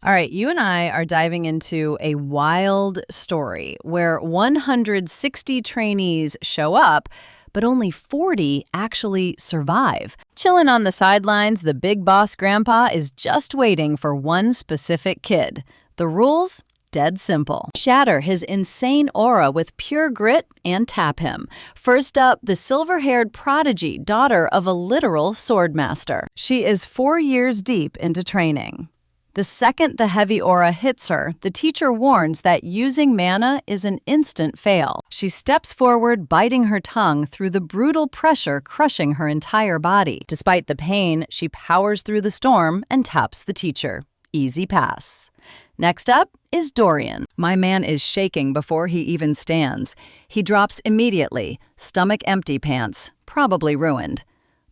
All right, you and I are diving into a wild story where 160 trainees show up, but only 40 actually survive. Chilling on the sidelines, the big boss grandpa is just waiting for one specific kid. The rules? Dead simple. Shatter his insane aura with pure grit and tap him. First up, the silver-haired prodigy, daughter of a literal swordmaster. She is 4 years deep into training. The second the heavy aura hits her, the teacher warns that using mana is an instant fail. She steps forward, biting her tongue through the brutal pressure crushing her entire body. Despite the pain, she powers through the storm and taps the teacher. Easy pass. Next up is Dorian. My man is shaking before he even stands. He drops immediately, stomach empty pants, probably ruined.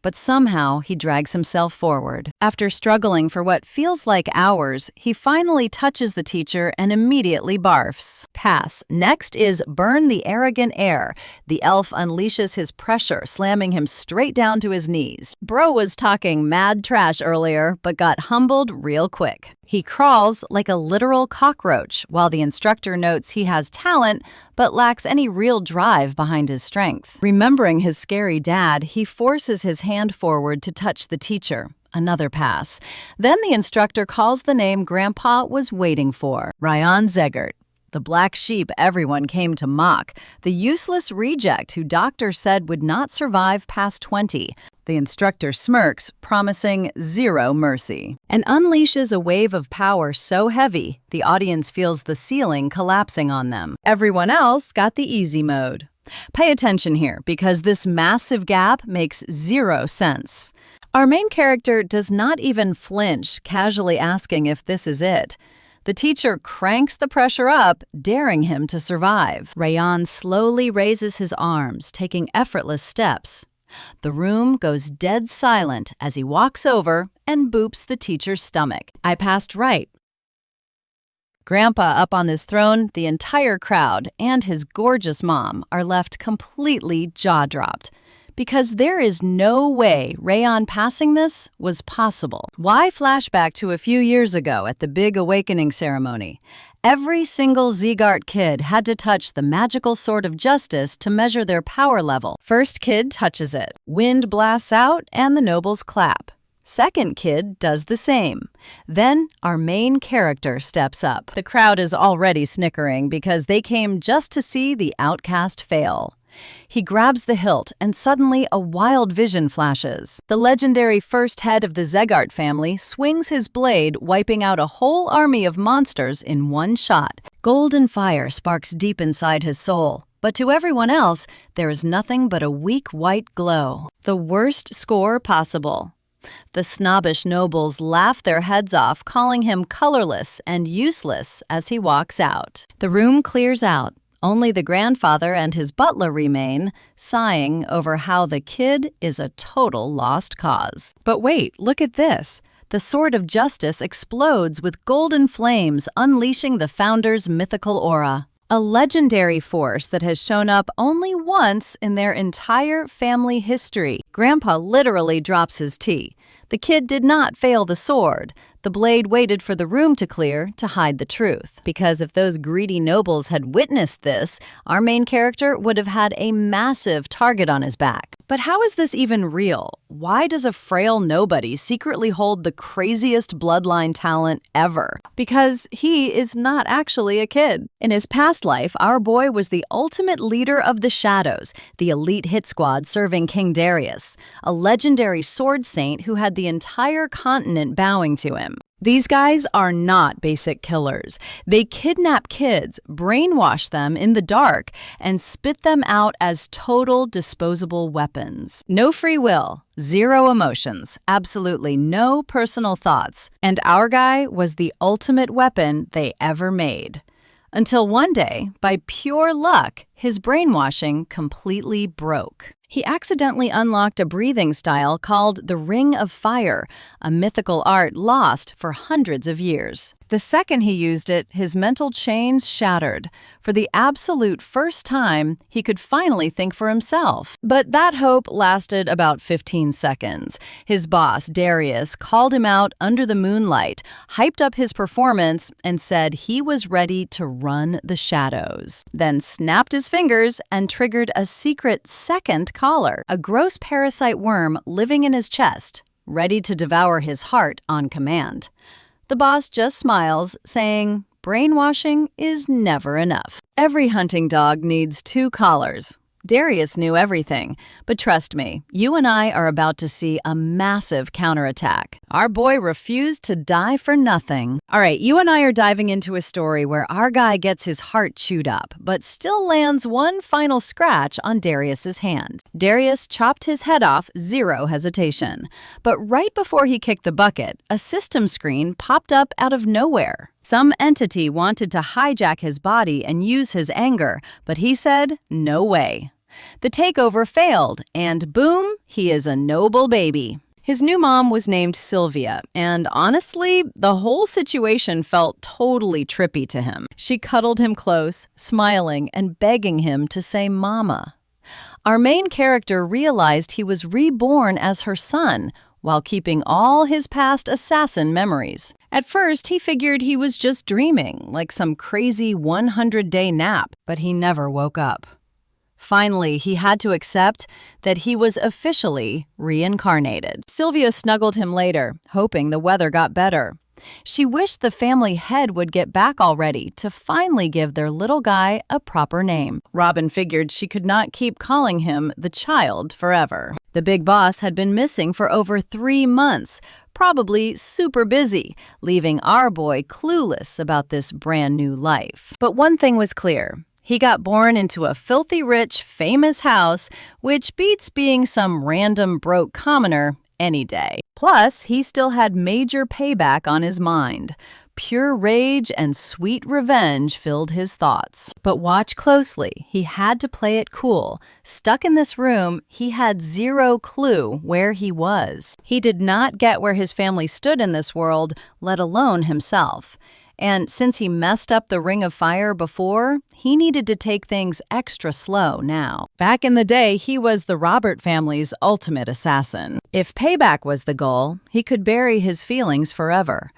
But somehow he drags himself forward. After struggling for what feels like hours, he finally touches the teacher and immediately barfs. Pass. Next is Burn the Arrogant Heir. The elf unleashes his pressure, slamming him straight down to his knees. Bro was talking mad trash earlier, but got humbled real quick. He crawls like a literal cockroach, while the instructor notes he has talent, but lacks any real drive behind his strength. Remembering his scary dad, he forces his hand forward to touch the teacher. Another pass. Then the instructor calls the name Grandpa was waiting for. Ryan Zegert. The black sheep everyone came to mock. The useless reject who doctors said would not survive past 20. The instructor smirks, promising zero mercy, and unleashes a wave of power so heavy, the audience feels the ceiling collapsing on them. Everyone else got the easy mode. Pay attention here, because this massive gap makes zero sense. Our main character does not even flinch, casually asking if this is it. The teacher cranks the pressure up, daring him to survive. Rayan slowly raises his arms, taking effortless steps. The room goes dead silent as he walks over and boops the teacher's stomach. I passed right. Grandpa up on this throne, the entire crowd, and his gorgeous mom are left completely jaw-dropped. Because there is no way Rayan passing this was possible. Why flashback to a few years ago at the big awakening ceremony? Every single Zegart kid had to touch the magical sword of justice to measure their power level. First kid touches it. Wind blasts out and the nobles clap. Second kid does the same. Then our main character steps up. The crowd is already snickering because they came just to see the outcast fail. He grabs the hilt, and suddenly a wild vision flashes. The legendary first head of the Zegart family swings his blade, wiping out a whole army of monsters in one shot. Golden fire sparks deep inside his soul. But to everyone else, there is nothing but a weak white glow. The worst score possible. The snobbish nobles laugh their heads off, calling him colorless and useless as he walks out. The room clears out. Only the grandfather and his butler remain, sighing over how the kid is a total lost cause. But wait, look at this. The sword of justice explodes with golden flames, unleashing the founder's mythical aura. A legendary force that has shown up only once in their entire family history. Grandpa literally drops his tea. The kid did not fail the sword. The blade waited for the room to clear to hide the truth. Because if those greedy nobles had witnessed this, our main character would have had a massive target on his back. But how is this even real? Why does a frail nobody secretly hold the craziest bloodline talent ever? Because he is not actually a kid. In his past life, our boy was the ultimate leader of the Shadows, the elite hit squad serving King Darius, a legendary sword saint who had the entire continent bowing to him. These guys are not basic killers. They kidnap kids, brainwash them in the dark, and spit them out as total disposable weapons. No free will, zero emotions, absolutely no personal thoughts. And our guy was the ultimate weapon they ever made. Until one day, by pure luck, his brainwashing completely broke. He accidentally unlocked a breathing style called the Ring of Fire, a mythical art lost for hundreds of years. The second he used it, his mental chains shattered. For the absolute first time, he could finally think for himself. But that hope lasted about 15 seconds. His boss, Darius, called him out under the moonlight, hyped up his performance, and said he was ready to run the shadows. Then snapped his fingers and triggered a secret second collar, a gross parasite worm living in his chest, ready to devour his heart on command. The boss just smiles, saying, brainwashing is never enough. Every hunting dog needs 2 collars. Darius knew everything, but trust me, you and I are about to see a massive counterattack. Our boy refused to die for nothing. All right, you and I are diving into a story where our guy gets his heart chewed up, but still lands one final scratch on Darius's hand. Darius chopped his head off, zero hesitation. But right before he kicked the bucket, a system screen popped up out of nowhere. Some entity wanted to hijack his body and use his anger, but he said, no way. The takeover failed, and boom, he is a noble baby. His new mom was named Sylvia, and honestly, the whole situation felt totally trippy to him. She cuddled him close, smiling and begging him to say mama. Our main character realized he was reborn as her son, while keeping all his past assassin memories. At first, he figured he was just dreaming, like some crazy 100-day nap, but he never woke up. Finally, he had to accept that he was officially reincarnated. Sylvia snuggled him later, hoping the weather got better. She wished the family head would get back already to finally give their little guy a proper name. Robin figured she could not keep calling him the child forever. The big boss had been missing for over 3 months, probably super busy, leaving our boy clueless about this brand new life. But one thing was clear. He got born into a filthy rich, famous house, which beats being some random broke commoner any day. Plus, he still had major payback on his mind. Pure rage and sweet revenge filled his thoughts. But watch closely. He had to play it cool. Stuck in this room, he had zero clue where he was. He did not get where his family stood in this world, let alone himself. And since he messed up the Ring of Fire before, he needed to take things extra slow now. Back in the day, he was the Robert family's ultimate assassin. If payback was the goal, he could bury his feelings forever.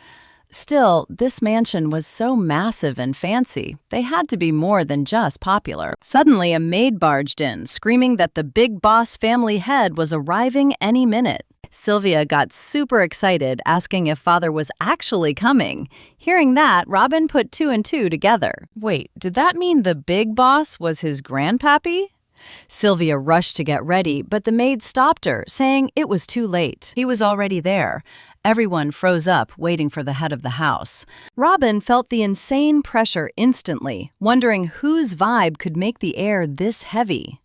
Still, this mansion was so massive and fancy, they had to be more than just popular. Suddenly, a maid barged in, screaming that the big boss family head was arriving any minute. Sylvia got super excited, asking if father was actually coming. Hearing that, Robin put 2 and 2 together. Wait, did that mean the big boss was his grandpappy? Sylvia rushed to get ready, but the maid stopped her, saying it was too late. He was already there. Everyone froze up, waiting for the head of the house. Robin felt the insane pressure instantly, wondering whose vibe could make the air this heavy.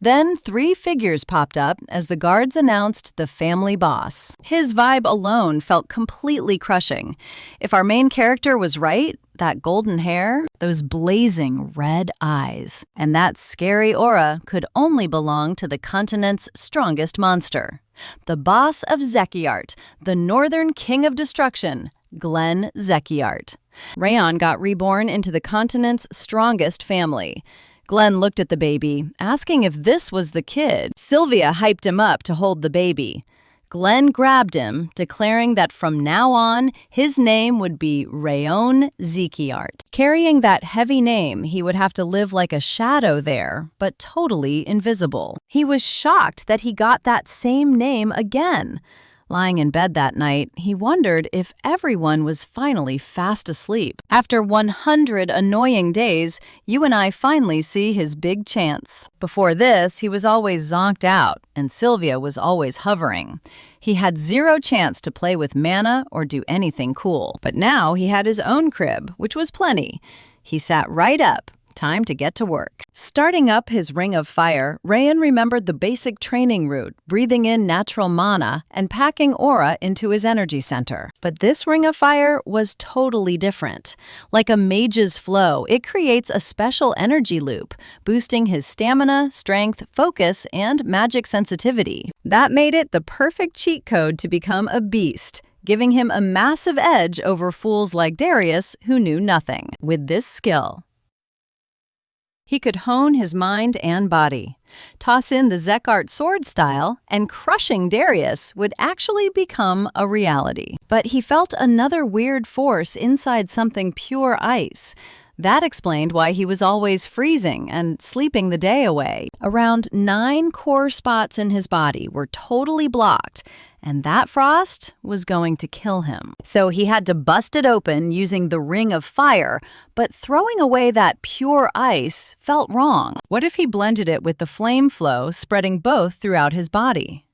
Then 3 figures popped up as the guards announced the family boss. His vibe alone felt completely crushing. If our main character was right, that golden hair, those blazing red eyes, and that scary aura could only belong to the continent's strongest monster. The boss of Zekiart, the northern king of destruction, Glenn Zekiart. Rayon got reborn into the continent's strongest family. Glenn looked at the baby, asking if this was the kid. Sylvia hyped him up to hold the baby. Glenn grabbed him, declaring that from now on, his name would be Rayon Zekiart. Carrying that heavy name, he would have to live like a shadow there, but totally invisible. He was shocked that he got that same name again. Lying in bed that night, he wondered if everyone was finally fast asleep. After 100 annoying days, you and I finally see his big chance. Before this, he was always zonked out, and Sylvia was always hovering. He had zero chance to play with mana or do anything cool. But now he had his own crib, which was plenty. He sat right up. Time to get to work. Starting up his Ring of Fire, Rayon remembered the basic training route, breathing in natural mana and packing aura into his energy center. But this Ring of Fire was totally different. Like a mage's flow, it creates a special energy loop, boosting his stamina, strength, focus, and magic sensitivity. That made it the perfect cheat code to become a beast. giving him a massive edge over fools like Darius who knew nothing. With this skill, he could hone his mind and body. Toss in the Zekart sword style, and crushing Darius would actually become a reality. But he felt another weird force inside something pure ice. That explained why he was always freezing and sleeping the day away. Around 9 core spots in his body were totally blocked, and that frost was going to kill him. So he had to bust it open using the ring of fire, but throwing away that pure ice felt wrong. What if he blended it with the flame flow, spreading both throughout his body?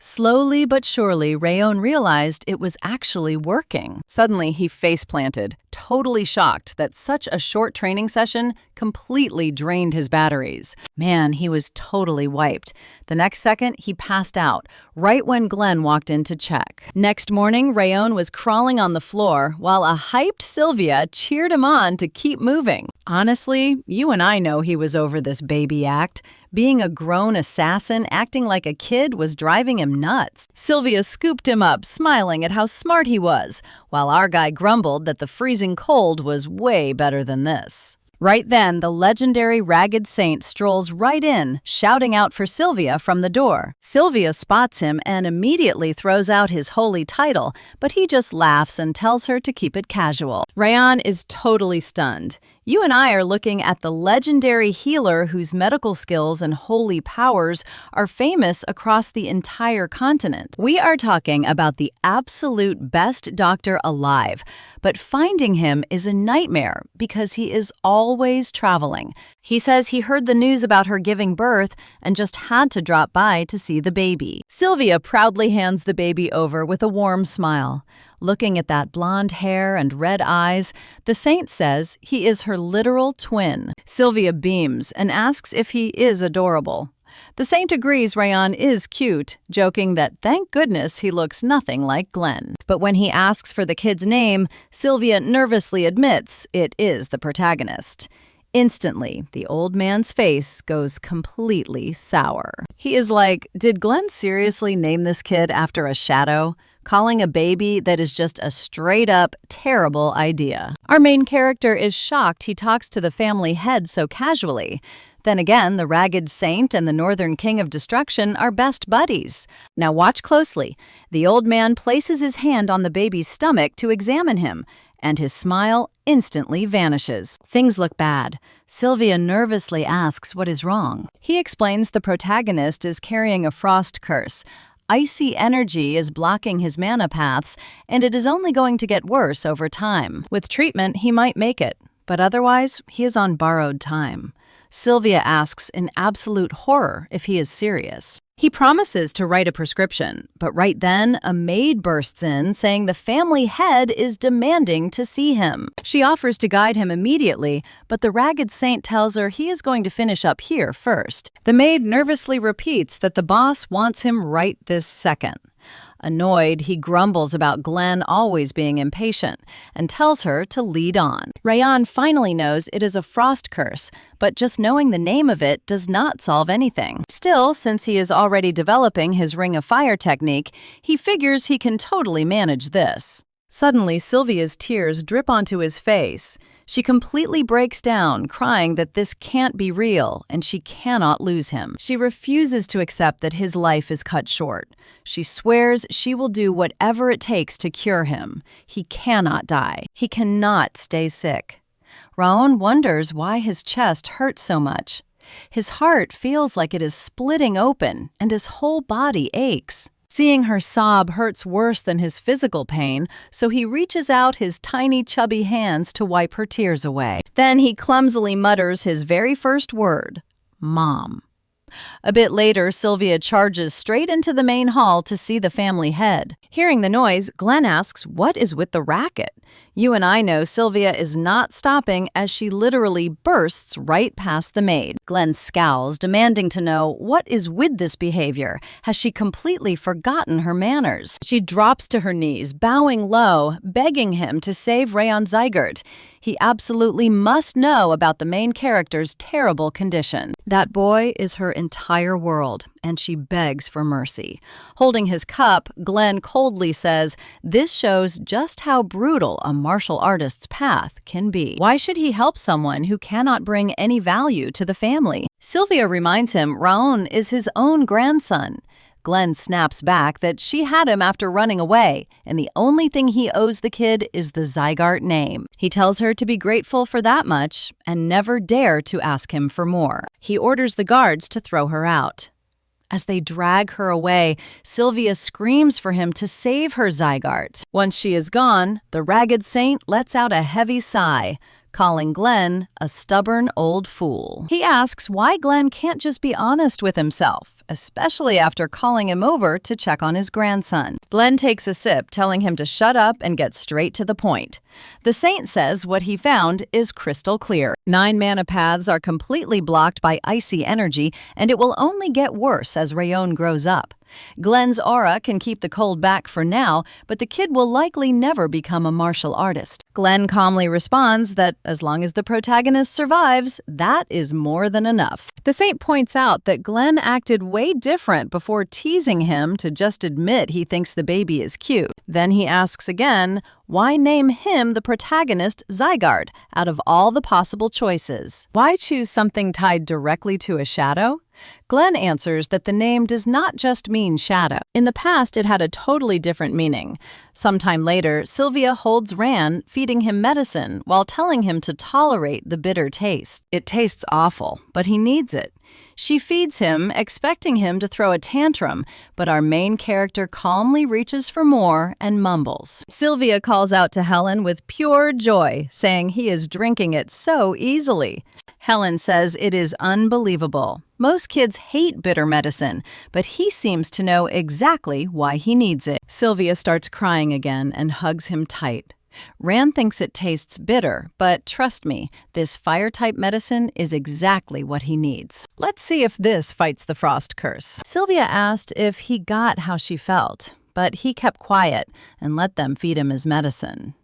Slowly but surely, Rayon realized it was actually working. Suddenly, he face-planted, totally shocked that such a short training session completely drained his batteries. Man, he was totally wiped. The next second, he passed out, right when Glenn walked in to check. Next morning, Rayon was crawling on the floor, while a hyped Sylvia cheered him on to keep moving. Honestly, you and I know he was over this baby act. Being a grown assassin acting like a kid was driving him nuts. Sylvia scooped him up, smiling at how smart he was, while our guy grumbled that the freezing cold was way better than this. Right then, the legendary Ragged Saint strolls right in, shouting out for Sylvia from the door. Sylvia spots him and immediately throws out his holy title, but he just laughs and tells her to keep it casual. Rayon is totally stunned. You and I are looking at the legendary healer whose medical skills and holy powers are famous across the entire continent. We are talking about the absolute best doctor alive, but finding him is a nightmare because he is always traveling. He says he heard the news about her giving birth and just had to drop by to see the baby. Sylvia proudly hands the baby over with a warm smile. Looking at that blonde hair and red eyes, the saint says he is her literal twin. Sylvia beams and asks if he is adorable. The saint agrees Rayon is cute, joking that thank goodness he looks nothing like Glenn. But when he asks for the kid's name, Sylvia nervously admits it is the protagonist. Instantly, the old man's face goes completely sour. He is like, did Glenn seriously name this kid after a shadow? Calling a baby that is just a straight-up terrible idea. Our main character is shocked he talks to the family head so casually. Then again, the Ragged Saint and the Northern King of Destruction are best buddies. Now watch closely. The old man places his hand on the baby's stomach to examine him, and his smile instantly vanishes. Things look bad. Sylvia nervously asks what is wrong. He explains the protagonist is carrying a frost curse. Icy energy is blocking his mana paths, and it is only going to get worse over time. With treatment, he might make it, but otherwise, he is on borrowed time. Sylvia asks in absolute horror if he is serious. He promises to write a prescription, but right then, a maid bursts in saying the family head is demanding to see him. She offers to guide him immediately, but the Ragged Saint tells her he is going to finish up here first. The maid nervously repeats that the boss wants him right this second. Annoyed, he grumbles about Glenn always being impatient and tells her to lead on. Rayon finally knows it is a frost curse, but just knowing the name of it does not solve anything. Still, since he is already developing his Ring of Fire technique, he figures he can totally manage this. Suddenly, Sylvia's tears drip onto his face. She completely breaks down, crying that this can't be real and she cannot lose him. She refuses to accept that his life is cut short. She swears she will do whatever it takes to cure him. He cannot die. He cannot stay sick. Raon wonders why his chest hurts so much. His heart feels like it is splitting open and his whole body aches. Seeing her sob hurts worse than his physical pain, so he reaches out his tiny, chubby hands to wipe her tears away. Then he clumsily mutters his very first word, Mom. A bit later, Sylvia charges straight into the main hall to see the family head. Hearing the noise, Glenn asks what is with the racket. You and I know Sylvia is not stopping as she literally bursts right past the maid. Glenn scowls, demanding to know what is with this behavior. Has she completely forgotten her manners? She drops to her knees, bowing low, begging him to save Rayon Zygert. He absolutely must know about the main character's terrible condition. That boy is her entire world, and she begs for mercy. Holding his cup, Glenn coldly says, "This shows just how brutal a martial artist's path can be. Why should he help someone who cannot bring any value to the family?" Sylvia reminds him Raon is his own grandson. Glenn snaps back that she had him after running away, and the only thing he owes the kid is the Zygarde name. He tells her to be grateful for that much and never dare to ask him for more. He orders the guards to throw her out. As they drag her away, Sylvia screams for him to save her Zygarde. Once she is gone, the ragged saint lets out a heavy sigh, calling Glenn a stubborn old fool. He asks why Glenn can't just be honest with himself, especially after calling him over to check on his grandson. Glenn takes a sip, telling him to shut up and get straight to the point. The saint says what he found is crystal clear. 9 mana paths are completely blocked by icy energy, and it will only get worse as Rayon grows up. Glenn's aura can keep the cold back for now, but the kid will likely never become a martial artist. Glenn calmly responds that as long as the protagonist survives, that is more than enough. The saint points out that Glenn acted way different before teasing him to just admit he thinks the baby is cute. Then he asks again, why name him the protagonist Zygarde out of all the possible choices? Why choose something tied directly to a shadow? Glenn answers that the name does not just mean shadow. In the past, it had a totally different meaning. Sometime later, Sylvia holds Ran, feeding him medicine while telling him to tolerate the bitter taste. It tastes awful, but he needs it. She feeds him, expecting him to throw a tantrum, but our main character calmly reaches for more and mumbles. Sylvia calls out to Helen with pure joy, saying he is drinking it so easily. Helen says it is unbelievable. Most kids hate bitter medicine, but he seems to know exactly why he needs it. Sylvia starts crying again and hugs him tight. Ran thinks it tastes bitter, but trust me, this fire-type medicine is exactly what he needs. Let's see if this fights the frost curse. Sylvia asked if he got how she felt, but he kept quiet and let them feed him his medicine.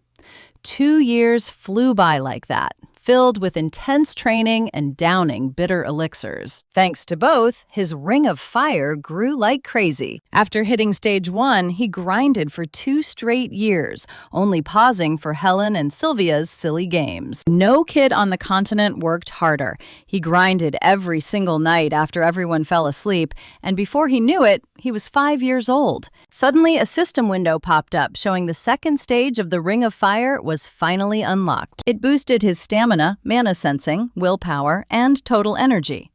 2 years flew by like that, filled with intense training and downing bitter elixirs. Thanks to both, his ring of fire grew like crazy. After hitting stage 1, he grinded for 2 straight years, only pausing for Helen and Sylvia's silly games. No kid on the continent worked harder. He grinded every single night after everyone fell asleep, and before he knew it, he was 5 years old. Suddenly, a system window popped up showing the second stage of the Ring of Fire was finally unlocked. It boosted his stamina, mana sensing, willpower, and total energy.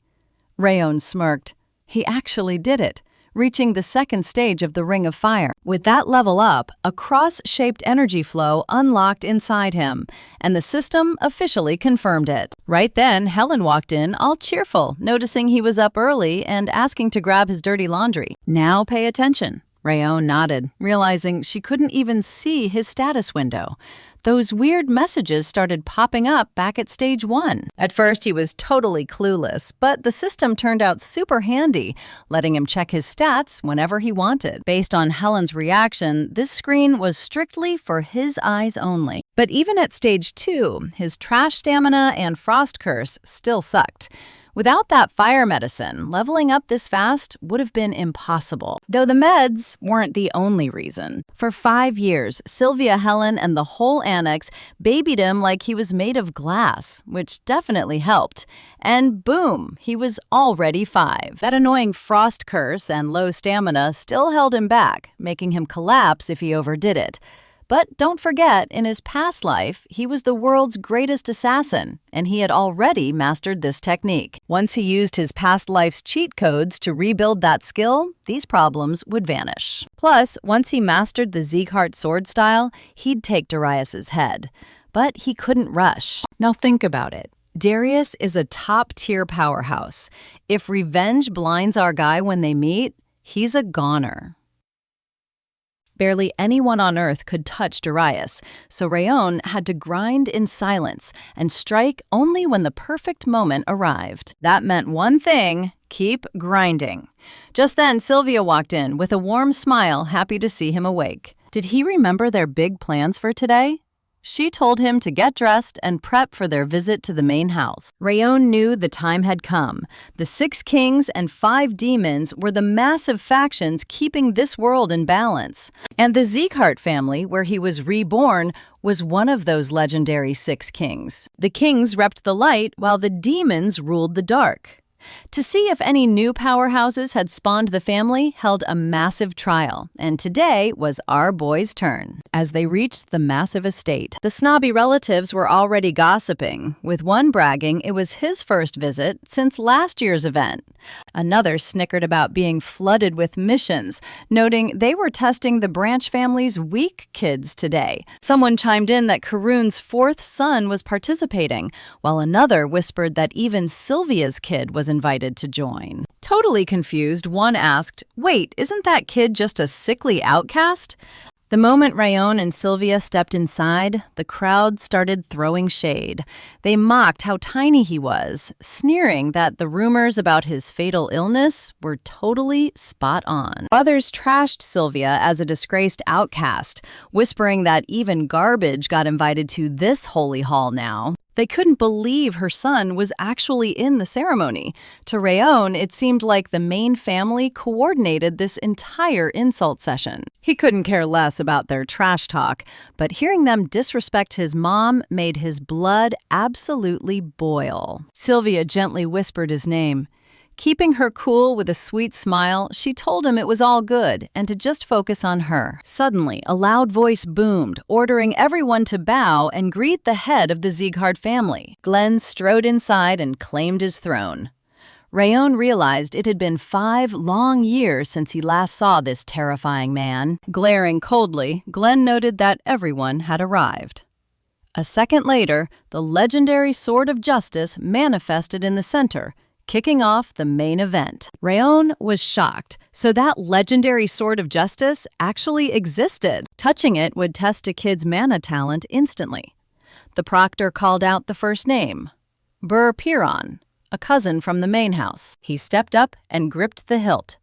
Rayon smirked. He actually did it, reaching the second stage of the Ring of Fire. With that level up, a cross-shaped energy flow unlocked inside him, and the system officially confirmed it. Right then, Helen walked in, all cheerful, noticing he was up early and asking to grab his dirty laundry. "Now pay attention." Rayon nodded, realizing she couldn't even see his status window. Those weird messages started popping up back at stage 1. At first, he was totally clueless, but the system turned out super handy, letting him check his stats whenever he wanted. Based on Helen's reaction, this screen was strictly for his eyes only. But even at stage 2, his trash stamina and frost curse still sucked. Without that fire medicine, leveling up this fast would have been impossible. Though the meds weren't the only reason. For 5 years, Sylvia, Helen, and the whole annex babied him like he was made of glass, which definitely helped. And boom, he was already 5. That annoying frost curse and low stamina still held him back, making him collapse if he overdid it. But don't forget, in his past life, he was the world's greatest assassin, and he had already mastered this technique. Once he used his past life's cheat codes to rebuild that skill, these problems would vanish. Plus, once he mastered the Zygarde sword style, he'd take Darius's head. But he couldn't rush. Now think about it. Darius is a top-tier powerhouse. If revenge blinds our guy when they meet, he's a goner. Barely anyone on Earth could touch Darius, so Rayon had to grind in silence and strike only when the perfect moment arrived. That meant one thing: keep grinding. Just then, Sylvia walked in with a warm smile, happy to see him awake. Did he remember their big plans for today? She told him to get dressed and prep for their visit to the main house. Rayon knew the time had come. The 6 kings and 5 demons were the massive factions keeping this world in balance. And the Sieghart family, where he was reborn, was one of those legendary 6 kings. The kings repped the light while the demons ruled the dark. To see if any new powerhouses had spawned the family held a massive trial, and today was our boy's turn. As they reached the massive estate, the snobby relatives were already gossiping, with one bragging it was his first visit since last year's event. Another snickered about being flooded with missions, noting they were testing the Branch family's weak kids today. Someone chimed in that Karun's 4th son was participating, while another whispered that even Sylvia's kid was invited to join. Totally confused, one asked, "Wait, isn't that kid just a sickly outcast?" The moment Rayon and Sylvia stepped inside, the crowd started throwing shade. They mocked how tiny he was, sneering that the rumors about his fatal illness were totally spot on. Others trashed Sylvia as a disgraced outcast, whispering that even garbage got invited to this holy hall now. They couldn't believe her son was actually in the ceremony. To Rayon, it seemed like the main family coordinated this entire insult session. He couldn't care less about their trash talk, but hearing them disrespect his mom made his blood absolutely boil. Sylvia gently whispered his name. Keeping her cool with a sweet smile, she told him it was all good and to just focus on her. Suddenly, a loud voice boomed, ordering everyone to bow and greet the head of the Sieghart family. Glenn strode inside and claimed his throne. Rayon realized it had been 5 long years since he last saw this terrifying man. Glaring coldly, Glenn noted that everyone had arrived. A second later, the legendary Sword of Justice manifested in the center, kicking off the main event. Rayon was shocked, so that legendary Sword of Justice actually existed. Touching it would test a kid's mana talent instantly. The proctor called out the first name, Bur Piron, a cousin from the main house. He stepped up and gripped the hilt.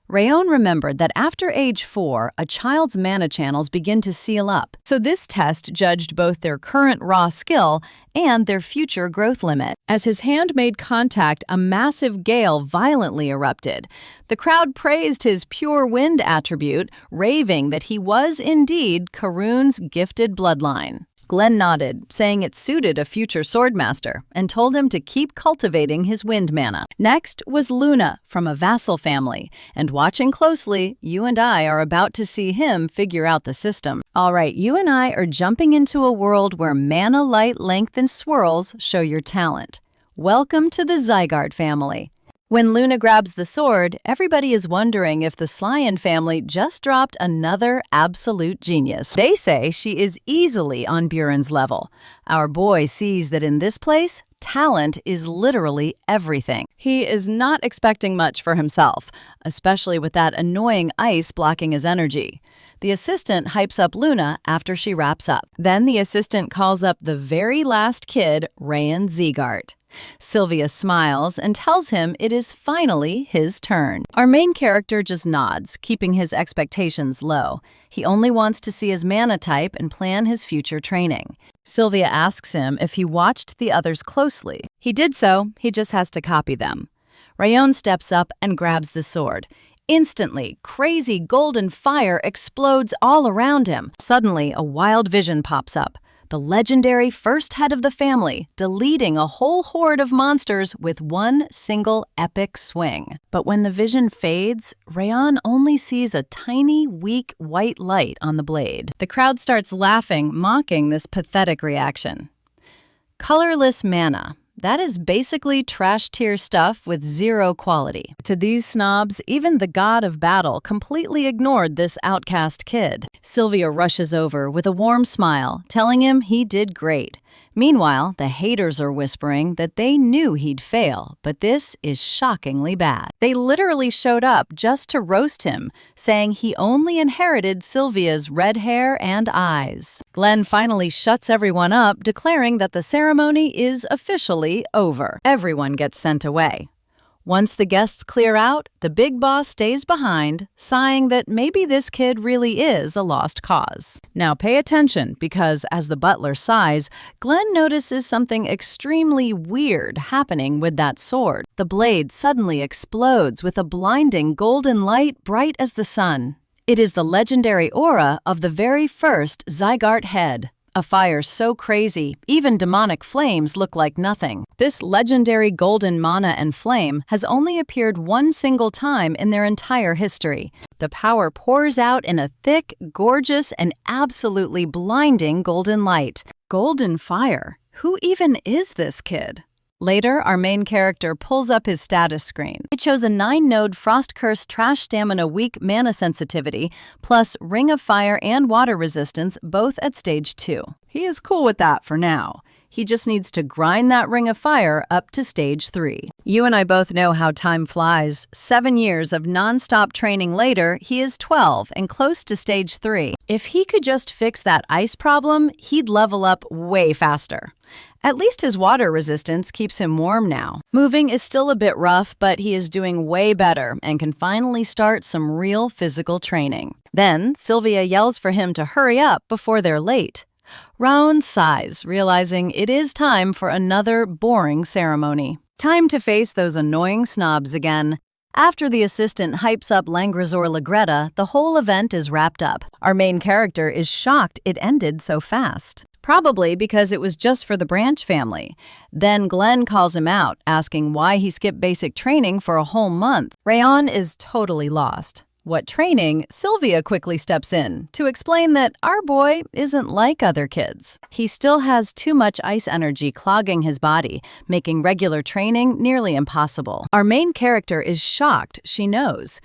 Rayon remembered that after age 4, a child's mana channels begin to seal up, so this test judged both their current raw skill and their future growth limit. As his hand made contact, a massive gale violently erupted. The crowd praised his pure wind attribute, raving that he was indeed Karun's gifted bloodline. Glenn nodded, saying it suited a future swordmaster, and told him to keep cultivating his wind mana. Next was Luna from a vassal family, and watching closely, you and I are about to see him figure out the system. All right, you and I are jumping into a world where mana, light, length, and swirls show your talent. Welcome to the Sieghart family. When Luna grabs the sword, everybody is wondering if the Slyan family just dropped another absolute genius. They say she is easily on Buren's level. Our boy sees that in this place, talent is literally everything. He is not expecting much for himself, especially with that annoying ice blocking his energy. The assistant hypes up Luna after she wraps up. Then the assistant calls up the very last kid, Rayon Sieghart. Sylvia smiles and tells him it is finally his turn. Our main character just nods, keeping his expectations low. He only wants to see his mana type and plan his future training. Sylvia asks him if he watched the others closely. He did so, he just has to copy them. Rayon steps up and grabs the sword. Instantly, crazy golden fire explodes all around him. Suddenly, a wild vision pops up. The legendary first head of the family, deleting a whole horde of monsters with one single epic swing. But when the vision fades, Rayon only sees a tiny, weak white light on the blade. The crowd starts laughing, mocking this pathetic reaction. Colorless mana. That is basically trash-tier stuff with zero quality. To these snobs, even the god of battle completely ignored this outcast kid. Sylvia rushes over with a warm smile, telling him he did great. Meanwhile, the haters are whispering that they knew he'd fail, but this is shockingly bad. They literally showed up just to roast him, saying he only inherited Sylvia's red hair and eyes. Glenn finally shuts everyone up, declaring that the ceremony is officially over. Everyone gets sent away. Once the guests clear out, the big boss stays behind, sighing that maybe this kid really is a lost cause. Now pay attention, because as the butler sighs, Glenn notices something extremely weird happening with that sword. The blade suddenly explodes with a blinding golden light bright as the sun. It is the legendary aura of the very first Zygarde head. A fire so crazy, even demonic flames look like nothing. This legendary golden mana and flame has only appeared one single time in their entire history. The power pours out in a thick, gorgeous, and absolutely blinding golden light. Golden fire? Who even is this kid? Later, our main character pulls up his status screen. It shows a 9-node Frost Curse Trash Stamina Weak Mana Sensitivity, plus Ring of Fire and Water Resistance, both at Stage 2. He is cool with that for now. He just needs to grind that Ring of Fire up to Stage 3. You and I both know how time flies. 7 years of non-stop training later, he is 12 and close to Stage 3. If he could just fix that ice problem, he'd level up way faster. At least his water resistance keeps him warm now. Moving is still a bit rough, but he is doing way better and can finally start some real physical training. Then, Sylvia yells for him to hurry up before they're late. Raon sighs, realizing it is time for another boring ceremony. Time to face those annoying snobs again. After the assistant hypes up Langrisor Lagretta, the whole event is wrapped up. Our main character is shocked it ended so fast. Probably because it was just for the Branch family. Then Glenn calls him out, asking why he skipped basic training for a whole month. Raon is totally lost. What training? Sylvia quickly steps in to explain that our boy isn't like other kids. He still has too much ice energy clogging his body, making regular training nearly impossible. Our main character is shocked she knows.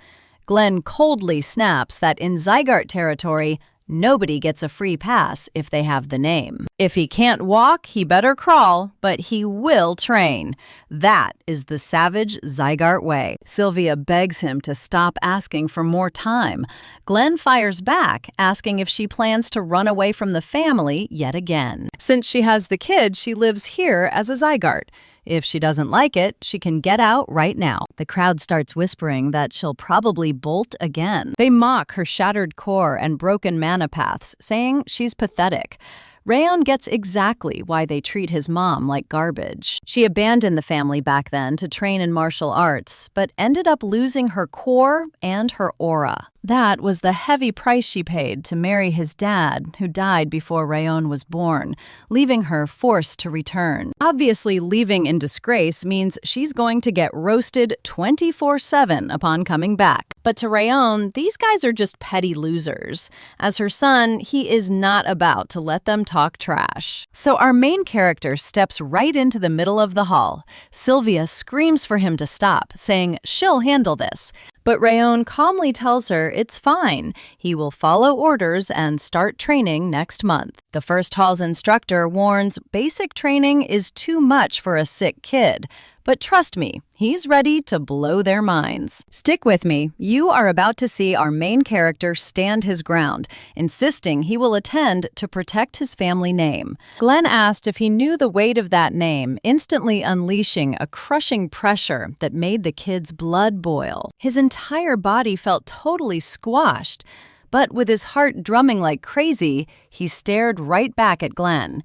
Glenn coldly snaps that in Zygarde territory, nobody gets a free pass if they have the name. If he can't walk, he better crawl, but he will train. That is the savage Zygarde way. Sylvia begs him to stop asking for more time. Glenn fires back, asking if she plans to run away from the family yet again. Since she has the kid, she lives here as a Zygarde. If she doesn't like it, she can get out right now. The crowd starts whispering that she'll probably bolt again. They mock her shattered core and broken mana paths, saying she's pathetic. Raon gets exactly why they treat his mom like garbage. She abandoned the family back then to train in martial arts, but ended up losing her core and her aura. That was the heavy price she paid to marry his dad, who died before Raon was born, leaving her forced to return. Obviously, leaving in disgrace means she's going to get roasted 24/7 upon coming back. But to Raon, these guys are just petty losers. As her son, he is not about to let them talk trash. So our main character steps right into the middle of the hall. Sylvia screams for him to stop, saying she'll handle this. But Raon calmly tells her it's fine. He will follow orders and start training next month. The first hall's instructor warns basic training is too much for a sick kid. But trust me, he's ready to blow their minds. Stick with me. You are about to see our main character stand his ground, insisting he will attend to protect his family name. Glenn asked if he knew the weight of that name, instantly unleashing a crushing pressure that made the kid's blood boil. His entire body felt totally squashed, but with his heart drumming like crazy, he stared right back at Glenn.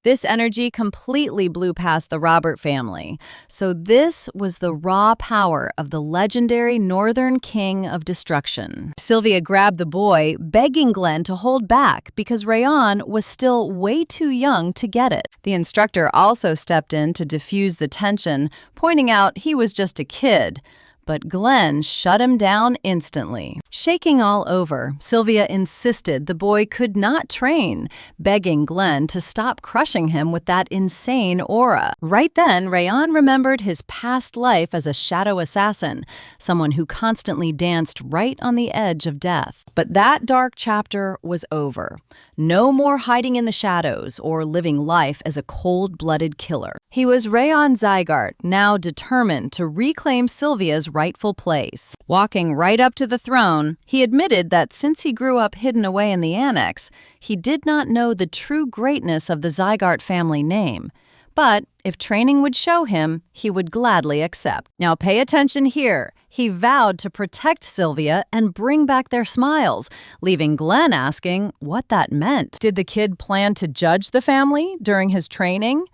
This energy completely blew past the Robert family. So this was the raw power of the legendary Northern King of Destruction. Sylvia grabbed the boy, begging Glenn to hold back because Raon was still way too young to get it. The instructor also stepped in to diffuse the tension, pointing out he was just a kid. But Glenn shut him down instantly. Shaking all over, Sylvia insisted the boy could not train, begging Glenn to stop crushing him with that insane aura. Right then, Raon remembered his past life as a shadow assassin, someone who constantly danced right on the edge of death. But that dark chapter was over. No more hiding in the shadows or living life as a cold-blooded killer. He was Rayon Zygarde, now determined to reclaim Sylvia's rightful place. Walking right up to the throne, he admitted that since he grew up hidden away in the Annex, he did not know the true greatness of the Zygarde family name. But if training would show him, he would gladly accept. Now pay attention here. He vowed to protect Sylvia and bring back their smiles, leaving Glenn asking what that meant. Did the kid plan to judge the family during his training?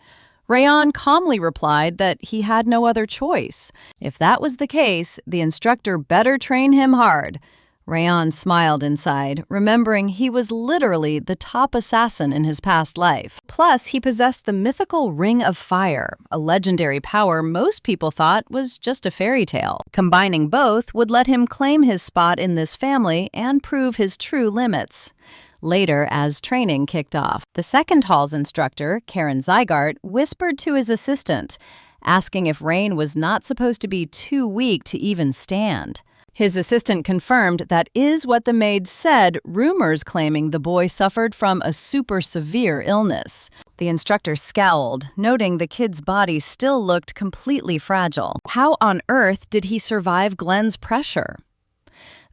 Rayon calmly replied that he had no other choice. If that was the case, the instructor better train him hard. Rayon smiled inside, remembering he was literally the top assassin in his past life. Plus, he possessed the mythical Ring of Fire, a legendary power most people thought was just a fairy tale. Combining both would let him claim his spot in this family and prove his true limits. Later, as training kicked off, the second hall's instructor, Karen Zygarde, whispered to his assistant, asking if Rain was not supposed to be too weak to even stand. His assistant confirmed that is what the maid said, rumors claiming the boy suffered from a super severe illness. The instructor scowled, noting the kid's body still looked completely fragile. How on earth did he survive Glenn's pressure?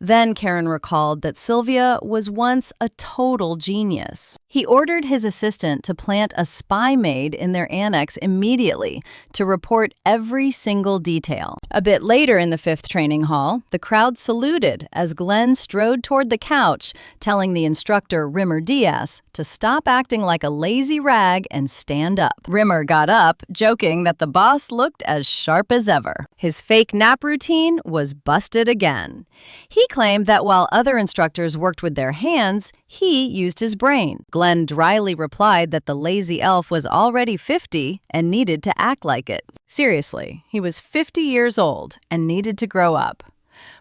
Then Karen recalled that Sylvia was once a total genius. He ordered his assistant to plant a spy maid in their annex immediately to report every single detail. A bit later in the fifth training hall, the crowd saluted as Glenn strode toward the couch, telling the instructor, Rimmer Diaz, to stop acting like a lazy rag and stand up. Rimmer got up, joking that the boss looked as sharp as ever. His fake nap routine was busted again. He claimed that while other instructors worked with their hands, he used his brain. Glenn dryly replied that the lazy elf was already 50 and needed to act like it. Seriously, he was 50 years old and needed to grow up.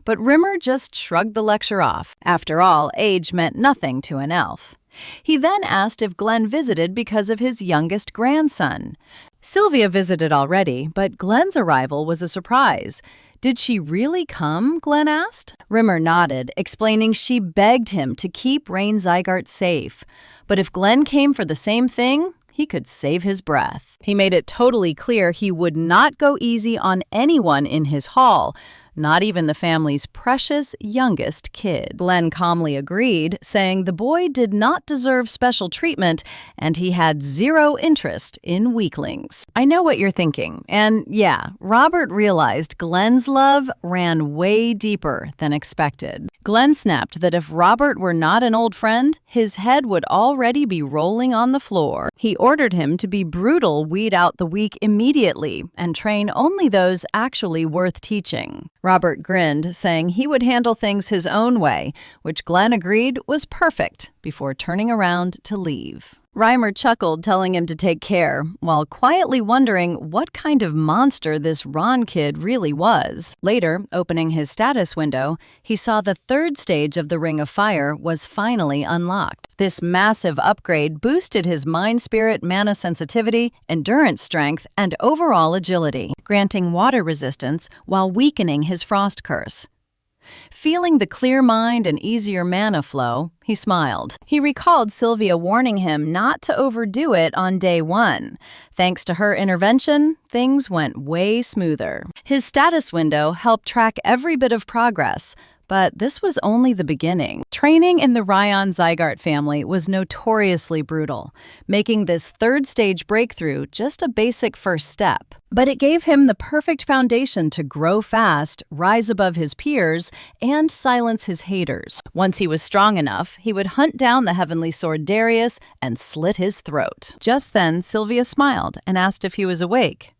But Rimmer just shrugged the lecture off. After all, age meant nothing to an elf. He then asked if Glenn visited because of his youngest grandson. Sylvia visited already, but Glenn's arrival was a surprise. Did she really come? Glenn asked. Rimmer nodded, explaining she begged him to keep Rain Zygarde safe. But if Glenn came for the same thing, he could save his breath. He made it totally clear he would not go easy on anyone in his hall, not even the family's precious youngest kid. Glenn calmly agreed, saying the boy did not deserve special treatment and he had zero interest in weaklings. I know what you're thinking, and yeah, Robert realized Glenn's love ran way deeper than expected. Glenn snapped that if Robert were not an old friend, his head would already be rolling on the floor. He ordered him to be brutal, weed out the weak immediately, and train only those actually worth teaching. Robert grinned, saying he would handle things his own way, which Glenn agreed was perfect, before turning around to leave. Reimer chuckled, telling him to take care, while quietly wondering what kind of monster this Ron kid really was. Later, opening his status window, he saw the third stage of the Ring of Fire was finally unlocked. This massive upgrade boosted his mind, spirit, mana sensitivity, endurance strength, and overall agility, granting water resistance while weakening his frost curse. Feeling the clear mind and easier mana flow, he smiled. He recalled Sylvia warning him not to overdo it on day one. Thanks to her intervention, things went way smoother. His status window helped track every bit of progress, but this was only the beginning. Training in the Rayon Zygarde family was notoriously brutal, making this third stage breakthrough just a basic first step. But it gave him the perfect foundation to grow fast, rise above his peers, and silence his haters. Once he was strong enough, he would hunt down the Heavenly Sword Darius and slit his throat. Just then, Sylvia smiled and asked if he was awake.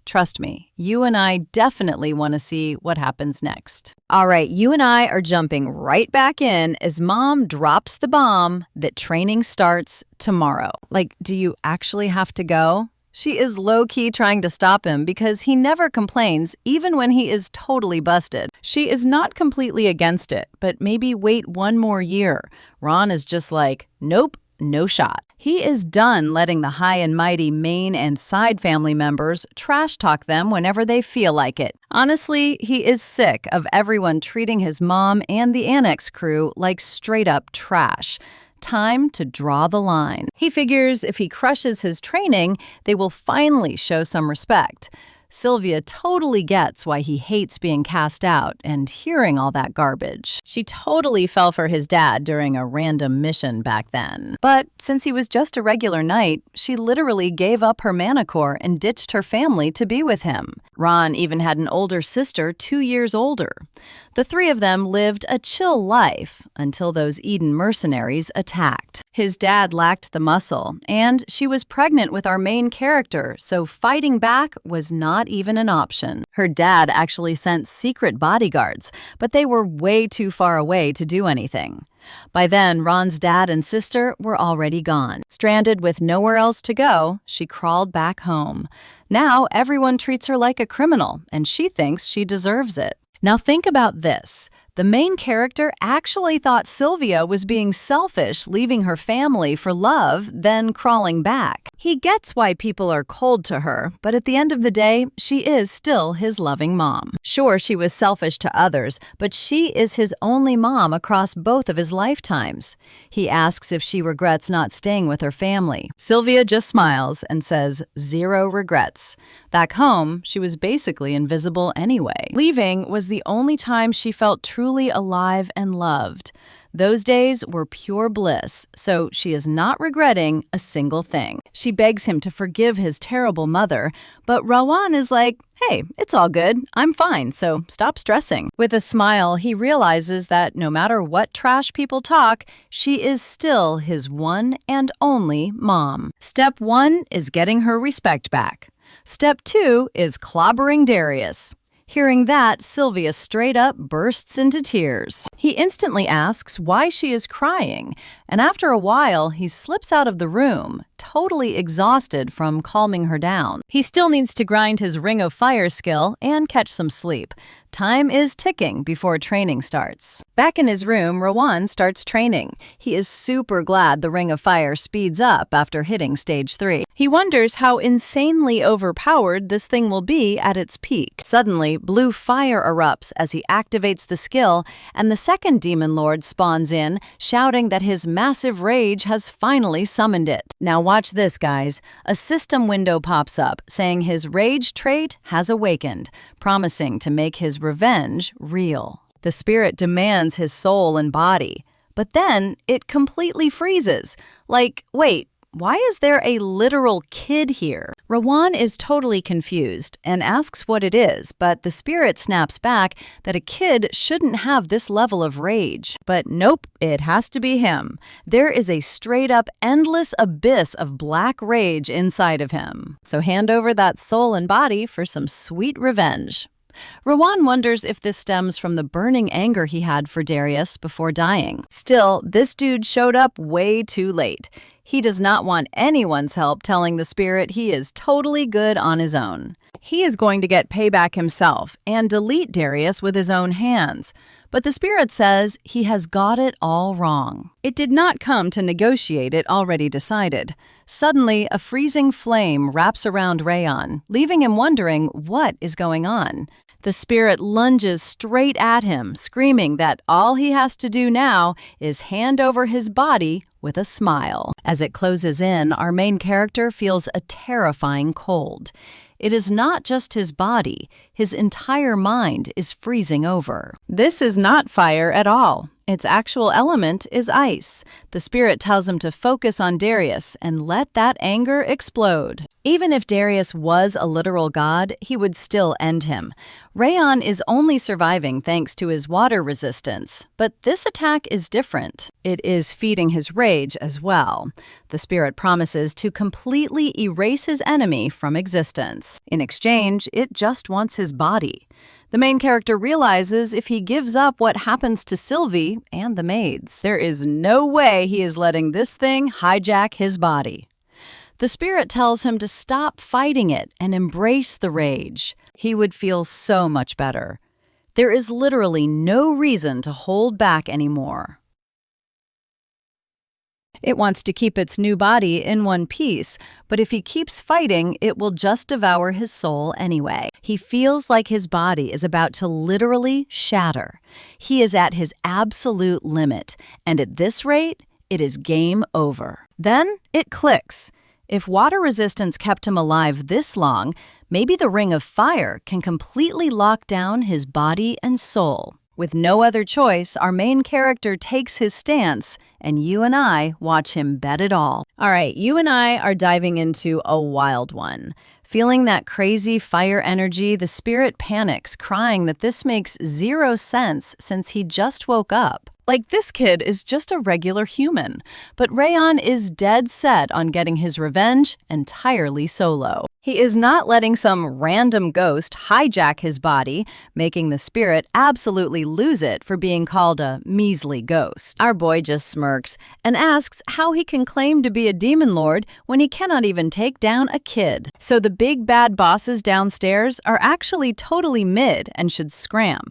Trust me, you and I definitely want to see what happens next. All right, you and I are jumping right back in as Mom drops the bomb that training starts tomorrow. Like, do you actually have to go? She is low-key trying to stop him because he never complains, even when he is totally busted. She is not completely against it, but maybe wait one more year. Ron is just like, nope, no shot. He is done letting the high and mighty main and side family members trash talk them whenever they feel like it. Honestly, he is sick of everyone treating his mom and the Annex crew like straight-up trash. time to draw the line. He figures if he crushes his training, they will finally show some respect. Sylvia totally gets why he hates being cast out and hearing all that garbage. She totally fell for his dad during a random mission back then. But since he was just a regular knight, she literally gave up her mana core and ditched her family to be with him. Ron even had an older sister 2 years older. The three of them lived a chill life until those Eden mercenaries attacked. His dad lacked the muscle, and she was pregnant with our main character, so fighting back was not even an option. Her dad actually sent secret bodyguards, but they were way too far away to do anything. By then, Ron's dad and sister were already gone. Stranded with nowhere else to go, she crawled back home. Now, everyone treats her like a criminal, and she thinks she deserves it. Now think about this. The main character actually thought Sylvia was being selfish, leaving her family for love, then crawling back. He gets why people are cold to her, but at the end of the day, she is still his loving mom. Sure, she was selfish to others, but she is his only mom across both of his lifetimes. He asks if she regrets not staying with her family. Sylvia just smiles and says, "Zero regrets." Back home, she was basically invisible anyway. Leaving was the only time she felt truly alive and loved. Those days were pure bliss, so she is not regretting a single thing. She begs him to forgive his terrible mother, but Rawan is like, "Hey, it's all good. I'm fine, so stop stressing." With a smile, he realizes that no matter what trash people talk, she is still his one and only mom. Step 1 is getting her respect back. Step 2 is clobbering Darius. Hearing that, Sylvia straight up bursts into tears. He instantly asks why she is crying, and after a while, he slips out of the room, totally exhausted from calming her down. He still needs to grind his Ring of Fire skill and catch some sleep. Time is ticking before training starts. Back in his room, Rawan starts training. He is super glad the Ring of Fire speeds up after hitting stage 3. He wonders how insanely overpowered this thing will be at its peak. Suddenly, blue fire erupts as he activates the skill, and the second demon lord spawns in, shouting that his massive rage has finally summoned it. Now watch this, guys. A system window pops up, saying his rage trait has awakened, promising to make his revenge real. The spirit demands his soul and body, but then it completely freezes. Like, wait, why is there a literal kid here? Rawan is totally confused and asks what it is, but the spirit snaps back that a kid shouldn't have this level of rage. But nope, it has to be him. There is a straight-up endless abyss of black rage inside of him. So hand over that soul and body for some sweet revenge. Rawan wonders if this stems from the burning anger he had for Darius before dying. Still, this dude showed up way too late. He does not want anyone's help telling the spirit he is totally good on his own. He is going to get payback himself and delete Darius with his own hands. But the spirit says he has got it all wrong. It did not come to negotiate it already decided. Suddenly, a freezing flame wraps around Rayon, leaving him wondering what is going on. The spirit lunges straight at him, screaming that all he has to do now is hand over his body with a smile. As it closes in, our main character feels a terrifying cold. It is not just his body, his entire mind is freezing over. This is not fire at all. Its actual element is ice. The spirit tells him to focus on Darius and let that anger explode. Even if Darius was a literal god, he would still end him. Rayon is only surviving thanks to his water resistance, but this attack is different. It is feeding his rage as well. The spirit promises to completely erase his enemy from existence. In exchange, it just wants his body. The main character realizes if he gives up what happens to Sylvie and the maids, there is no way he is letting this thing hijack his body. The spirit tells him to stop fighting it and embrace the rage. He would feel so much better. There is literally no reason to hold back anymore. It wants to keep its new body in one piece, but if he keeps fighting, it will just devour his soul anyway. He feels like his body is about to literally shatter. He is at his absolute limit, and at this rate, it is game over. Then it clicks. If water resistance kept him alive this long, maybe the Ring of Fire can completely lock down his body and soul. With no other choice, our main character takes his stance, and you and I watch him bet it all. All right, you and I are diving into a wild one. Feeling that crazy fire energy, the spirit panics, crying that this makes zero sense since he just woke up. Like, this kid is just a regular human. But Rayon is dead set on getting his revenge entirely solo. He is not letting some random ghost hijack his body, making the spirit absolutely lose it for being called a measly ghost. Our boy just smirks and asks how he can claim to be a demon lord when he cannot even take down a kid. So the big bad bosses downstairs are actually totally mid and should scram.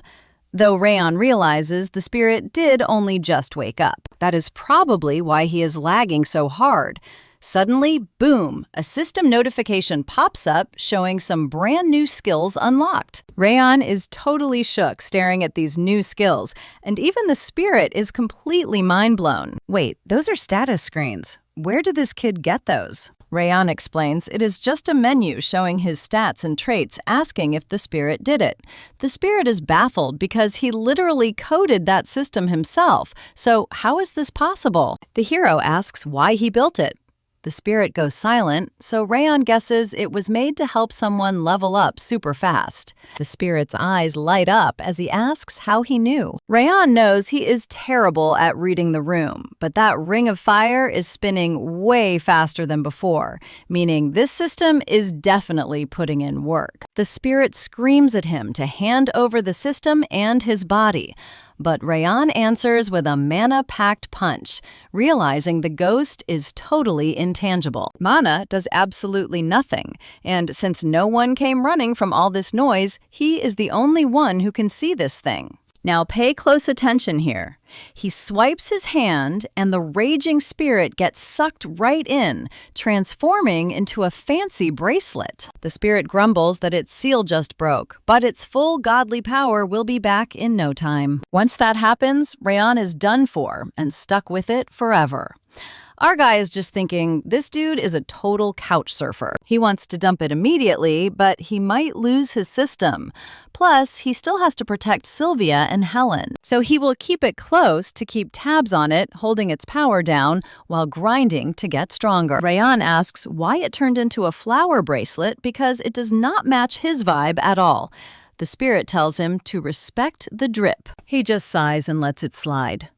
Though Rayon realizes the spirit did only just wake up. That is probably why he is lagging so hard. Suddenly, boom, a system notification pops up showing some brand new skills unlocked. Rayon is totally shook staring at these new skills, and even the spirit is completely mind-blown. Wait, those are status screens. Where did this kid get those? Rayon explains it is just a menu showing his stats and traits, asking if the spirit did it. The spirit is baffled because he literally coded that system himself. So how is this possible? The hero asks why he built it. The spirit goes silent, so Rayon guesses it was made to help someone level up super fast. The spirit's eyes light up as he asks how he knew. Rayon knows he is terrible at reading the room, but that ring of fire is spinning way faster than before, meaning this system is definitely putting in work. The spirit screams at him to hand over the system and his body. But Rayon answers with a mana-packed punch, realizing the ghost is totally intangible. Mana does absolutely nothing, and since no one came running from all this noise, he is the only one who can see this thing. Now pay close attention here. He swipes his hand and the raging spirit gets sucked right in, transforming into a fancy bracelet. The spirit grumbles that its seal just broke, but its full godly power will be back in no time. Once that happens, Rayon is done for and stuck with it forever. Our guy is just thinking, this dude is a total couch surfer. He wants to dump it immediately, but he might lose his system. Plus, he still has to protect Sylvia and Helen. So he will keep it close to keep tabs on it, holding its power down while grinding to get stronger. Rayon asks why it turned into a flower bracelet because it does not match his vibe at all. The spirit tells him to respect the drip. He just sighs and lets it slide.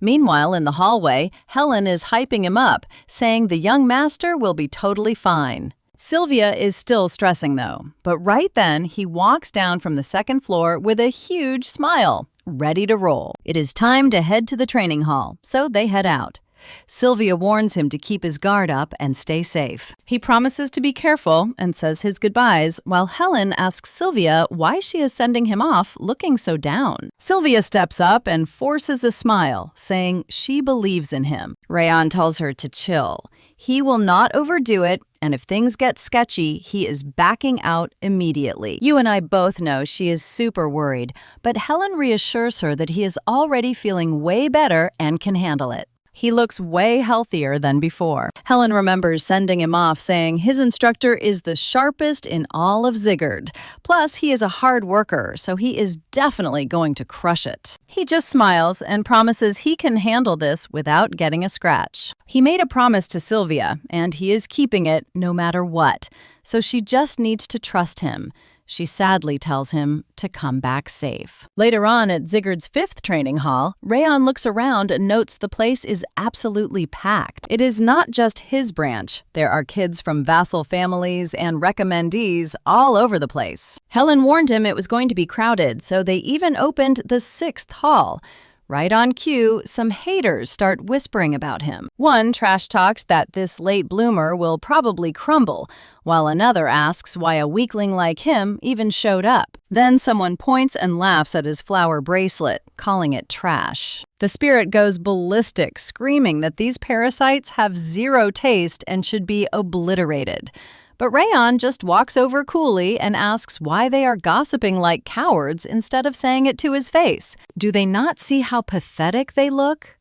Meanwhile, in the hallway, Helen is hyping him up, saying the young master will be totally fine. Sylvia is still stressing, though, but right then he walks down from the second floor with a huge smile, ready to roll. It is time to head to the training hall, so they head out. Sylvia warns him to keep his guard up and stay safe. He promises to be careful and says his goodbyes, while Helen asks Sylvia why she is sending him off looking so down. Sylvia steps up and forces a smile, saying she believes in him. Rayon tells her to chill. He will not overdo it, and if things get sketchy, he is backing out immediately. You and I both know she is super worried, but Helen reassures her that he is already feeling way better and can handle it. He looks way healthier than before. Helen remembers sending him off saying his instructor is the sharpest in all of Zigguard. Plus, he is a hard worker, so he is definitely going to crush it. He just smiles and promises he can handle this without getting a scratch. He made a promise to Sylvia, and he is keeping it no matter what, so she just needs to trust him. She sadly tells him to come back safe. Later on at Zigguard's 5th training hall, Rayon looks around and notes the place is absolutely packed. It is not just his branch. There are kids from vassal families and recommendees all over the place. Helen warned him it was going to be crowded, so they even opened the 6th hall. Right on cue, some haters start whispering about him. One trash talks that this late bloomer will probably crumble, while another asks why a weakling like him even showed up. Then someone points and laughs at his flower bracelet, calling it trash. The spirit goes ballistic, screaming that these parasites have zero taste and should be obliterated. But Rayon just walks over coolly and asks why they are gossiping like cowards instead of saying it to his face. Do they not see how pathetic they look?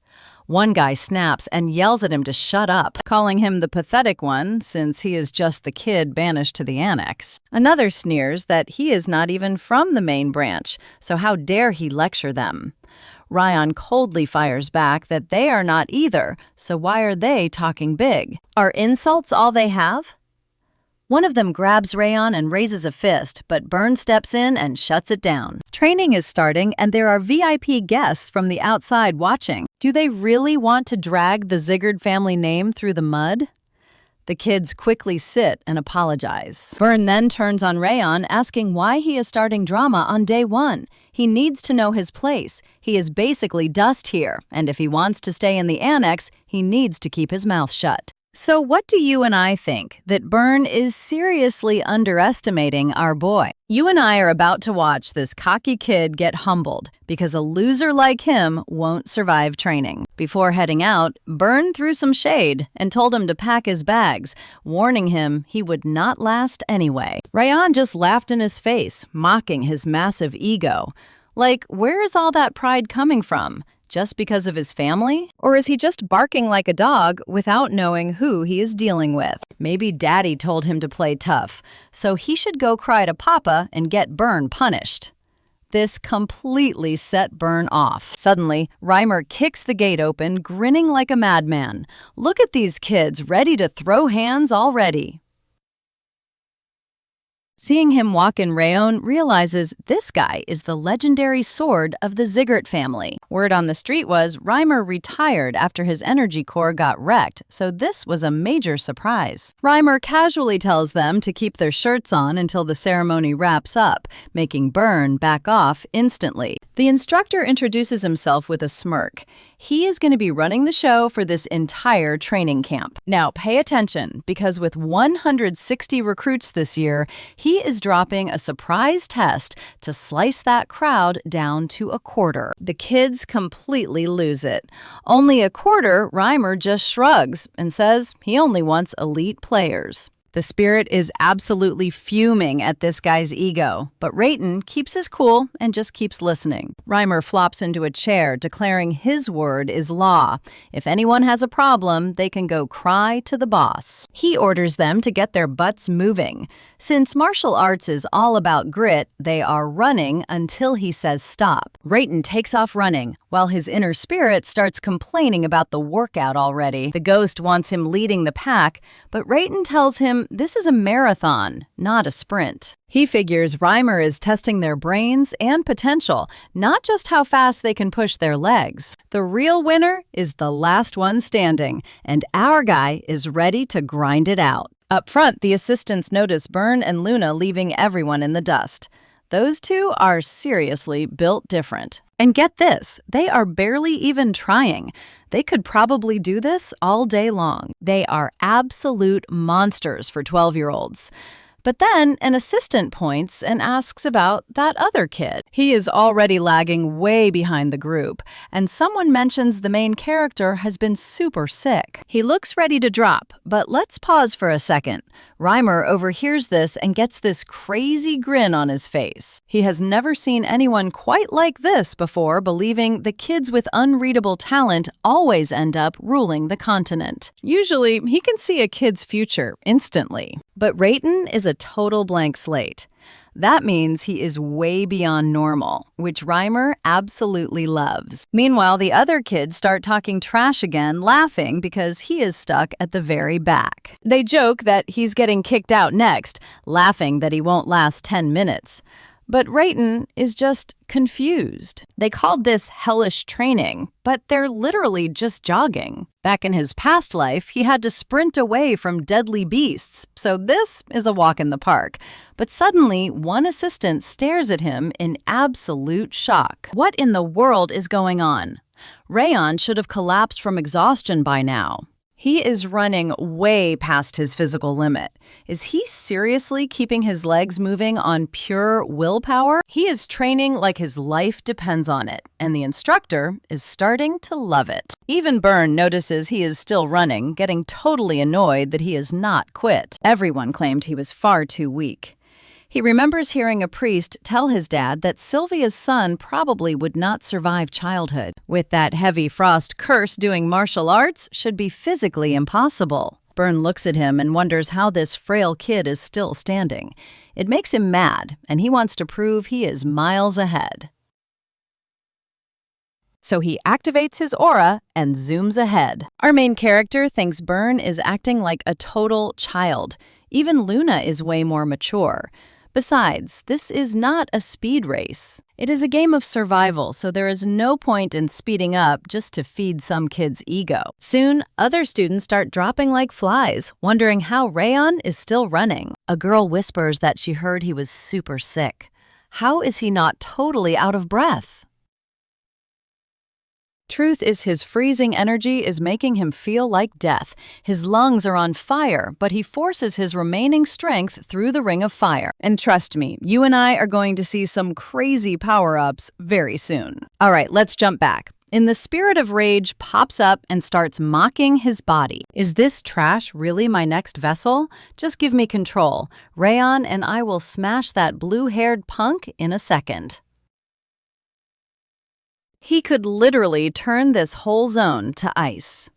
One guy snaps and yells at him to shut up, calling him the pathetic one since he is just the kid banished to the annex. Another sneers that he is not even from the main branch, so how dare he lecture them. Ryan coldly fires back that they are not either, so why are they talking big? Are insults all they have? One of them grabs Rayon and raises a fist, but Burn steps in and shuts it down. Training is starting, and there are VIP guests from the outside watching. Do they really want to drag the Zigguard family name through the mud? The kids quickly sit and apologize. Burn then turns on Rayon, asking why he is starting drama on day one. He needs to know his place. He is basically dust here, and if he wants to stay in the annex, he needs to keep his mouth shut. So what do you and I think? That Burn is seriously underestimating our boy. You and I are about to watch this cocky kid get humbled because a loser like him won't survive training. Before heading out, Burn threw some shade and told him to pack his bags, warning him he would not last anyway. Rayon just laughed in his face, mocking his massive ego. Like, where is all that pride coming from? Just because of his family? Or is he just barking like a dog without knowing who he is dealing with? Maybe Daddy told him to play tough, so he should go cry to Papa and get Burn punished. This completely set Burn off. Suddenly, Reimer kicks the gate open, grinning like a madman. Look at these kids, ready to throw hands already. Seeing him walk in, Rayon realizes this guy is the legendary sword of the Zigguard family. Word on the street was Reimer retired after his energy core got wrecked, so this was a major surprise. Reimer casually tells them to keep their shirts on until the ceremony wraps up, making Burn back off instantly. The instructor introduces himself with a smirk. He is going to be running the show for this entire training camp. Now pay attention, because with 160 recruits this year, he is dropping a surprise test to slice that crowd down to a quarter. The kids completely lose it. Only a quarter, Reimer just shrugs and says he only wants elite players. The spirit is absolutely fuming at this guy's ego, but Rayton keeps his cool and just keeps listening. Reimer flops into a chair, declaring his word is law. If anyone has a problem, they can go cry to the boss. He orders them to get their butts moving. Since martial arts is all about grit, they are running until he says stop. Rayton takes off running, while his inner spirit starts complaining about the workout already. The ghost wants him leading the pack, but Rayton tells him this is a marathon, not a sprint. He figures Reimer is testing their brains and potential, not just how fast they can push their legs. The real winner is the last one standing, and our guy is ready to grind it out. Up front, the assistants notice Burn and Luna leaving everyone in the dust. Those two are seriously built different. And get this, they are barely even trying. They could probably do this all day long. They are absolute monsters for 12-year-olds. But then an assistant points and asks about that other kid. He is already lagging way behind the group, and someone mentions the main character has been super sick. He looks ready to drop, but let's pause for a second. Reimer overhears this and gets this crazy grin on his face. He has never seen anyone quite like this before, believing the kids with unreadable talent always end up ruling the continent. Usually, he can see a kid's future instantly. But Rayton is a total blank slate. That means he is way beyond normal, which Reimer absolutely loves. Meanwhile, the other kids start talking trash again, laughing because he is stuck at the very back. They joke that he's getting kicked out next, laughing that he won't last 10 minutes. But Rayton is just confused. They called this hellish training, but they're literally just jogging. Back in his past life, he had to sprint away from deadly beasts, so this is a walk in the park. But suddenly, one assistant stares at him in absolute shock. What in the world is going on? Rayon should have collapsed from exhaustion by now. He is running way past his physical limit. Is he seriously keeping his legs moving on pure willpower? He is training like his life depends on it, and the instructor is starting to love it. Even Burn notices he is still running, getting totally annoyed that he has not quit. Everyone claimed he was far too weak. He remembers hearing a priest tell his dad that Sylvia's son probably would not survive childhood. With that heavy frost curse, doing martial arts should be physically impossible. Byrne looks at him and wonders how this frail kid is still standing. It makes him mad, and he wants to prove he is miles ahead. So he activates his aura and zooms ahead. Our main character thinks Byrne is acting like a total child. Even Luna is way more mature. Besides, this is not a speed race. It is a game of survival, so there is no point in speeding up just to feed some kid's ego. Soon, other students start dropping like flies, wondering how Rayon is still running. A girl whispers that she heard he was super sick. How is he not totally out of breath? Truth is his freezing energy is making him feel like death. His lungs are on fire, but he forces his remaining strength through the ring of fire. And trust me, you and I are going to see some crazy power-ups very soon. All right, let's jump back. In the spirit of rage pops up and starts mocking his body. Is this trash really my next vessel? Just give me control. Rayon and I will smash that blue-haired punk in a second. He could literally turn this whole zone to ice.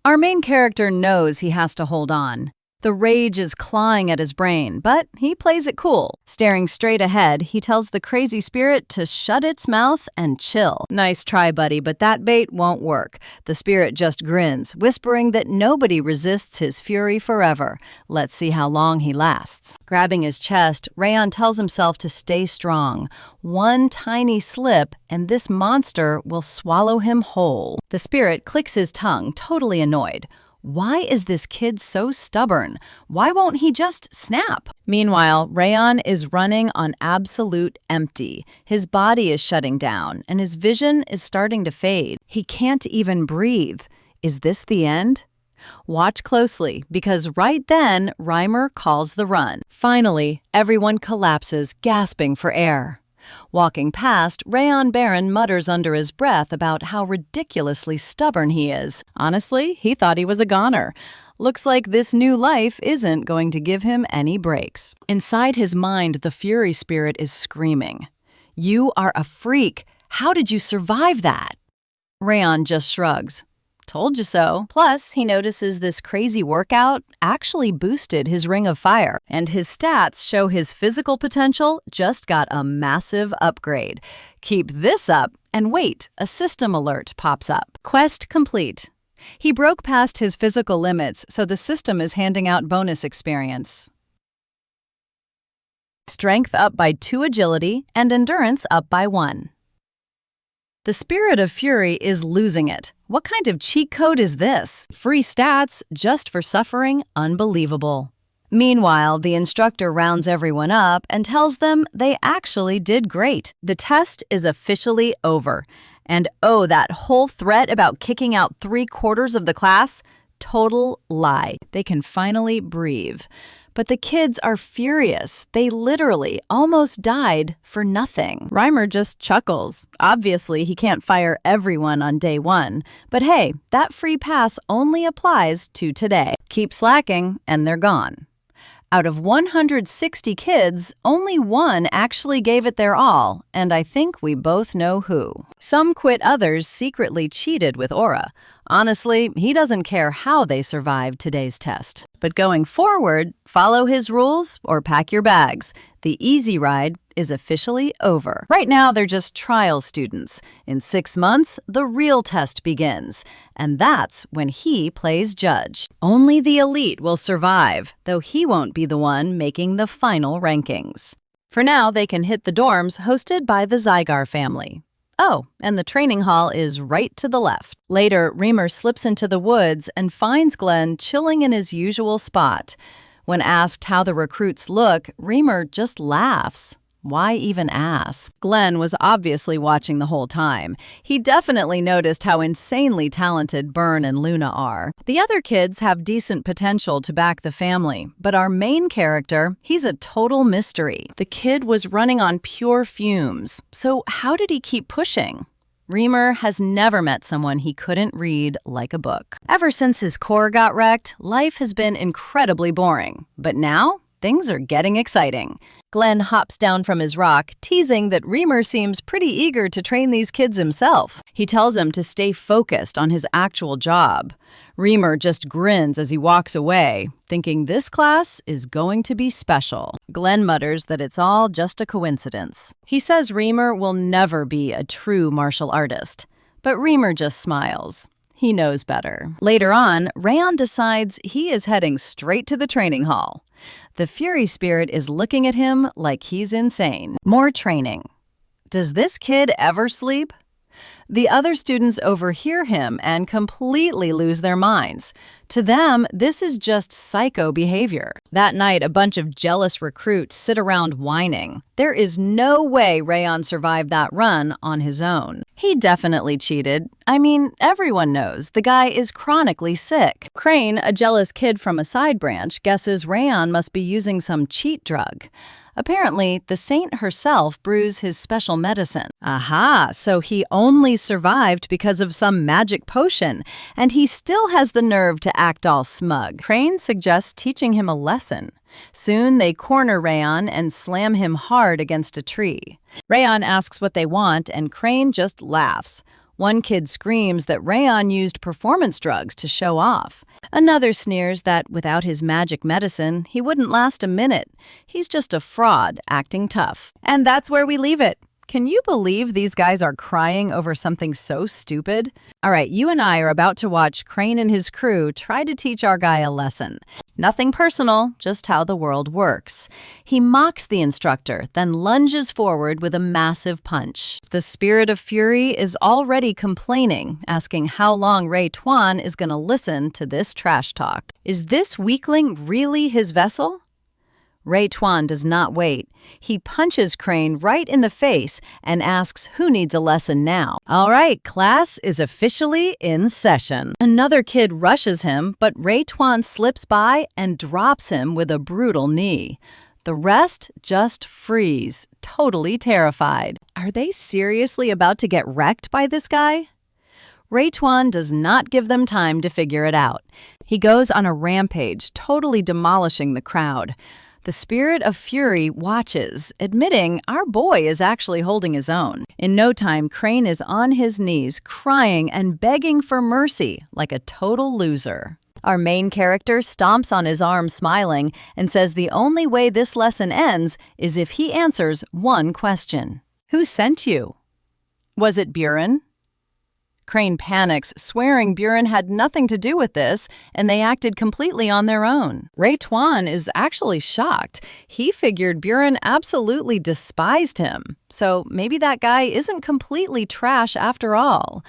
Our main character knows he has to hold on. The rage is clawing at his brain, but he plays it cool. Staring straight ahead, he tells the crazy spirit to shut its mouth and chill. Nice try, buddy, but that bait won't work. The spirit just grins, whispering that nobody resists his fury forever. Let's see how long he lasts. Grabbing his chest, Rayon tells himself to stay strong. One tiny slip, and this monster will swallow him whole. The spirit clicks his tongue, totally annoyed. Why is this kid so stubborn? Why won't he just snap? Meanwhile, Rayon is running on absolute empty. His body is shutting down, and his vision is starting to fade. He can't even breathe. Is this the end? Watch closely, because right then, Reimer calls the run. Finally, everyone collapses, gasping for air. Walking past, Rayon Baron mutters under his breath about how ridiculously stubborn he is. Honestly, he thought he was a goner. Looks like this new life isn't going to give him any breaks. Inside his mind, the Fury Spirit is screaming. You are a freak. How did you survive that? Rayon just shrugs. Told you so. Plus, he notices this crazy workout actually boosted his ring of fire, and his stats show his physical potential just got a massive upgrade. Keep this up, and wait, a system alert pops up. Quest complete. He broke past his physical limits, so the system is handing out bonus experience. Strength up by 2 agility, and endurance up by 1. The Spirit of Fury is losing it. What kind of cheat code is this? Free stats just for suffering? Unbelievable. Meanwhile, the instructor rounds everyone up and tells them they actually did great. The test is officially over. And oh, that whole threat about kicking out 3/4 of the class? Total lie. They can finally breathe. But the kids are furious. They literally almost died for nothing. Reimer just chuckles. Obviously, he can't fire everyone on day 1. But hey, that free pass only applies to today. Keep slacking, and they're gone. Out of 160 kids, only 1 actually gave it their all, and I think we both know who. Some quit, others secretly cheated with aura. Honestly, he doesn't care how they survived today's test. But going forward, follow his rules or pack your bags. The easy ride is officially over. Right now, they're just trial students. In 6 months, the real test begins. And that's when he plays judge. Only the elite will survive, though he won't be the one making the final rankings. For now, they can hit the dorms hosted by the Zygar family. Oh, and the training hall is right to the left. Later, Reimer slips into the woods and finds Glenn chilling in his usual spot. When asked how the recruits look, Reimer just laughs. Why even ask? Glenn was obviously watching the whole time. He definitely noticed how insanely talented Byrne and Luna are. The other kids have decent potential to back the family, but our main character, he's a total mystery. The kid was running on pure fumes, so how did he keep pushing? Reimer has never met someone he couldn't read like a book. Ever since his core got wrecked, life has been incredibly boring. But now, things are getting exciting. Glenn hops down from his rock, teasing that Reamer seems pretty eager to train these kids himself. He tells him to stay focused on his actual job. Reamer just grins as he walks away, thinking this class is going to be special. Glenn mutters that it's all just a coincidence. He says Reamer will never be a true martial artist, but Reamer just smiles. He knows better. Later on, Rayon decides he is heading straight to the training hall. The Fury Spirit is looking at him like he's insane. More training. Does this kid ever sleep? The other students overhear him and completely lose their minds. To them, this is just psycho behavior. That night, a bunch of jealous recruits sit around whining. There is no way Rayon survived that run on his own. He definitely cheated. I mean, everyone knows the guy is chronically sick. Crane, a jealous kid from a side branch, guesses Rayon must be using some cheat drug. Apparently, the saint herself brews his special medicine. Aha, so he only survived because of some magic potion, and he still has the nerve to act all smug. Crane suggests teaching him a lesson. Soon they corner Rayon and slam him hard against a tree. Rayon asks what they want, and Crane just laughs. One kid screams that Rayon used performance drugs to show off. Another sneers that without his magic medicine, he wouldn't last a minute. He's just a fraud, acting tough. And that's where we leave it. Can you believe these guys are crying over something so stupid? All right, you and I are about to watch Crane and his crew try to teach our guy a lesson. Nothing personal, just how the world works. He mocks the instructor, then lunges forward with a massive punch. The Spirit of Fury is already complaining, asking how long Ray Tuan is going to listen to this trash talk. Is this weakling really his vessel? Ray Tuan does not wait. He punches Crane right in the face and asks who needs a lesson now. All right, class is officially in session. Another kid rushes him, but Ray Tuan slips by and drops him with a brutal knee. The rest just freeze, totally terrified. Are they seriously about to get wrecked by this guy? Ray Tuan does not give them time to figure it out. He goes on a rampage, totally demolishing the crowd. The Spirit of Fury watches, admitting our boy is actually holding his own. In no time, Crane is on his knees, crying and begging for mercy, like a total loser. Our main character stomps on his arm smiling and says the only way this lesson ends is if he answers one question. Who sent you? Was it Buren? Crane panics, swearing Buren had nothing to do with this, and they acted completely on their own. Ray Tuan is actually shocked. He figured Buren absolutely despised him. So maybe that guy isn't completely trash after all.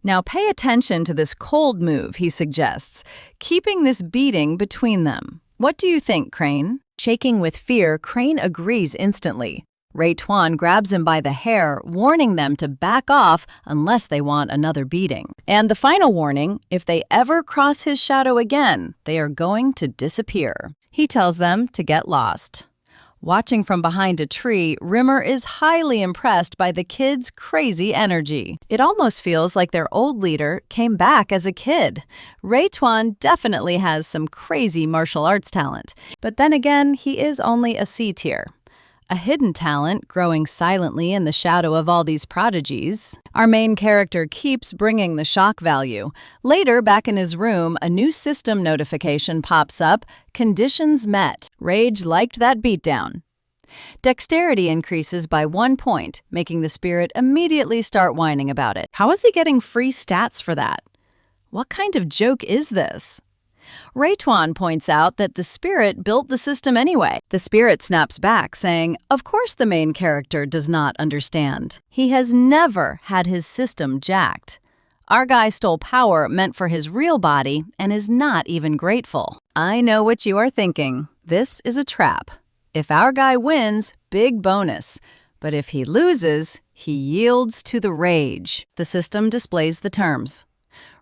Now pay attention to this cold move he suggests, keeping this beating between them. What do you think, Crane? Shaking with fear, Crane agrees instantly. Ray Tuan grabs him by the hair, warning them to back off unless they want another beating. And the final warning, if they ever cross his shadow again, they are going to disappear. He tells them to get lost. Watching from behind a tree, Rimmer is highly impressed by the kids' crazy energy. It almost feels like their old leader came back as a kid. Ray Tuan definitely has some crazy martial arts talent. But then again, he is only a C tier. A hidden talent growing silently in the shadow of all these prodigies. Our main character keeps bringing the shock value. Later, back in his room, a new system notification pops up. Conditions met. Rage liked that beatdown. Dexterity increases by 1 point, making the spirit immediately start whining about it. How is he getting free stats for that? What kind of joke is this? Ray Tuan points out that the spirit built the system anyway. The spirit snaps back, saying, of course the main character does not understand. He has never had his system jacked. Our guy stole power meant for his real body and is not even grateful. I know what you are thinking. This is a trap. If our guy wins, big bonus. But if he loses, he yields to the rage. The system displays the terms.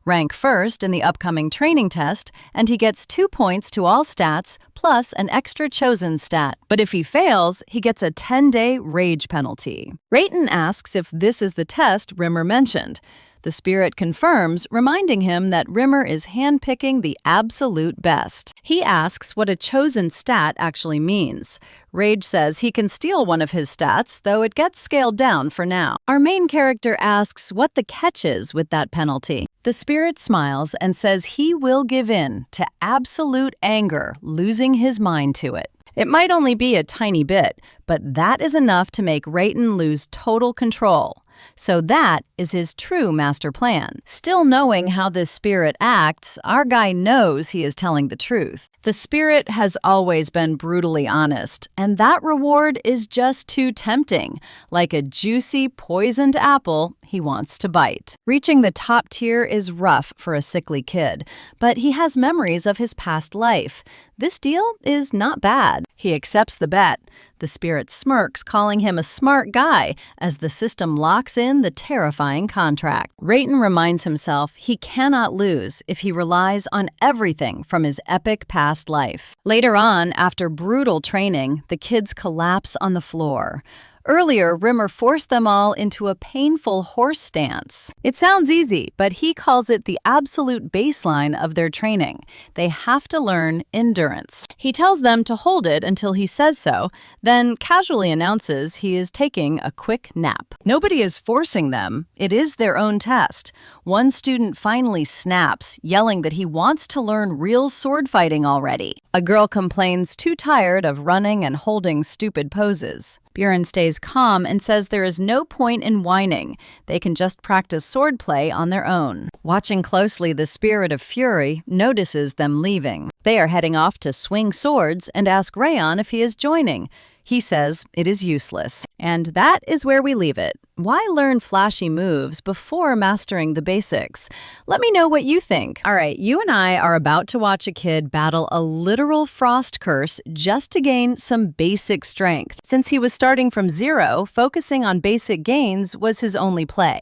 Rank first in the upcoming training test, and he gets 2 points to all stats plus an extra chosen stat. But if he fails, he gets a 10-day rage penalty. Rayton asks if this is the test Rimmer mentioned. The spirit confirms, reminding him that Rimmer is handpicking the absolute best. He asks what a chosen stat actually means. Rage says he can steal one of his stats, though it gets scaled down for now. Our main character asks what the catch is with that penalty. The spirit smiles and says he will give in to absolute anger, losing his mind to it. It might only be a tiny bit, but that is enough to make Rayton lose total control. So that is his true master plan. Still knowing how this spirit acts, our guy knows he is telling the truth. The spirit has always been brutally honest, and that reward is just too tempting. Like a juicy, poisoned apple, he wants to bite. Reaching the top tier is rough for a sickly kid, but he has memories of his past life. This deal is not bad. He accepts the bet. The spirit smirks, calling him a smart guy, as the system locks in the terrifying contract. Rayton reminds himself he cannot lose if he relies on everything from his epic past life. Later on, after brutal training, the kids collapse on the floor. Earlier, Rimmer forced them all into a painful horse stance. It sounds easy, but he calls it the absolute baseline of their training. They have to learn endurance. He tells them to hold it until he says so, then casually announces he is taking a quick nap. Nobody is forcing them. It is their own test. One student finally snaps, yelling that he wants to learn real sword fighting already. A girl complains too tired of running and holding stupid poses. Buren stays calm and says there is no point in whining. They can just practice swordplay on their own. Watching closely, the spirit of fury notices them leaving. They are heading off to swing swords and ask Rayon if he is joining. He says it is useless. And that is where we leave it. Why learn flashy moves before mastering the basics? Let me know what you think. All right, you and I are about to watch a kid battle a literal frost curse just to gain some basic strength. Since he was starting from zero, focusing on basic gains was his only play.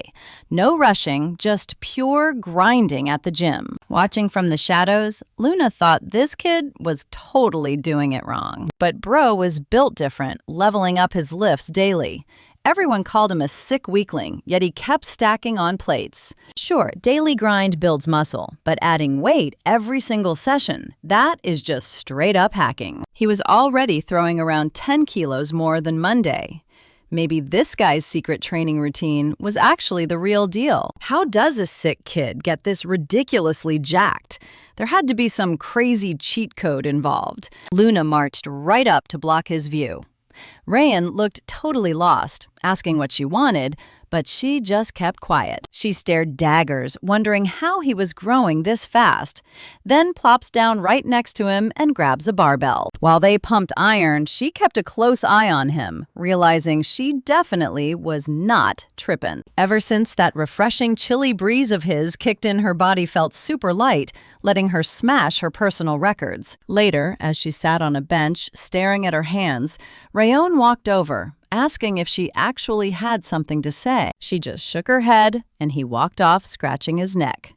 No rushing, just pure grinding at the gym. Watching from the shadows, Luna thought this kid was totally doing it wrong. But Bro was built different, leveling up his lifts daily. Everyone called him a sick weakling, yet he kept stacking on plates. Sure, daily grind builds muscle, but adding weight every single session, that is just straight up hacking. He was already throwing around 10 kilos more than Monday. Maybe this guy's secret training routine was actually the real deal. How does a sick kid get this ridiculously jacked? There had to be some crazy cheat code involved. Luna marched right up to block his view. Rayan looked totally lost, asking what she wanted, but she just kept quiet. She stared daggers, wondering how he was growing this fast, then plops down right next to him and grabs a barbell. While they pumped iron, she kept a close eye on him, realizing she definitely was not trippin'. Ever since that refreshing chilly breeze of his kicked in, her body felt super light, letting her smash her personal records. Later, as she sat on a bench, staring at her hands, Rayon walked over, asking if she actually had something to say. She just shook her head, and he walked off, scratching his neck.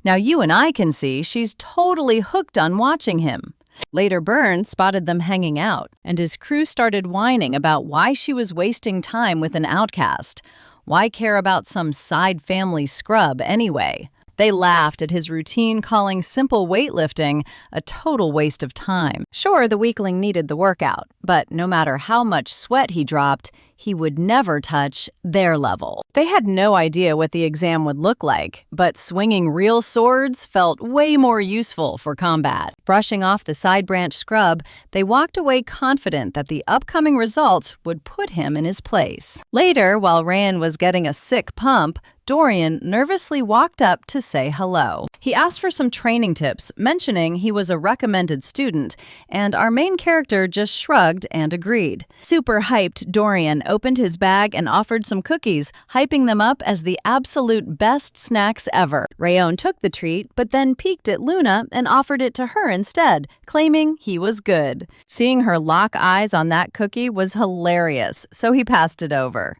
Now you and I can see she's totally hooked on watching him. Later, Burns spotted them hanging out, and his crew started whining about why she was wasting time with an outcast. Why care about some side family scrub anyway? They laughed at his routine, calling simple weightlifting a total waste of time. Sure, the weakling needed the workout, but no matter how much sweat he dropped, he would never touch their level. They had no idea what the exam would look like, but swinging real swords felt way more useful for combat. Brushing off the side branch scrub, they walked away confident that the upcoming results would put him in his place. Later, while Rand was getting a sick pump, Dorian nervously walked up to say hello. He asked for some training tips, mentioning he was a recommended student, and our main character just shrugged and agreed. Super hyped, Dorian opened his bag and offered some cookies, hyping them up as the absolute best snacks ever. Rayon took the treat, but then peeked at Luna and offered it to her instead, claiming he was good. Seeing her lock eyes on that cookie was hilarious, so he passed it over.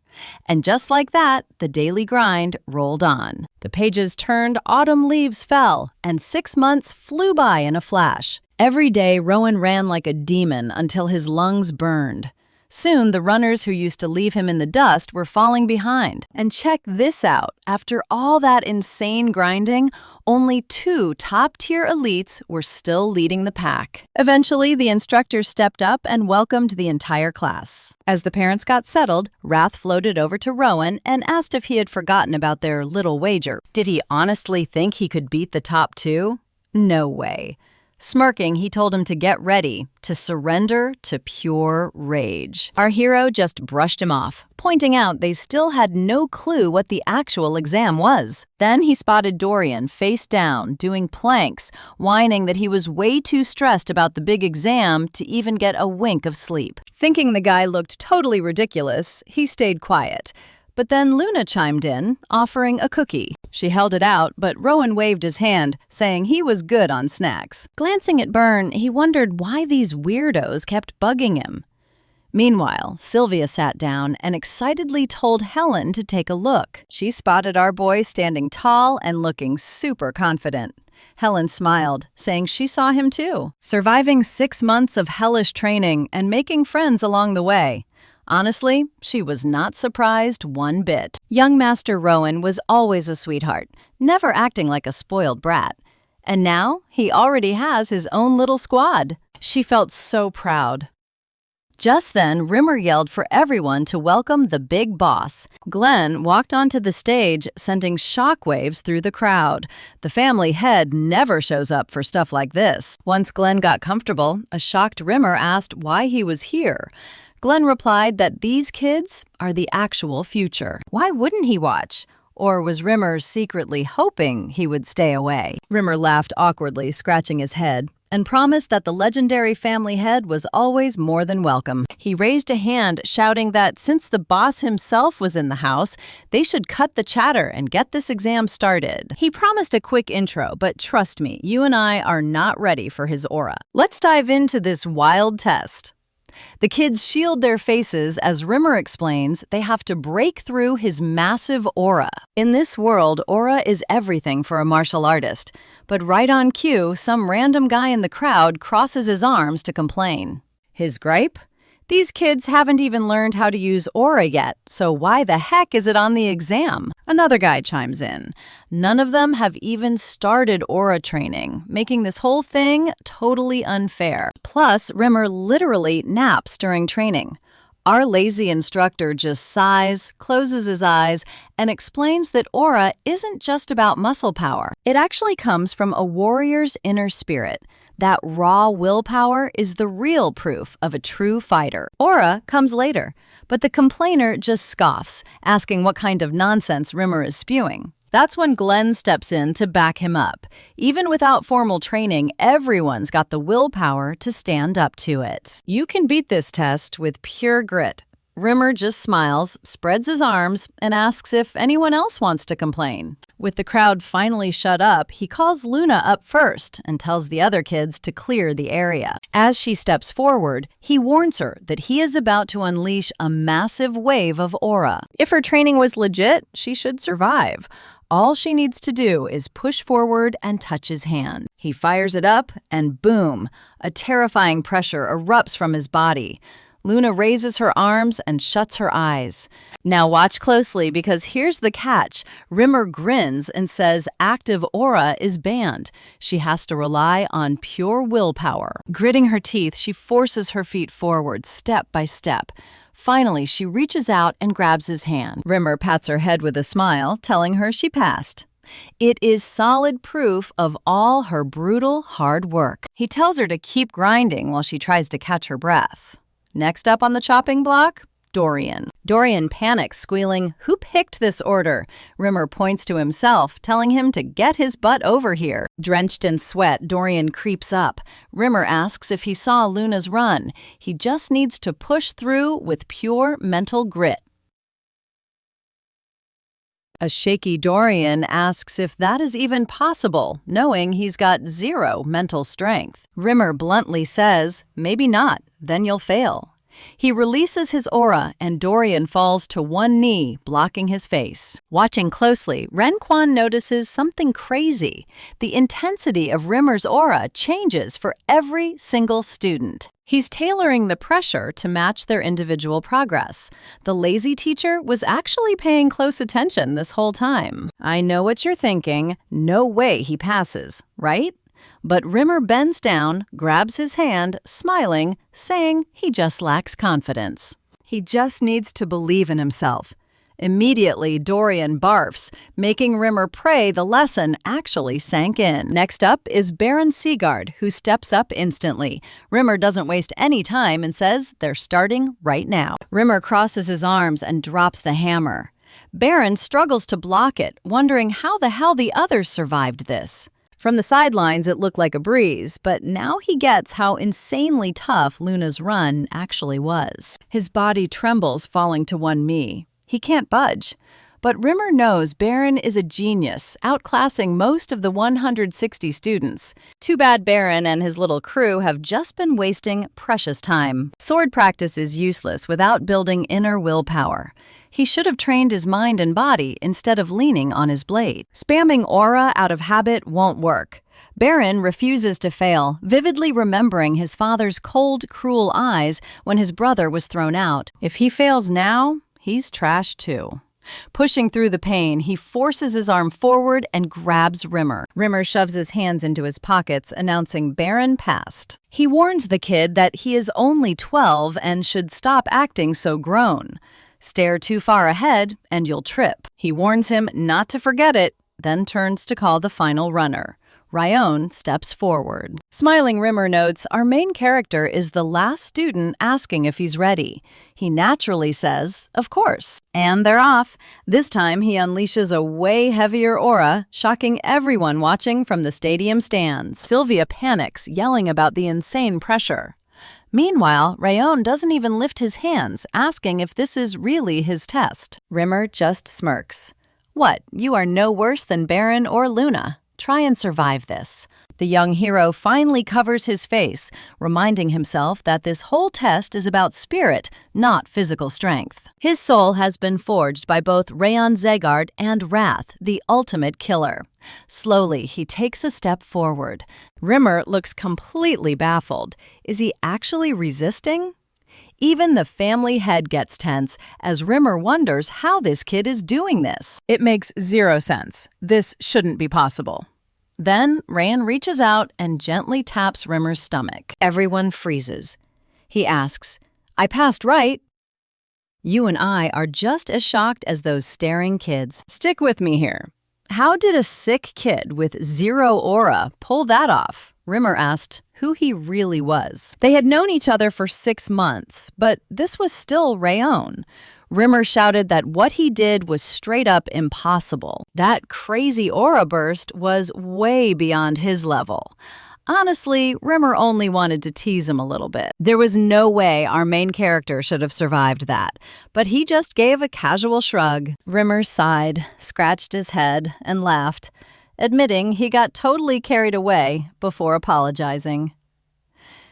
And just like that, the daily grind rolled on. The pages turned, autumn leaves fell, and 6 months flew by in a flash. Every day, Rowan ran like a demon until his lungs burned. Soon, the runners who used to leave him in the dust were falling behind. And check this out. After all that insane grinding, only 2 top-tier elites were still leading the pack. Eventually, the instructor stepped up and welcomed the entire class. As the parents got settled, Wrath floated over to Rowan and asked if he had forgotten about their little wager. Did he honestly think he could beat the top 2? No way. Smirking, he told him to get ready, to surrender to pure rage. Our hero just brushed him off, pointing out they still had no clue what the actual exam was. Then he spotted Dorian face down, doing planks, whining that he was way too stressed about the big exam to even get a wink of sleep. Thinking the guy looked totally ridiculous, he stayed quiet. But then Luna chimed in, offering a cookie. She held it out, but Rowan waved his hand, saying he was good on snacks. Glancing at Byrne, he wondered why these weirdos kept bugging him. Meanwhile, Sylvia sat down and excitedly told Helen to take a look. She spotted our boy standing tall and looking super confident. Helen smiled, saying she saw him too, surviving 6 months of hellish training and making friends along the way. Honestly, she was not surprised one bit. Young Master Rowan was always a sweetheart, never acting like a spoiled brat. And now, he already has his own little squad. She felt so proud. Just then, Rimmer yelled for everyone to welcome the big boss. Glenn walked onto the stage, sending shockwaves through the crowd. The family head never shows up for stuff like this. Once Glenn got comfortable, a shocked Rimmer asked why he was here. Glenn replied that these kids are the actual future. Why wouldn't he watch? Or was Rimmer secretly hoping he would stay away? Rimmer laughed awkwardly, scratching his head, and promised that the legendary family head was always more than welcome. He raised a hand, shouting that since the boss himself was in the house, they should cut the chatter and get this exam started. He promised a quick intro, but trust me, you and I are not ready for his aura. Let's dive into this wild test. The kids shield their faces as Rimmer explains they have to break through his massive aura. In this world, aura is everything for a martial artist. But right on cue, some random guy in the crowd crosses his arms to complain. His gripe? These kids haven't even learned how to use aura yet, so why the heck is it on the exam? Another guy chimes in. None of them have even started aura training, making this whole thing totally unfair. Plus, Rimmer literally naps during training. Our lazy instructor just sighs, closes his eyes, and explains that aura isn't just about muscle power. It actually comes from a warrior's inner spirit. That raw willpower is the real proof of a true fighter. Aura comes later, but the complainer just scoffs, asking what kind of nonsense Rimmer is spewing. That's when Glenn steps in to back him up. Even without formal training, everyone's got the willpower to stand up to it. You can beat this test with pure grit. Rimmer just smiles, spreads his arms, and asks if anyone else wants to complain. With the crowd finally shut up, he calls Luna up first and tells the other kids to clear the area. As she steps forward, he warns her that he is about to unleash a massive wave of aura. If her training was legit, she should survive. All she needs to do is push forward and touch his hand. He fires it up, and boom, a terrifying pressure erupts from his body. Luna raises her arms and shuts her eyes. Now watch closely because here's the catch. Rimmer grins and says active aura is banned. She has to rely on pure willpower. Gritting her teeth, she forces her feet forward, step by step. Finally, she reaches out and grabs his hand. Rimmer pats her head with a smile, telling her she passed. It is solid proof of all her brutal hard work. He tells her to keep grinding while she tries to catch her breath. Next up on the chopping block, Dorian. Dorian panics, squealing, "Who picked this order?" Rimmer points to himself, telling him to get his butt over here. Drenched in sweat, Dorian creeps up. Rimmer asks if he saw Luna's run. He just needs to push through with pure mental grit. A shaky Dorian asks if that is even possible, knowing he's got zero mental strength. Rimmer bluntly says, "Maybe not, then you'll fail." He releases his aura, and Dorian falls to one knee, blocking his face. Watching closely, Renquan notices something crazy. The intensity of Rimmer's aura changes for every single student. He's tailoring the pressure to match their individual progress. The lazy teacher was actually paying close attention this whole time. I know what you're thinking. No way he passes, right? But Rimmer bends down, grabs his hand, smiling, saying he just lacks confidence. He just needs to believe in himself. Immediately, Dorian barfs, making Rimmer pray the lesson actually sank in. Next up is Baron Seagard, who steps up instantly. Rimmer doesn't waste any time and says they're starting right now. Rimmer crosses his arms and drops the hammer. Baron struggles to block it, wondering how the hell the others survived this. From the sidelines, it looked like a breeze, but now he gets how insanely tough Luna's run actually was. His body trembles, falling to one knee. He can't budge. But Rimmer knows Baron is a genius, outclassing most of the 160 students. Too bad Baron and his little crew have just been wasting precious time. Sword practice is useless without building inner willpower. He should have trained his mind and body instead of leaning on his blade. Spamming aura out of habit won't work. Baron refuses to fail, vividly remembering his father's cold, cruel eyes when his brother was thrown out. If he fails now, he's trash too. Pushing through the pain, he forces his arm forward and grabs Rimmer. Rimmer shoves his hands into his pockets, announcing Baron passed. He warns the kid that he is only 12 and should stop acting so grown. Stare too far ahead and you'll trip. He warns him not to forget it, then turns to call the final runner. Ryon steps forward. Smiling Rimmer notes our main character is the last student asking if he's ready. He naturally says, of course. And they're off. This time he unleashes a way heavier aura, shocking everyone watching from the stadium stands. Sylvia panics, yelling about the insane pressure. Meanwhile, Ryon doesn't even lift his hands, asking if this is really his test. Rimmer just smirks. What, you are no worse than Baron or Luna. Try and survive this. The young hero finally covers his face, reminding himself that this whole test is about spirit, not physical strength. His soul has been forged by both Rayon Zegard and Wrath, the ultimate killer. Slowly, he takes a step forward. Rimmer looks completely baffled. Is he actually resisting? Even the family head gets tense as Rimmer wonders how this kid is doing this. It makes zero sense. This shouldn't be possible. Then Rayon reaches out and gently taps Rimmer's stomach. Everyone freezes. He asks, I passed, right? You and I are just as shocked as those staring kids. Stick with me here. How did a sick kid with zero aura pull that off? Rimmer asked who he really was. They had known each other for 6 months, but this was still Rayon. Rimmer shouted that what he did was straight up impossible. That crazy aura burst was way beyond his level. Honestly, Rimmer only wanted to tease him a little bit. There was no way our main character should have survived that, but he just gave a casual shrug. Rimmer sighed, scratched his head, and laughed, admitting he got totally carried away before apologizing.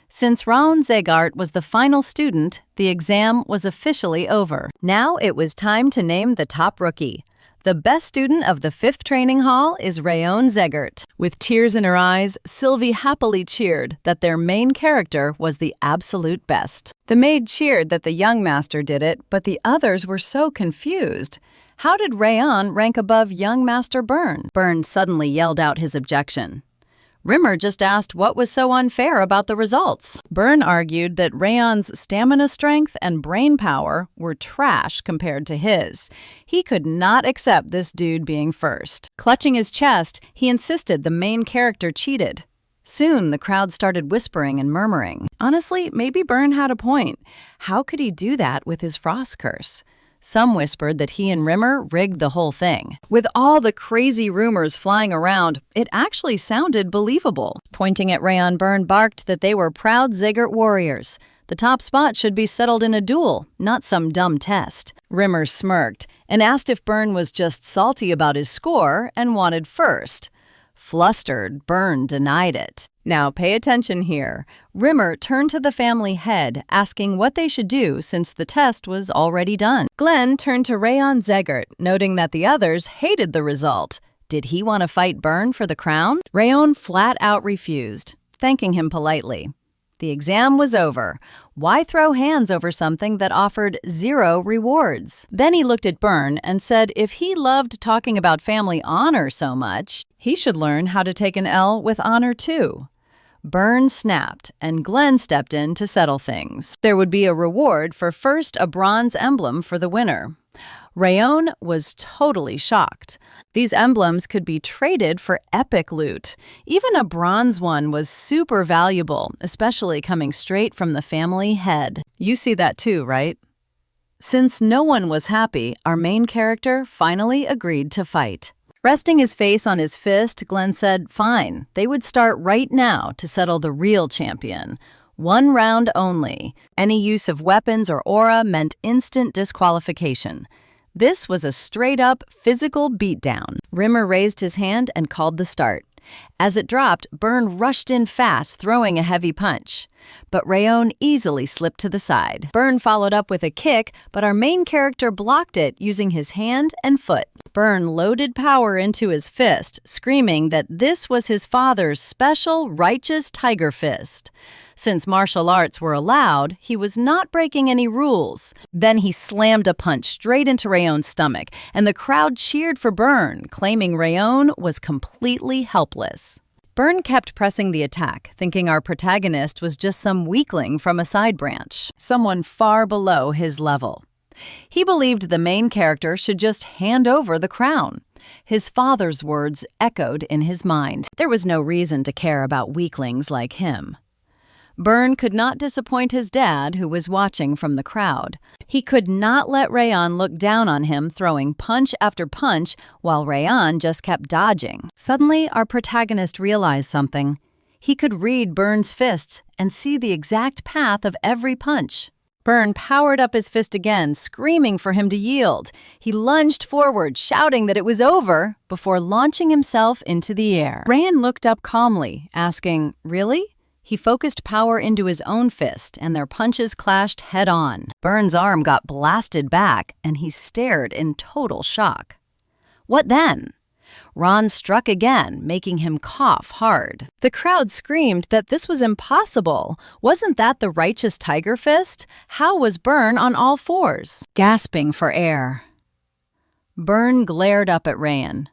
Since Raon Zegart was the final student, the exam was officially over. Now it was time to name the top rookie. The best student of the 5th training hall is Rayon Zegart. With tears in her eyes, Sylvie happily cheered that their main character was the absolute best. The maid cheered that the young master did it, but the others were so confused. How did Rayon rank above young Master Byrne? Byrne suddenly yelled out his objection. Rimmer just asked what was so unfair about the results. Byrne argued that Rayon's stamina strength and brain power were trash compared to his. He could not accept this dude being first. Clutching his chest, he insisted the main character cheated. Soon, the crowd started whispering and murmuring. Honestly, maybe Byrne had a point. How could he do that with his frost curse? Some whispered that he and Rimmer rigged the whole thing. With all the crazy rumors flying around, it actually sounded believable. Pointing at Rayon, Byrne barked that they were proud Zegart warriors. The top spot should be settled in a duel, not some dumb test. Rimmer smirked and asked if Byrne was just salty about his score and wanted first. Flustered, Byrne denied it. Now pay attention here. Rimmer turned to the family head, asking what they should do since the test was already done. Glenn turned to Rayon Zegert, noting that the others hated the result. Did he want to fight Byrne for the crown? Rayon flat out refused, thanking him politely. The exam was over. Why throw hands over something that offered 0 rewards? Then he looked at Byrne and said if he loved talking about family honor so much, he should learn how to take an L with honor too. Byrne snapped, and Glenn stepped in to settle things. There would be a reward for first a bronze emblem for the winner. Rayon was totally shocked. These emblems could be traded for epic loot. Even a bronze one was super valuable, especially coming straight from the family head. You see that too, right? Since no one was happy, our main character finally agreed to fight. Resting his face on his fist, Glenn said, fine, they would start right now to settle the real champion. 1 round only. Any use of weapons or aura meant instant disqualification. This was a straight-up physical beatdown. Rimmer raised his hand and called the start. As it dropped, Byrne rushed in fast, throwing a heavy punch. But Rayon easily slipped to the side. Byrne followed up with a kick, but our main character blocked it using his hand and foot. Byrne loaded power into his fist, screaming that this was his father's special righteous tiger fist. Since martial arts were allowed, he was not breaking any rules. Then he slammed a punch straight into Rayon's stomach, and the crowd cheered for Byrne, claiming Rayon was completely helpless. Byrne kept pressing the attack, thinking our protagonist was just some weakling from a side branch, someone far below his level. He believed the main character should just hand over the crown. His father's words echoed in his mind. There was no reason to care about weaklings like him. Byrne could not disappoint his dad, who was watching from the crowd. He could not let Rayon look down on him, throwing punch after punch, while Rayon just kept dodging. Suddenly, our protagonist realized something. He could read Byrne's fists and see the exact path of every punch. Byrne powered up his fist again, screaming for him to yield. He lunged forward, shouting that it was over, before launching himself into the air. Rayon looked up calmly, asking, "Really?" He focused power into his own fist, and their punches clashed head-on. Byrne's arm got blasted back, and he stared in total shock. What then? Ron struck again, making him cough hard. The crowd screamed that this was impossible. Wasn't that the righteous tiger fist? How was Byrne on all fours? Gasping for air. Byrne glared up at Rayon.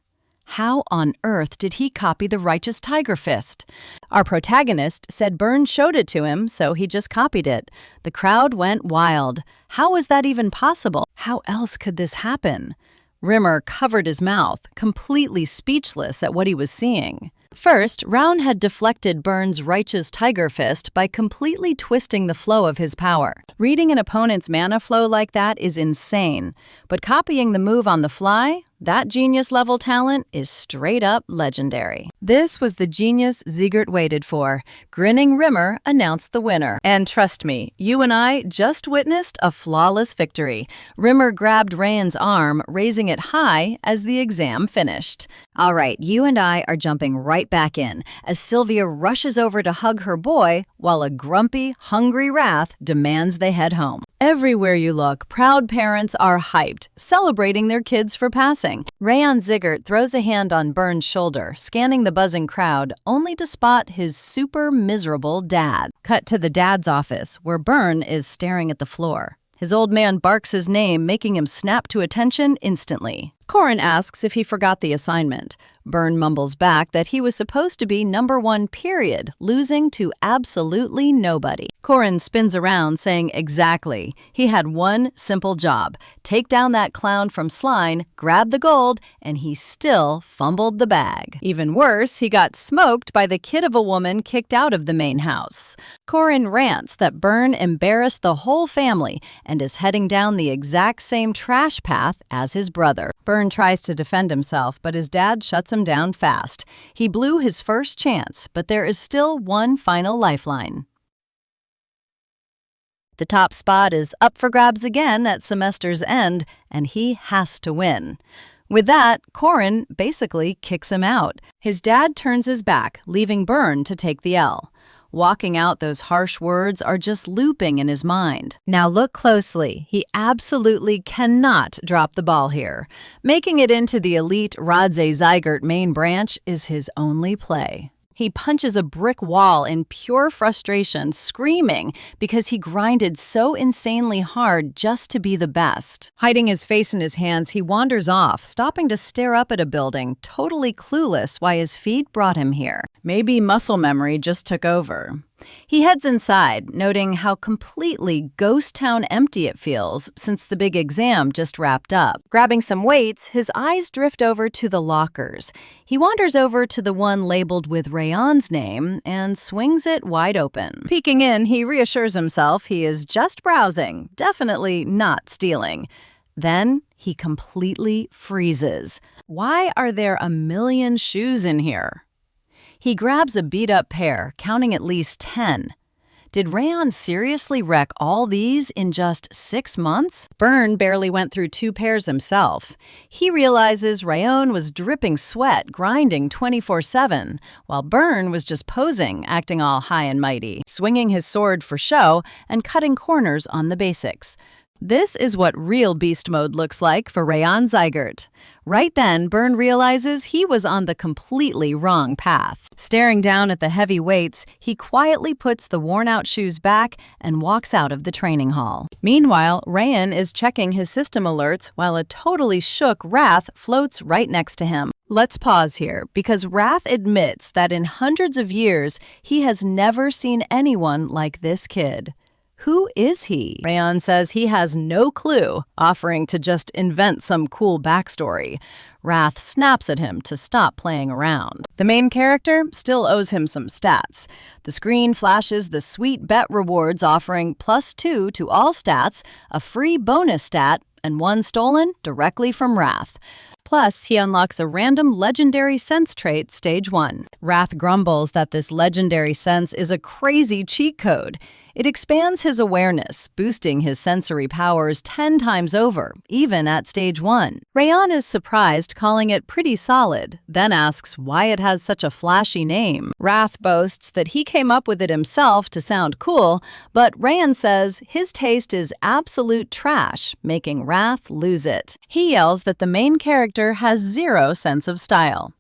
How on earth did he copy the righteous tiger fist? Our protagonist said Byrne showed it to him, so he just copied it. The crowd went wild. How was that even possible? How else could this happen? Rimmer covered his mouth, completely speechless at what he was seeing. First, Raun had deflected Byrne's righteous tiger fist by completely twisting the flow of his power. Reading an opponent's mana flow like that is insane, but copying the move on the fly? That genius-level talent is straight-up legendary. This was the genius Zegert waited for. Grinning Rimmer announced the winner. And trust me, you and I just witnessed a flawless victory. Rimmer grabbed Rayon's arm, raising it high as the exam finished. All right, you and I are jumping right back in, as Sylvia rushes over to hug her boy, while a grumpy, hungry Wrath demands they head home. Everywhere you look, proud parents are hyped, celebrating their kids for passing. Rayon Zegert throws a hand on Byrne's shoulder, scanning the buzzing crowd, only to spot his super miserable dad. Cut to the dad's office, where Byrne is staring at the floor. His old man barks his name, making him snap to attention instantly. Corin asks if he forgot the assignment. Byrne mumbles back that he was supposed to be number 1 period, losing to absolutely nobody. Corin spins around, saying exactly. He had one simple job: take down that clown from Slime, grab the gold, and he still fumbled the bag. Even worse, he got smoked by the kid of a woman kicked out of the main house. Corin rants that Byrne embarrassed the whole family and is heading down the exact same trash path as his brother. Byrne tries to defend himself, but his dad shuts him down fast. He blew his first chance, but there is still one final lifeline. The top spot is up for grabs again at semester's end, and he has to win. With that, Korin basically kicks him out. His dad turns his back, leaving Burn to take the L. Walking out, those harsh words are just looping in his mind. Now look closely. He absolutely cannot drop the ball here. Making it into the elite Radze Zygert main branch is his only play. He punches a brick wall in pure frustration, screaming because he grinded so insanely hard just to be the best. Hiding his face in his hands, he wanders off, stopping to stare up at a building, totally clueless why his feet brought him here. Maybe muscle memory just took over. He heads inside, noting how completely ghost town empty it feels since the big exam just wrapped up. Grabbing some weights, his eyes drift over to the lockers. He wanders over to the one labeled with Rayon's name and swings it wide open. Peeking in, he reassures himself he is just browsing, definitely not stealing. Then he completely freezes. Why are there a million shoes in here? He grabs a beat-up pair, counting at least 10. Did Rayon seriously wreck all these in just 6 months? Burn barely went through 2 pairs himself. He realizes Rayon was dripping sweat, grinding 24/7, while Burn was just posing, acting all high and mighty, swinging his sword for show and cutting corners on the basics. This is what real beast mode looks like for Rayon Zygert. Right then, Burn realizes he was on the completely wrong path. Staring down at the heavy weights, he quietly puts the worn-out shoes back and walks out of the training hall. Meanwhile, Rayon is checking his system alerts while a totally shook Wrath floats right next to him. Let's pause here, because Wrath admits that in hundreds of years, he has never seen anyone like this kid. Who is he? Rayon says he has no clue, offering to just invent some cool backstory. Wrath snaps at him to stop playing around. The main character still owes him some stats. The screen flashes the sweet bet rewards offering +2 to all stats, a free bonus stat, and one stolen directly from Wrath. Plus, he unlocks a random legendary sense trait stage 1. Wrath grumbles that this legendary sense is a crazy cheat code. It expands his awareness, boosting his sensory powers 10 times over, even at stage 1. Rayon is surprised, calling it pretty solid, then asks why it has such a flashy name. Wrath boasts that he came up with it himself to sound cool, but Rayon says his taste is absolute trash, making Wrath lose it. He yells that the main character has zero sense of style.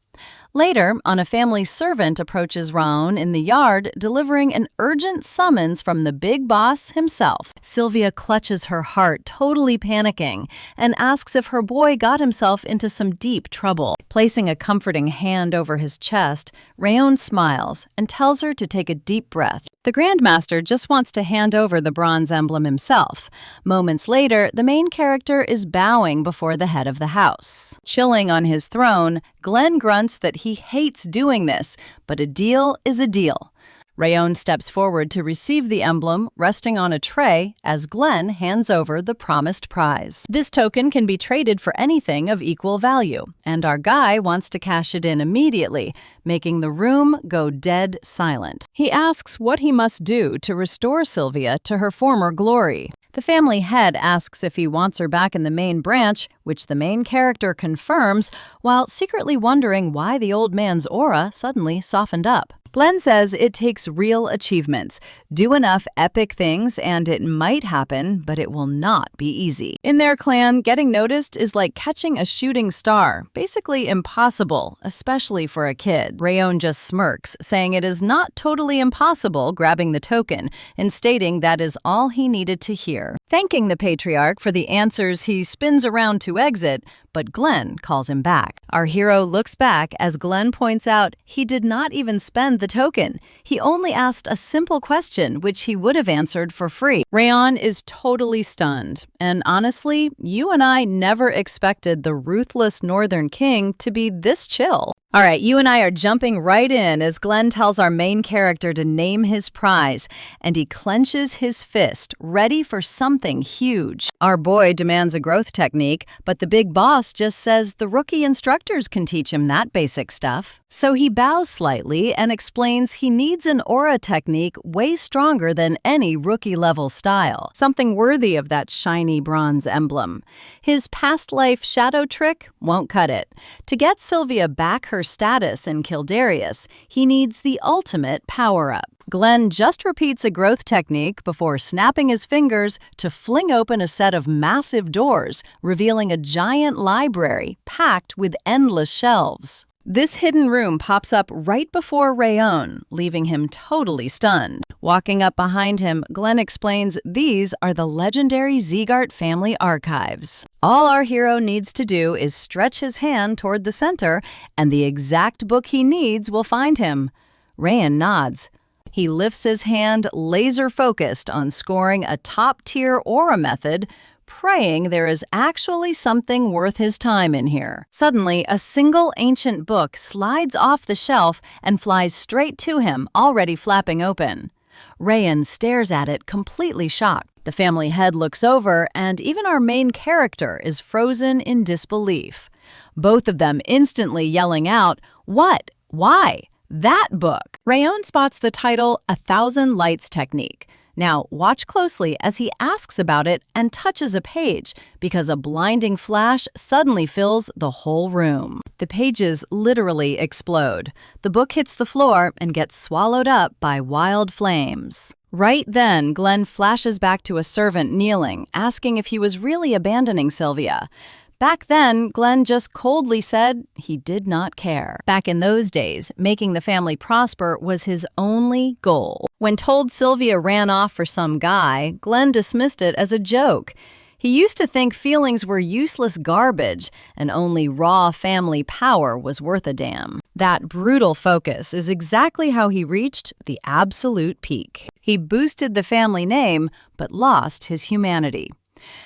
Later, a family servant approaches Raon in the yard, delivering an urgent summons from the big boss himself. Sylvia clutches her heart, totally panicking, and asks if her boy got himself into some deep trouble. Placing a comforting hand over his chest, Raon smiles and tells her to take a deep breath. The Grandmaster just wants to hand over the bronze emblem himself. Moments later, the main character is bowing before the head of the house. Chilling on his throne, Glenn grunts that he hates doing this, but a deal is a deal. Rayon steps forward to receive the emblem, resting on a tray as Glenn hands over the promised prize. This token can be traded for anything of equal value, and our guy wants to cash it in immediately, making the room go dead silent. He asks what he must do to restore Sylvia to her former glory. The family head asks if he wants her back in the main branch, which the main character confirms, while secretly wondering why the old man's aura suddenly softened up. Glenn says it takes real achievements. Do enough epic things and it might happen, but it will not be easy. In their clan, getting noticed is like catching a shooting star. Basically impossible, especially for a kid. Rayon just smirks, saying it is not totally impossible grabbing the token, and stating that is all he needed to hear. Thanking the patriarch for the answers, he spins around to exit, but Glenn calls him back. Our hero looks back as Glenn points out he did not even spend the token. He only asked a simple question, which he would have answered for free. Rayon is totally stunned. And honestly, you and I never expected the ruthless Northern King to be this chill. All right, you and I are jumping right in as Glenn tells our main character to name his prize, and he clenches his fist, ready for something huge. Our boy demands a growth technique, but the big boss just says the rookie instructors can teach him that basic stuff. So he bows slightly and explains he needs an aura technique way stronger than any rookie-level style, something worthy of that shiny bronze emblem. His past life shadow trick won't cut it. To get Sylvia back her status in Kildarius, he needs the ultimate power-up. Glenn just repeats a growth technique before snapping his fingers to fling open a set of massive doors, revealing a giant library packed with endless shelves. This hidden room pops up right before Rayon, leaving him totally stunned. Walking up behind him, Glenn explains these are the legendary Zegart family archives. All our hero needs to do is stretch his hand toward the center, and the exact book he needs will find him. Rayon nods. He lifts his hand, laser-focused on scoring a top-tier aura method, praying there is actually something worth his time in here. Suddenly, a single ancient book slides off the shelf and flies straight to him, already flapping open. Rayon stares at it, completely shocked. The family head looks over, and even our main character is frozen in disbelief. Both of them instantly yelling out, "What? Why? That book!" Rayon spots the title, A Thousand Lights Technique. Now, watch closely as he asks about it and touches a page, because a blinding flash suddenly fills the whole room. The pages literally explode. The book hits the floor and gets swallowed up by wild flames. Right then, Glenn flashes back to a servant kneeling, asking if he was really abandoning Sylvia. Back then, Glenn just coldly said he did not care. Back in those days, making the family prosper was his only goal. When told Sylvia ran off for some guy, Glenn dismissed it as a joke. He used to think feelings were useless garbage and only raw family power was worth a damn. That brutal focus is exactly how he reached the absolute peak. He boosted the family name, but lost his humanity.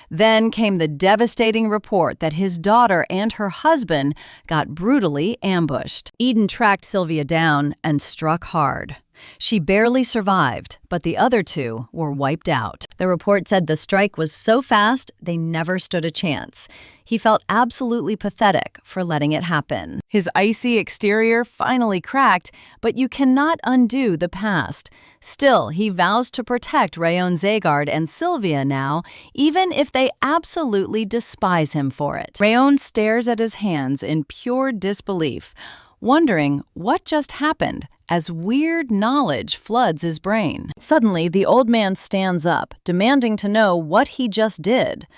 Then came the devastating report that his daughter and her husband got brutally ambushed. Eden tracked Sylvia down and struck hard. She barely survived, but the other two were wiped out. The report said the strike was so fast they never stood a chance. He felt absolutely pathetic for letting it happen. His icy exterior finally cracked, but you cannot undo the past. Still, he vows to protect Rayon Zegard and Sylvia now, even if they absolutely despise him for it. Rayon stares at his hands in pure disbelief, wondering what just happened as weird knowledge floods his brain. Suddenly, the old man stands up, demanding to know what he just did.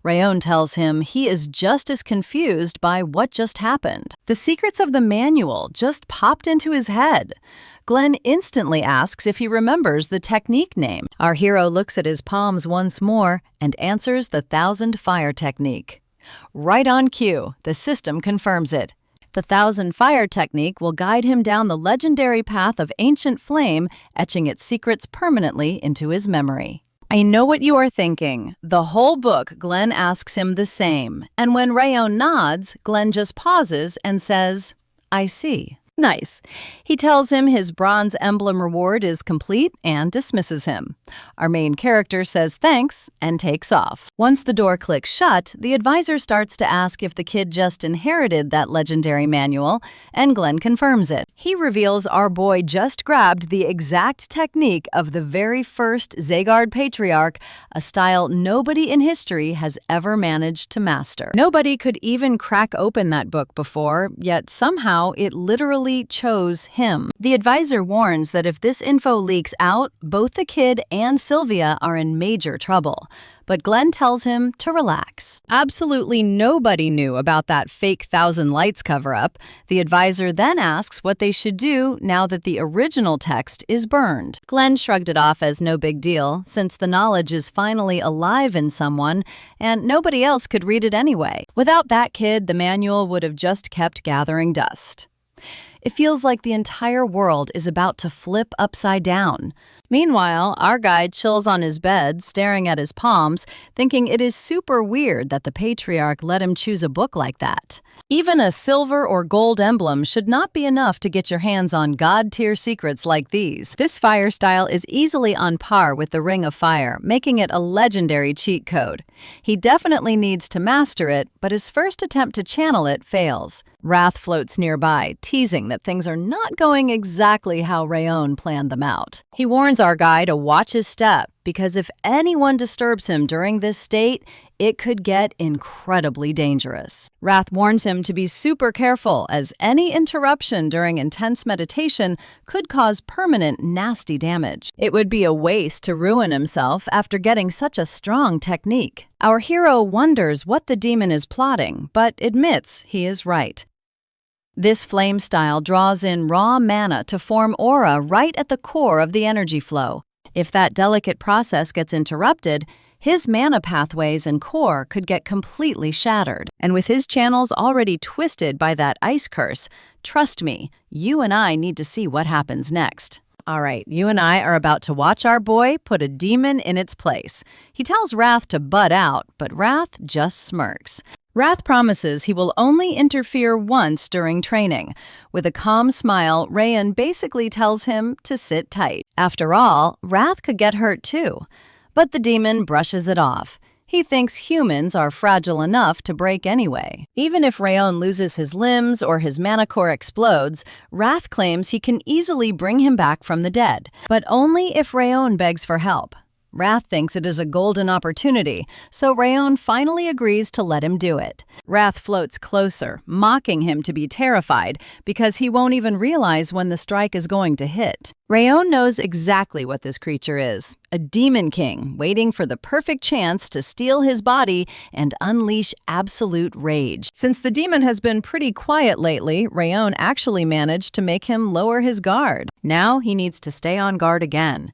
Rayon tells him he is just as confused by what just happened. The secrets of the manual just popped into his head. Glenn instantly asks if he remembers the technique name. Our hero looks at his palms once more and answers the Thousand Fire technique. Right on cue, the system confirms it. The Thousand Fire technique will guide him down the legendary path of ancient flame, etching its secrets permanently into his memory. I know what you are thinking. The whole book, Glenn asks him the same. And when Rayon nods, Glenn just pauses and says, I see. Nice. He tells him his bronze emblem reward is complete and dismisses him. Our main character says thanks and takes off. Once the door clicks shut, the advisor starts to ask if the kid just inherited that legendary manual, and Glenn confirms it. He reveals our boy just grabbed the exact technique of the very first Zegard patriarch, a style nobody in history has ever managed to master. Nobody could even crack open that book before, yet somehow it literally chose him. The advisor warns that if this info leaks out, both the kid and Sylvia are in major trouble. But Glenn tells him to relax. Absolutely nobody knew about that fake Thousand Lights cover-up. The advisor then asks what they should do now that the original text is burned. Glenn shrugged it off as no big deal, since the knowledge is finally alive in someone, and nobody else could read it anyway. Without that kid, the manual would have just kept gathering dust. It feels like the entire world is about to flip upside down. Meanwhile, our guy chills on his bed, staring at his palms, thinking it is super weird that the patriarch let him choose a book like that. Even a silver or gold emblem should not be enough to get your hands on god-tier secrets like these. This fire style is easily on par with the Ring of Fire, making it a legendary cheat code. He definitely needs to master it, but his first attempt to channel it fails. Wrath floats nearby, teasing that things are not going exactly how Rayon planned them out. He warns our guy to watch his step, because if anyone disturbs him during this state, it could get incredibly dangerous. Wrath warns him to be super careful, as any interruption during intense meditation could cause permanent, nasty damage. It would be a waste to ruin himself after getting such a strong technique. Our hero wonders what the demon is plotting, but admits he is right. This flame style draws in raw mana to form aura right at the core of the energy flow. If that delicate process gets interrupted, his mana pathways and core could get completely shattered. And with his channels already twisted by that ice curse, trust me, you and I need to see what happens next. All right, you and I are about to watch our boy put a demon in its place. He tells Wrath to butt out, but Wrath just smirks. Wrath promises he will only interfere once during training. With a calm smile, Rayon basically tells him to sit tight. After all, Wrath could get hurt too. But the demon brushes it off. He thinks humans are fragile enough to break anyway. Even if Rayon loses his limbs or his mana core explodes, Wrath claims he can easily bring him back from the dead, but only if Rayon begs for help. Wrath thinks it is a golden opportunity, so Rayon finally agrees to let him do it. Wrath floats closer, mocking him to be terrified because he won't even realize when the strike is going to hit. Rayon knows exactly what this creature is, a demon king waiting for the perfect chance to steal his body and unleash absolute rage. Since the demon has been pretty quiet lately, Rayon actually managed to make him lower his guard. Now he needs to stay on guard again.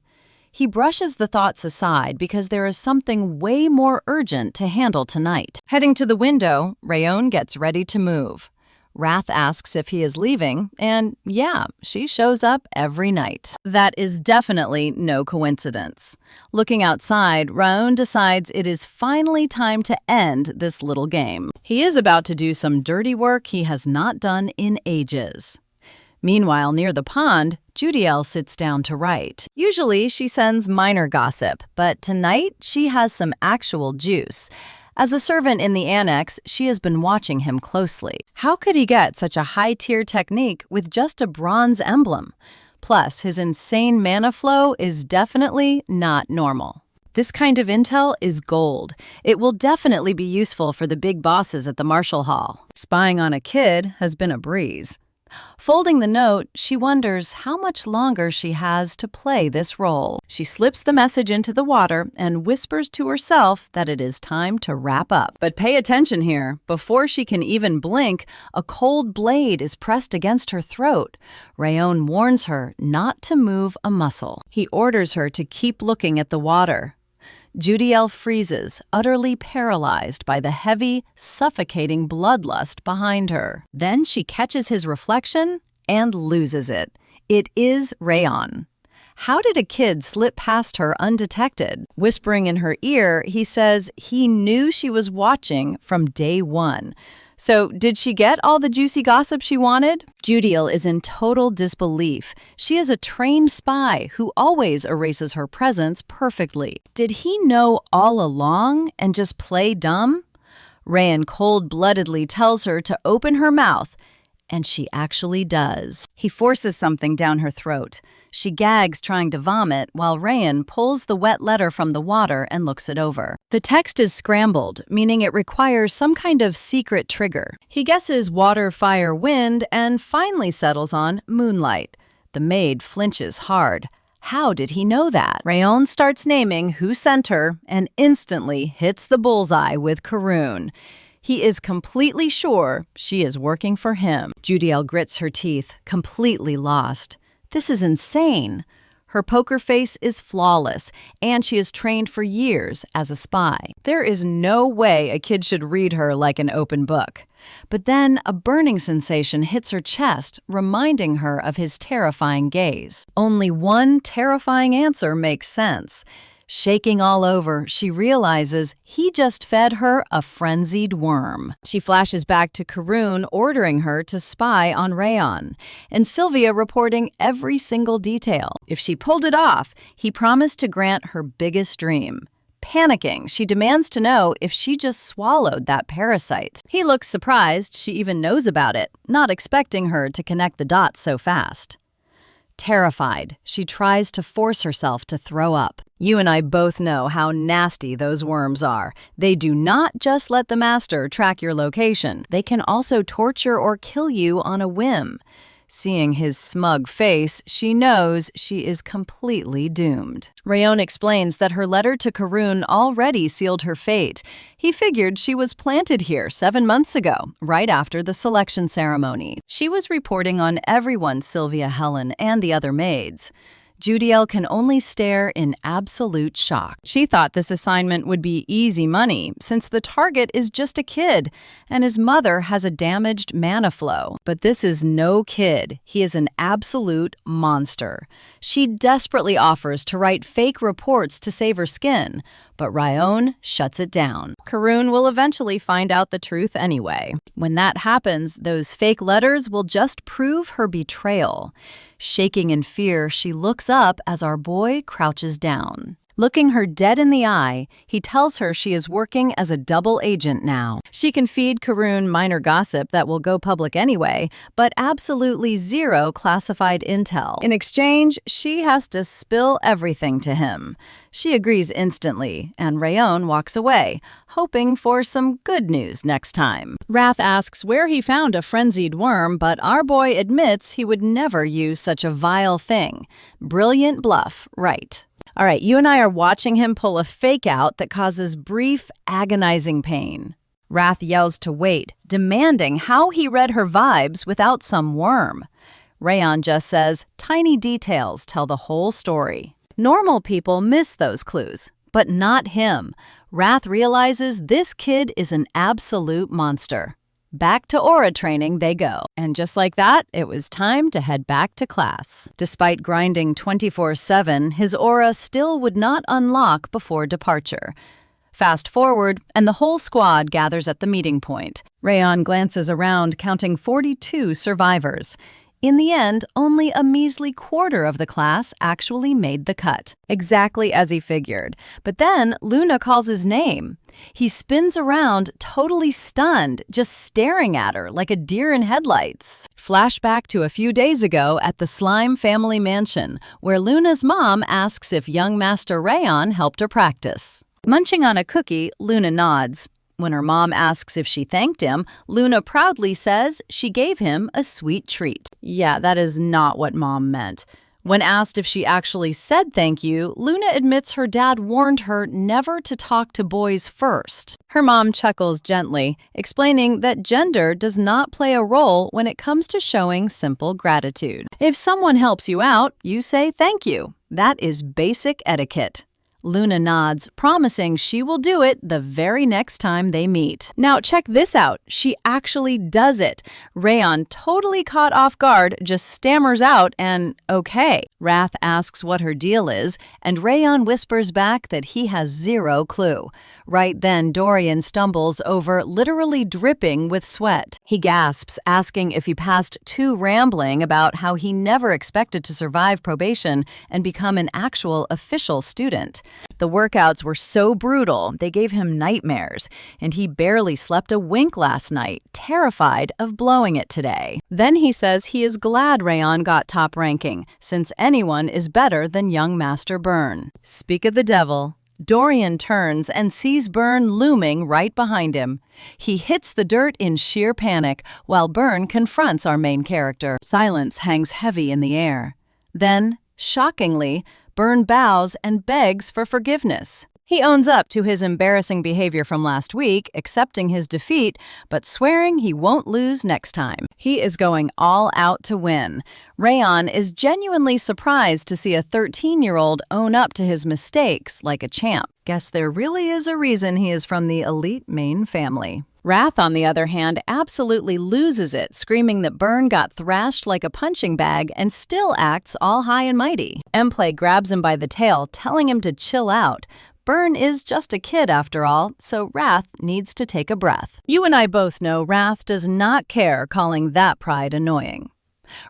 He brushes the thoughts aside because there is something way more urgent to handle tonight. Heading to the window, Rayon gets ready to move. Wrath asks if he is leaving, and yeah, she shows up every night. That is definitely no coincidence. Looking outside, Rayon decides it is finally time to end this little game. He is about to do some dirty work he has not done in ages. Meanwhile, near the pond, Judiel sits down to write. Usually, she sends minor gossip, but tonight she has some actual juice. As a servant in the annex, she has been watching him closely. How could he get such a high-tier technique with just a bronze emblem? Plus, his insane mana flow is definitely not normal. This kind of intel is gold. It will definitely be useful for the big bosses at the Marshall Hall. Spying on a kid has been a breeze. Folding the note, she wonders how much longer she has to play this role. She slips the message into the water and whispers to herself that it is time to wrap up. But pay attention here. Before she can even blink, a cold blade is pressed against her throat. Rayon warns her not to move a muscle. He orders her to keep looking at the water. Judiel freezes, utterly paralyzed by the heavy, suffocating bloodlust behind her. Then she catches his reflection and loses it. It is Rayon. How did a kid slip past her undetected? Whispering in her ear, he says he knew she was watching from day one. So, did she get all the juicy gossip she wanted? Judiel is in total disbelief. She is a trained spy who always erases her presence perfectly. Did he know all along and just play dumb? Rayon cold-bloodedly tells her to open her mouth, and she actually does. He forces something down her throat. She gags trying to vomit while Rayon pulls the wet letter from the water and looks it over. The text is scrambled, meaning it requires some kind of secret trigger. He guesses water, fire, wind, and finally settles on moonlight. The maid flinches hard. How did he know that? Rayon starts naming who sent her and instantly hits the bullseye with Karun. He is completely sure she is working for him. Judiel grits her teeth, completely lost. This is insane. Her poker face is flawless, and she is trained for years as a spy. There is no way a kid should read her like an open book. But then a burning sensation hits her chest, reminding her of his terrifying gaze. Only one terrifying answer makes sense. Shaking all over, she realizes he just fed her a frenzied worm. She flashes back to Karun ordering her to spy on Rayon, and Sylvia reporting every single detail. If she pulled it off, he promised to grant her biggest dream, Panicking, she demands to know if she just swallowed that parasite. He looks surprised she even knows about it, not expecting her to connect the dots so fast. Terrified, she tries to force herself to throw up. You and I both know how nasty those worms are. They do not just let the master track your location. They can also torture or kill you on a whim. Seeing his smug face, she knows she is completely doomed. Rayon explains that her letter to Karun already sealed her fate. He figured she was planted here 7 months ago, right after the selection ceremony. She was reporting on everyone, Sylvia, Helen, and the other maids. Judiel can only stare in absolute shock. She thought this assignment would be easy money, since the target is just a kid, and his mother has a damaged mana flow. But this is no kid. He is an absolute monster. She desperately offers to write fake reports to save her skin, but Rayon shuts it down. Karun will eventually find out the truth anyway. When that happens, those fake letters will just prove her betrayal. Shaking in fear, she looks up as our boy crouches down. Looking her dead in the eye, he tells her she is working as a double agent now. She can feed Karun minor gossip that will go public anyway, but absolutely zero classified intel. In exchange, she has to spill everything to him. She agrees instantly, and Rayon walks away, hoping for some good news next time. Wrath asks where he found a frenzied worm, but our boy admits he would never use such a vile thing. Brilliant bluff, right? All right, you and I are watching him pull a fake out that causes brief, agonizing pain. Wrath yells to wait, demanding how he read her vibes without some worm. Rayon just says, tiny details tell the whole story. Normal people miss those clues, but not him. Wrath realizes this kid is an absolute monster. Back to aura training they go. And just like that, it was time to head back to class. Despite grinding 24/7, his aura still would not unlock before departure. Fast forward, and the whole squad gathers at the meeting point. Rayon glances around, counting 42 survivors. In the end, only a measly quarter of the class actually made the cut. Exactly as he figured. But then Luna calls his name. He spins around, totally stunned, just staring at her like a deer in headlights. Flashback to a few days ago at the Slime family mansion, where Luna's mom asks if young Master Rayon helped her practice. Munching on a cookie, Luna nods. When her mom asks if she thanked him, Luna proudly says she gave him a sweet treat. Yeah, that is not what Mom meant. When asked if she actually said thank you, Luna admits her dad warned her never to talk to boys first. Her mom chuckles gently, explaining that gender does not play a role when it comes to showing simple gratitude. If someone helps you out, you say thank you. That is basic etiquette. Luna nods, promising she will do it the very next time they meet. Now check this out. She actually does it. Rayon, totally caught off guard, just stammers out an okay. Wrath asks what her deal is, and Rayon whispers back that he has zero clue. Right then, Dorian stumbles over, literally dripping with sweat. He gasps, asking if he passed too rambling about how he never expected to survive probation and become an actual official student. The workouts were so brutal, they gave him nightmares, and he barely slept a wink last night, terrified of blowing it today. Then he says he is glad Rayon got top ranking, since anyone is better than young Master Byrne. Speak of the devil. Dorian turns and sees Byrne looming right behind him. He hits the dirt in sheer panic, while Byrne confronts our main character. Silence hangs heavy in the air. Then, shockingly, Byrne bows and begs for forgiveness. He owns up to his embarrassing behavior from last week, accepting his defeat, but swearing he won't lose next time. He is going all out to win. Rayon is genuinely surprised to see a 13-year-old own up to his mistakes like a champ. Guess there really is a reason he is from the elite main family. Wrath, on the other hand, absolutely loses it, screaming that Byrne got thrashed like a punching bag and still acts all high and mighty. Emplay grabs him by the tail, telling him to chill out. Byrne is just a kid after all, so Wrath needs to take a breath. You and I both know Wrath does not care, calling that pride annoying.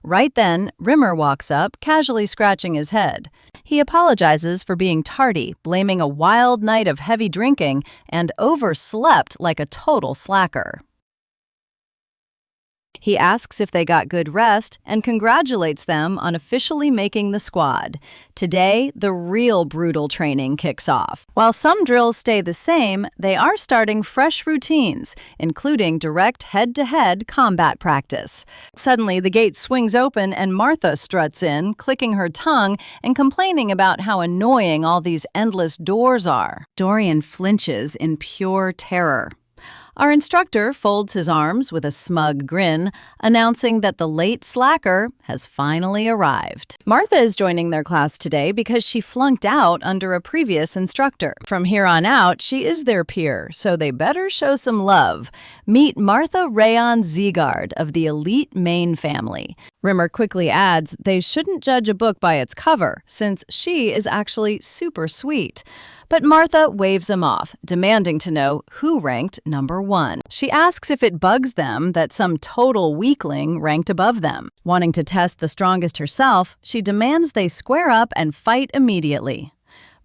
Right then, Rimmer walks up, casually scratching his head. He apologizes for being tardy, blaming a wild night of heavy drinking, and overslept like a total slacker. He asks if they got good rest and congratulates them on officially making the squad. Today, the real brutal training kicks off. While some drills stay the same, they are starting fresh routines, including direct head-to-head combat practice. Suddenly, the gate swings open and Martha struts in, clicking her tongue and complaining about how annoying all these endless doors are. Dorian flinches in pure terror. Our instructor folds his arms with a smug grin, announcing that the late slacker has finally arrived. Martha is joining their class today because she flunked out under a previous instructor. From here on out, she is their peer, so they better show some love. Meet Martha Rayon Zeegard of the elite Maine family. Rimmer quickly adds they shouldn't judge a book by its cover, since she is actually super sweet. But Martha waves him off, demanding to know who ranked number 1. She asks if it bugs them that some total weakling ranked above them. Wanting to test the strongest herself, she demands they square up and fight immediately.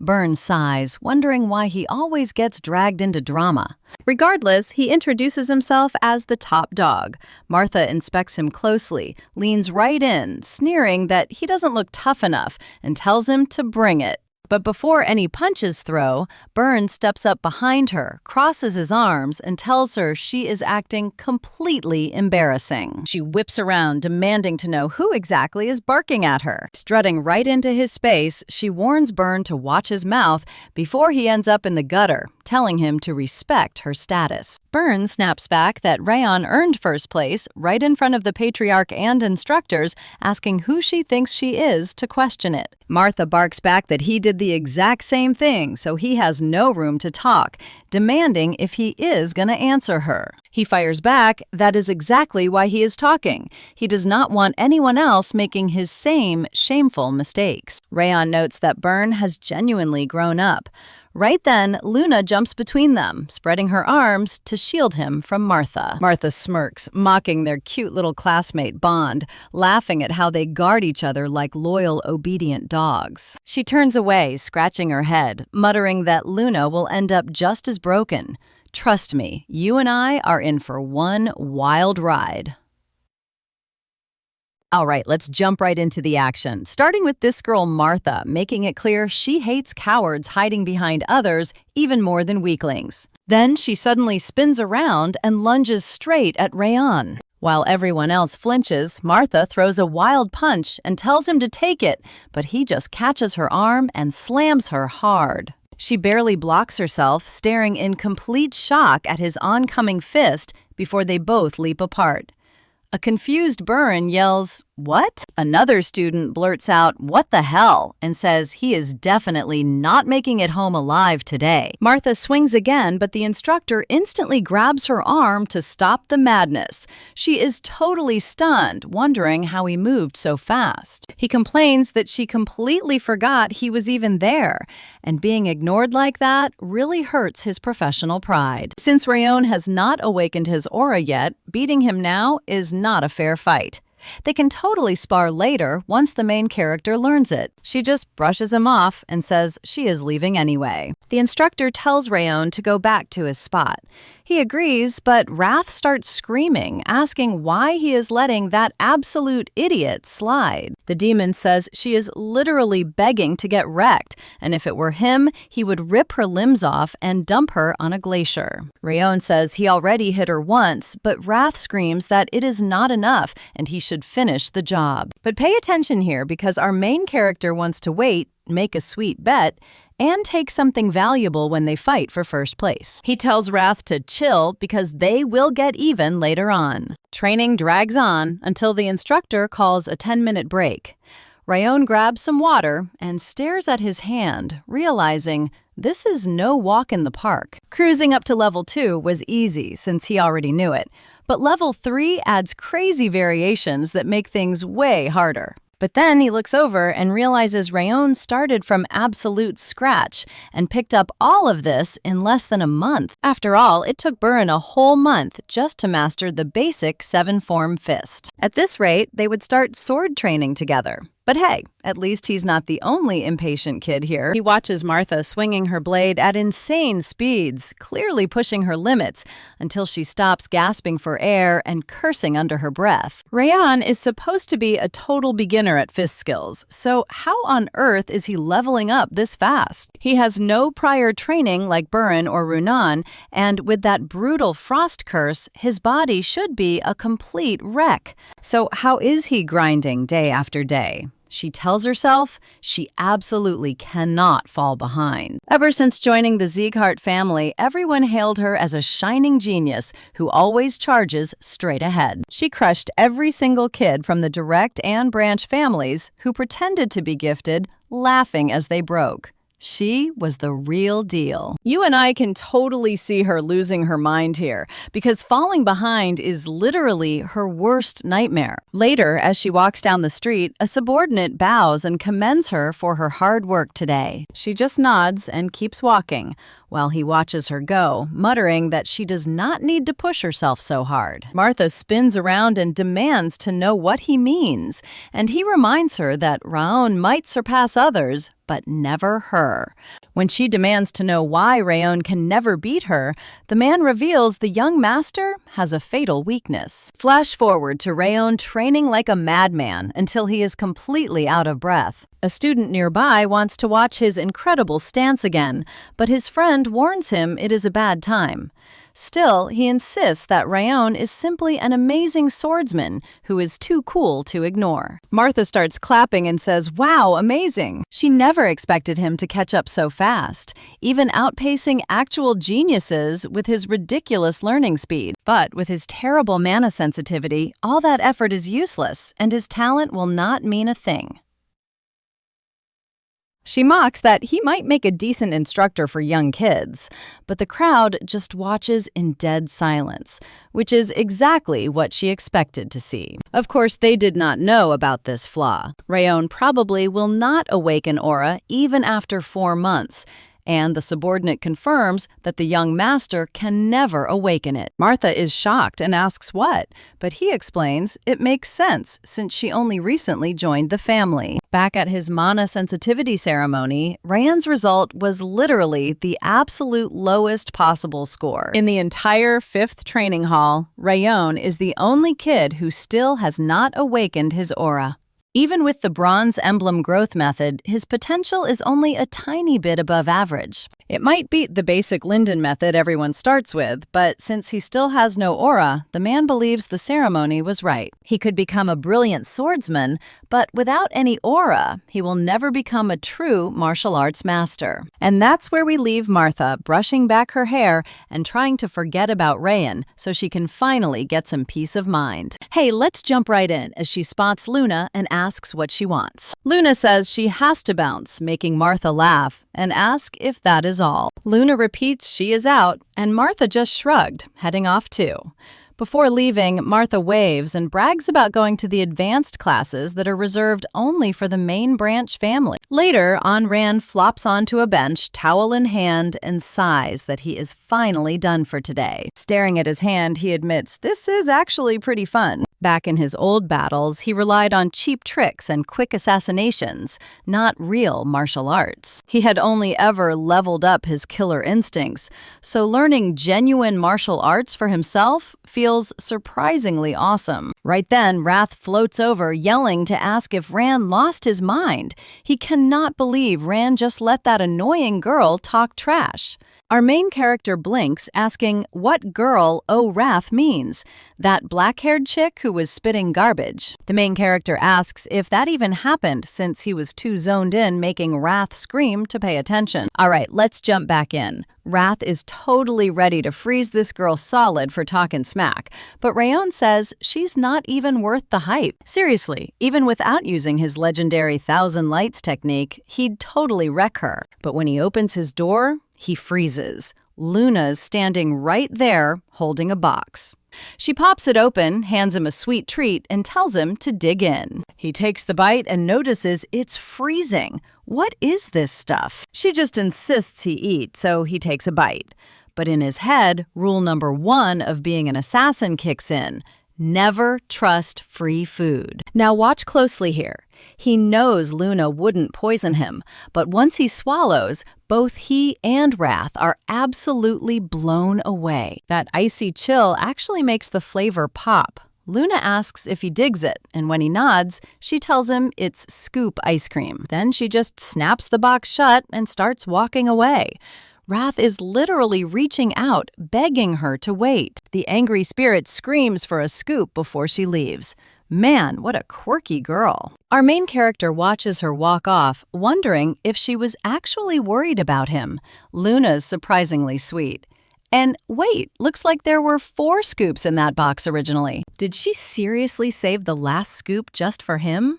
Burns sighs, wondering why he always gets dragged into drama. Regardless, he introduces himself as the top dog. Martha inspects him closely, leans right in, sneering that he doesn't look tough enough, and tells him to bring it. But before any punches throw, Burns steps up behind her, crosses his arms, and tells her she is acting completely embarrassing. She whips around, demanding to know who exactly is barking at her. Strutting right into his space, she warns Burn to watch his mouth before he ends up in the gutter, telling him to respect her status. Burn snaps back that Rayon earned first place right in front of the patriarch and instructors, asking who she thinks she is to question it. Martha barks back that he did the exact same thing, so he has no room to talk, demanding if he is going to answer her. He fires back that is exactly why he is talking. He does not want anyone else making his same shameful mistakes. Rayon notes that Burn has genuinely grown up. Right then, Luna jumps between them, spreading her arms to shield him from Martha. Martha smirks, mocking their cute little classmate Bond, laughing at how they guard each other like loyal, obedient dogs. She turns away, scratching her head, muttering that Luna will end up just as broken. Trust me, you and I are in for one wild ride. All right, let's jump right into the action, starting with this girl Martha, making it clear she hates cowards hiding behind others even more than weaklings. Then she suddenly spins around and lunges straight at Rayon. While everyone else flinches, Martha throws a wild punch and tells him to take it, but he just catches her arm and slams her hard. She barely blocks herself, staring in complete shock at his oncoming fist before they both leap apart. A confused Burn yells, "What?" Another student blurts out, "What the hell?" and says he is definitely not making it home alive today. Martha swings again, but the instructor instantly grabs her arm to stop the madness. She is totally stunned, wondering how he moved so fast. He complains that she completely forgot he was even there, and being ignored like that really hurts his professional pride. Since Rayon has not awakened his aura yet, beating him now is not a fair fight. They can totally spar later once the main character learns it. She just brushes him off and says she is leaving anyway. The instructor tells Rayon to go back to his spot. He agrees, but Wrath starts screaming, asking why he is letting that absolute idiot slide. The demon says she is literally begging to get wrecked, and if it were him, he would rip her limbs off and dump her on a glacier. Rayon says he already hit her once, but Wrath screams that it is not enough and he should finish the job. But pay attention here, because our main character wants to wait, make a sweet bet, and take something valuable when they fight for first place. He tells Wrath to chill because they will get even later on. Training drags on until the instructor calls a 10-minute break. Rayon grabs some water and stares at his hand, realizing this is no walk in the park. Cruising up to level 2 was easy since he already knew it, but level 3 adds crazy variations that make things way harder. But then he looks over and realizes Rayon started from absolute scratch and picked up all of this in less than a month. After all, it took Burn a whole month just to master the basic 7-form fist. At this rate, they would start sword training together. But hey, at least he's not the only impatient kid here. He watches Martha swinging her blade at insane speeds, clearly pushing her limits, until she stops gasping for air and cursing under her breath. Rayon is supposed to be a total beginner at fist skills, so how on earth is he leveling up this fast? He has no prior training like Burin or Runan, and with that brutal frost curse, his body should be a complete wreck. So how is he grinding day after day? She tells herself she absolutely cannot fall behind. Ever since joining the Sieghart family, everyone hailed her as a shining genius who always charges straight ahead. She crushed every single kid from the direct and branch families who pretended to be gifted, laughing as they broke. She was the real deal. You and I can totally see her losing her mind here, because falling behind is literally her worst nightmare. Later, as she walks down the street, a subordinate bows and commends her for her hard work today. She just nods and keeps walking, while he watches her go, muttering that she does not need to push herself so hard. Martha spins around and demands to know what he means, and he reminds her that Raon might surpass others, but never her. When she demands to know why Raon can never beat her, the man reveals the young master has a fatal weakness. Flash forward to Raon training like a madman until he is completely out of breath. A student nearby wants to watch his incredible stance again, but his friend warns him it is a bad time. Still, he insists that Raon is simply an amazing swordsman who is too cool to ignore. Martha starts clapping and says, "Wow, amazing!" She never expected him to catch up so fast, even outpacing actual geniuses with his ridiculous learning speed. But with his terrible mana sensitivity, all that effort is useless, and his talent will not mean a thing. She mocks that he might make a decent instructor for young kids, but the crowd just watches in dead silence, which is exactly what she expected to see. Of course, they did not know about this flaw. Raon probably will not awaken aura even after 4 months, and the subordinate confirms that the young master can never awaken it. Martha is shocked and asks what, but he explains it makes sense since she only recently joined the family. Back at his mana sensitivity ceremony, Rayon's result was literally the absolute lowest possible score. In the entire 5th training hall, Rayon is the only kid who still has not awakened his aura. Even with the bronze emblem growth method, his potential is only a tiny bit above average. It might beat the basic Linden method everyone starts with, but since he still has no aura, the man believes the ceremony was right. He could become a brilliant swordsman, but without any aura, he will never become a true martial arts master. And that's where we leave Martha, brushing back her hair and trying to forget about Rayon so she can finally get some peace of mind. Hey, let's jump right in as she spots Luna and asks what she wants. Luna says she has to bounce, making Martha laugh, and ask if that is all. Luna repeats she is out, and Martha just shrugged, heading off too. Before leaving, Martha waves and brags about going to the advanced classes that are reserved only for the main branch family. Later, Anran flops onto a bench, towel in hand, and sighs that he is finally done for today. Staring at his hand, he admits this is actually pretty fun. Back in his old battles, he relied on cheap tricks and quick assassinations, not real martial arts. He had only ever leveled up his killer instincts, so learning genuine martial arts for himself feels surprisingly awesome. Right then, Wrath floats over, yelling to ask if Ran lost his mind. He cannot believe Ran just let that annoying girl talk trash. Our main character blinks, asking what girl Wrath means, that black-haired chick who was spitting garbage. The main character asks if that even happened since he was too zoned in making Wrath scream to pay attention. Alright, let's jump back in. Wrath is totally ready to freeze this girl solid for talking smack, but Rayon says she's not even worth the hype. Seriously, even without using his legendary Thousand Lights technique, he'd totally wreck her. But when he opens his door, he freezes. Luna's standing right there, holding a box. She pops it open, hands him a sweet treat, and tells him to dig in. He takes the bite and notices it's freezing. What is this stuff? She just insists he eat, so he takes a bite. But in his head, rule number 1 of being an assassin kicks in. Never trust free food. Now watch closely here. He knows Luna wouldn't poison him, but once he swallows, both he and Wrath are absolutely blown away. That icy chill actually makes the flavor pop. Luna asks if he digs it, and when he nods, she tells him it's scoop ice cream. Then she just snaps the box shut and starts walking away. Wrath is literally reaching out, begging her to wait. The angry spirit screams for a scoop before she leaves. Man, what a quirky girl. Our main character watches her walk off, wondering if she was actually worried about him. Luna's surprisingly sweet. And wait, looks like there were 4 scoops in that box originally. Did she seriously save the last scoop just for him?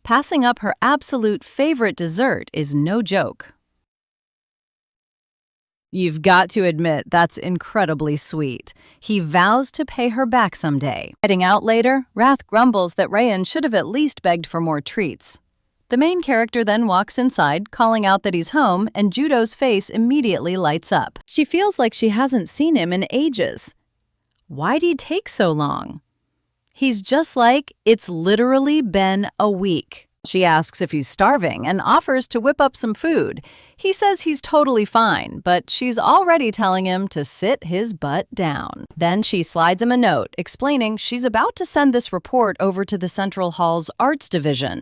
Passing up her absolute favorite dessert is no joke. You've got to admit, that's incredibly sweet. He vows to pay her back someday. Heading out later, Wrath grumbles that Rayan should have at least begged for more treats. The main character then walks inside, calling out that he's home, and Judo's face immediately lights up. She feels like she hasn't seen him in ages. Why'd he take so long? He's just like, it's literally been a week. She asks if he's starving and offers to whip up some food. He says he's totally fine, but she's already telling him to sit his butt down. Then she slides him a note explaining she's about to send this report over to the Central Hall's Arts Division.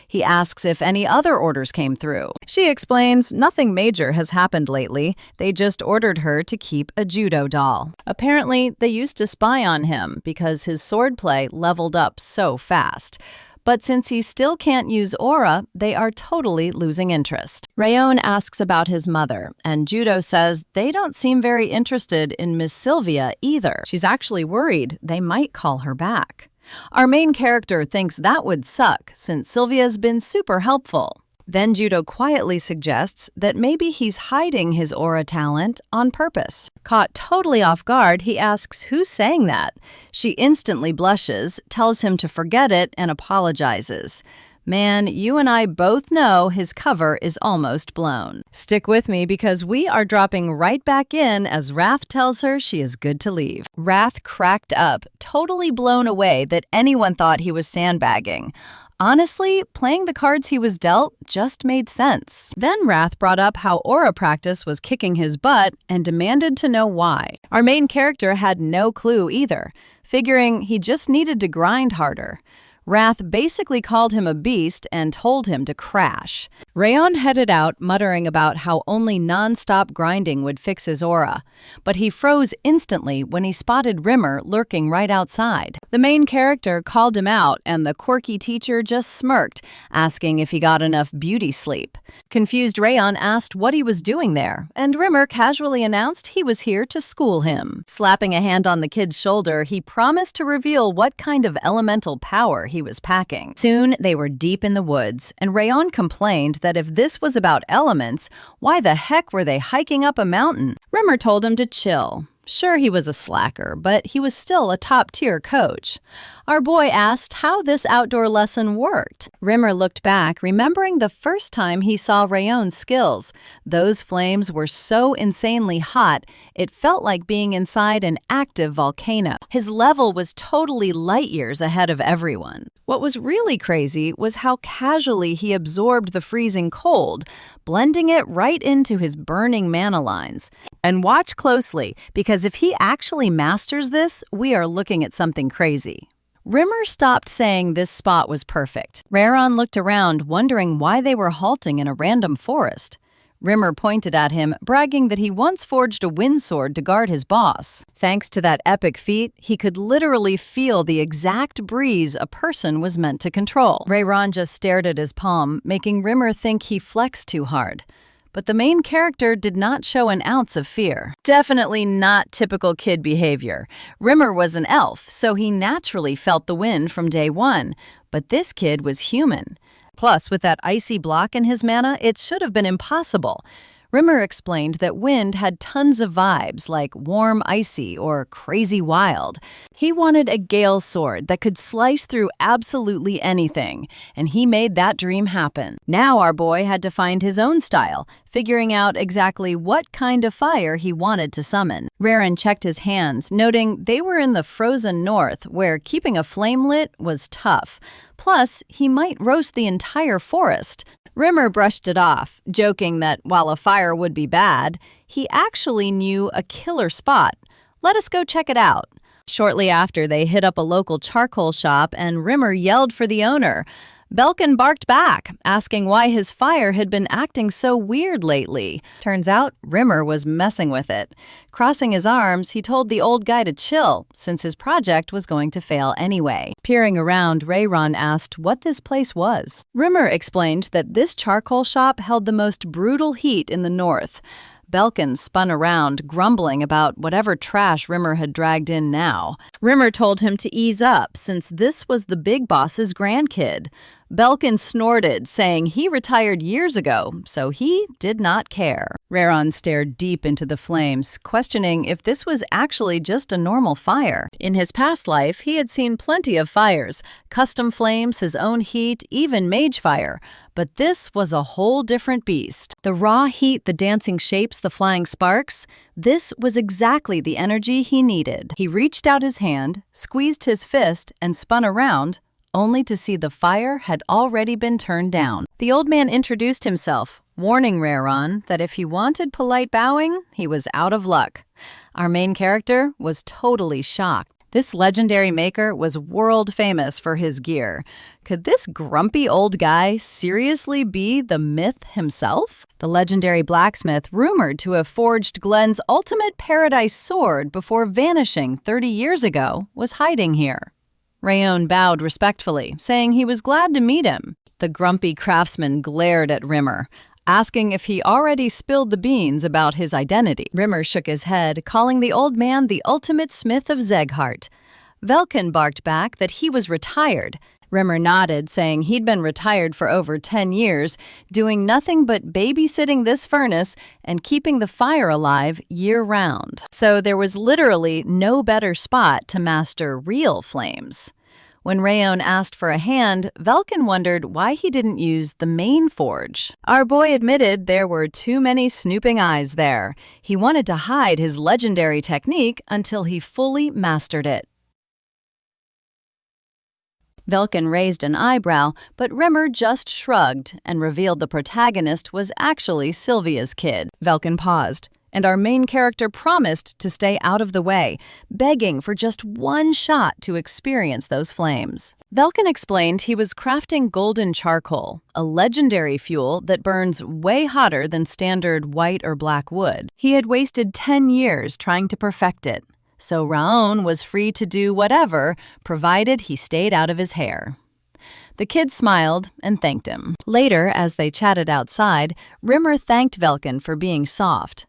He asks if any other orders came through. She explains nothing major has happened lately. They just ordered her to keep a judo doll. Apparently, they used to spy on him because his swordplay leveled up so fast. But since he still can't use aura, they are totally losing interest. Rayon asks about his mother, and Judo says they don't seem very interested in Miss Sylvia either. She's actually worried they might call her back. Our main character thinks that would suck, since Sylvia's been super helpful. Then Judo quietly suggests that maybe he's hiding his aura talent on purpose. Caught totally off guard, he asks who's saying that. She instantly blushes, tells him to forget it, and apologizes. Man, you and I both know his cover is almost blown. Stick with me because we are dropping right back in as Wrath tells her she is good to leave. Wrath cracked up, totally blown away that anyone thought he was sandbagging. Honestly, playing the cards he was dealt just made sense. Then Wrath brought up how aura practice was kicking his butt and demanded to know why. Our main character had no clue either, figuring he just needed to grind harder. Wrath basically called him a beast and told him to crash. Rayon headed out, muttering about how only non-stop grinding would fix his aura. But he froze instantly when he spotted Rimmer lurking right outside. The main character called him out, and the quirky teacher just smirked, asking if he got enough beauty sleep. Confused Rayon asked what he was doing there, and Rimmer casually announced he was here to school him. Slapping a hand on the kid's shoulder, he promised to reveal what kind of elemental power he was packing. Soon, they were deep in the woods, and Rayon complained that if this was about elements, why the heck were they hiking up a mountain? Rimmer told him to chill. Sure, he was a slacker, but he was still a top-tier coach. Our boy asked how this outdoor lesson worked. Rimmer looked back, remembering the first time he saw Rayon's skills. Those flames were so insanely hot, it felt like being inside an active volcano. His level was totally light years ahead of everyone. What was really crazy was how casually he absorbed the freezing cold, blending it right into his burning mana lines. And watch closely, because if he actually masters this, we are looking at something crazy. Rimmer stopped saying this spot was perfect. Rayon looked around, wondering why they were halting in a random forest. Rimmer pointed at him, bragging that he once forged a wind sword to guard his boss. Thanks to that epic feat, he could literally feel the exact breeze a person was meant to control. Rayon just stared at his palm, making Rimmer think he flexed too hard. But the main character did not show an ounce of fear. Definitely not typical kid behavior. Rimmer was an elf, so he naturally felt the wind from day one. But this kid was human. Plus, with that icy block in his mana, it should have been impossible. Rimmer explained that wind had tons of vibes, like warm, icy, or crazy wild. He wanted a gale sword that could slice through absolutely anything, and he made that dream happen. Now our boy had to find his own style, figuring out exactly what kind of fire he wanted to summon. Raren checked his hands, noting they were in the frozen north, where keeping a flame lit was tough. Plus, he might roast the entire forest. Rimmer brushed it off, joking that while a fire would be bad, he actually knew a killer spot. Let us go check it out. Shortly after, they hit up a local charcoal shop and Rimmer yelled for the owner. Belkin barked back, asking why his fire had been acting so weird lately. Turns out, Rimmer was messing with it. Crossing his arms, he told the old guy to chill, since his project was going to fail anyway. Peering around, Rayron asked what this place was. Rimmer explained that this charcoal shop held the most brutal heat in the north. Belkin spun around, grumbling about whatever trash Rimmer had dragged in now. Rimmer told him to ease up, since this was the big boss's grandkid. Belkin snorted, saying he retired years ago, so he did not care. Rayron stared deep into the flames, questioning if this was actually just a normal fire. In his past life, he had seen plenty of fires, custom flames, his own heat, even mage fire. But this was a whole different beast. The raw heat, the dancing shapes, the flying sparks, this was exactly the energy he needed. He reached out his hand, squeezed his fist, and spun around, only to see the fire had already been turned down. The old man introduced himself, warning Rayron that if he wanted polite bowing, he was out of luck. Our main character was totally shocked. This legendary maker was world famous for his gear. Could this grumpy old guy seriously be the myth himself? The legendary blacksmith, rumored to have forged Glenn's ultimate paradise sword before vanishing 30 years ago, was hiding here. Rayon bowed respectfully, saying he was glad to meet him. The grumpy craftsman glared at Rimmer, asking if he already spilled the beans about his identity. Rimmer shook his head, calling the old man the ultimate smith of Zeghart. Velkin barked back that he was retired. Rimmer nodded, saying he'd been retired for over 10 years, doing nothing but babysitting this furnace and keeping the fire alive year-round. So there was literally no better spot to master real flames. When Rayon asked for a hand, Velkin wondered why he didn't use the main forge. Our boy admitted there were too many snooping eyes there. He wanted to hide his legendary technique until he fully mastered it. Velkin raised an eyebrow, but Rimmer just shrugged and revealed the protagonist was actually Sylvia's kid. Velkin paused, and our main character promised to stay out of the way, begging for just one shot to experience those flames. Velkin explained he was crafting golden charcoal, a legendary fuel that burns way hotter than standard white or black wood. He had wasted 10 years trying to perfect it, so Raon was free to do whatever, provided he stayed out of his hair. The kid smiled and thanked him. Later, as they chatted outside, Rimmer thanked Velkin for being soft.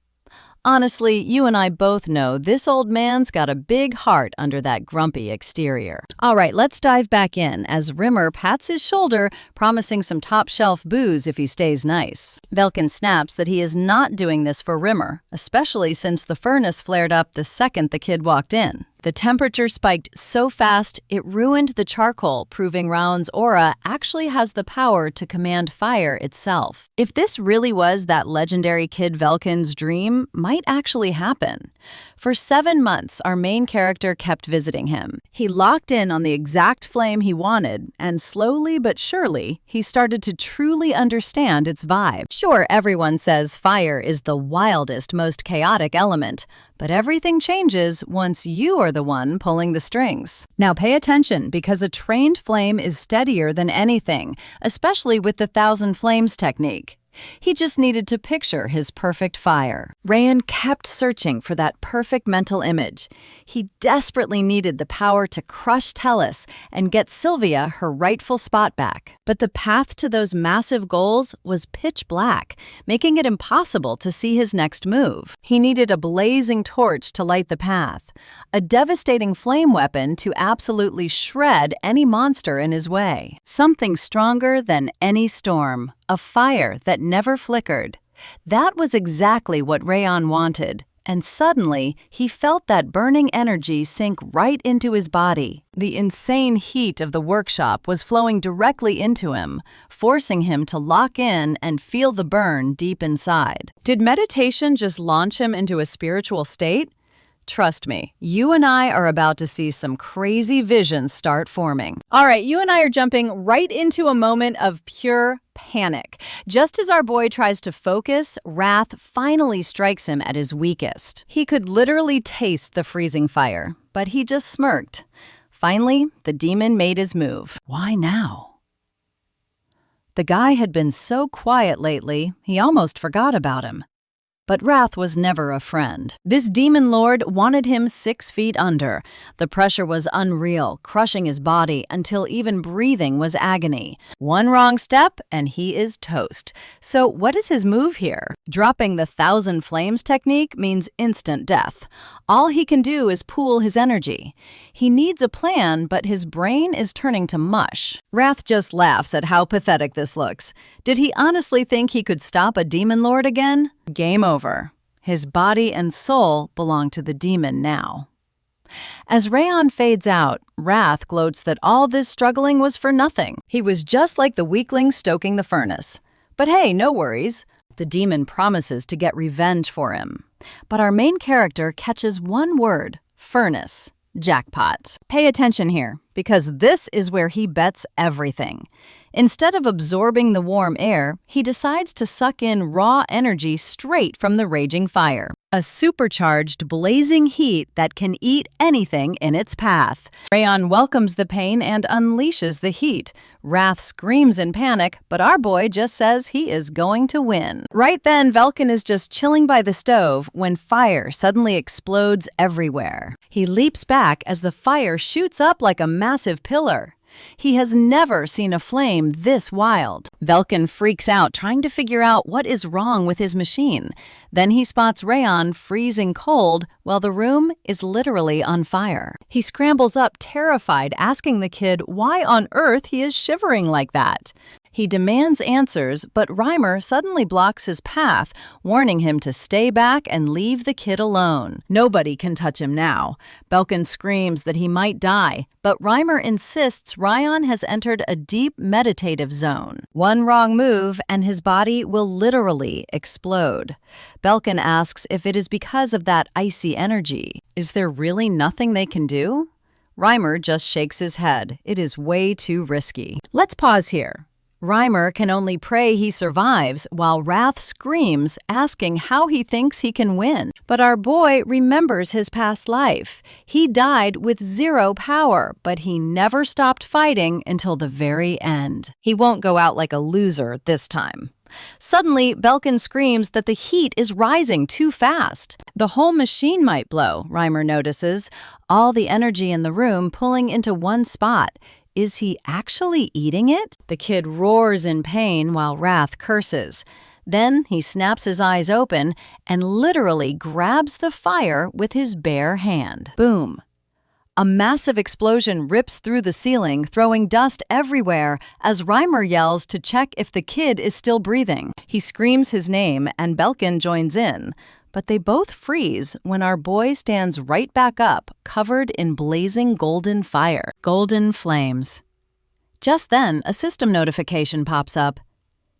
Honestly, you and I both know this old man's got a big heart under that grumpy exterior. All right, let's dive back in as Rimmer pats his shoulder, promising some top-shelf booze if he stays nice. Velkin snaps that he is not doing this for Rimmer, especially since the furnace flared up the second the kid walked in. The temperature spiked so fast, it ruined the charcoal, proving Raon's aura actually has the power to command fire itself. If this really was that legendary kid Velkin's dream, might actually happen. For 7 months, our main character kept visiting him. He locked in on the exact flame he wanted, and slowly but surely, he started to truly understand its vibe. Sure, everyone says fire is the wildest, most chaotic element, but everything changes once you are the one pulling the strings. Now pay attention, because a trained flame is steadier than anything, especially with the Thousand Flames technique. He just needed to picture his perfect fire. Rayon kept searching for that perfect mental image. He desperately needed the power to crush Tellus and get Sylvia her rightful spot back. But the path to those massive goals was pitch black, making it impossible to see his next move. He needed a blazing torch to light the path, a devastating flame weapon to absolutely shred any monster in his way. Something stronger than any storm. A fire that never flickered. That was exactly what Rayon wanted, and suddenly he felt that burning energy sink right into his body. The insane heat of the workshop was flowing directly into him, forcing him to lock in and feel the burn deep inside. Did meditation just launch him into a spiritual state? Trust me, you and I are about to see some crazy visions start forming. All right, you and I are jumping right into a moment of pure panic. Just as our boy tries to focus, wrath finally strikes him at his weakest. He could literally taste the freezing fire, but he just smirked. Finally, the demon made his move. Why now? The guy had been so quiet lately, he almost forgot about him. But wrath was never a friend. This demon lord wanted him 6 feet under. The pressure was unreal, crushing his body until even breathing was agony. One wrong step and he is toast. So what is his move here? Dropping the 1,000 flames technique means instant death. All he can do is pool his energy. He needs a plan, but his brain is turning to mush. Wrath just laughs at how pathetic this looks. Did he honestly think he could stop a demon lord again? Game over. His body and soul belong to the demon now. As Rayon fades out, Wrath gloats that all this struggling was for nothing. He was just like the weakling stoking the furnace. But hey, no worries. The demon promises to get revenge for him. But our main character catches one word: furnace. Jackpot. Pay attention here, because this is where he bets everything. Instead of absorbing the warm air, he decides to suck in raw energy straight from the raging fire. A supercharged, blazing heat that can eat anything in its path. Rayon welcomes the pain and unleashes the heat. Wrath screams in panic, but our boy just says he is going to win. Right then, Velkin is just chilling by the stove when fire suddenly explodes everywhere. He leaps back as the fire shoots up like a massive pillar. He has never seen a flame this wild. Velkin freaks out, trying to figure out what is wrong with his machine. Then he spots Rayon freezing cold while the room is literally on fire. He scrambles up, terrified, asking the kid why on earth he is shivering like that. He demands answers, but Reimer suddenly blocks his path, warning him to stay back and leave the kid alone. Nobody can touch him now. Belkin screams that he might die, but Reimer insists Rayon has entered a deep meditative zone. One wrong move and his body will literally explode. Belkin asks if it is because of that icy energy. Is there really nothing they can do? Reimer just shakes his head. It is way too risky. Let's pause here. Reimer can only pray he survives, while Wrath screams, asking how he thinks he can win. But our boy remembers his past life. He died with 0 power, but he never stopped fighting until the very end. He won't go out like a loser this time. Suddenly, Belkin screams that the heat is rising too fast. The whole machine might blow, Reimer notices, all the energy in the room pulling into one spot. Is he actually eating it? The kid roars in pain while Wrath curses. Then he snaps his eyes open and literally grabs the fire with his bare hand. Boom! A massive explosion rips through the ceiling, throwing dust everywhere as Reimer yells to check if the kid is still breathing. He screams his name and Belkin joins in. But they both freeze when our boy stands right back up, covered in blazing golden fire. Golden flames. Just then, a system notification pops up.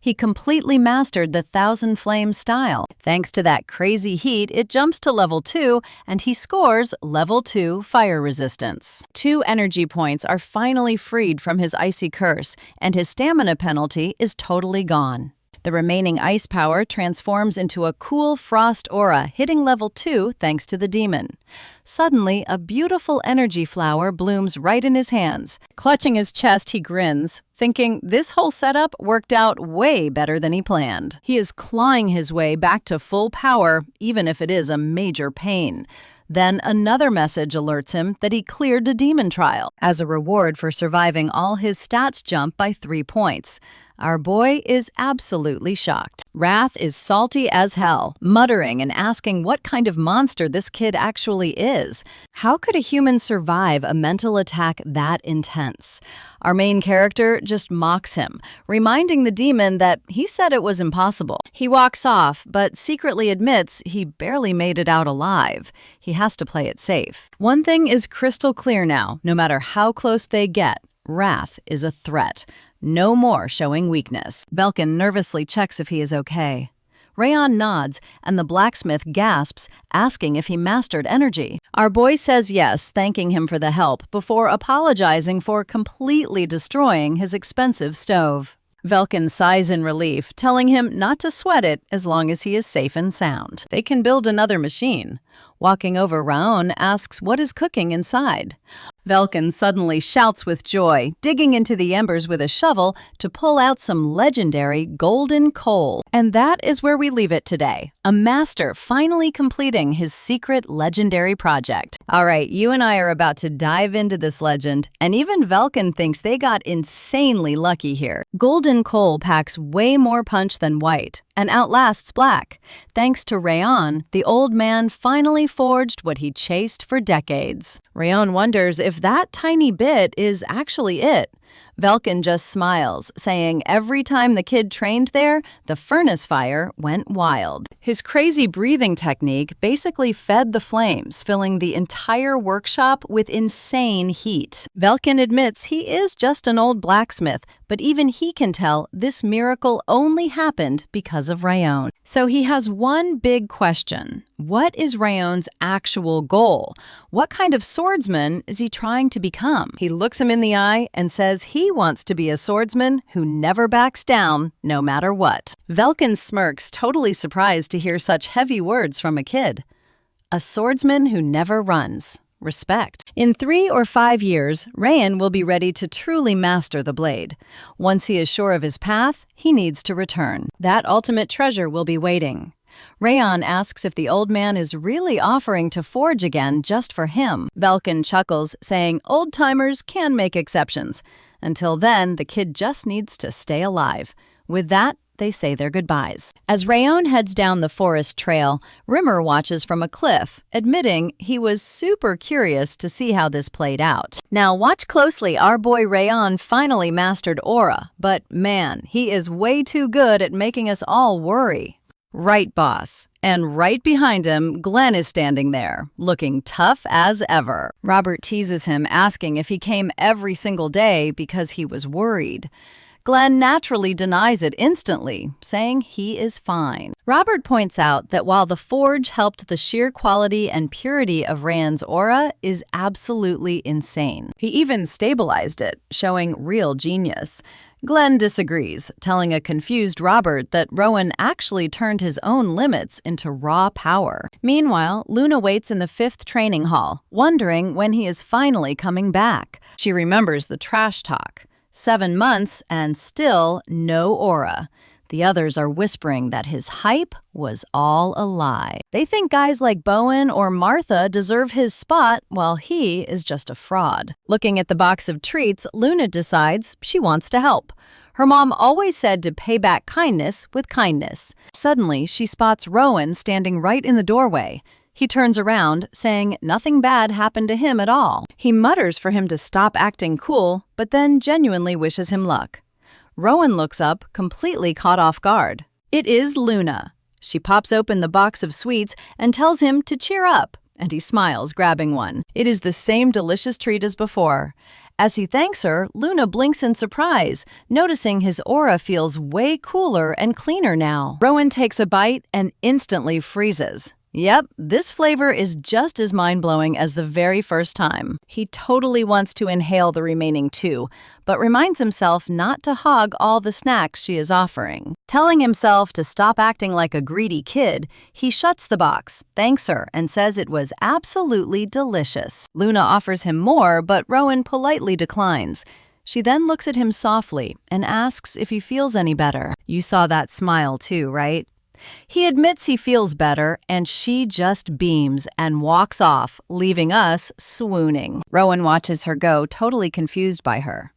He completely mastered the 1,000 Flames style. Thanks to that crazy heat, it jumps to level 2, and he scores level 2 fire resistance. 2 energy points are finally freed from his icy curse, and his stamina penalty is totally gone. The remaining ice power transforms into a cool frost aura, hitting level 2 thanks to the demon. Suddenly, a beautiful energy flower blooms right in his hands. Clutching his chest, he grins, thinking this whole setup worked out way better than he planned. He is clawing his way back to full power, even if it is a major pain. Then another message alerts him that he cleared a demon trial. As a reward for surviving, all his stats jump by 3 points. Our boy is absolutely shocked. Wrath is salty as hell, muttering and asking what kind of monster this kid actually is. How could a human survive a mental attack that intense? Our main character just mocks him, reminding the demon that he said it was impossible. He walks off, but secretly admits he barely made it out alive. He has to play it safe. One thing is crystal clear now, no matter how close they get, Wrath is a threat. No more showing weakness. Belkin nervously checks if he is okay. Rayon nods, and the blacksmith gasps, asking if he mastered energy. Our boy says yes, thanking him for the help, before apologizing for completely destroying his expensive stove. Velkin sighs in relief, telling him not to sweat it as long as he is safe and sound. They can build another machine. Walking over, Raon asks what is cooking inside. Velkin suddenly shouts with joy, digging into the embers with a shovel to pull out some legendary golden coal. And that is where we leave it today. A master finally completing his secret legendary project. All right, you and I are about to dive into this legend, and even Velkin thinks they got insanely lucky here. Golden coal packs way more punch than white and outlasts black. Thanks to Rayon, the old man finally forged what he chased for decades. Rayon wonders if that tiny bit is actually it. Velkin just smiles, saying every time the kid trained there, the furnace fire went wild. His crazy breathing technique basically fed the flames, filling the entire workshop with insane heat. Velkin admits he is just an old blacksmith, but even he can tell this miracle only happened because of Rayon. So he has one big question. What is Rayon's actual goal? What kind of swordsman is he trying to become? He looks him in the eye and says he wants to be a swordsman who never backs down, no matter what. Velkin smirks, totally surprised to hear such heavy words from a kid. A swordsman who never runs. Respect. In 3 or 5 years, Rayon will be ready to truly master the blade. Once he is sure of his path, he needs to return. That ultimate treasure will be waiting. Rayon asks if the old man is really offering to forge again just for him. Velkin chuckles, saying old-timers can make exceptions. Until then, the kid just needs to stay alive. With that, they say their goodbyes. As Rayon heads down the forest trail, Rimmer watches from a cliff, admitting he was super curious to see how this played out. Now watch closely, our boy Rayon finally mastered Aura, but man, he is way too good at making us all worry. Right, boss. And right behind him, Glenn is standing there, looking tough as ever. Robert teases him, asking if he came every single day because he was worried. Glenn naturally denies it instantly, saying he is fine. Robert points out that while the forge helped, the sheer quality and purity of Rayon's aura is absolutely insane. He even stabilized it, showing real genius. Glenn disagrees, telling a confused Robert that Rowan actually turned his own limits into raw power. Meanwhile, Luna waits in the 5th training hall, wondering when he is finally coming back. She remembers the trash talk. 7 months and still no aura. The others are whispering that his hype was all a lie. They think guys like Bowen or Martha deserve his spot while he is just a fraud. Looking at the box of treats, Luna decides she wants to help. Her mom always said to pay back kindness with kindness. Suddenly, she spots Rowan standing right in the doorway. He turns around, saying nothing bad happened to him at all. He mutters for him to stop acting cool, but then genuinely wishes him luck. Rowan looks up, completely caught off guard. It is Luna. She pops open the box of sweets and tells him to cheer up, and he smiles, grabbing one. It is the same delicious treat as before. As he thanks her, Luna blinks in surprise, noticing his aura feels way cooler and cleaner now. Rowan takes a bite and instantly freezes. Yep, this flavor is just as mind-blowing as the very first time. He totally wants to inhale the remaining 2, but reminds himself not to hog all the snacks she is offering. Telling himself to stop acting like a greedy kid, he shuts the box, thanks her, and says it was absolutely delicious. Luna offers him more, but Rowan politely declines. She then looks at him softly and asks if he feels any better. You saw that smile too, right? He admits he feels better, and she just beams and walks off, leaving us swooning. Rowan watches her go, totally confused by her.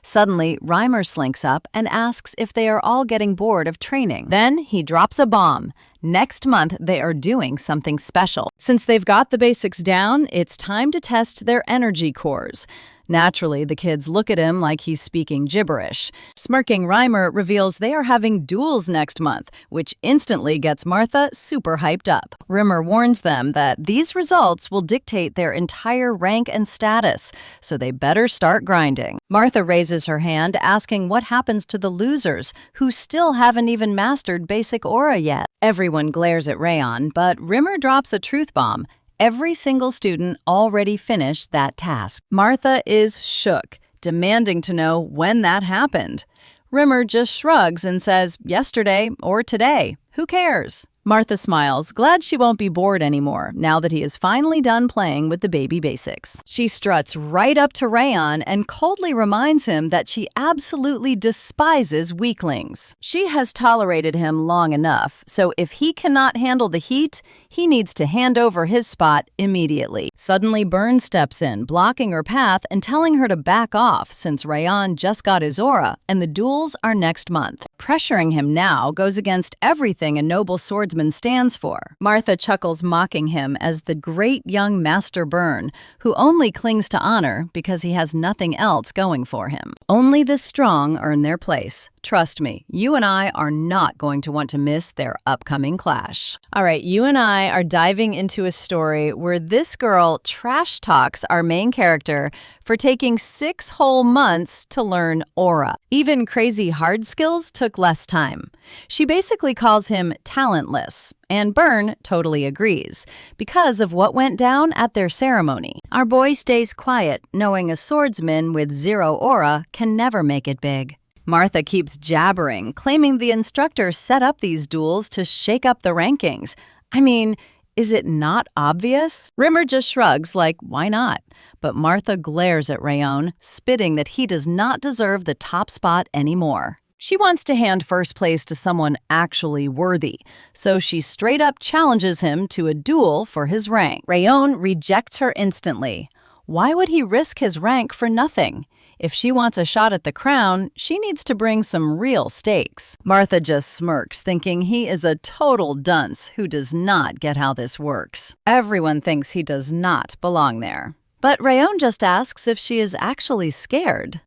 Suddenly, Reimer slinks up and asks if they are all getting bored of training. Then he drops a bomb. Next month, they are doing something special. Since they've got the basics down, it's time to test their energy cores. Naturally, the kids look at him like he's speaking gibberish. Smirking Reimer reveals they are having duels next month, which instantly gets Martha super hyped up. Rimmer warns them that these results will dictate their entire rank and status, so they better start grinding. Martha raises her hand, asking what happens to the losers, who still haven't even mastered basic aura yet. Everyone glares at Rayon, but Rimmer drops a truth bomb. Every single student already finished that task. Martha is shook, demanding to know when that happened. Rimmer just shrugs and says, yesterday or today. Who cares? Martha smiles, glad she won't be bored anymore now that he is finally done playing with the baby basics. She struts right up to Rayon and coldly reminds him that she absolutely despises weaklings. She has tolerated him long enough, so if he cannot handle the heat, he needs to hand over his spot immediately. Suddenly, Burn steps in, blocking her path and telling her to back off since Rayon just got his aura and the duels are next month. Pressuring him now goes against everything a noble swordsman stands for. Martha chuckles, mocking him as the great young Master Burn, who only clings to honor because he has nothing else going for him. Only the strong earn their place. Trust me, you and I are not going to want to miss their upcoming clash. All right, you and I are diving into a story where this girl trash talks our main character for taking 6 whole months to learn aura. Even crazy hard skills took less time. She basically calls him talentless, and Burn totally agrees, because of what went down at their ceremony. Our boy stays quiet, knowing a swordsman with 0 aura can never make it big. Martha keeps jabbering, claiming the instructor set up these duels to shake up the rankings. I mean, is it not obvious? Rimmer just shrugs like, why not? But Martha glares at Rayon, spitting that he does not deserve the top spot anymore. She wants to hand first place to someone actually worthy, so she straight up challenges him to a duel for his rank. Rayon rejects her instantly. Why would he risk his rank for nothing? If she wants a shot at the crown, she needs to bring some real stakes. Martha just smirks, thinking he is a total dunce who does not get how this works. Everyone thinks he does not belong there. But Rayon just asks if she is actually scared.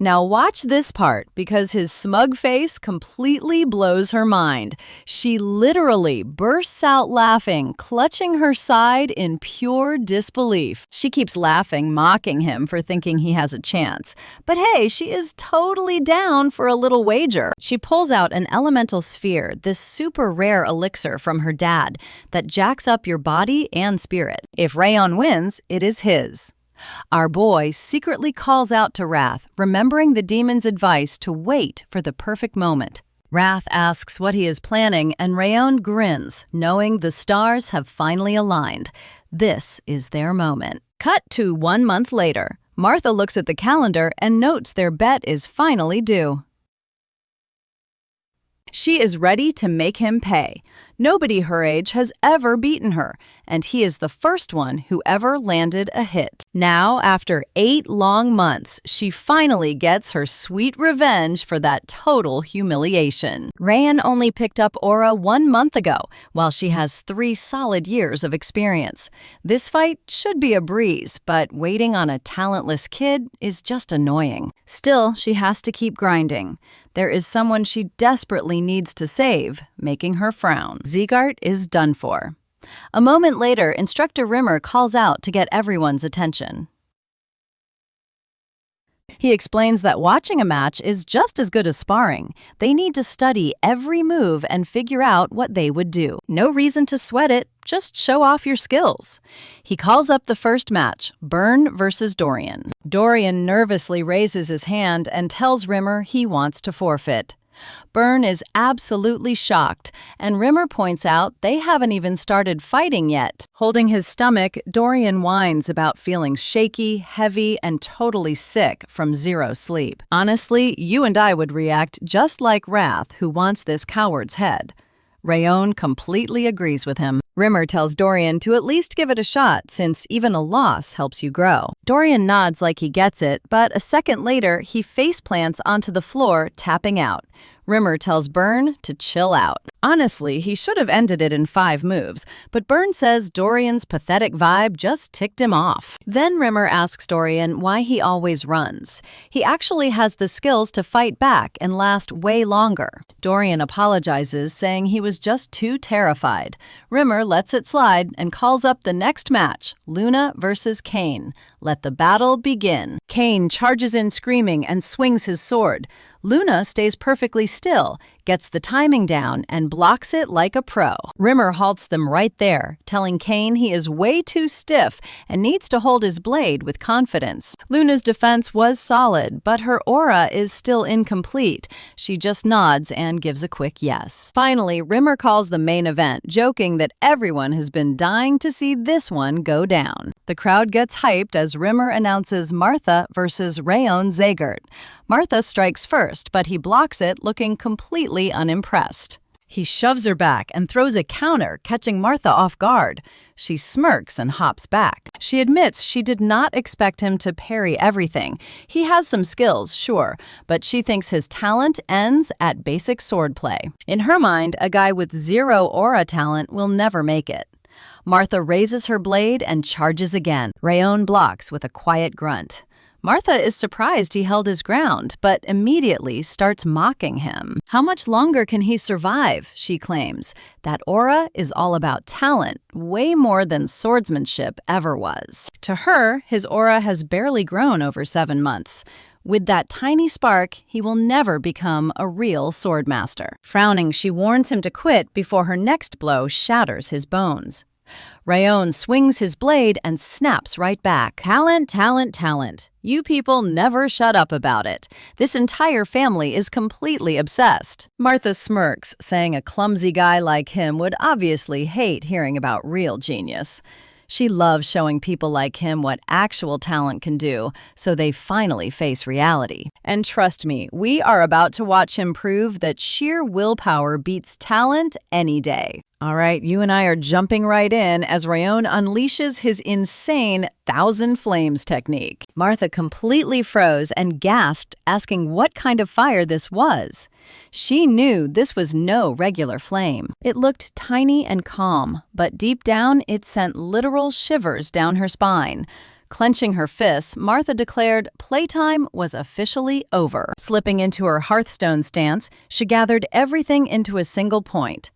Now watch this part, because his smug face completely blows her mind. She literally bursts out laughing, clutching her side in pure disbelief. She keeps laughing, mocking him for thinking he has a chance. But hey, she is totally down for a little wager. She pulls out an elemental sphere, this super rare elixir from her dad that jacks up your body and spirit. If Rayon wins, it is his. Our boy secretly calls out to Wrath, remembering the demon's advice to wait for the perfect moment. Wrath asks what he is planning, and Rayon grins, knowing the stars have finally aligned. This is their moment. Cut to 1 month later. Martha looks at the calendar and notes their bet is finally due. She is ready to make him pay. Nobody her age has ever beaten her, and he is the first one who ever landed a hit. Now, after 8 long months, she finally gets her sweet revenge for that total humiliation. Rayon only picked up aura 1 month ago, while she has 3 solid years of experience. This fight should be a breeze, but waiting on a talentless kid is just annoying. Still, she has to keep grinding. There is someone she desperately needs to save, making her frown. Ziegart is done for. A moment later, Instructor Rimmer calls out to get everyone's attention. He explains that watching a match is just as good as sparring. They need to study every move and figure out what they would do. No reason to sweat it, just show off your skills. He calls up the first match, Burn versus Dorian. Dorian nervously raises his hand and tells Rimmer he wants to forfeit. Burn is absolutely shocked, and Rimmer points out they haven't even started fighting yet. Holding his stomach, Dorian whines about feeling shaky, heavy, and totally sick from 0 sleep. Honestly, you and I would react just like Wrath, who wants this coward's head. Rayon completely agrees with him. Rimmer tells Dorian to at least give it a shot, since even a loss helps you grow. Dorian nods like he gets it, but a second later, he faceplants onto the floor, tapping out. Rimmer tells Byrne to chill out. Honestly, he should have ended it in 5 moves, but Byrne says Dorian's pathetic vibe just ticked him off. Then Rimmer asks Dorian why he always runs. He actually has the skills to fight back and last way longer. Dorian apologizes, saying he was just too terrified. Rimmer lets it slide and calls up the next match, Luna versus Kane. Let the battle begin. Kane charges in screaming and swings his sword. Luna stays perfectly still, gets the timing down, and blocks it like a pro. Rimmer halts them right there, telling Kane he is way too stiff and needs to hold his blade with confidence. Luna's defense was solid, but her aura is still incomplete. She just nods and gives a quick yes. Finally, Rimmer calls the main event, joking that everyone has been dying to see this one go down. The crowd gets hyped as Rimmer announces Martha versus Rayon Zegert. Martha strikes first, but he blocks it, looking completely unimpressed. He shoves her back and throws a counter, catching Martha off guard. She smirks and hops back. She admits she did not expect him to parry everything. He has some skills, sure, but she thinks his talent ends at basic swordplay. In her mind, a guy with 0 aura talent will never make it. Martha raises her blade and charges again. Rayon blocks with a quiet grunt. Martha is surprised he held his ground, but immediately starts mocking him. How much longer can he survive, she claims. That aura is all about talent, way more than swordsmanship ever was. To her, his aura has barely grown over 7 months. With that tiny spark, he will never become a real swordmaster. Frowning, she warns him to quit before her next blow shatters his bones. Rayon swings his blade and snaps right back. Talent, talent, talent. You people never shut up about it. This entire family is completely obsessed. Martha smirks, saying a clumsy guy like him would obviously hate hearing about real genius. She loves showing people like him what actual talent can do, so they finally face reality. And trust me, we are about to watch him prove that sheer willpower beats talent any day. All right, you and I are jumping right in as Rayon unleashes his insane 1,000 Flames technique. Martha completely froze and gasped, asking what kind of fire this was. She knew this was no regular flame. It looked tiny and calm, but deep down it sent literal shivers down her spine. Clenching her fists, Martha declared playtime was officially over. Slipping into her Hearthstone stance, she gathered everything into a single point.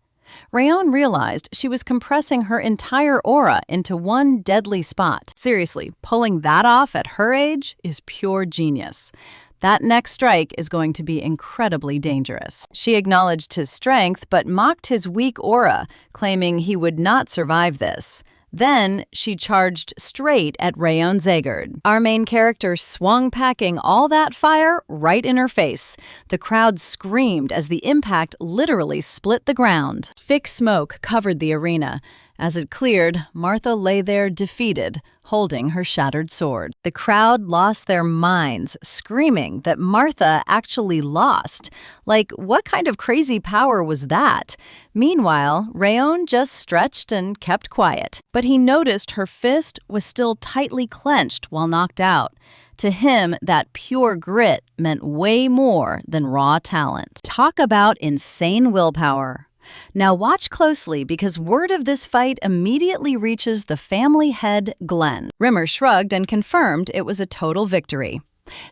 Rayon realized she was compressing her entire aura into one deadly spot. Seriously, pulling that off at her age is pure genius. That next strike is going to be incredibly dangerous. She acknowledged his strength, but mocked his weak aura, claiming he would not survive this. Then, she charged straight at Rayon Zegert. Our main character swung, packing all that fire right in her face. The crowd screamed as the impact literally split the ground. Thick smoke covered the arena. As it cleared, Martha lay there defeated, holding her shattered sword. The crowd lost their minds, screaming that Martha actually lost. Like, what kind of crazy power was that? Meanwhile, Rayon just stretched and kept quiet. But he noticed her fist was still tightly clenched while knocked out. To him, that pure grit meant way more than raw talent. Talk about insane willpower. Now watch closely, because word of this fight immediately reaches the family head, Glenn. Rimmer shrugged and confirmed it was a total victory.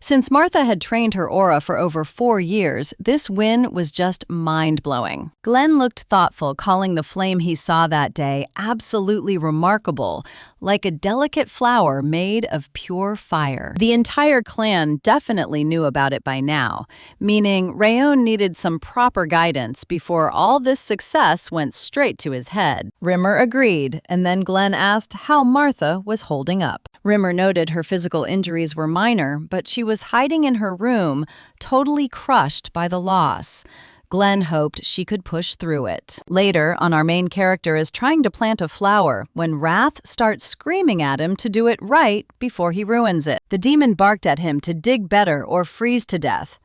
Since Martha had trained her aura for over 4 years, this win was just mind-blowing. Glenn looked thoughtful, calling the flame he saw that day absolutely remarkable, like a delicate flower made of pure fire. The entire clan definitely knew about it by now, meaning Rayon needed some proper guidance before all this success went straight to his head. Rimmer agreed, and then Glenn asked how Martha was holding up. Rimmer noted her physical injuries were minor, but she was hiding in her room, totally crushed by the loss. Glenn hoped she could push through it. Later, our main character is trying to plant a flower when Wrath starts screaming at him to do it right before he ruins it. The demon barked at him to dig better or freeze to death.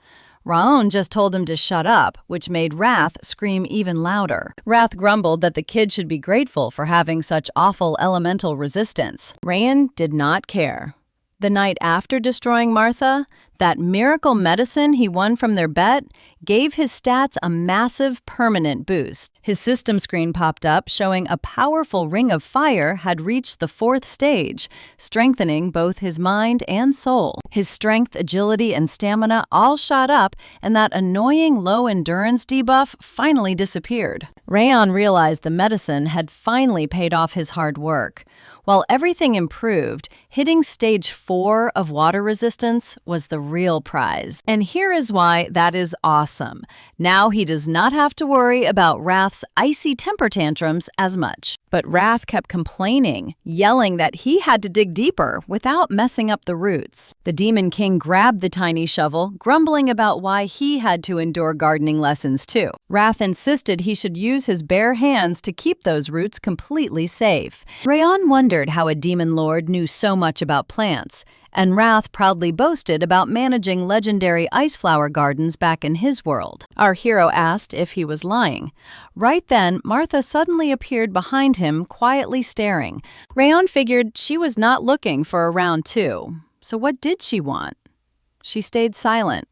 Raon just told him to shut up, which made Wrath scream even louder. Wrath grumbled that the kid should be grateful for having such awful elemental resistance. Raon did not care. The night after destroying Martha, that miracle medicine he won from their bet gave his stats a massive permanent boost. His system screen popped up showing a powerful ring of fire had reached the 4th stage, strengthening both his mind and soul. His strength, agility, and stamina all shot up, and that annoying low endurance debuff finally disappeared. Raon realized the medicine had finally paid off his hard work. While everything improved, hitting stage 4 of water resistance was the real prize. And here is why that is awesome. Now he does not have to worry about Wrath's icy temper tantrums as much. But Wrath kept complaining, yelling that he had to dig deeper without messing up the roots. The Demon King grabbed the tiny shovel, grumbling about why he had to endure gardening lessons too. Wrath insisted he should use his bare hands to keep those roots completely safe. Raon wondered how a demon lord knew so much about plants, and Wrath proudly boasted about managing legendary ice flower gardens back in his world. Our hero asked if he was lying. Right then, Martha suddenly appeared behind him, quietly staring. Raon figured she was not looking for a round 2. So what did she want? She stayed silent,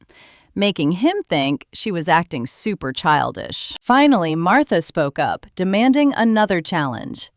making him think she was acting super childish. Finally, Martha spoke up, demanding another challenge.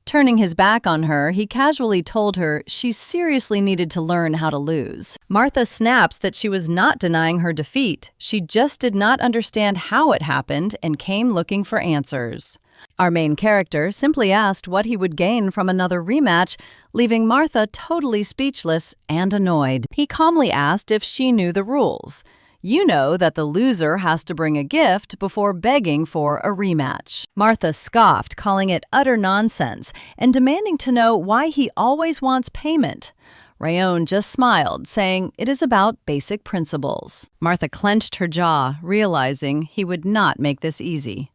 Turning his back on her, he casually told her she seriously needed to learn how to lose. Martha snaps that she was not denying her defeat. She just did not understand how it happened and came looking for answers. Our main character simply asked what he would gain from another rematch, leaving Martha totally speechless and annoyed. He calmly asked if she knew the rules. You know that the loser has to bring a gift before begging for a rematch. Martha scoffed, calling it utter nonsense, and demanding to know why he always wants payment. Raon just smiled, saying it is about basic principles. Martha clenched her jaw, realizing he would not make this easy.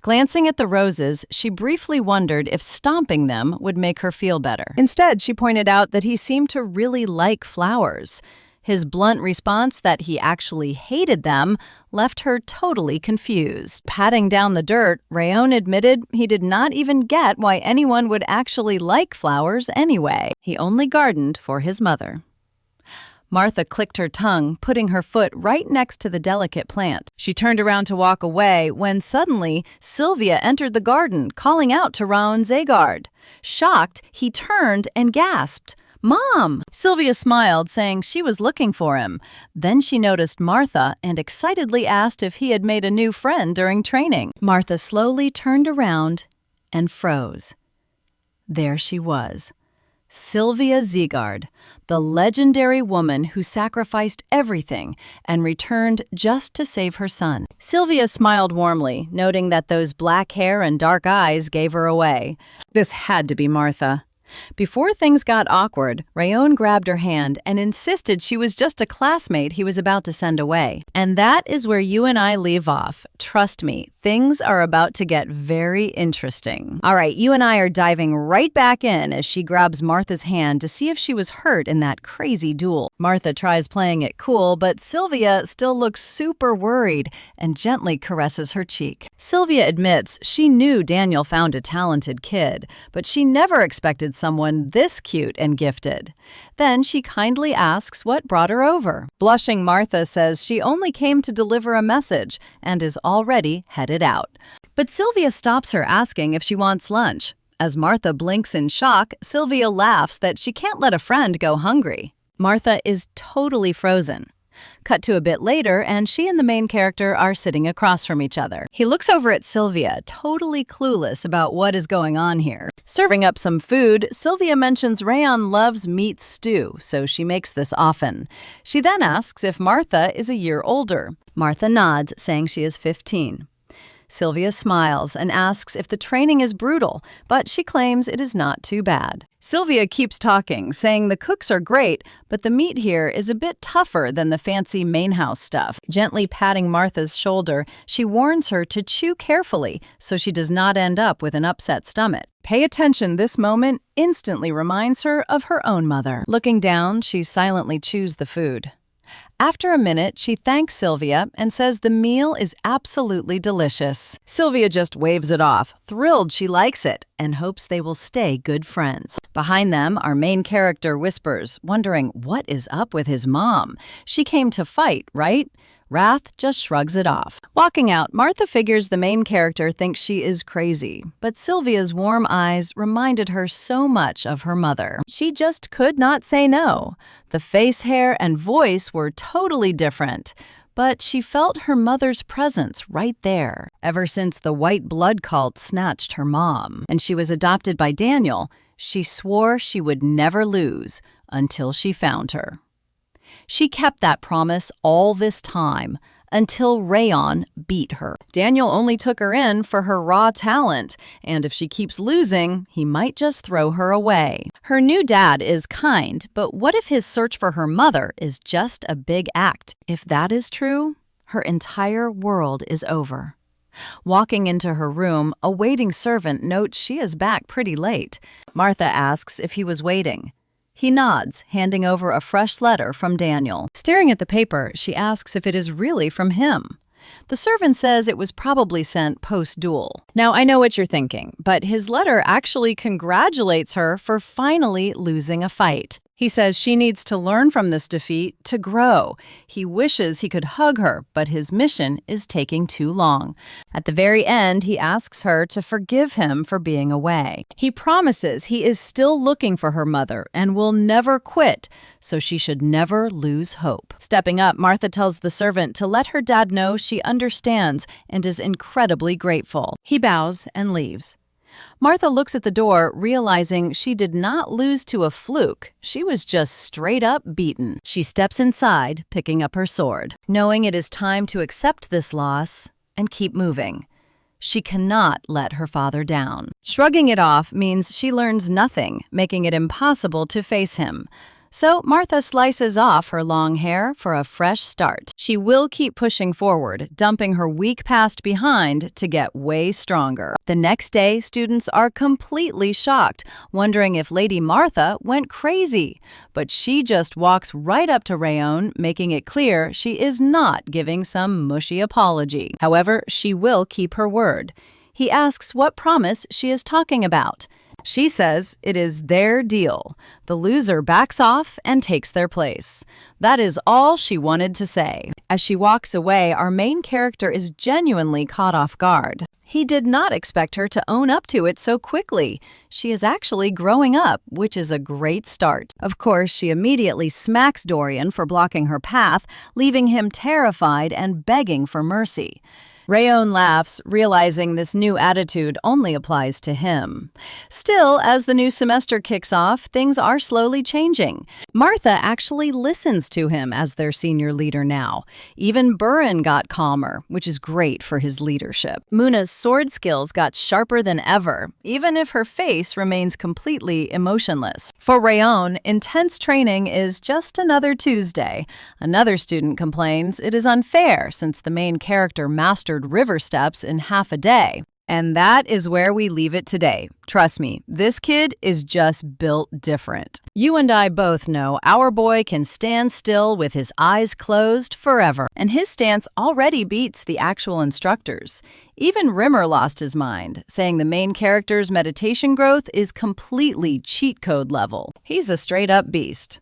Glancing at the roses, she briefly wondered if stomping them would make her feel better. Instead, she pointed out that he seemed to really like flowers. His blunt response that he actually hated them left her totally confused. Patting down the dirt, Raon admitted he did not even get why anyone would actually like flowers anyway. He only gardened for his mother. Martha clicked her tongue, putting her foot right next to the delicate plant. She turned around to walk away when suddenly Sylvia entered the garden, calling out to Raon Zegard. Shocked, he turned and gasped, "Mom!" Sylvia smiled, saying she was looking for him. Then she noticed Martha and excitedly asked if he had made a new friend during training. Martha slowly turned around and froze. There she was, Sylvia Zegard, the legendary woman who sacrificed everything and returned just to save her son. Sylvia smiled warmly, noting that those black hair and dark eyes gave her away. This had to be Martha. Before things got awkward, Raon grabbed her hand and insisted she was just a classmate he was about to send away. And that is where you and I leave off. Trust me, things are about to get very interesting. All right, you and I are diving right back in as she grabs Martha's hand to see if she was hurt in that crazy duel. Martha tries playing it cool, but Sylvia still looks super worried and gently caresses her cheek. Sylvia admits she knew Daniel found a talented kid, but she never expected someone this cute and gifted. Then she kindly asks what brought her over. Blushing Martha says she only came to deliver a message and is already headed out. But Sylvia stops her, asking if she wants lunch. As Martha blinks in shock, Sylvia laughs that she can't let a friend go hungry. Martha is totally frozen. Cut to a bit later, and she and the main character are sitting across from each other. He looks over at Sylvia, totally clueless about what is going on here. Serving up some food, Sylvia mentions Raon loves meat stew, so she makes this often. She then asks if Martha is a year older. Martha nods, saying she is 15. Sylvia smiles and asks if the training is brutal, but she claims it is not too bad. Sylvia keeps talking, saying the cooks are great, but the meat here is a bit tougher than the fancy main house stuff. Gently patting Martha's shoulder, she warns her to chew carefully so she does not end up with an upset stomach. Pay attention, this moment instantly reminds her of her own mother. Looking down, she silently chews the food. After a minute, she thanks Sylvia and says the meal is absolutely delicious. Sylvia just waves it off, thrilled she likes it, and hopes they will stay good friends. Behind them, our main character whispers, wondering what is up with his mom. She came to fight, right? Wrath just shrugs it off. Walking out, Martha figures the main character thinks she is crazy, but Sylvia's warm eyes reminded her so much of her mother. She just could not say no. The face, hair, and voice were totally different, but she felt her mother's presence right there. Ever since the white blood cult snatched her mom, and she was adopted by Daniel, she swore she would never lose until she found her. She kept that promise all this time, until Rayon beat her. Daniel only took her in for her raw talent, and if she keeps losing, he might just throw her away. Her new dad is kind, but what if his search for her mother is just a big act? If that is true, her entire world is over. Walking into her room, a waiting servant notes she is back pretty late. Martha asks if he was waiting. He nods, handing over a fresh letter from Daniel. Staring at the paper, she asks if it is really from him. The servant says it was probably sent post-duel. Now, I know what you're thinking, but his letter actually congratulates her for finally losing a fight. He says she needs to learn from this defeat to grow. He wishes he could hug her, but his mission is taking too long. At the very end, he asks her to forgive him for being away. He promises he is still looking for her mother and will never quit, so she should never lose hope. Stepping up, Martha tells the servant to let her dad know she understands and is incredibly grateful. He bows and leaves. Martha looks at the door, realizing she did not lose to a fluke. She was just straight up beaten. She steps inside, picking up her sword, knowing it is time to accept this loss and keep moving. She cannot let her father down. Shrugging it off means she learns nothing, making it impossible to face him. So Martha slices off her long hair for a fresh start. She will keep pushing forward, dumping her weak past behind to get way stronger. The next day, students are completely shocked, wondering if Lady Martha went crazy. But she just walks right up to Rayon, making it clear she is not giving some mushy apology. However, she will keep her word. He asks what promise she is talking about. She says it is their deal. The loser backs off and takes their place. That is all she wanted to say. As she walks away, our main character is genuinely caught off guard. He did not expect her to own up to it so quickly. She is actually growing up, which is a great start. Of course, she immediately smacks Dorian for blocking her path, leaving him terrified and begging for mercy. Rayon laughs, realizing this new attitude only applies to him. Still, as the new semester kicks off, things are slowly changing. Martha actually listens to him as their senior leader now. Even Burin got calmer, which is great for his leadership. Muna's sword skills got sharper than ever, even if her face remains completely emotionless. For Rayon, intense training is just another Tuesday. Another student complains it is unfair since the main character mastered river steps in half a day. And that is where we leave it today. Trust me, this kid is just built different. You and I both know our boy can stand still with his eyes closed forever, and his stance already beats the actual instructors. Even Rimmer lost his mind, saying the main character's meditation growth is completely cheat code level. He's a straight-up beast.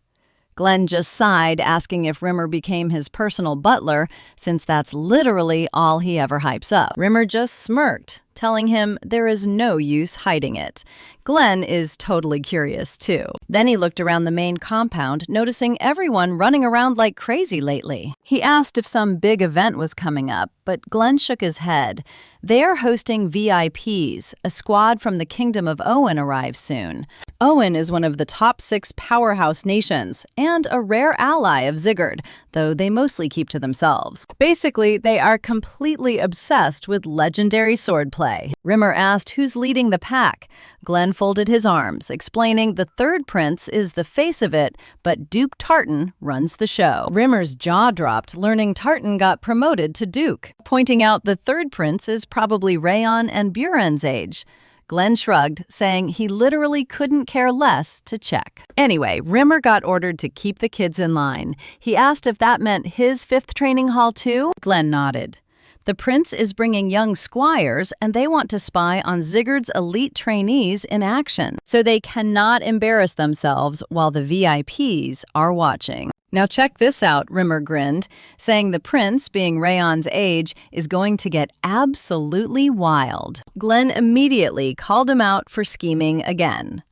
Glenn just sighed, asking if Rimmer became his personal butler, since that's literally all he ever hypes up. Rimmer just smirked, telling him there is no use hiding it. Glenn is totally curious, too. Then he looked around the main compound, noticing everyone running around like crazy lately. He asked if some big event was coming up, but Glenn shook his head. They are hosting VIPs. A squad from the Kingdom of Owen arrives soon. Owen is one of the top 6 powerhouse nations and a rare ally of Sigurd, though they mostly keep to themselves. Basically, they are completely obsessed with legendary swordplay. Rimmer asked who's leading the pack. Glenn folded his arms, explaining the third prince is the face of it, but Duke Tartan runs the show. Rimmer's jaw dropped, learning Tartan got promoted to Duke, pointing out the third prince is probably Rayon and Buren's age. Glenn shrugged, saying he literally couldn't care less to check. Anyway, Rimmer got ordered to keep the kids in line. He asked if that meant his 5th training hall too. Glenn nodded. The prince is bringing young squires, and they want to spy on Zigguard's elite trainees in action, so they cannot embarrass themselves while the VIPs are watching. Now check this out, Rimmer grinned, saying the prince, being Rayon's age, is going to get absolutely wild. Glenn immediately called him out for scheming again.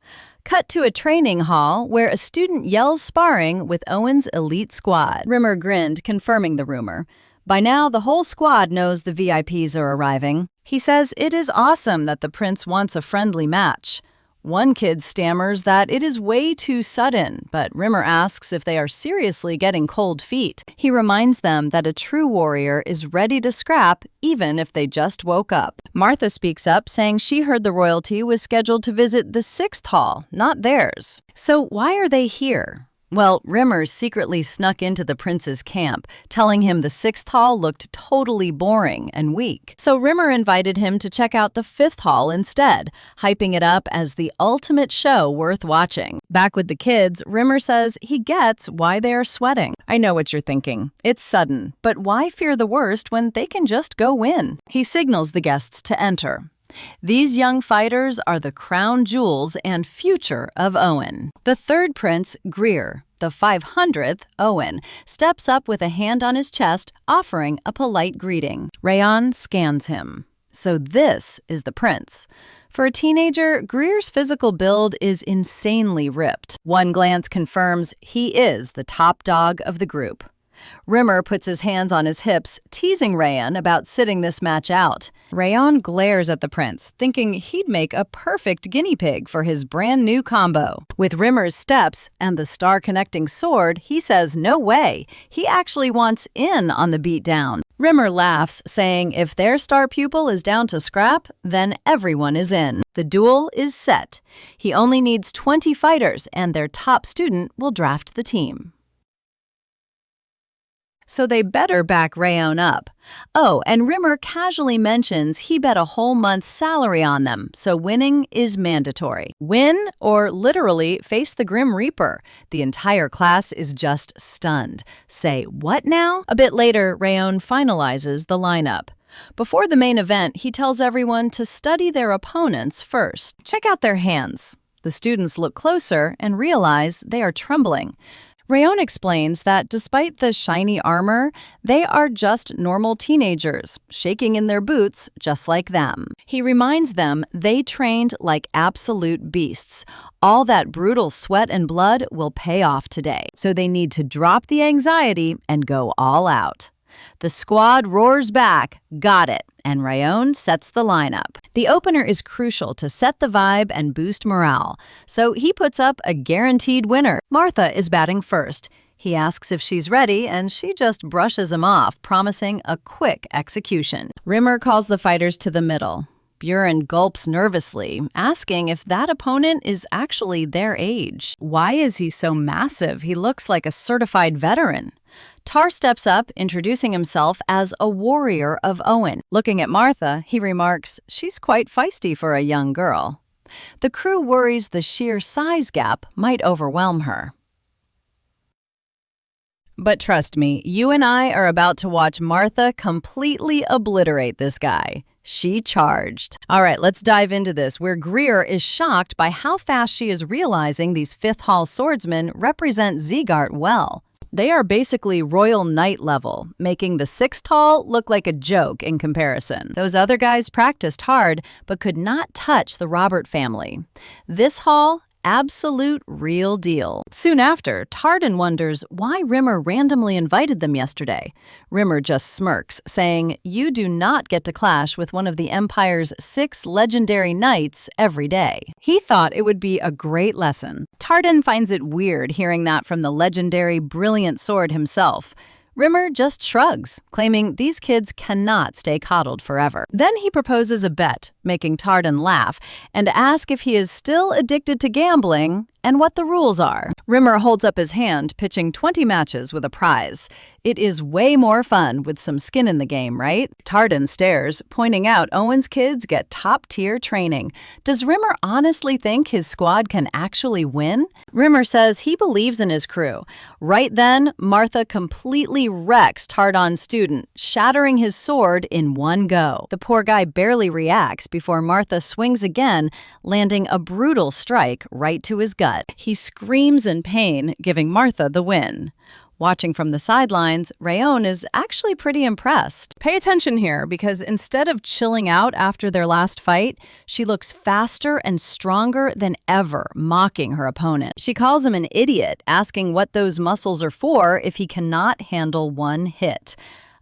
Cut to a training hall where a student yells sparring with Owen's elite squad. Rimmer grinned, confirming the rumor. By now, the whole squad knows the VIPs are arriving. He says it is awesome that the prince wants a friendly match. One kid stammers that it is way too sudden, but Rimmer asks if they are seriously getting cold feet. He reminds them that a true warrior is ready to scrap even if they just woke up. Martha speaks up, saying she heard the royalty was scheduled to visit the 6th hall, not theirs. So why are they here? Well, Rimmer secretly snuck into the prince's camp, telling him the 6th hall looked totally boring and weak. So Rimmer invited him to check out the 5th hall instead, hyping it up as the ultimate show worth watching. Back with the kids, Rimmer says he gets why they are sweating. I know what you're thinking. It's sudden, but why fear the worst when they can just go win? He signals the guests to enter. These young fighters are the crown jewels and future of Owen. The 3rd prince, Greer, the 500th Owen, steps up with a hand on his chest, offering a polite greeting. Rayon scans him. So this is the prince. For a teenager, Greer's physical build is insanely ripped. One glance confirms he is the top dog of the group. Rimmer puts his hands on his hips, teasing Rayon about sitting this match out. Rayon glares at the prince, thinking he'd make a perfect guinea pig for his brand new combo. With Rimmer's steps and the star-connecting sword, he says no way. He actually wants in on the beatdown. Rimmer laughs, saying if their star pupil is down to scrap, then everyone is in. The duel is set. He only needs 20 fighters, and their top student will draft the team. So they better back Rayon up. Oh, and Rimmer casually mentions he bet a whole month's salary on them, so winning is mandatory. Win or literally face the Grim Reaper. The entire class is just stunned. Say, what now? A bit later, Rayon finalizes the lineup. Before the main event, he tells everyone to study their opponents first. Check out their hands. The students look closer and realize they are trembling. Rayon explains that despite the shiny armor, they are just normal teenagers, shaking in their boots just like them. He reminds them they trained like absolute beasts. All that brutal sweat and blood will pay off today, so they need to drop the anxiety and go all out. The squad roars back, got it, and Rayon sets the lineup. The opener is crucial to set the vibe and boost morale, so he puts up a guaranteed winner. Martha is batting first. He asks if she's ready, and she just brushes him off, promising a quick execution. Rimmer calls the fighters to the middle. Buren gulps nervously, asking if that opponent is actually their age. Why is he so massive? He looks like a certified veteran. Tar steps up, introducing himself as a warrior of Owen. Looking at Martha, he remarks, she's quite feisty for a young girl. The crew worries the sheer size gap might overwhelm her. But trust me, you and I are about to watch Martha completely obliterate this guy. She charged. All right, let's dive into this, where Greer is shocked by how fast she is realizing these 5th Hall swordsmen represent Zigguard well. They are basically Royal Knight level, making the 6th Hall look like a joke in comparison. Those other guys practiced hard, but could not touch the Robert family. This Hall, absolute real deal. Soon after, Tardan wonders why Rimmer randomly invited them yesterday. Rimmer just smirks, saying, you do not get to clash with one of the Empire's 6 legendary knights every day. He thought it would be a great lesson. Tardan finds it weird hearing that from the legendary brilliant sword himself. Rimmer just shrugs, claiming these kids cannot stay coddled forever. Then he proposes a bet, making Tardan laugh, and ask if he is still addicted to gambling and what the rules are. Rimmer holds up his hand, pitching 20 matches with a prize. It is way more fun with some skin in the game, right? Tardan stares, pointing out Owen's kids get top-tier training. Does Rimmer honestly think his squad can actually win? Rimmer says he believes in his crew. Right then, Martha completely wrecks Tardan's student, shattering his sword in one go. The poor guy barely reacts before Martha swings again, landing a brutal strike right to his gut. He screams in pain, giving Martha the win. Watching from the sidelines, Rayon is actually pretty impressed. Pay attention here, because instead of chilling out after their last fight, she looks faster and stronger than ever, mocking her opponent. She calls him an idiot, asking what those muscles are for if he cannot handle one hit.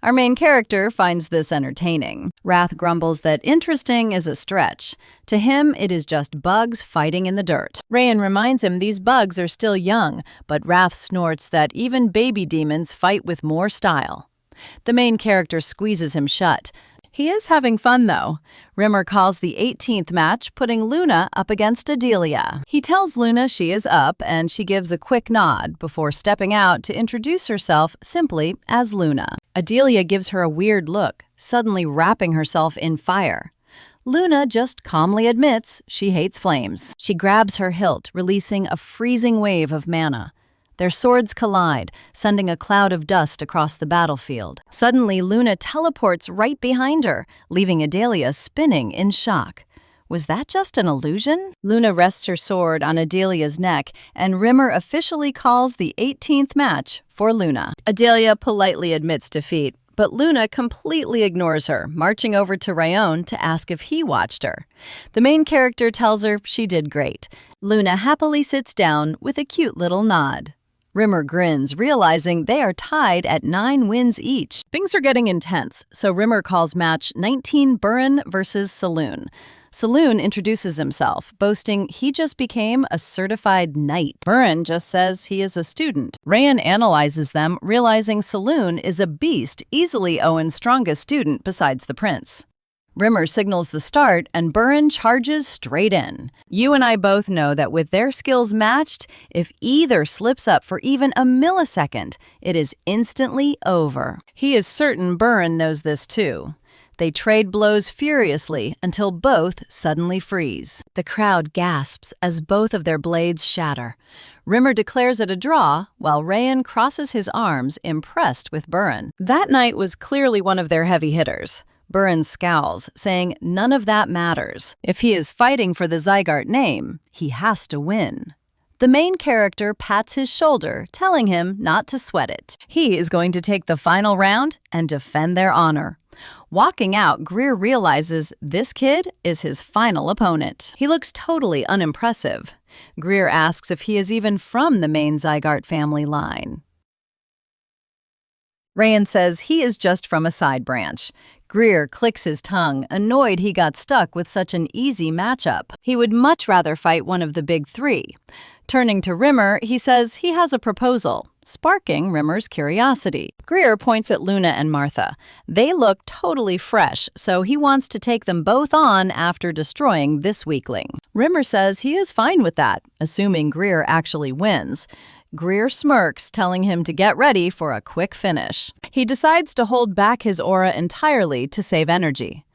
Our main character finds this entertaining. Wrath grumbles that interesting is a stretch. To him, it is just bugs fighting in the dirt. Rayon reminds him these bugs are still young, but Wrath snorts that even baby demons fight with more style. The main character squeezes him shut. He is having fun, though. Rimmer calls the 18th match, putting Luna up against Adelia. He tells Luna she is up, and she gives a quick nod before stepping out to introduce herself simply as Luna. Adelia gives her a weird look, suddenly wrapping herself in fire. Luna just calmly admits she hates flames. She grabs her hilt, releasing a freezing wave of mana. Their swords collide, sending a cloud of dust across the battlefield. Suddenly, Luna teleports right behind her, leaving Adelia spinning in shock. Was that just an illusion? Luna rests her sword on Adelia's neck, and Rimmer officially calls the 18th match for Luna. Adelia politely admits defeat, but Luna completely ignores her, marching over to Rayon to ask if he watched her. The main character tells her she did great. Luna happily sits down with a cute little nod. Rimmer grins, realizing they are tied at 9 wins each. Things are getting intense, so Rimmer calls match 19 Burin versus Saloon. Saloon introduces himself, boasting he just became a certified knight. Burin just says he is a student. Rayon analyzes them, realizing Saloon is a beast, easily Owen's strongest student besides the prince. Rimmer signals the start, and Burin charges straight in. You and I both know that with their skills matched, if either slips up for even a millisecond, it is instantly over. He is certain Burin knows this too. They trade blows furiously until both suddenly freeze. The crowd gasps as both of their blades shatter. Rimmer declares it a draw, while Rayon crosses his arms, impressed with Burin. That night was clearly one of their heavy hitters. Burin scowls, saying none of that matters. If he is fighting for the Zygarde name, he has to win. The main character pats his shoulder, telling him not to sweat it. He is going to take the final round and defend their honor. Walking out, Greer realizes this kid is his final opponent. He looks totally unimpressive. Greer asks if he is even from the main Zygarde family line. Rayon says he is just from a side branch. Greer clicks his tongue, annoyed he got stuck with such an easy matchup. He would much rather fight one of the big three. Turning to Rimmer, he says he has a proposal, sparking Rimmer's curiosity. Greer points at Luna and Martha. They look totally fresh, so he wants to take them both on after destroying this weakling. Rimmer says he is fine with that, assuming Greer actually wins. Greer smirks, telling him to get ready for a quick finish. He decides to hold back his aura entirely to save energy.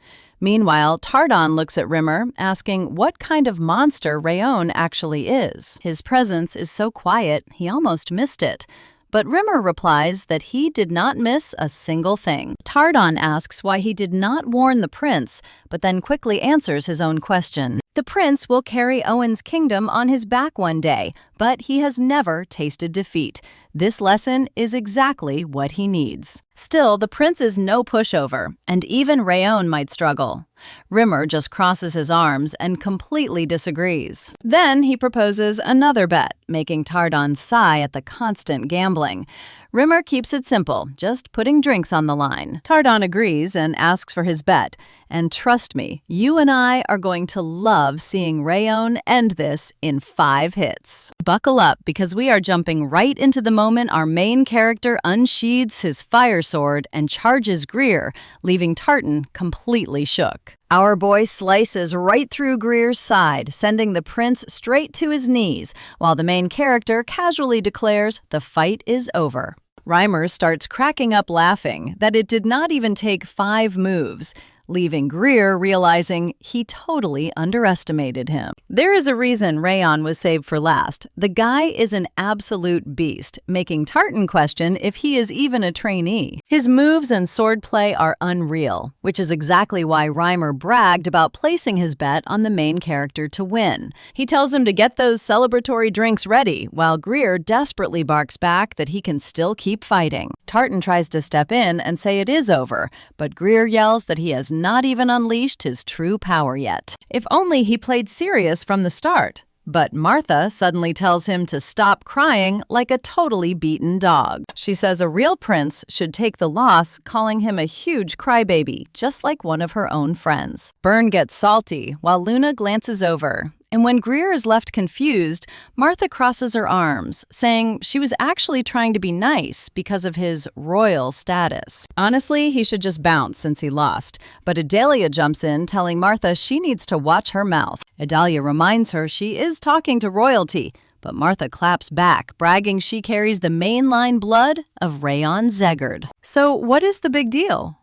Meanwhile, Tardan looks at Rimmer, asking what kind of monster Rayon actually is. His presence is so quiet, he almost missed it. But Rimmer replies that he did not miss a single thing. Tardan asks why he did not warn the prince, but then quickly answers his own question. The prince will carry Owen's kingdom on his back one day, but he has never tasted defeat. This lesson is exactly what he needs. Still, the prince is no pushover, and even Rayon might struggle. Rimmer just crosses his arms and completely disagrees. Then he proposes another bet, making Tardan sigh at the constant gambling. Rimmer keeps it simple, just putting drinks on the line. Tardan agrees and asks for his bet. And trust me, you and I are going to love seeing Rayon end this in 5 hits. Buckle up, because we are jumping right into the moment our main character unsheathes his fire sword and charges Greer, leaving Tartan completely shook. Our boy slices right through Greer's side, sending the prince straight to his knees, while the main character casually declares the fight is over. Reimer starts cracking up laughing that it did not even take 5 moves, leaving Greer realizing he totally underestimated him. There is a reason Rayon was saved for last. The guy is an absolute beast, making Tartan question if he is even a trainee. His moves and swordplay are unreal, which is exactly why Reimer bragged about placing his bet on the main character to win. He tells him to get those celebratory drinks ready, while Greer desperately barks back that he can still keep fighting. Tartan tries to step in and say it is over, but Greer yells that he has not even unleashed his true power yet. If only he played serious from the start. But Martha suddenly tells him to stop crying like a totally beaten dog. She says a real prince should take the loss, calling him a huge crybaby, just like one of her own friends. Byrne gets salty, while Luna glances over. And when Greer is left confused, Martha crosses her arms, saying she was actually trying to be nice because of his royal status. Honestly, he should just bounce since he lost, but Adalia jumps in, telling Martha she needs to watch her mouth. Adalia reminds her she is talking to royalty, but Martha claps back, bragging she carries the mainline blood of Rayon Zegard. So what is the big deal?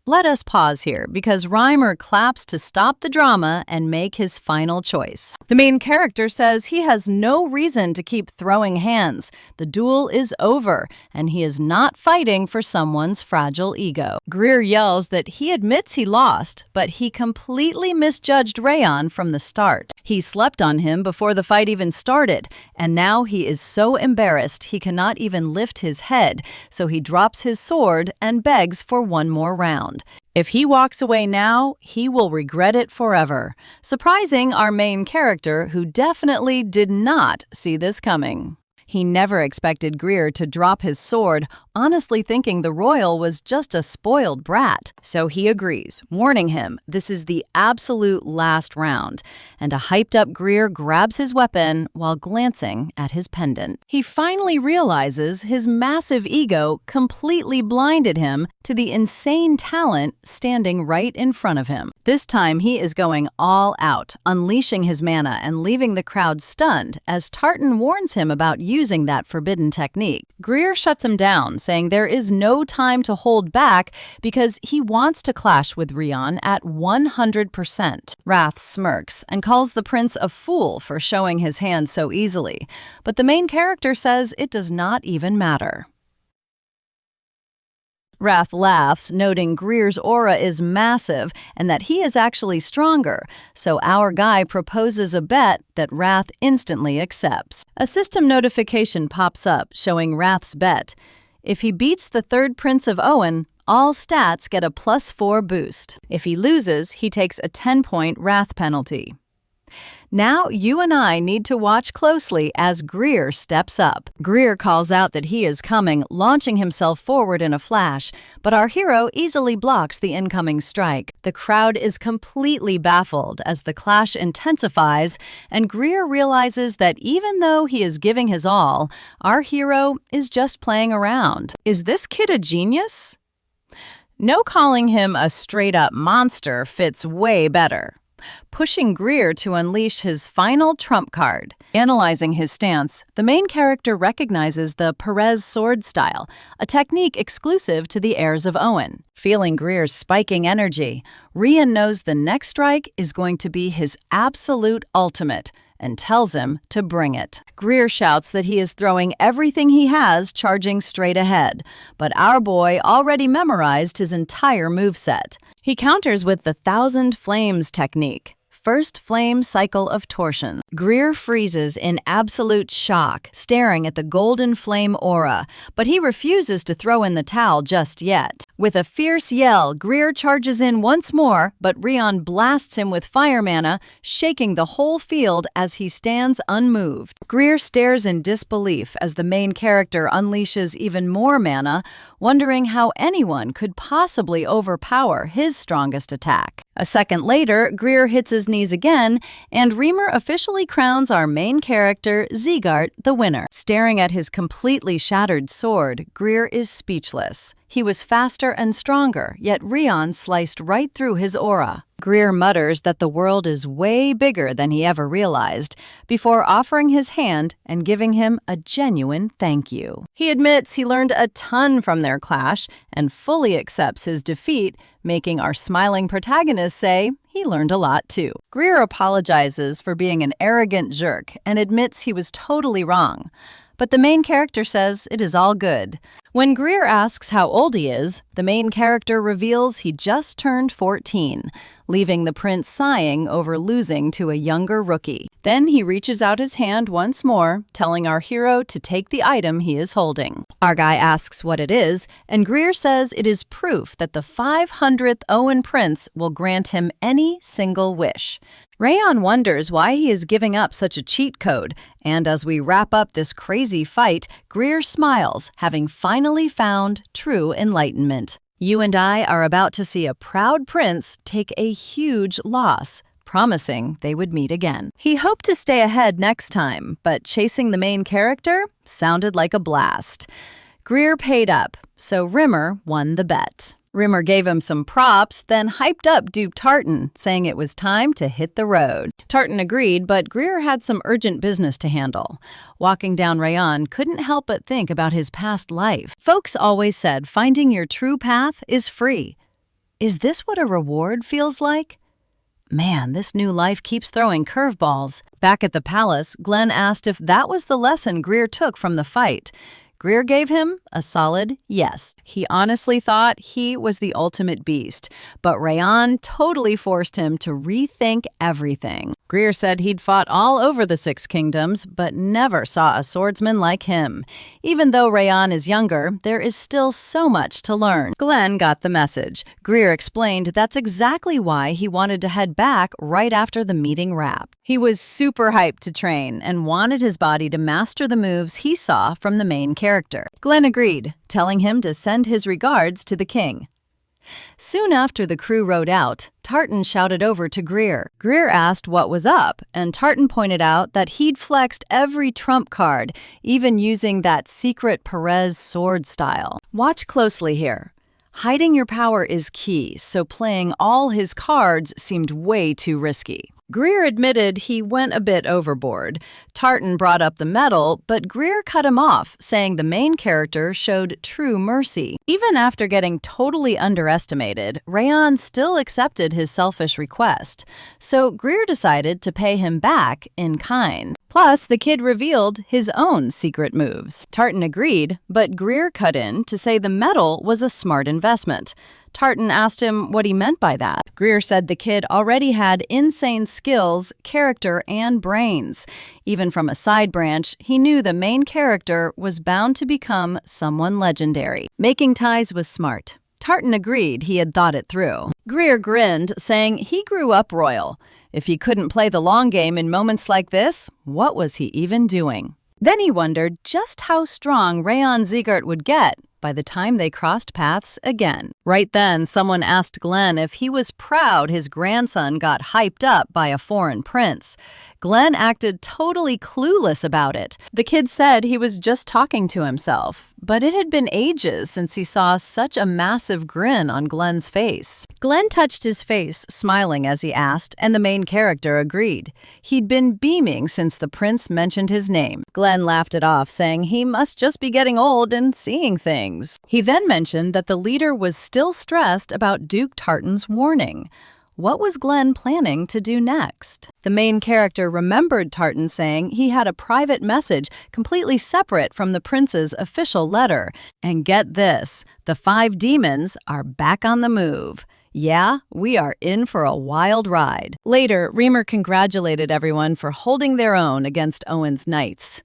Let us pause here, because Reimer claps to stop the drama and make his final choice. The main character says he has no reason to keep throwing hands. The duel is over, and he is not fighting for someone's fragile ego. Greer yells that he admits he lost, but he completely misjudged Rayon from the start. He slept on him before the fight even started, and now he is so embarrassed he cannot even lift his head, so he drops his sword and begs for one more round. If he walks away now, he will regret it forever, surprising our main character, who definitely did not see this coming. He never expected Greer to drop his sword, honestly thinking the royal was just a spoiled brat. So he agrees, warning him this is the absolute last round, and a hyped-up Greer grabs his weapon while glancing at his pendant. He finally realizes his massive ego completely blinded him to the insane talent standing right in front of him. This time he is going all out, unleashing his mana and leaving the crowd stunned as Tartan warns him about using that forbidden technique. Greer shuts him down, saying there is no time to hold back because he wants to clash with Rayon at 100%. Wrath smirks and calls the prince a fool for showing his hand so easily, but the main character says it does not even matter. Wrath laughs, noting Greer's aura is massive and that he is actually stronger, so our guy proposes a bet that Wrath instantly accepts. A system notification pops up showing Wrath's bet. If he beats the third Prince of Owen, all stats get a +4 boost. If he loses, he takes a 10-point Wrath penalty. Now you and I need to watch closely as Greer steps up. Greer calls out that he is coming, launching himself forward in a flash, but our hero easily blocks the incoming strike. The crowd is completely baffled as the clash intensifies, and Greer realizes that even though he is giving his all, our hero is just playing around. Is this kid a genius? No, calling him a straight-up monster fits way better, pushing Greer to unleash his final trump card. Analyzing his stance, the main character recognizes the Perez sword style, a technique exclusive to the heirs of Owen. Feeling Greer's spiking energy, Rian knows the next strike is going to be his absolute ultimate, and tells him to bring it. Greer shouts that he is throwing everything he has, charging straight ahead, but our boy already memorized his entire moveset. He counters with the 1,000 Flames technique. First flame cycle of torsion. Greer freezes in absolute shock, staring at the golden flame aura, but he refuses to throw in the towel just yet. With a fierce yell, Greer charges in once more, but Rion blasts him with fire mana, shaking the whole field as he stands unmoved. Greer stares in disbelief as the main character unleashes even more mana, wondering how anyone could possibly overpower his strongest attack. A second later, Greer hits his knee Japanese again, and Reamer officially crowns our main character, Zegart, the winner. Staring at his completely shattered sword, Greer is speechless. He was faster and stronger, yet Rion sliced right through his aura. Greer mutters that the world is way bigger than he ever realized, before offering his hand and giving him a genuine thank you. He admits he learned a ton from their clash and fully accepts his defeat, making our smiling protagonist say he learned a lot too. Greer apologizes for being an arrogant jerk and admits he was totally wrong. But the main character says it is all good. When Greer asks how old he is, the main character reveals he just turned 14, leaving the prince sighing over losing to a younger rookie. Then he reaches out his hand once more, telling our hero to take the item he is holding. Our guy asks what it is, and Greer says it is proof that the 500th Owen Prince will grant him any single wish. Rayon wonders why he is giving up such a cheat code, and as we wrap up this crazy fight, Greer smiles, having finally found true enlightenment. You and I are about to see a proud prince take a huge loss, promising they would meet again. He hoped to stay ahead next time, but chasing the main character sounded like a blast. Greer paid up, so Rimmer won the bet. Rimmer gave him some props, then hyped up Duke Tartan, saying it was time to hit the road. Tartan agreed, but Greer had some urgent business to handle. Walking down Rayon couldn't help but think about his past life. Folks always said finding your true path is free. Is this what a reward feels like? Man, this new life keeps throwing curveballs. Back at the palace, Glenn asked if that was the lesson Greer took from the fight. Greer gave him a solid yes. He honestly thought he was the ultimate beast, but Rayon totally forced him to rethink everything. Greer said he'd fought all over the Six Kingdoms, but never saw a swordsman like him. Even though Rayon is younger, there is still so much to learn. Glenn got the message. Greer explained that's exactly why he wanted to head back right after the meeting wrapped. He was super hyped to train and wanted his body to master the moves he saw from the main character. Glenn agreed, telling him to send his regards to the king. Soon after the crew rode out, Tartan shouted over to Greer. Greer asked what was up, and Tartan pointed out that he'd flexed every trump card, even using that secret Perez sword style. Watch closely here. Hiding your power is key, so playing all his cards seemed way too risky. Greer admitted he went a bit overboard. Tartan brought up the medal, but Greer cut him off, saying the main character showed true mercy. Even after getting totally underestimated, Rayon still accepted his selfish request, so Greer decided to pay him back in kind. Plus, the kid revealed his own secret moves. Tartan agreed, but Greer cut in to say the medal was a smart investment. Tartan asked him what he meant by that. Greer said the kid already had insane skills, character, and brains. Even from a side branch, he knew the main character was bound to become someone legendary. Making ties was smart. Tartan agreed he had thought it through. Greer grinned, saying he grew up royal. If he couldn't play the long game in moments like this, what was he even doing? Then he wondered just how strong Rayon Zegart would get by the time they crossed paths again. Right then, someone asked Glenn if he was proud his grandson got hyped up by a foreign prince. Glenn acted totally clueless about it. The kid said he was just talking to himself, but it had been ages since he saw such a massive grin on Glenn's face. Glenn touched his face, smiling as he asked, and the main character agreed. He'd been beaming since the prince mentioned his name. Glenn laughed it off, saying he must just be getting old and seeing things. He then mentioned that the leader was still stressed about Duke Tartan's warning. What was Glenn planning to do next? The main character remembered Tartan saying he had a private message completely separate from the prince's official letter. And get this, the 5 demons are back on the move. Yeah, we are in for a wild ride. Later, Reamer congratulated everyone for holding their own against Owen's knights.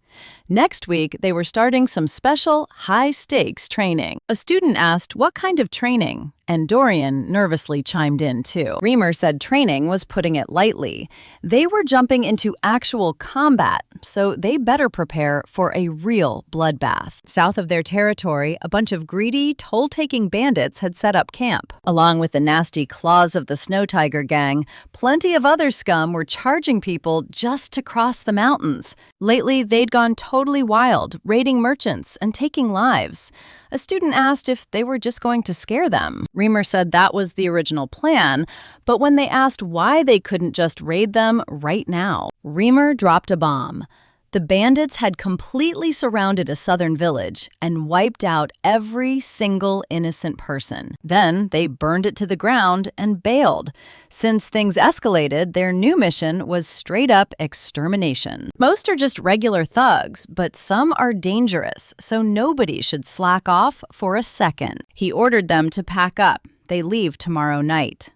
Next week, they were starting some special, high-stakes training. A student asked what kind of training, and Dorian nervously chimed in, too. Reamer said training was putting it lightly. They were jumping into actual combat, so they better prepare for a real bloodbath. South of their territory, a bunch of greedy, toll-taking bandits had set up camp. Along with the nasty claws of the Snow Tiger gang, plenty of other scum were charging people just to cross the mountains. Lately, they'd gone totally wild, raiding merchants and taking lives. A student asked if they were just going to scare them. Reamer said that was the original plan, but when they asked why they couldn't just raid them right now, Reamer dropped a bomb. The bandits had completely surrounded a southern village and wiped out every single innocent person. Then they burned it to the ground and bailed. Since things escalated, their new mission was straight-up extermination. Most are just regular thugs, but some are dangerous, so nobody should slack off for a second. He ordered them to pack up. They leave tomorrow night.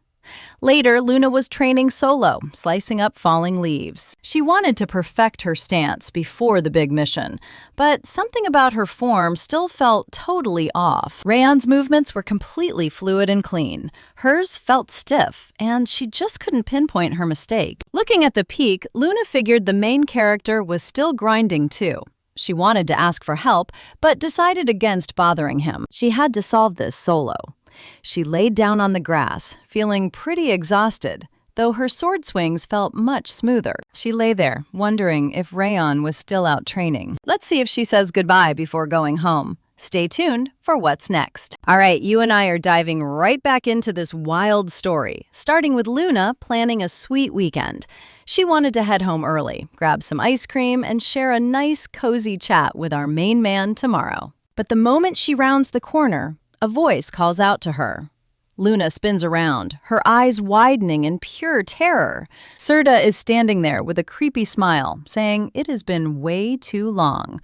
Later, Luna was training solo, slicing up falling leaves. She wanted to perfect her stance before the big mission, but something about her form still felt totally off. Rayon's movements were completely fluid and clean. Hers felt stiff, and she just couldn't pinpoint her mistake. Looking at the peak, Luna figured the main character was still grinding too. She wanted to ask for help, but decided against bothering him. She had to solve this solo. She laid down on the grass, feeling pretty exhausted, though her sword swings felt much smoother. She lay there, wondering if Rayon was still out training. Let's see if she says goodbye before going home. Stay tuned for what's next. All right, you and I are diving right back into this wild story, starting with Luna planning a sweet weekend. She wanted to head home early, grab some ice cream, and share a nice, cozy chat with our main man tomorrow. But the moment she rounds the corner, a voice calls out to her. Luna spins around, her eyes widening in pure terror. Serta is standing there with a creepy smile, saying it has been way too long.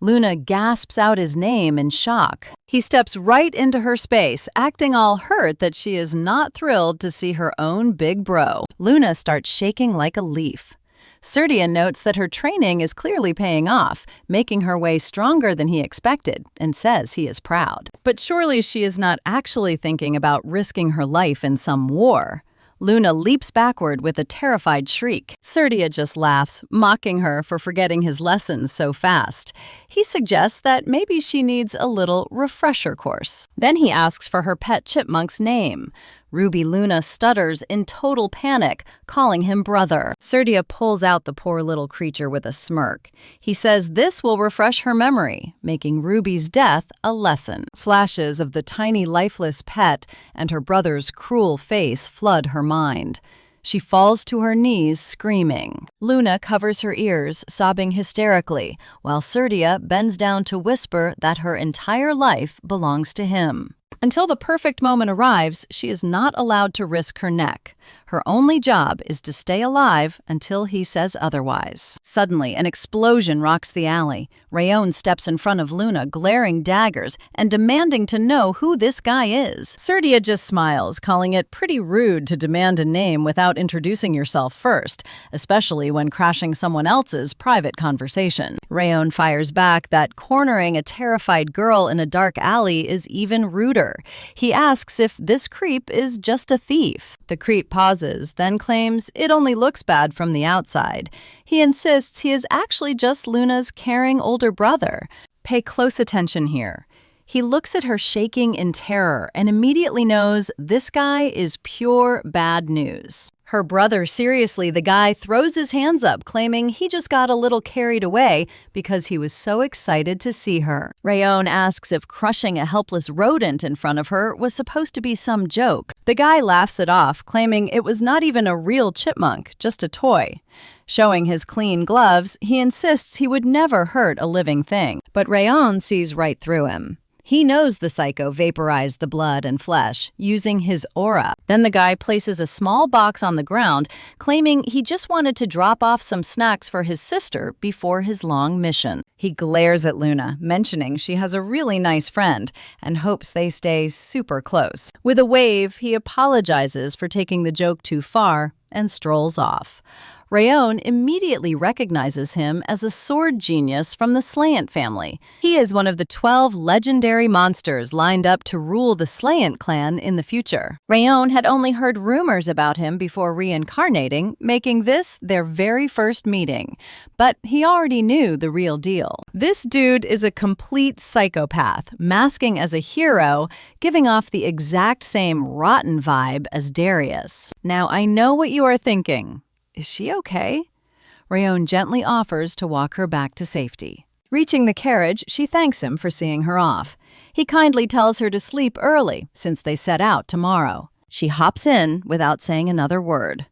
Luna gasps out his name in shock. He steps right into her space, acting all hurt that she is not thrilled to see her own big bro. Luna starts shaking like a leaf. Sertia notes that her training is clearly paying off, making her way stronger than he expected, and says he is proud. But surely she is not actually thinking about risking her life in some war. Luna leaps backward with a terrified shriek. Sertia just laughs, mocking her for forgetting his lessons so fast. He suggests that maybe she needs a little refresher course. Then he asks for her pet chipmunk's name. Ruby Luna stutters in total panic, calling him brother. Sertia pulls out the poor little creature with a smirk. He says this will refresh her memory, making Ruby's death a lesson. Flashes of the tiny lifeless pet and her brother's cruel face flood her mind. She falls to her knees, screaming. Luna covers her ears, sobbing hysterically, while Sertia bends down to whisper that her entire life belongs to him. Until the perfect moment arrives, she is not allowed to risk her neck. Her only job is to stay alive until he says otherwise. Suddenly, an explosion rocks the alley. Rayon steps in front of Luna, glaring daggers and demanding to know who this guy is. Sertia just smiles, calling it pretty rude to demand a name without introducing yourself first, especially when crashing someone else's private conversation. Rayon fires back that cornering a terrified girl in a dark alley is even ruder. He asks if this creep is just a thief. The creep pauses, then claims it only looks bad from the outside. He insists he is actually just Luna's caring older brother. Pay close attention here. He looks at her shaking in terror and immediately knows this guy is pure bad news. Her brother, seriously, the guy throws his hands up, claiming he just got a little carried away because he was so excited to see her. Rayon asks if crushing a helpless rodent in front of her was supposed to be some joke. The guy laughs it off, claiming it was not even a real chipmunk, just a toy. Showing his clean gloves, he insists he would never hurt a living thing. But Rayon sees right through him. He knows the psycho vaporized the blood and flesh, using his aura. Then the guy places a small box on the ground, claiming he just wanted to drop off some snacks for his sister before his long mission. He glares at Luna, mentioning she has a really nice friend, and hopes they stay super close. With a wave, he apologizes for taking the joke too far and strolls off. Rayon immediately recognizes him as a sword genius from the Slayant family. He is one of the 12 legendary monsters lined up to rule the Slayant clan in the future. Rayon had only heard rumors about him before reincarnating, making this their very first meeting. But he already knew the real deal. This dude is a complete psychopath, masking as a hero, giving off the exact same rotten vibe as Darius. Now, I know what you are thinking. Is she okay? Rayon gently offers to walk her back to safety. Reaching the carriage, she thanks him for seeing her off. He kindly tells her to sleep early, since they set out tomorrow. She hops in without saying another word.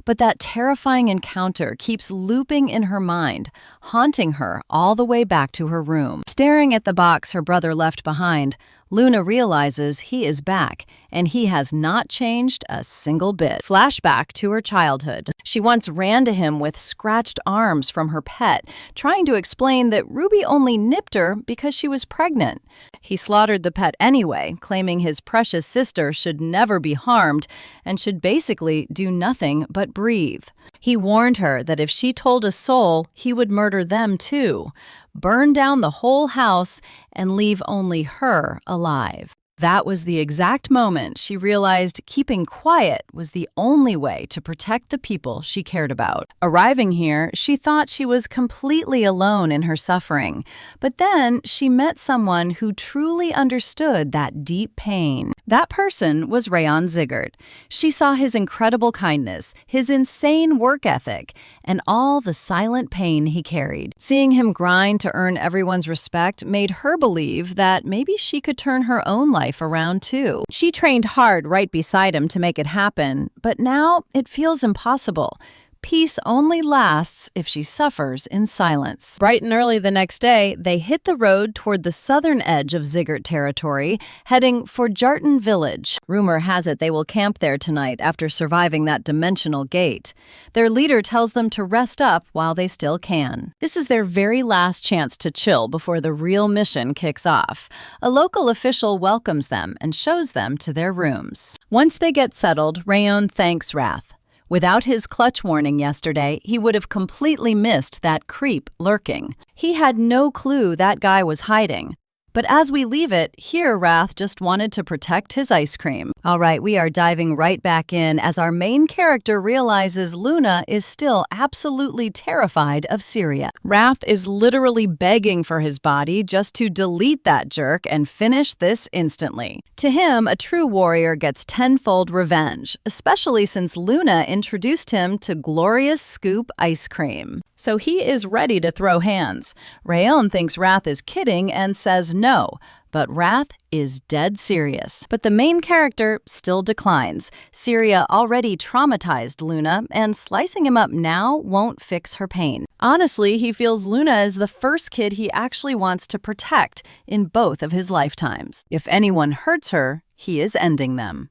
But that terrifying encounter keeps looping in her mind, haunting her all the way back to her room. Staring at the box her brother left behind, Luna realizes he is back, and he has not changed a single bit. Flashback to her childhood. She once ran to him with scratched arms from her pet, trying to explain that Ruby only nipped her because she was pregnant. He slaughtered the pet anyway, claiming his precious sister should never be harmed and should basically do nothing but breathe. He warned her that if she told a soul, he would murder them too, burn down the whole house, and leave only her alive. That was the exact moment she realized keeping quiet was the only way to protect the people she cared about. Arriving here, she thought she was completely alone in her suffering, but then she met someone who truly understood that deep pain. That person was Rayon Ziggurat. She saw his incredible kindness, his insane work ethic, and all the silent pain he carried. Seeing him grind to earn everyone's respect made her believe that maybe she could turn her own life around too. She trained hard right beside him to make it happen, but now it feels impossible. Peace only lasts if she suffers in silence. Bright and early the next day, they hit the road toward the southern edge of Ziggurat territory, heading for Jarton Village. Rumor has it they will camp there tonight after surviving that dimensional gate. Their leader tells them to rest up while they still can. This is their very last chance to chill before the real mission kicks off. A local official welcomes them and shows them to their rooms. Once they get settled, Rayon thanks Wrath. Without his clutch warning yesterday, he would have completely missed that creep lurking. He had no clue that guy was hiding. But as we leave it, here Wrath just wanted to protect his ice cream. All right, we are diving right back in as our main character realizes Luna is still absolutely terrified of Syria. Wrath is literally begging for his body just to delete that jerk and finish this instantly. To him, a true warrior gets tenfold revenge, especially since Luna introduced him to glorious scoop ice cream. So he is ready to throw hands. Rayon thinks Wrath is kidding and says no, but Wrath is dead serious. But the main character still declines. Syria already traumatized Luna, and slicing him up now won't fix her pain. Honestly, he feels Luna is the first kid he actually wants to protect in both of his lifetimes. If anyone hurts her, he is ending them.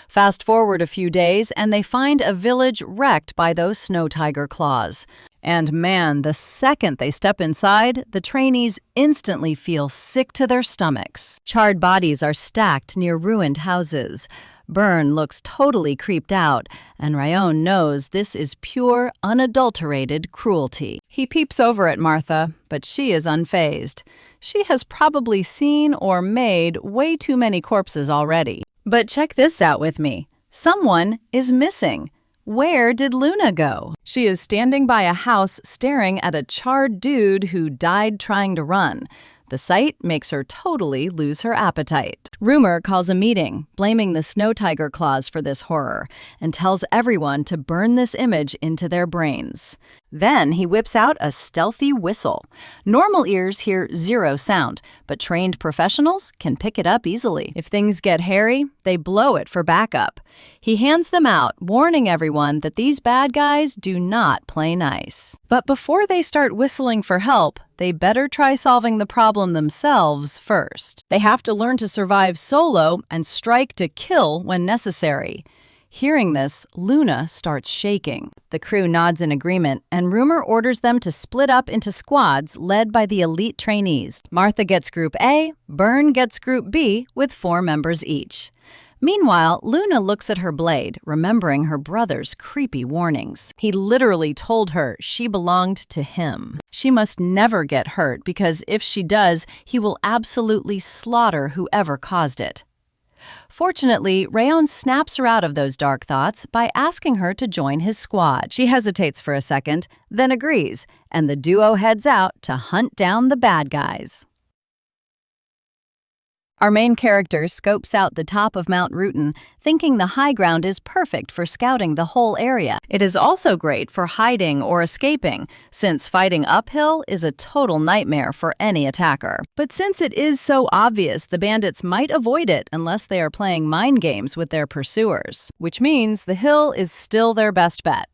Fast forward a few days, and they find a village wrecked by those snow tiger claws. And man, the second they step inside, the trainees instantly feel sick to their stomachs. Charred bodies are stacked near ruined houses. Byrne looks totally creeped out, and Rayon knows this is pure, unadulterated cruelty. He peeps over at Martha, but she is unfazed. She has probably seen or made way too many corpses already. But check this out with me. Someone is missing. Where did Luna go? She is standing by a house staring at a charred dude who died trying to run. The sight makes her totally lose her appetite. Rumor calls a meeting, blaming the snow tiger claws for this horror, and tells everyone to burn this image into their brains. Then he whips out a stealthy whistle. Normal ears hear zero sound, but trained professionals can pick it up easily. If things get hairy, they blow it for backup. He hands them out, warning everyone that these bad guys do not play nice. But before they start whistling for help, they better try solving the problem themselves first. They have to learn to survive solo and strike to kill when necessary. Hearing this, Luna starts shaking. The crew nods in agreement, and Rumor orders them to split up into squads led by the elite trainees. Martha gets Group A, Byrne gets Group B with 4 members each. Meanwhile, Luna looks at her blade, remembering her brother's creepy warnings. He literally told her she belonged to him. She must never get hurt because if she does, he will absolutely slaughter whoever caused it. Fortunately, Rayon snaps her out of those dark thoughts by asking her to join his squad. She hesitates for a second, then agrees, and the duo heads out to hunt down the bad guys. Our main character scopes out the top of Mount Rutan, thinking the high ground is perfect for scouting the whole area. It is also great for hiding or escaping, since fighting uphill is a total nightmare for any attacker. But since it is so obvious, the bandits might avoid it unless they are playing mind games with their pursuers, which means the hill is still their best bet.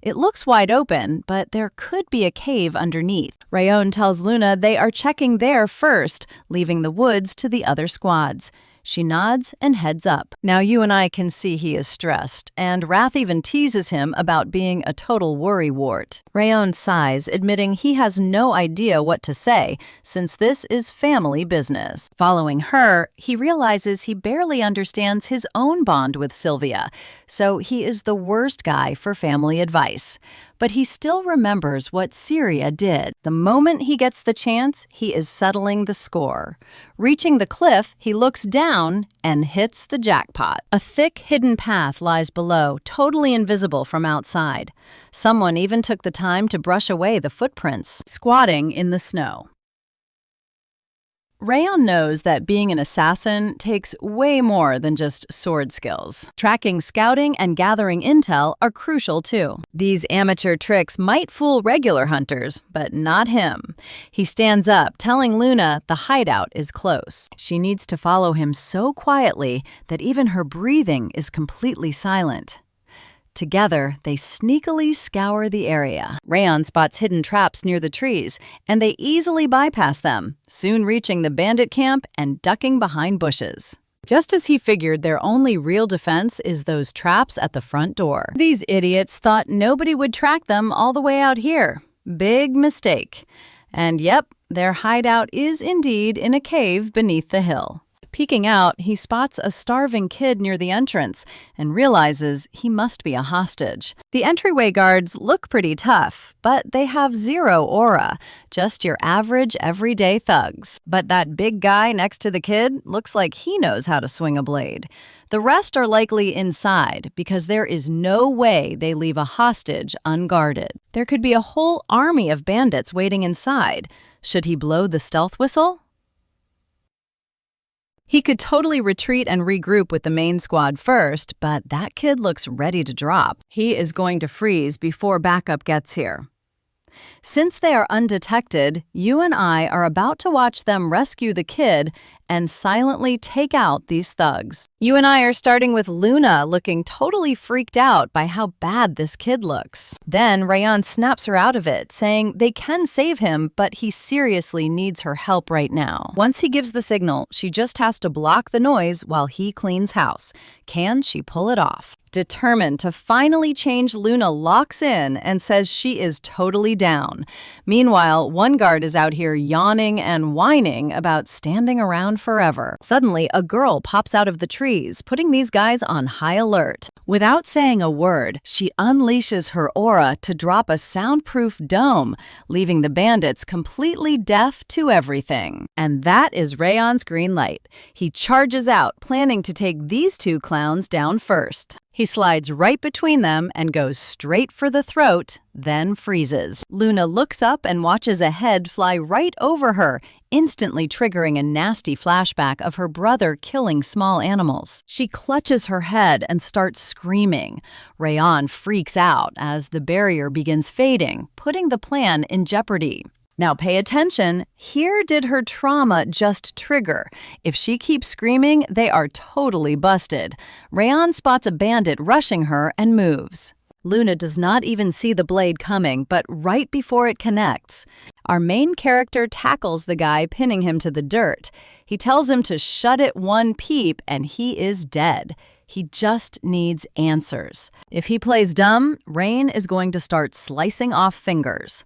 It looks wide open, but there could be a cave underneath. Rayon tells Luna they are checking there first, leaving the woods to the other squads. She nods and heads up. Now you and I can see he is stressed, and Wrath even teases him about being a total worrywart. Rayon sighs, admitting he has no idea what to say, since this is family business. Following her, he realizes he barely understands his own bond with Sylvia, so he is the worst guy for family advice. But he still remembers what Syria did. The moment he gets the chance, he is settling the score. Reaching the cliff, he looks down and hits the jackpot. A thick, hidden path lies below, totally invisible from outside. Someone even took the time to brush away the footprints, squatting in the snow. Rayon knows that being an assassin takes way more than just sword skills. Tracking, scouting, and gathering intel are crucial too. These amateur tricks might fool regular hunters, but not him. He stands up, telling Luna the hideout is close. She needs to follow him so quietly that even her breathing is completely silent. Together, they sneakily scour the area. Rayon spots hidden traps near the trees, and they easily bypass them, soon reaching the bandit camp and ducking behind bushes. Just as he figured, their only real defense is those traps at the front door. These idiots thought nobody would track them all the way out here. Big mistake. And yep, their hideout is indeed in a cave beneath the hill. Peeking out, he spots a starving kid near the entrance and realizes he must be a hostage. The entryway guards look pretty tough, but they have zero aura, just your average everyday thugs. But that big guy next to the kid looks like he knows how to swing a blade. The rest are likely inside because there is no way they leave a hostage unguarded. There could be a whole army of bandits waiting inside. Should he blow the stealth whistle? He could totally retreat and regroup with the main squad first, but that kid looks ready to drop. He is going to freeze before backup gets here. Since they are undetected, you and I are about to watch them rescue the kid and silently take out these thugs. You and I are starting with Luna looking totally freaked out by how bad this kid looks. Then Rayon snaps her out of it, saying they can save him, but he seriously needs her help right now. Once he gives the signal, she just has to block the noise while he cleans house. Can she pull it off? Determined to finally change, Luna locks in and says she is totally down. Meanwhile, one guard is out here yawning and whining about standing around forever. Suddenly, a girl pops out of the trees, putting these guys on high alert. Without saying a word, she unleashes her aura to drop a soundproof dome, leaving the bandits completely deaf to everything. And that is Rayon's green light. He charges out, planning to take these two clowns down first. He slides right between them and goes straight for the throat, then freezes. Luna looks up and watches a head fly right over her, instantly triggering a nasty flashback of her brother killing small animals. She clutches her head and starts screaming. Rayon freaks out as the barrier begins fading, putting the plan in jeopardy. Now pay attention, here did her trauma just trigger. If she keeps screaming, they are totally busted. Rayon spots a bandit rushing her and moves. Luna does not even see the blade coming, but right before it connects, our main character tackles the guy, pinning him to the dirt. He tells him to shut it one peep, and he is dead. He just needs answers. If he plays dumb, Rain is going to start slicing off fingers.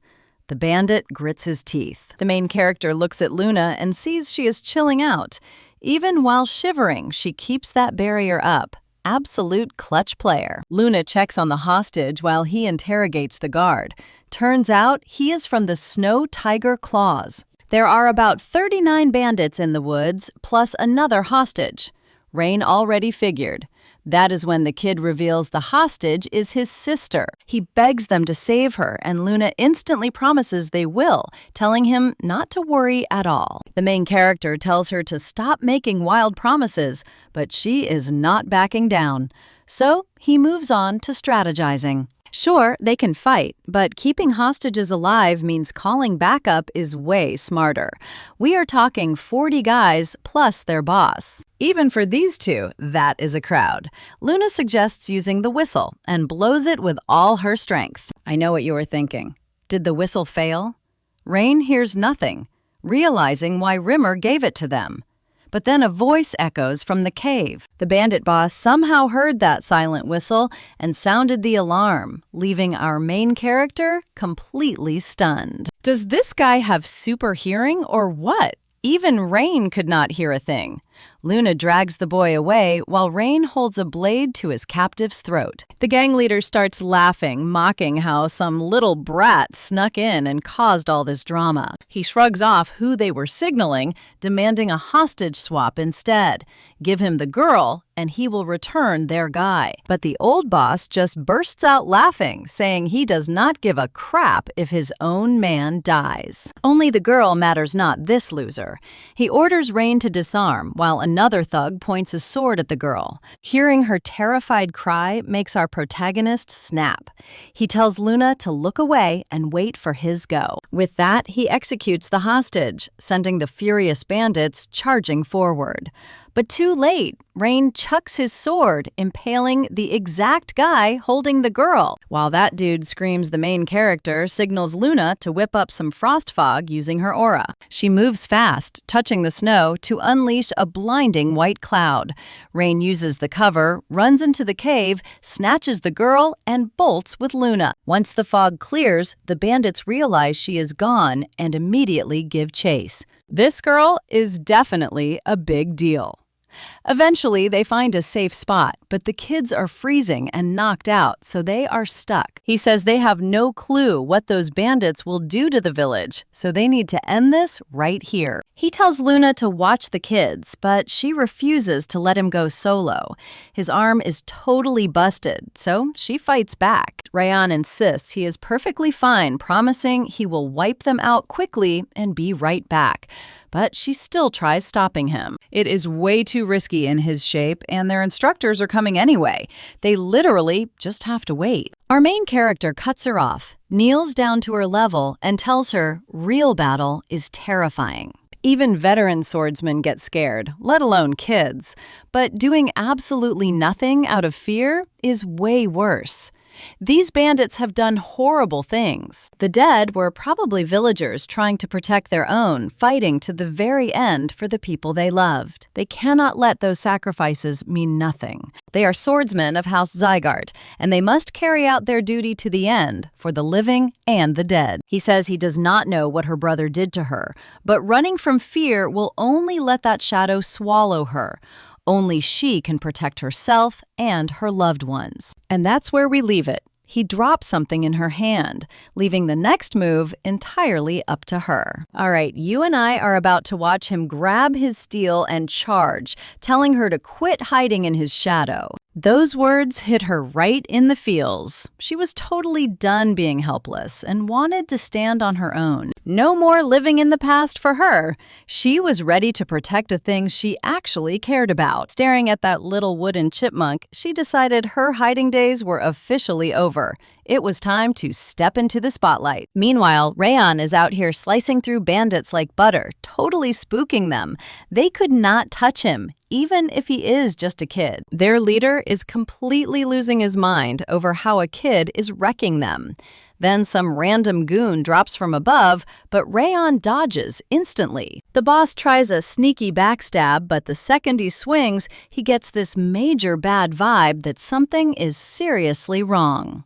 The bandit grits his teeth. The main character looks at Luna and sees she is chilling out. Even while shivering, she keeps that barrier up. Absolute clutch player. Luna checks on the hostage while he interrogates the guard. Turns out he is from the Snow Tiger Claws. There are about 39 bandits in the woods, plus another hostage. Rain already figured. That is when the kid reveals the hostage is his sister. He begs them to save her, and Luna instantly promises they will, telling him not to worry at all. The main character tells her to stop making wild promises, but she is not backing down. So he moves on to strategizing. Sure, they can fight, but keeping hostages alive means calling backup is way smarter. We are talking 40 guys plus their boss. Even for these two, that is a crowd. Luna suggests using the whistle and blows it with all her strength. I know what you are thinking. Did the whistle fail? Rain hears nothing, realizing why Rimmer gave it to them. But then a voice echoes from the cave. The bandit boss somehow heard that silent whistle and sounded the alarm, leaving our main character completely stunned. Does this guy have super hearing or what? Even Rain could not hear a thing. Luna drags the boy away while Rain holds a blade to his captive's throat. The gang leader starts laughing, mocking how some little brat snuck in and caused all this drama. He shrugs off who they were signaling, demanding a hostage swap instead. Give him the girl, and he will return their guy. But the old boss just bursts out laughing, saying he does not give a crap if his own man dies. Only the girl matters not this loser. He orders Rain to disarm, while another thug points a sword at the girl. Hearing her terrified cry makes our protagonist snap. He tells Luna to look away and wait for his go. With that, he executes the hostage, sending the furious bandits charging forward. But too late, Rain chucks his sword, impaling the exact guy holding the girl. While that dude screams, the main character signals Luna to whip up some frost fog using her aura. She moves fast, touching the snow to unleash a blinding white cloud. Rain uses the cover, runs into the cave, snatches the girl, and bolts with Luna. Once the fog clears, the bandits realize she is gone and immediately give chase. This girl is definitely a big deal. Eventually, they find a safe spot, but the kids are freezing and knocked out, so they are stuck. He says they have no clue what those bandits will do to the village, so they need to end this right here. He tells Luna to watch the kids, but she refuses to let him go solo. His arm is totally busted, so she fights back. Rayan insists he is perfectly fine, promising he will wipe them out quickly and be right back. But she still tries stopping him. It is way too risky in his shape, and their instructors are coming anyway. They literally just have to wait. Our main character cuts her off, kneels down to her level, and tells her real battle is terrifying. Even veteran swordsmen get scared, let alone kids. But doing absolutely nothing out of fear is way worse. These bandits have done horrible things. The dead were probably villagers trying to protect their own, fighting to the very end for the people they loved. They cannot let those sacrifices mean nothing. They are swordsmen of House Zygarde, and they must carry out their duty to the end for the living and the dead. He says he does not know what her brother did to her, but running from fear will only let that shadow swallow her. Only she can protect herself and her loved ones. And that's where we leave it. He drops something in her hand, leaving the next move entirely up to her. All right, you and I are about to watch him grab his steel and charge, telling her to quit hiding in his shadow. Those words hit her right in the feels. She was totally done being helpless and wanted to stand on her own. No more living in the past for her. She was ready to protect a thing she actually cared about. Staring at that little wooden chipmunk, she decided her hiding days were officially over. It was time to step into the spotlight. Meanwhile, Rayan is out here slicing through bandits like butter, totally spooking them. They could not touch him, even if he is just a kid. Their leader is completely losing his mind over how a kid is wrecking them. Then some random goon drops from above, but Rayan dodges instantly. The boss tries a sneaky backstab, but the second he swings, he gets this major bad vibe that something is seriously wrong.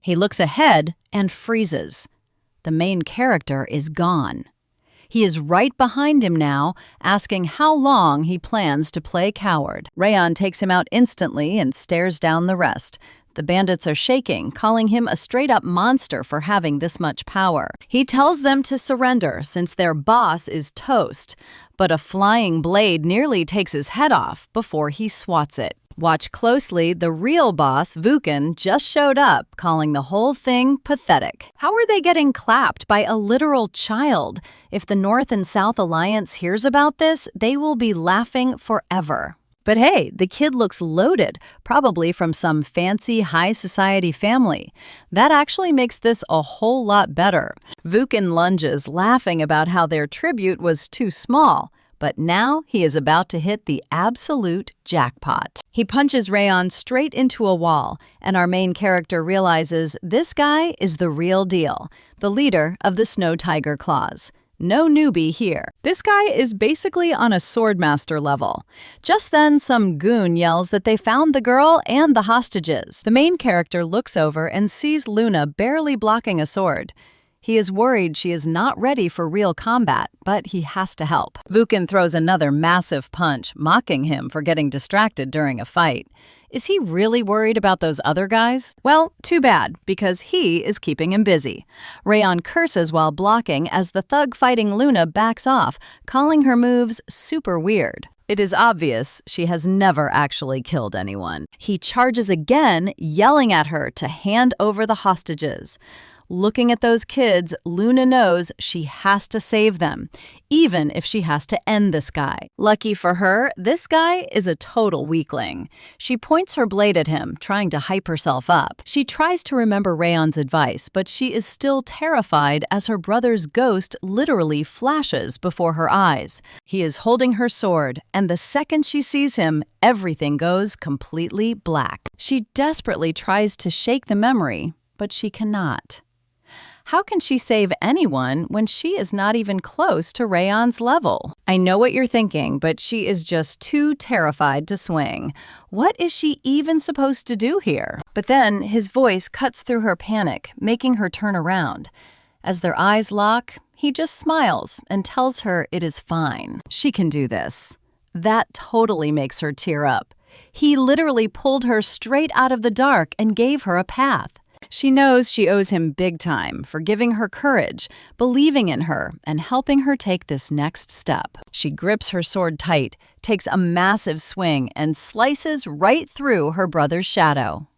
He looks ahead and freezes. The main character is gone. He is right behind him now, asking how long he plans to play coward. Rayon takes him out instantly and stares down the rest. The bandits are shaking, calling him a straight-up monster for having this much power. He tells them to surrender since their boss is toast, but a flying blade nearly takes his head off before he swats it. Watch closely, the real boss, Vuken, just showed up, calling the whole thing pathetic. How are they getting clapped by a literal child? If the North and South Alliance hears about this, they will be laughing forever. But hey, the kid looks loaded, probably from some fancy high society family. That actually makes this a whole lot better. Vuken lunges, laughing about how their tribute was too small. But now he is about to hit the absolute jackpot. He punches Rayon straight into a wall, and our main character realizes this guy is the real deal, the leader of the Snow Tiger Claws. No newbie here. This guy is basically on a swordmaster level. Just then, some goon yells that they found the girl and the hostages. The main character looks over and sees Luna barely blocking a sword. He is worried she is not ready for real combat, but he has to help. Vuken throws another massive punch, mocking him for getting distracted during a fight. Is he really worried about those other guys? Well, too bad, because he is keeping him busy. Rayon curses while blocking as the thug fighting Luna backs off, calling her moves super weird. It is obvious she has never actually killed anyone. He charges again, yelling at her to hand over the hostages. Looking at those kids, Luna knows she has to save them, even if she has to end this guy. Lucky for her, this guy is a total weakling. She points her blade at him, trying to hype herself up. She tries to remember Rayon's advice, but she is still terrified as her brother's ghost literally flashes before her eyes. He is holding her sword, and the second she sees him, everything goes completely black. She desperately tries to shake the memory, but she cannot. How can she save anyone when she is not even close to Rayon's level? I know what you're thinking, but she is just too terrified to swing. What is she even supposed to do here? But then his voice cuts through her panic, making her turn around. As their eyes lock, he just smiles and tells her it is fine. She can do this. That totally makes her tear up. He literally pulled her straight out of the dark and gave her a path. She knows she owes him big time for giving her courage, believing in her, and helping her take this next step. She grips her sword tight, takes a massive swing, and slices right through her brother's shadow.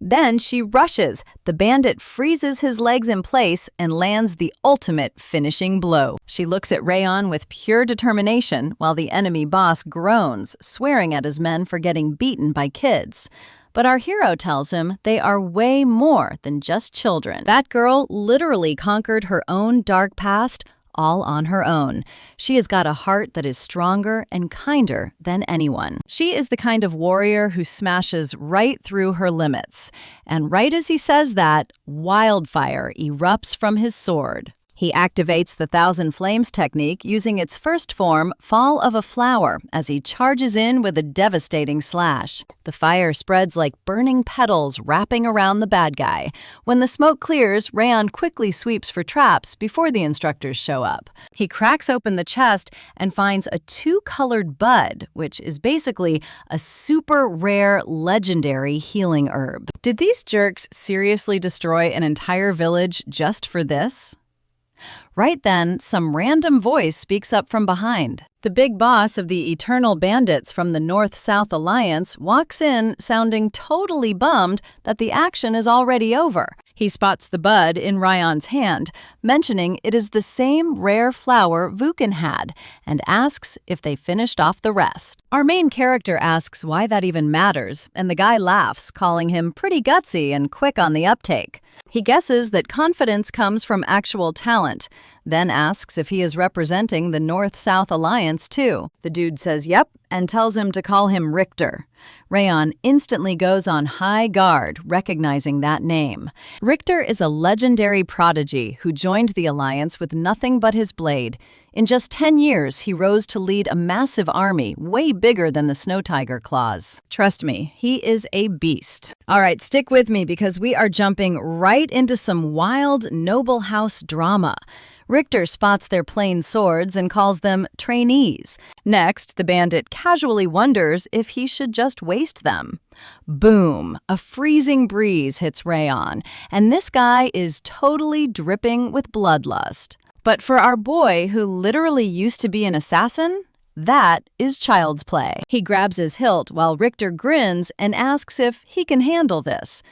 Then she rushes. The bandit freezes his legs in place and lands the ultimate finishing blow. She looks at Rayon with pure determination while the enemy boss groans, swearing at his men for getting beaten by kids. But our hero tells him they are way more than just children. That girl literally conquered her own dark past all on her own. She has got a heart that is stronger and kinder than anyone. She is the kind of warrior who smashes right through her limits. And right as he says that, wildfire erupts from his sword. He activates the Thousand Flames technique using its first form, Fall of a Flower, as he charges in with a devastating slash. The fire spreads like burning petals wrapping around the bad guy. When the smoke clears, Rayon quickly sweeps for traps before the instructors show up. He cracks open the chest and finds a two-colored bud, which is basically a super rare, legendary healing herb. Did these jerks seriously destroy an entire village just for this? Right then, some random voice speaks up from behind. The big boss of the Eternal Bandits from the North-South Alliance walks in, sounding totally bummed that the action is already over. He spots the bud in Rayon's hand, mentioning it is the same rare flower Vuken had, and asks if they finished off the rest. Our main character asks why that even matters, and the guy laughs, calling him pretty gutsy and quick on the uptake. He guesses that confidence comes from actual talent, then asks if he is representing the North-South Alliance too. The dude says yep, and tells him to call him Richter. Rayon instantly goes on high guard, recognizing that name. Richter is a legendary prodigy who joined the Alliance with nothing but his blade. In just 10 years, he rose to lead a massive army, way bigger than the snow tiger claws. Trust me, he is a beast. All right, stick with me because we are jumping right into some wild noble house drama. Richter spots their plain swords and calls them trainees. Next, the bandit casually wonders if he should just waste them. Boom! A freezing breeze hits Rayon, and this guy is totally dripping with bloodlust. But for our boy, who literally used to be an assassin, that is child's play. He grabs his hilt while Richter grins and asks if he can handle this.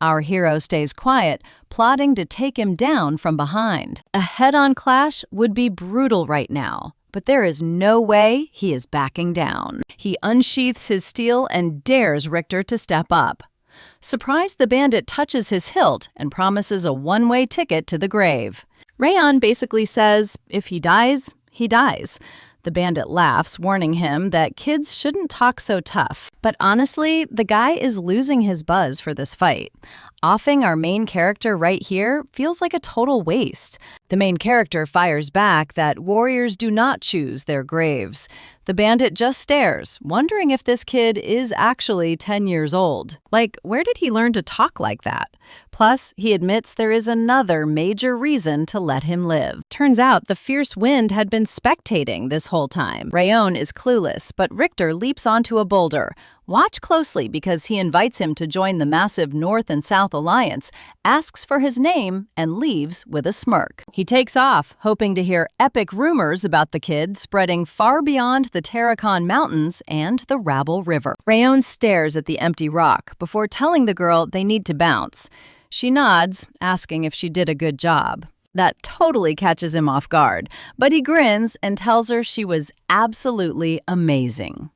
Our hero stays quiet, plotting to take him down from behind. A head-on clash would be brutal right now, but there is no way he is backing down. He unsheaths his steel and dares Richter to step up. Surprised, the bandit touches his hilt and promises a one-way ticket to the grave. Rayon basically says, if he dies, he dies. The bandit laughs, warning him that kids shouldn't talk so tough. But honestly, the guy is losing his buzz for this fight. Offing our main character right here feels like a total waste. The main character fires back that warriors do not choose their graves. The bandit just stares, wondering if this kid is actually 10 years old. Like, where did he learn to talk like that? Plus, he admits there is another major reason to let him live. Turns out the fierce wind had been spectating this whole time. Rayon is clueless, but Richter leaps onto a boulder. Watch closely because he invites him to join the massive North and South Alliance, asks for his name, and leaves with a smirk. He takes off, hoping to hear epic rumors about the kid spreading far beyond the Tarakan Mountains and the Rabble River. Rayon stares at the empty rock before telling the girl they need to bounce. She nods, asking if she did a good job. That totally catches him off guard, but he grins and tells her she was absolutely amazing.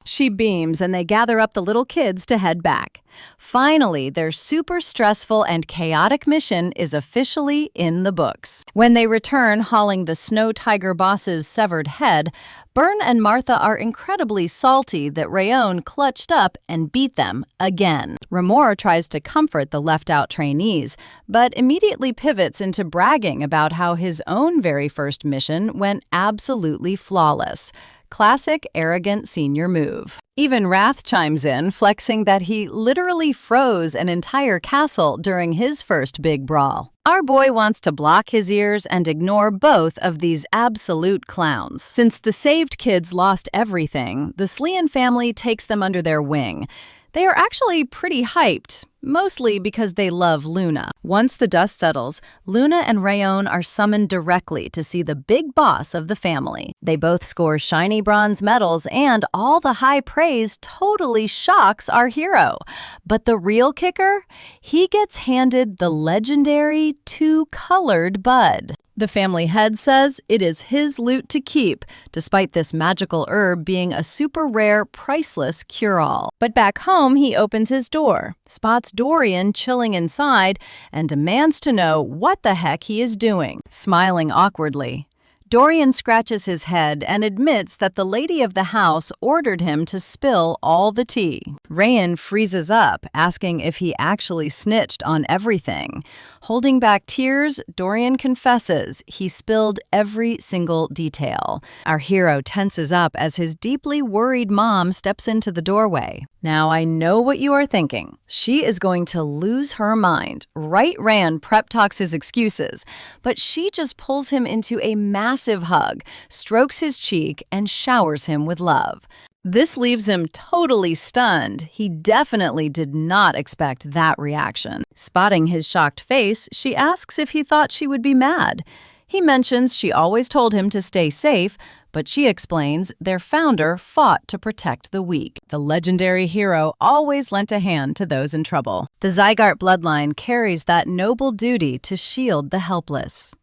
She beams and they gather up the little kids to head back. Finally, their super stressful and chaotic mission is officially in the books. When they return hauling the Snow Tiger boss's severed head, Byrne and Martha are incredibly salty that Rayon clutched up and beat them again. Ramor tries to comfort the left-out trainees, but immediately pivots into bragging about how his own very first mission went absolutely flawless. Classic arrogant senior move. Even Wrath chimes in, flexing that he literally froze an entire castle during his first big brawl. Our boy wants to block his ears and ignore both of these absolute clowns. Since the saved kids lost everything, the Slean family takes them under their wing. They are actually pretty hyped, mostly because they love Luna. Once the dust settles, Luna and Rayon are summoned directly to see the big boss of the family. They both score shiny bronze medals, and all the high praise totally shocks our hero. But the real kicker? He gets handed the legendary two-colored bud. The family head says it is his loot to keep, despite this magical herb being a super rare, priceless cure-all. But back home, he opens his door, spots Dorian chilling inside, and demands to know what the heck he is doing. Smiling awkwardly, Dorian scratches his head and admits that the lady of the house ordered him to spill all the tea. Rayon freezes up, asking if he actually snitched on everything. Holding back tears, Dorian confesses he spilled every single detail. Our hero tenses up as his deeply worried mom steps into the doorway. Now, I know what you are thinking. She is going to lose her mind. Right Rand prep talks his excuses, but she just pulls him into a massive hug, strokes his cheek, and showers him with love. This leaves him totally stunned. He definitely did not expect that reaction. Spotting his shocked face, she asks if he thought she would be mad. He mentions she always told him to stay safe, but she explains their founder fought to protect the weak. The legendary hero always lent a hand to those in trouble. The Zygarde bloodline carries that noble duty to shield the helpless.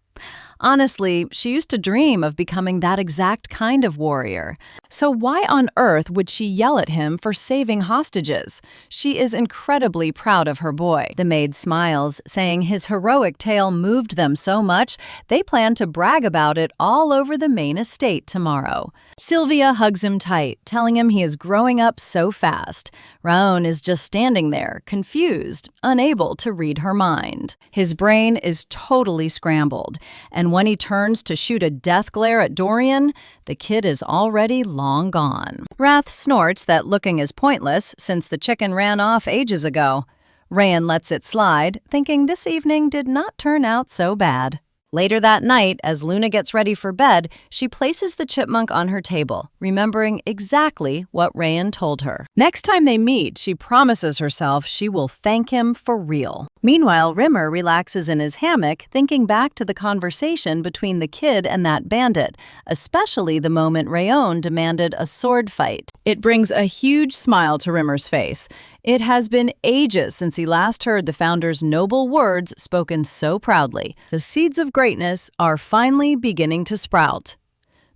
Honestly, she used to dream of becoming that exact kind of warrior. So why on earth would she yell at him for saving hostages? She is incredibly proud of her boy. The maid smiles, saying his heroic tale moved them so much, they plan to brag about it all over the main estate tomorrow. Sylvia hugs him tight, telling him he is growing up so fast. Raon is just standing there, confused, unable to read her mind. His brain is totally scrambled, and And when he turns to shoot a death glare at Dorian, the kid is already long gone. Wrath snorts that looking is pointless since the chicken ran off ages ago. Rayan lets it slide, thinking this evening did not turn out so bad. Later that night, as Luna gets ready for bed, she places the chipmunk on her table, remembering exactly what Rayan told her. Next time they meet, she promises herself she will thank him for real. Meanwhile, Rimmer relaxes in his hammock, thinking back to the conversation between the kid and that bandit, especially the moment Rayon demanded a sword fight. It brings a huge smile to Rimmer's face. It has been ages since he last heard the founder's noble words spoken so proudly. The seeds of greatness are finally beginning to sprout.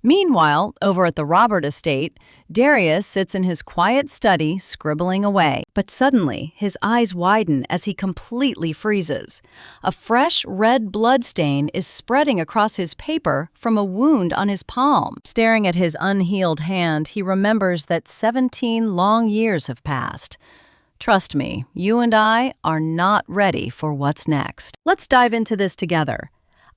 Meanwhile, over at the Robert estate, Darius sits in his quiet study, scribbling away. But suddenly, his eyes widen as he completely freezes. A fresh red blood stain is spreading across his paper from a wound on his palm. Staring at his unhealed hand, he remembers that 17 long years have passed. Trust me, you and I are not ready for what's next. Let's dive into this together.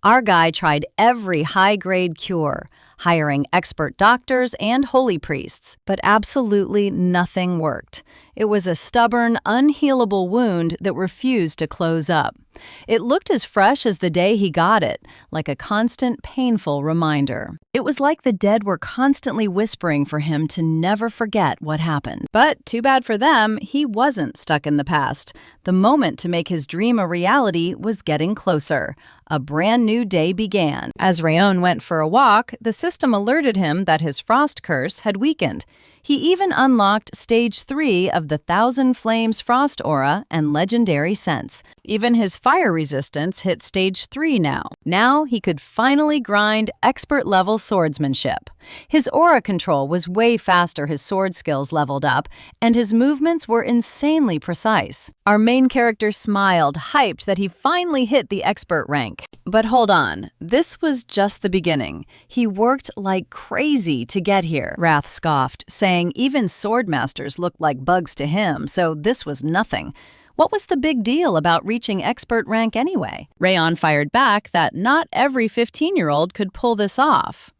Our guy tried every high-grade cure, hiring expert doctors and holy priests, but absolutely nothing worked. It was a stubborn, unhealable wound that refused to close up. It looked as fresh as the day he got it, like a constant, painful reminder. It was like the dead were constantly whispering for him to never forget what happened. But too bad for them, he wasn't stuck in the past. The moment to make his dream a reality was getting closer. A brand new day began. As Rayon went for a walk, the system alerted him that his frost curse had weakened. He even unlocked Stage 3 of the Thousand Flames Frost Aura and Legendary Sense. Even his fire resistance hit Stage 3 now. Now he could finally grind expert-level swordsmanship. His aura control was way faster his sword skills leveled up, and his movements were insanely precise. Our main character smiled, hyped that he finally hit the expert rank. But hold on, this was just the beginning. He worked like crazy to get here, Wrath scoffed, saying even swordmasters looked like bugs to him, so this was nothing. What was the big deal about reaching expert rank anyway? Rayon fired back that not every 15-year-old could pull this off.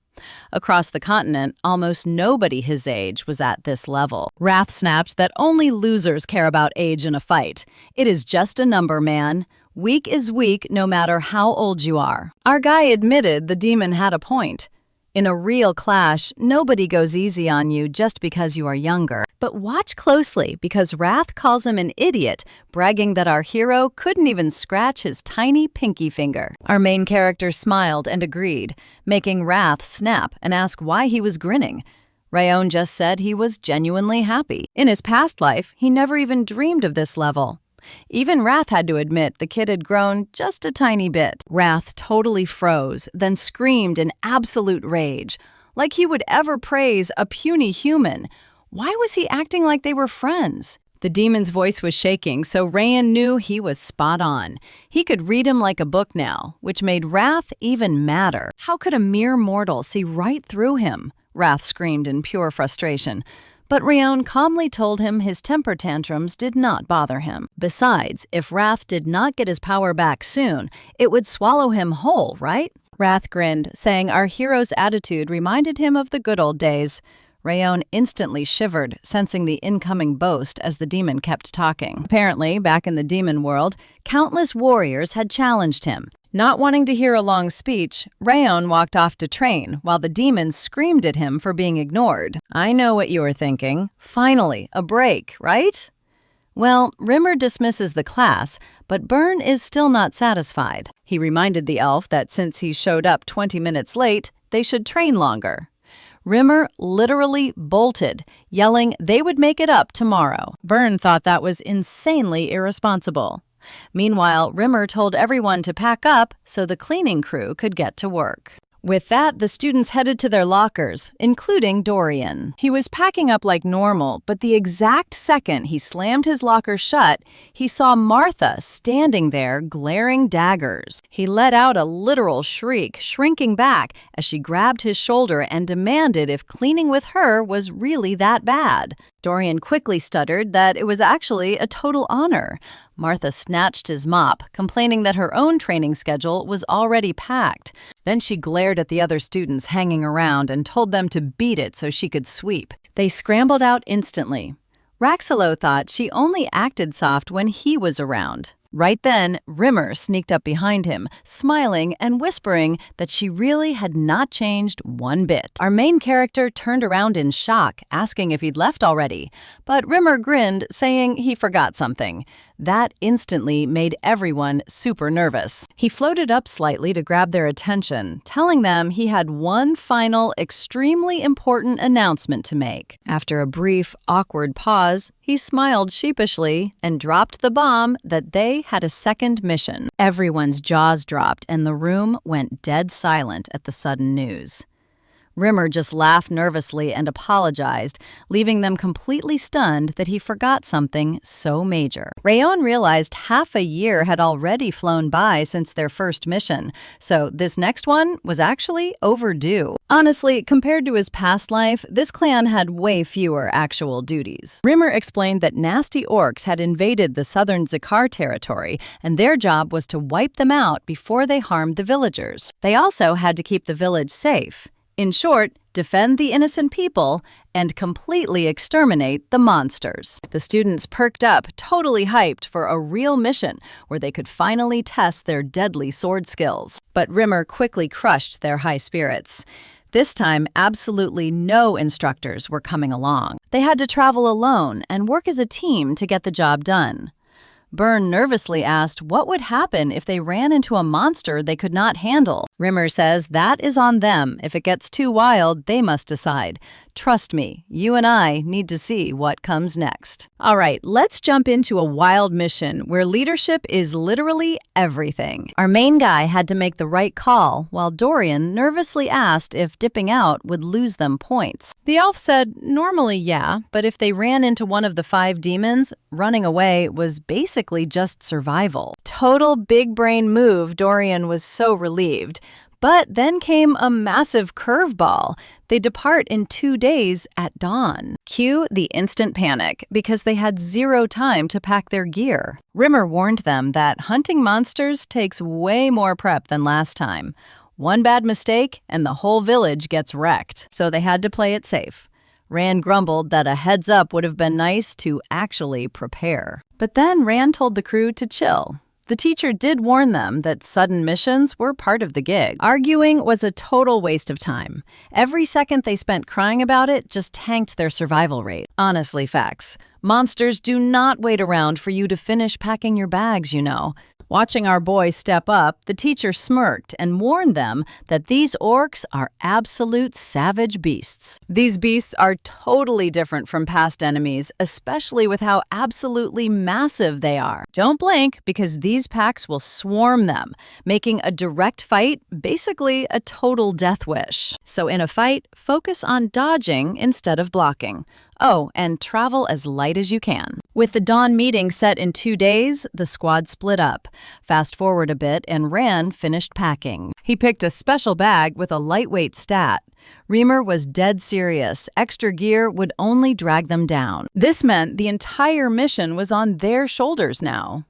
Across the continent, almost nobody his age was at this level. Wrath snapped that only losers care about age in a fight. It is just a number, man. Weak is weak no matter how old you are. Our guy admitted the demon had a point. In a real clash, nobody goes easy on you just because you are younger. But watch closely because Wrath calls him an idiot, bragging that our hero couldn't even scratch his tiny pinky finger. Our main character smiled and agreed, making Wrath snap and ask why he was grinning. Rayon just said he was genuinely happy. In his past life, he never even dreamed of this level. Even Wrath had to admit the kid had grown just a tiny bit. Wrath totally froze, then screamed in absolute rage. Like he would ever praise a puny human. Why was he acting like they were friends? The demon's voice was shaking, so Rayan knew he was spot on. He could read him like a book now, which made Wrath even madder. How could a mere mortal see right through him? Wrath screamed in pure frustration. But Rayon calmly told him his temper tantrums did not bother him. Besides, if Wrath did not get his power back soon, it would swallow him whole, right? Wrath grinned, saying our hero's attitude reminded him of the good old days. Rayon instantly shivered, sensing the incoming boast as the demon kept talking. Apparently, back in the demon world, countless warriors had challenged him. Not wanting to hear a long speech, Rayon walked off to train, while the demons screamed at him for being ignored. I know what you are thinking. Finally, a break, right? Well, Rimmer dismisses the class, but Byrne is still not satisfied. He reminded the elf that since he showed up 20 minutes late, they should train longer. Rimmer literally bolted, yelling they would make it up tomorrow. Byrne thought that was insanely irresponsible. Meanwhile, Rimmer told everyone to pack up so the cleaning crew could get to work. With that, the students headed to their lockers, including Dorian. He was packing up like normal, but the exact second he slammed his locker shut, he saw Martha standing there glaring daggers. He let out a literal shriek, shrinking back as she grabbed his shoulder and demanded if cleaning with her was really that bad. Dorian quickly stuttered that it was actually a total honor. Martha snatched his mop, complaining that her own training schedule was already packed. Then she glared at the other students hanging around and told them to beat it so she could sweep. They scrambled out instantly. Raxolo thought she only acted soft when he was around. Right then, Rimmer sneaked up behind him, smiling and whispering that she really had not changed one bit. Our main character turned around in shock, asking if he'd left already, but Rimmer grinned, saying he forgot something. That instantly made everyone super nervous. He floated up slightly to grab their attention, telling them he had one final, extremely important announcement to make. After a brief, awkward pause, he smiled sheepishly and dropped the bomb that they had a second mission. Everyone's jaws dropped and the room went dead silent at the sudden news. Rimmer just laughed nervously and apologized, leaving them completely stunned that he forgot something so major. Rayon realized half a year had already flown by since their first mission, so this next one was actually overdue. Honestly, compared to his past life, this clan had way fewer actual duties. Rimmer explained that nasty orcs had invaded the southern Zakar territory, and their job was to wipe them out before they harmed the villagers. They also had to keep the village safe. In short, defend the innocent people and completely exterminate the monsters. The students perked up, totally hyped for a real mission where they could finally test their deadly sword skills. But Rimmer quickly crushed their high spirits. This time, absolutely no instructors were coming along. They had to travel alone and work as a team to get the job done. Byrne nervously asked what would happen if they ran into a monster they could not handle. Rimmer says that is on them. If it gets too wild, they must decide. Trust me, you and I need to see what comes next. All right, let's jump into a wild mission where leadership is literally everything. Our main guy had to make the right call, while Dorian nervously asked if dipping out would lose them points. The elf said, normally yeah, but if they ran into one of the 5 demons, running away was basically just survival. Total big brain move, Dorian was so relieved. But then came a massive curveball. They depart in 2 days at dawn. Cue the instant panic, because they had 0 time to pack their gear. Rimmer warned them that hunting monsters takes way more prep than last time. One bad mistake, and the whole village gets wrecked. So they had to play it safe. Rand grumbled that a heads up would have been nice to actually prepare. But then Rand told the crew to chill. The teacher did warn them that sudden missions were part of the gig. Arguing was a total waste of time. Every second they spent crying about it just tanked their survival rate. Honestly, facts. Monsters do not wait around for you to finish packing your bags, you know. Watching our boy step up, the teacher smirked and warned them that these orcs are absolute savage beasts. These beasts are totally different from past enemies, especially with how absolutely massive they are. Don't blink, because these packs will swarm them, making a direct fight basically a total death wish. So in a fight, focus on dodging instead of blocking. Oh, and travel as light as you can. With the dawn meeting set in 2 days, the squad split up. Fast forward a bit and Rand finished packing. He picked a special bag with a lightweight stat. Reamer was dead serious. Extra gear would only drag them down. This meant the entire mission was on their shoulders now.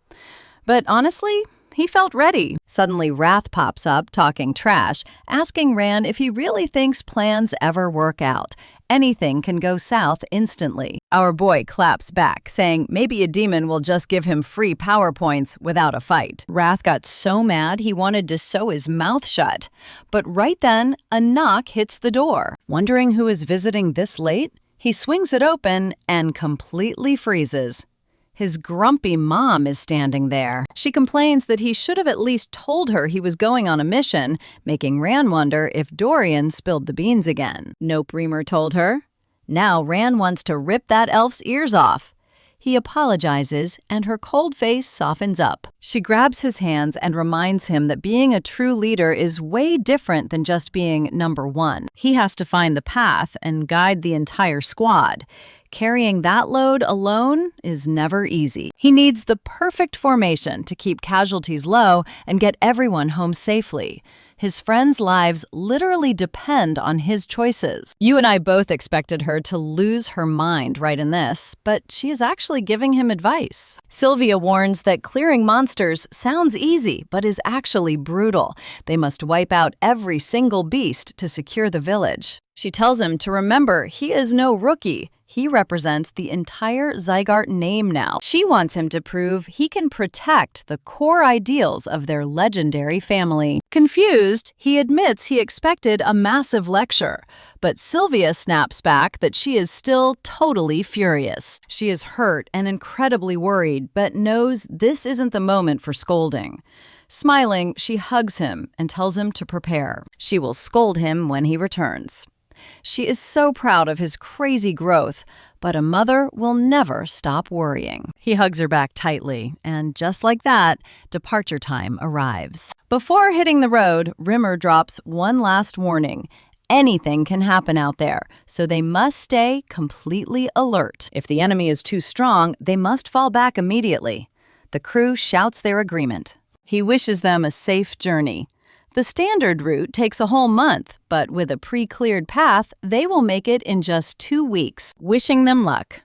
But honestly, he felt ready. Suddenly, Wrath pops up, talking trash, asking Rand if he really thinks plans ever work out. Anything can go south instantly. Our boy claps back, saying maybe a demon will just give him free power points without a fight. Wrath got so mad he wanted to sew his mouth shut. But right then, a knock hits the door. Wondering who is visiting this late? He swings it open and completely freezes. His grumpy mom is standing there. She complains that he should have at least told her he was going on a mission, making Rand wonder if Dorian spilled the beans again. Nope, Reamer told her. Now Rand wants to rip that elf's ears off. He apologizes, and her cold face softens up. She grabs his hands and reminds him that being a true leader is way different than just being number 1. He has to find the path and guide the entire squad. Carrying that load alone is never easy. He needs the perfect formation to keep casualties low and get everyone home safely. His friends' lives literally depend on his choices. You and I both expected her to lose her mind right in this, but she is actually giving him advice. Sylvia warns that clearing monsters sounds easy, but is actually brutal. They must wipe out every single beast to secure the village. She tells him to remember he is no rookie. He represents the entire Zygarde name now. She wants him to prove he can protect the core ideals of their legendary family. Confused, he admits he expected a massive lecture, but Sylvia snaps back that she is still totally furious. She is hurt and incredibly worried, but knows this isn't the moment for scolding. Smiling, she hugs him and tells him to prepare. She will scold him when he returns. She is so proud of his crazy growth, but a mother will never stop worrying. He hugs her back tightly, and just like that, departure time arrives. Before hitting the road, Rimmer drops one last warning. Anything can happen out there, so they must stay completely alert. If the enemy is too strong, they must fall back immediately. The crew shouts their agreement. He wishes them a safe journey. The standard route takes a whole month, but with a pre-cleared path, they will make it in just 2 weeks. Wishing them luck.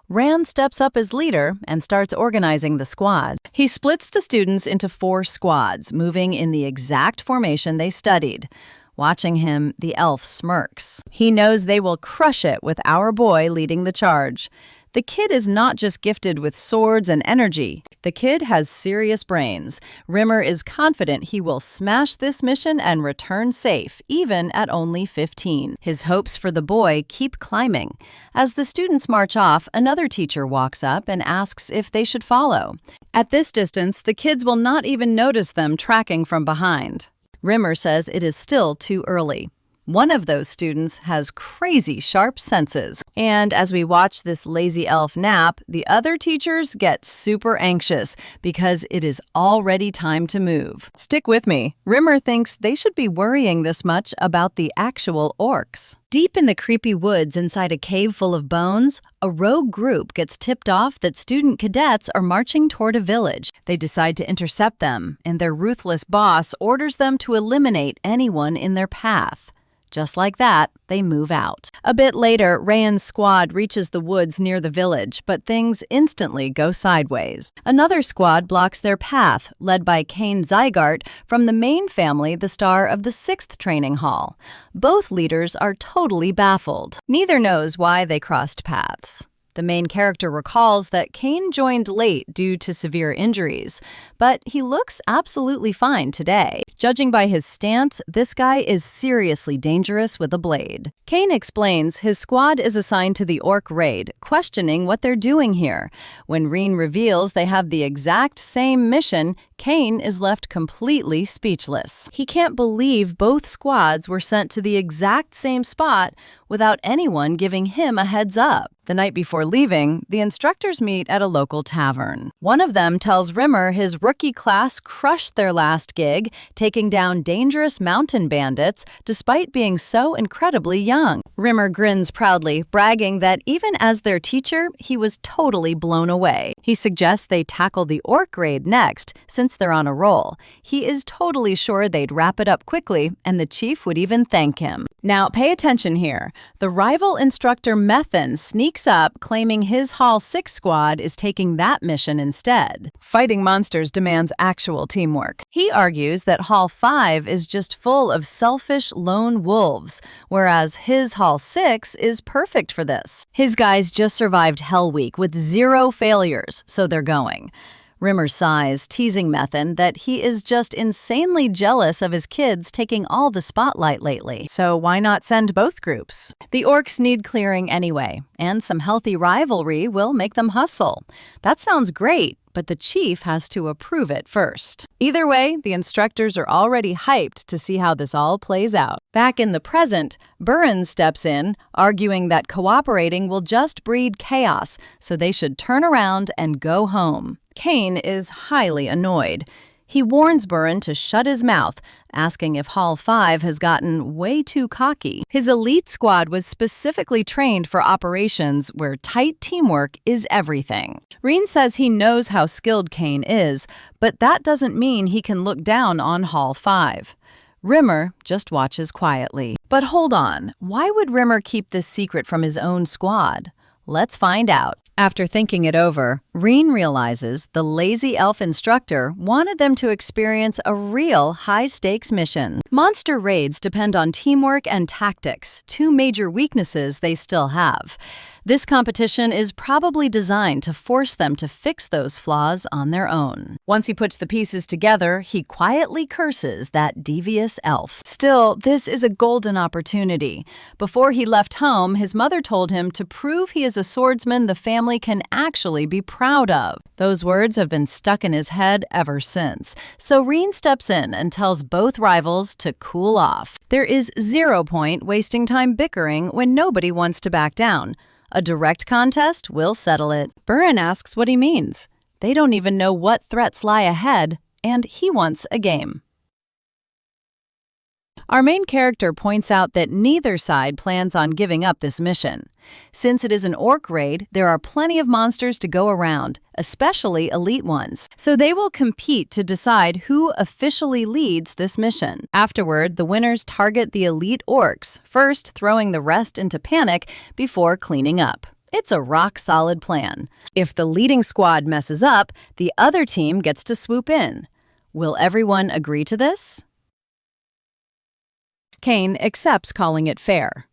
Rand steps up as leader and starts organizing the squad. He splits the students into 4 squads, moving in the exact formation they studied. Watching him, the elf smirks. He knows they will crush it with our boy leading the charge. The kid is not just gifted with swords and energy. The kid has serious brains. Rimmer is confident he will smash this mission and return safe, even at only 15. His hopes for the boy keep climbing. As the students march off, another teacher walks up and asks if they should follow. At this distance, the kids will not even notice them tracking from behind. Rimmer says it is still too early. One of those students has crazy sharp senses. And as we watch this lazy elf nap, the other teachers get super anxious because it is already time to move. Stick with me. Rimmer thinks they should be worrying this much about the actual orcs. Deep in the creepy woods inside a cave full of bones, a rogue group gets tipped off that student cadets are marching toward a village. They decide to intercept them, and their ruthless boss orders them to eliminate anyone in their path. Just like that, they move out. A bit later, Rand's squad reaches the woods near the village, but things instantly go sideways. Another squad blocks their path, led by Kane Zygarde from the main family, the star of the 6th training hall. Both leaders are totally baffled. Neither knows why they crossed paths. The main character recalls that Kane joined late due to severe injuries, but he looks absolutely fine today. Judging by his stance, this guy is seriously dangerous with a blade. Kane explains his squad is assigned to the orc raid, questioning what they're doing here. When Rein reveals they have the exact same mission, Kane is left completely speechless. He can't believe both squads were sent to the exact same spot without anyone giving him a heads up. The night before leaving, the instructors meet at a local tavern. One of them tells Rimmer his rookie class crushed their last gig, taking down dangerous mountain bandits despite being so incredibly young. Rimmer grins proudly, bragging that even as their teacher, he was totally blown away. He suggests they tackle the orc raid next, since they're on a roll. He is totally sure they'd wrap it up quickly, and the chief would even thank him. Now, pay attention here. The rival instructor Methan sneaks up, claiming his Hall 6 squad is taking that mission instead. Fighting monsters demands actual teamwork. He argues that Hall 5 is just full of selfish lone wolves, whereas his Hall 6 is perfect for this. His guys just survived Hell Week with 0 failures, so they're going. Rimmer sighs, teasing Methan that he is just insanely jealous of his kids taking all the spotlight lately. So why not send both groups? The orcs need clearing anyway, and some healthy rivalry will make them hustle. That sounds great, but the chief has to approve it first. Either way, the instructors are already hyped to see how this all plays out. Back in the present, Buren steps in, arguing that cooperating will just breed chaos, so they should turn around and go home. Kane is highly annoyed. He warns Burin to shut his mouth, asking if Hall 5 has gotten way too cocky. His elite squad was specifically trained for operations where tight teamwork is everything. Rein says he knows how skilled Kane is, but that doesn't mean he can look down on Hall 5. Rimmer just watches quietly. But hold on, why would Rimmer keep this secret from his own squad? Let's find out. After thinking it over, Rein realizes the lazy elf instructor wanted them to experience a real high-stakes mission. Monster raids depend on teamwork and tactics, two major weaknesses they still have. This competition is probably designed to force them to fix those flaws on their own. Once he puts the pieces together, he quietly curses that devious elf. Still, this is a golden opportunity. Before he left home, his mother told him to prove he is a swordsman the family can actually be proud of. Those words have been stuck in his head ever since. So Rein steps in and tells both rivals to cool off. There is 0 point wasting time bickering when nobody wants to back down. A direct contest will settle it. Burin asks what he means. They don't even know what threats lie ahead, and he wants a game. Our main character points out that neither side plans on giving up this mission. Since it is an orc raid, there are plenty of monsters to go around, especially elite ones. So they will compete to decide who officially leads this mission. Afterward, the winners target the elite orcs, first throwing the rest into panic before cleaning up. It's a rock-solid plan. If the leading squad messes up, the other team gets to swoop in. Will everyone agree to this? Kane accepts calling it fair.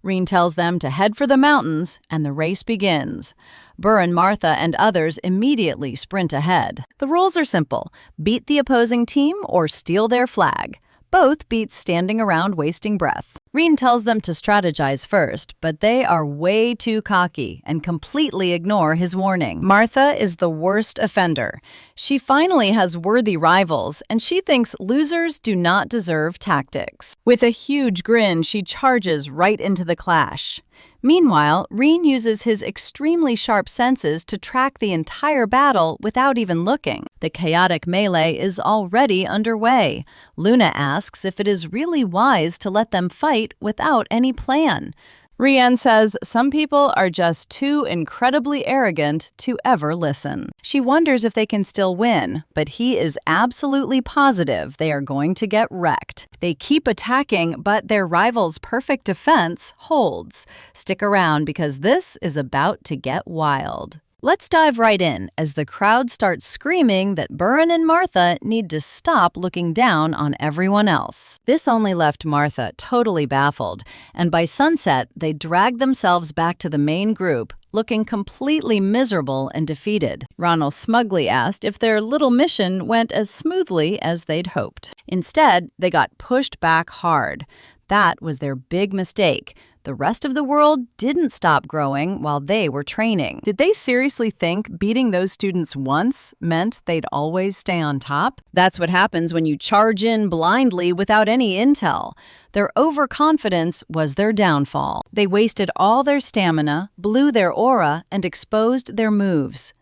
Rein tells them to head for the mountains, and the race begins. Burin, Martha, and others immediately sprint ahead. The rules are simple: beat the opposing team or steal their flag. Both beats standing around wasting breath. Rein tells them to strategize first, but they are way too cocky and completely ignore his warning. Martha is the worst offender. She finally has worthy rivals, and she thinks losers do not deserve tactics. With a huge grin, she charges right into the clash. Meanwhile, Rein uses his extremely sharp senses to track the entire battle without even looking. The chaotic melee is already underway. Luna asks if it is really wise to let them fight without any plan. Rien says some people are just too incredibly arrogant to ever listen. She wonders if they can still win, but he is absolutely positive they are going to get wrecked. They keep attacking, but their rival's perfect defense holds. Stick around because this is about to get wild. Let's dive right in as the crowd starts screaming that Burin and Martha need to stop looking down on everyone else. This only left Martha totally baffled, and by sunset, they dragged themselves back to the main group, looking completely miserable and defeated. Ronald smugly asked if their little mission went as smoothly as they'd hoped. Instead, they got pushed back hard. That was their big mistake. The rest of the world didn't stop growing while they were training. Did they seriously think beating those students once meant they'd always stay on top? That's what happens when you charge in blindly without any intel. Their overconfidence was their downfall. They wasted all their stamina, blew their aura, and exposed their moves.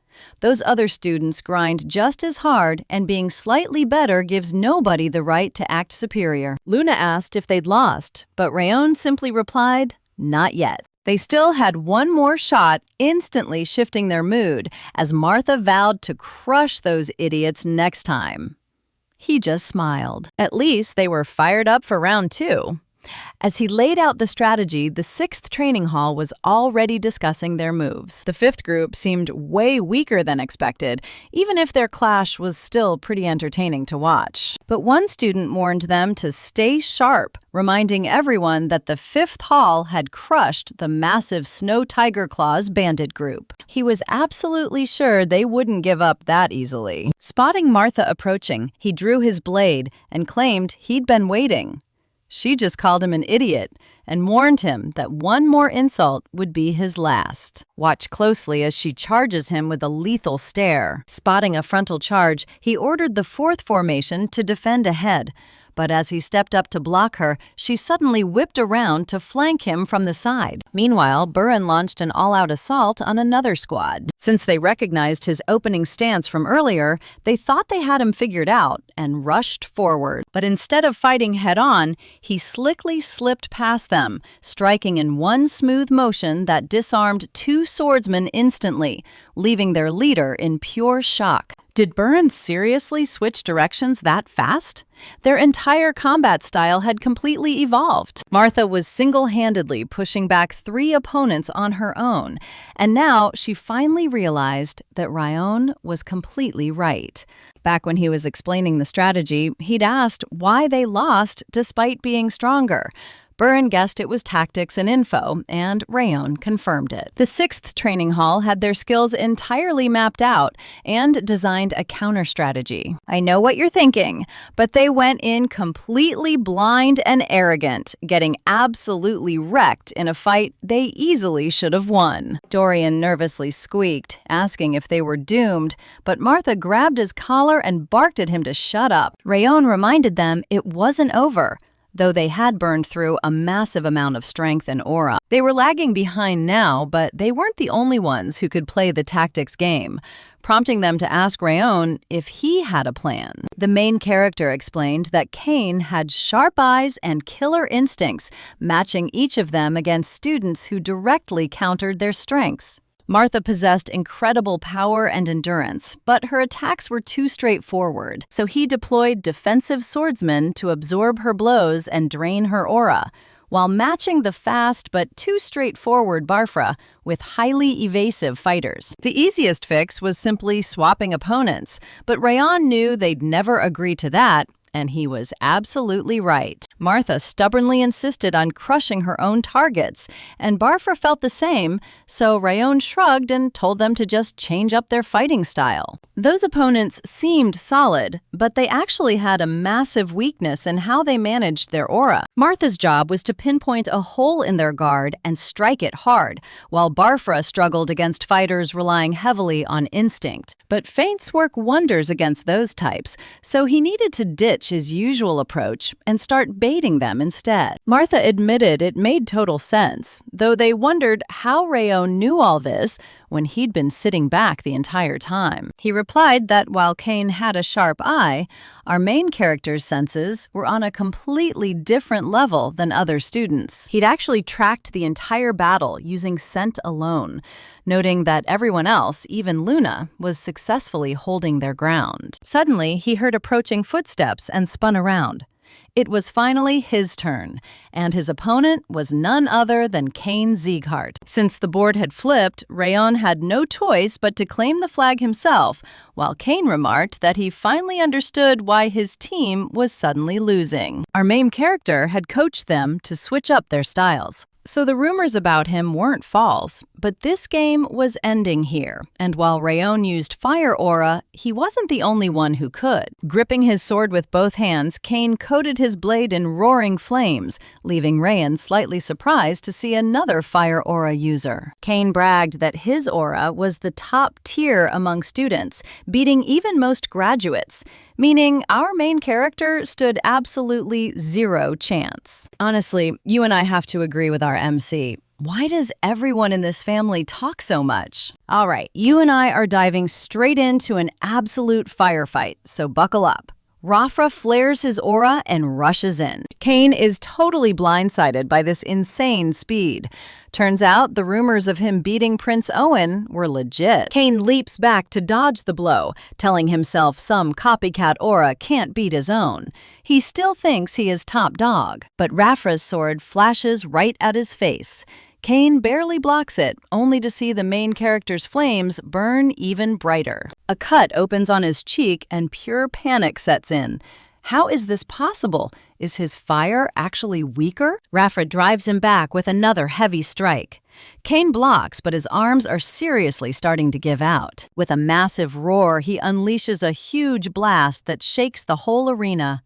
Those other students grind just as hard, and being slightly better gives nobody the right to act superior. Luna asked if they'd lost, but Rayon simply replied, not yet. They still had one more shot, instantly shifting their mood, as Martha vowed to crush those idiots next time. He just smiled. At least they were fired up for round 2. As he laid out the strategy, the 6th training hall was already discussing their moves. The 5th group seemed way weaker than expected, even if their clash was still pretty entertaining to watch. But one student warned them to stay sharp, reminding everyone that the 5th hall had crushed the massive Snow Tiger Claws bandit group. He was absolutely sure they wouldn't give up that easily. Spotting Martha approaching, he drew his blade and claimed he'd been waiting. She just called him an idiot and warned him that one more insult would be his last. Watch closely as she charges him with a lethal stare. Spotting a frontal charge, he ordered the 4th formation to defend ahead. But as he stepped up to block her, she suddenly whipped around to flank him from the side. Meanwhile, Buren launched an all-out assault on another squad. Since they recognized his opening stance from earlier, they thought they had him figured out and rushed forward. But instead of fighting head-on, he slickly slipped past them, striking in one smooth motion that disarmed 2 swordsmen instantly, leaving their leader in pure shock. Did Buren seriously switch directions that fast? Their entire combat style had completely evolved. Martha was single-handedly pushing back 3 opponents on her own, and now she finally realized that Ryon was completely right. Back when he was explaining the strategy, he'd asked why they lost despite being stronger. Buren guessed it was tactics and info, and Ryon confirmed it. The 6th training hall had their skills entirely mapped out and designed a counter-strategy. I know what you're thinking, but they went in completely blind and arrogant, getting absolutely wrecked in a fight they easily should have won. Dorian nervously squeaked, asking if they were doomed, but Martha grabbed his collar and barked at him to shut up. Ryon reminded them it wasn't over, though they had burned through a massive amount of strength and aura. They were lagging behind now, but they weren't the only ones who could play the tactics game, prompting them to ask Ryon if he had a plan. The main character explained that Kane had sharp eyes and killer instincts, matching each of them against students who directly countered their strengths. Martha possessed incredible power and endurance, but her attacks were too straightforward, so he deployed defensive swordsmen to absorb her blows and drain her aura, while matching the fast but too straightforward Barfra with highly evasive fighters. The easiest fix was simply swapping opponents, but Ryon knew they'd never agree to that, and he was absolutely right. Martha stubbornly insisted on crushing her own targets, and Barfra felt the same, so Ryon shrugged and told them to just change up their fighting style. Those opponents seemed solid, but they actually had a massive weakness in how they managed their aura. Martha's job was to pinpoint a hole in their guard and strike it hard, while Barfra struggled against fighters relying heavily on instinct. But feints work wonders against those types, so he needed to ditch his usual approach and start baiting them instead. Martha admitted it made total sense, though they wondered how Ryon knew all this when he'd been sitting back the entire time. He replied that while Kane had a sharp eye, our main character's senses were on a completely different level than other students. He'd actually tracked the entire battle using scent alone, noting that everyone else, even Luna, was successfully holding their ground. Suddenly, he heard approaching footsteps and spun around. It was finally his turn, and his opponent was none other than Kane Sieghart. Since the board had flipped, Ryon had no choice but to claim the flag himself, while Kane remarked that he finally understood why his team was suddenly losing. Our main character had coached them to switch up their styles. So the rumors about him weren't false, but this game was ending here, and while Ryon used fire aura, he wasn't the only one who could. Gripping his sword with both hands, Kane coated his blade in roaring flames, leaving Ryon slightly surprised to see another fire aura user. Kane bragged that his aura was the top tier among students, beating even most graduates, meaning our main character stood absolutely zero chance. Honestly, you and I have to agree with our MC. Why does everyone in this family talk so much? All right, you and I are diving straight into an absolute firefight, so buckle up. Rafra flares his aura and rushes in. Kane is totally blindsided by this insane speed. Turns out the rumors of him beating Prince Owen were legit. Kane leaps back to dodge the blow, telling himself some copycat aura can't beat his own. He still thinks he is top dog, but Rafra's sword flashes right at his face. Kane barely blocks it, only to see the main character's flames burn even brighter. A cut opens on his cheek and pure panic sets in. How is this possible? Is his fire actually weaker? Rafra drives him back with another heavy strike. Kane blocks, but his arms are seriously starting to give out. With a massive roar, he unleashes a huge blast that shakes the whole arena.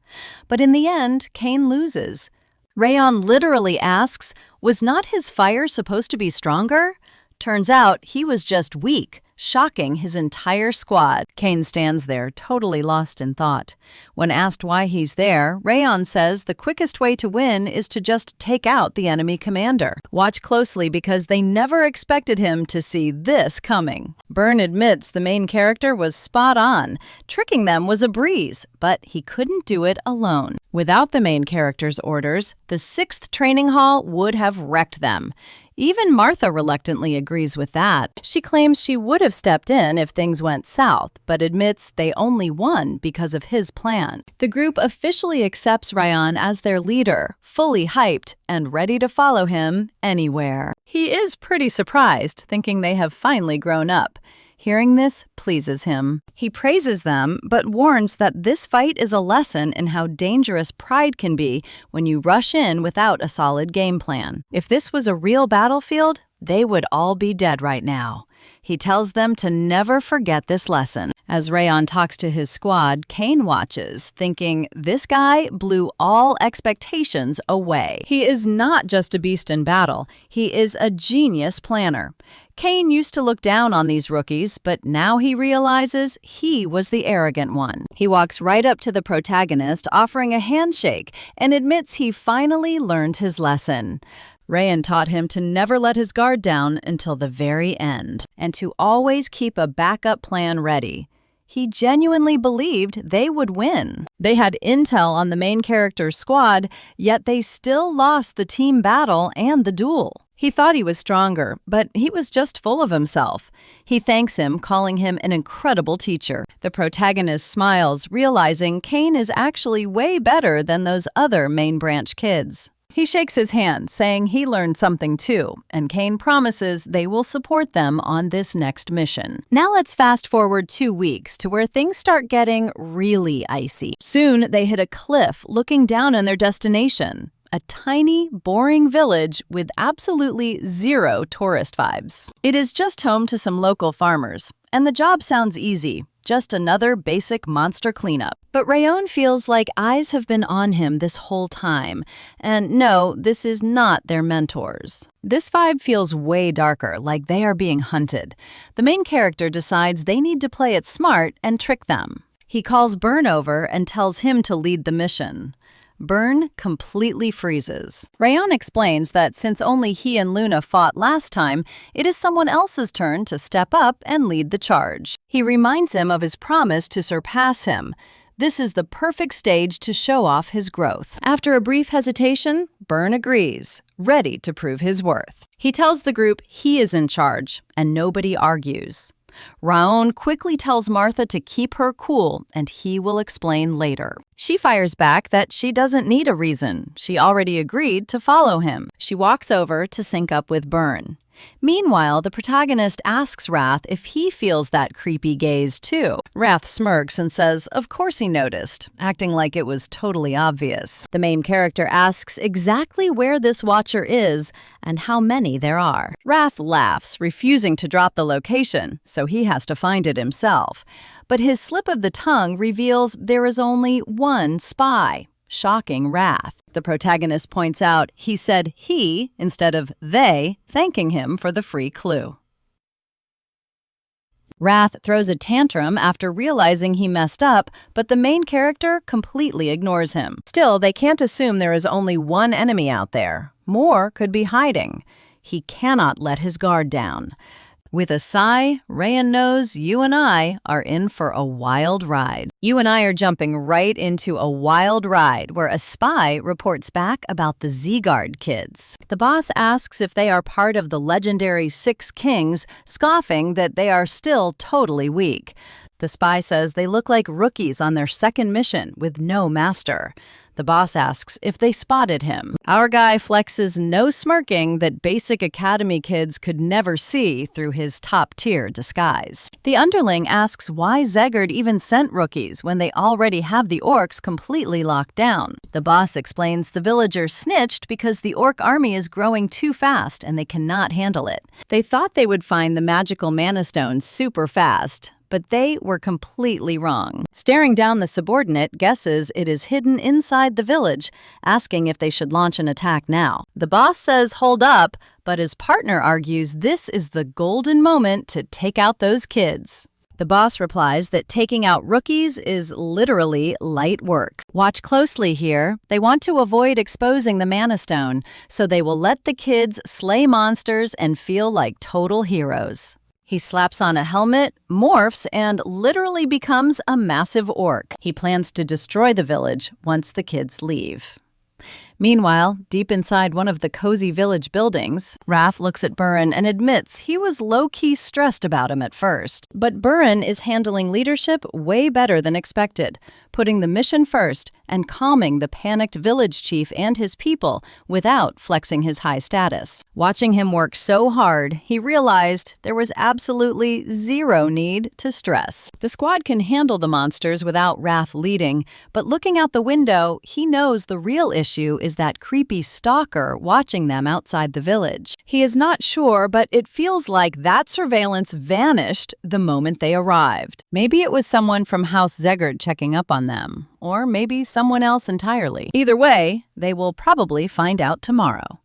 But in the end, Kane loses. Ryon literally asks, was not his fire supposed to be stronger? Turns out he was just weak, shocking his entire squad. Kane stands there, totally lost in thought. When asked why he's there, Rayon says the quickest way to win is to just take out the enemy commander. Watch closely because they never expected him to see this coming. Byrne admits the main character was spot on. Tricking them was a breeze, but he couldn't do it alone. Without the main character's orders, the 6th training hall would have wrecked them. Even Martha reluctantly agrees with that. She claims she would have stepped in if things went south, but admits they only won because of his plan. The group officially accepts Rayon as their leader, fully hyped and ready to follow him anywhere. He is pretty surprised, thinking they have finally grown up. Hearing this pleases him. He praises them, but warns that this fight is a lesson in how dangerous pride can be when you rush in without a solid game plan. If this was a real battlefield, they would all be dead right now. He tells them to never forget this lesson. As Rayon talks to his squad, Kane watches, thinking this guy blew all expectations away. He is not just a beast in battle, he is a genius planner. Kane used to look down on these rookies, but now he realizes he was the arrogant one. He walks right up to the protagonist, offering a handshake, and admits he finally learned his lesson. Rayon taught him to never let his guard down until the very end, and to always keep a backup plan ready. He genuinely believed they would win. They had intel on the main character's squad, yet they still lost the team battle and the duel. He thought he was stronger, but he was just full of himself. He thanks him, calling him an incredible teacher. The protagonist smiles, realizing Kane is actually way better than those other main branch kids. He shakes his hand, saying he learned something too, and Kane promises they will support them on this next mission. Now let's fast forward 2 weeks to where things start getting really icy. Soon they hit a cliff looking down on their destination. A tiny, boring village with absolutely zero tourist vibes. It is just home to some local farmers, and the job sounds easy, just another basic monster cleanup. But Rayon feels like eyes have been on him this whole time, and no, this is not their mentors. This vibe feels way darker, like they are being hunted. The main character decides they need to play it smart and trick them. He calls Byrne over and tells him to lead the mission. Byrne completely freezes. Rayon explains that since only he and Luna fought last time, it is someone else's turn to step up and lead the charge. He reminds him of his promise to surpass him. This is the perfect stage to show off his growth. After a brief hesitation, Byrne agrees, ready to prove his worth. He tells the group he is in charge, and nobody argues. Rayon quickly tells Martha to keep her cool, and he will explain later. She fires back that she doesn't need a reason. She already agreed to follow him. She walks over to sync up with Byrne. Meanwhile, the protagonist asks Wrath if he feels that creepy gaze too. Wrath smirks and says of course he noticed, acting like it was totally obvious. The main character asks exactly where this watcher is and how many there are. Wrath laughs, refusing to drop the location, so he has to find it himself. But his slip of the tongue reveals there is only one spy, shocking Wrath. The protagonist points out he said he instead of they, thanking him for the free clue. Wrath throws a tantrum after realizing he messed up, but the main character completely ignores him. Still, they can't assume there is only one enemy out there. More could be hiding. He cannot let his guard down. With a sigh, Rayon knows you and I are in for a wild ride. You and I are jumping right into a wild ride where a spy reports back about the Z-Guard kids. The boss asks if they are part of the legendary 6 Kings, scoffing that they are still totally weak. The spy says they look like rookies on their second mission with no master. The boss asks if they spotted him. Our guy flexes no smirking that basic academy kids could never see through his top-tier disguise. The underling asks why Zegard even sent rookies when they already have the orcs completely locked down. The boss explains the villagers snitched because the orc army is growing too fast and they cannot handle it. They thought they would find the magical mana stones super fast, but they were completely wrong. Staring down, the subordinate guesses it is hidden inside the village, asking if they should launch an attack now. The boss says hold up, but his partner argues this is the golden moment to take out those kids. The boss replies that taking out rookies is literally light work. Watch closely here. They want to avoid exposing the Mana Stone, so they will let the kids slay monsters and feel like total heroes. He slaps on a helmet, morphs, and literally becomes a massive orc. He plans to destroy the village once the kids leave. Meanwhile, deep inside one of the cozy village buildings, Raph looks at Burin and admits he was low-key stressed about him at first. But Burin is handling leadership way better than expected, putting the mission first and calming the panicked village chief and his people without flexing his high status. Watching him work so hard, he realized there was absolutely zero need to stress. The squad can handle the monsters without Wrath leading, but looking out the window, he knows the real issue is that creepy stalker watching them outside the village. He is not sure, but it feels like that surveillance vanished the moment they arrived. Maybe it was someone from House Zegard checking up on them, or maybe someone else entirely. Either way, they will probably find out tomorrow.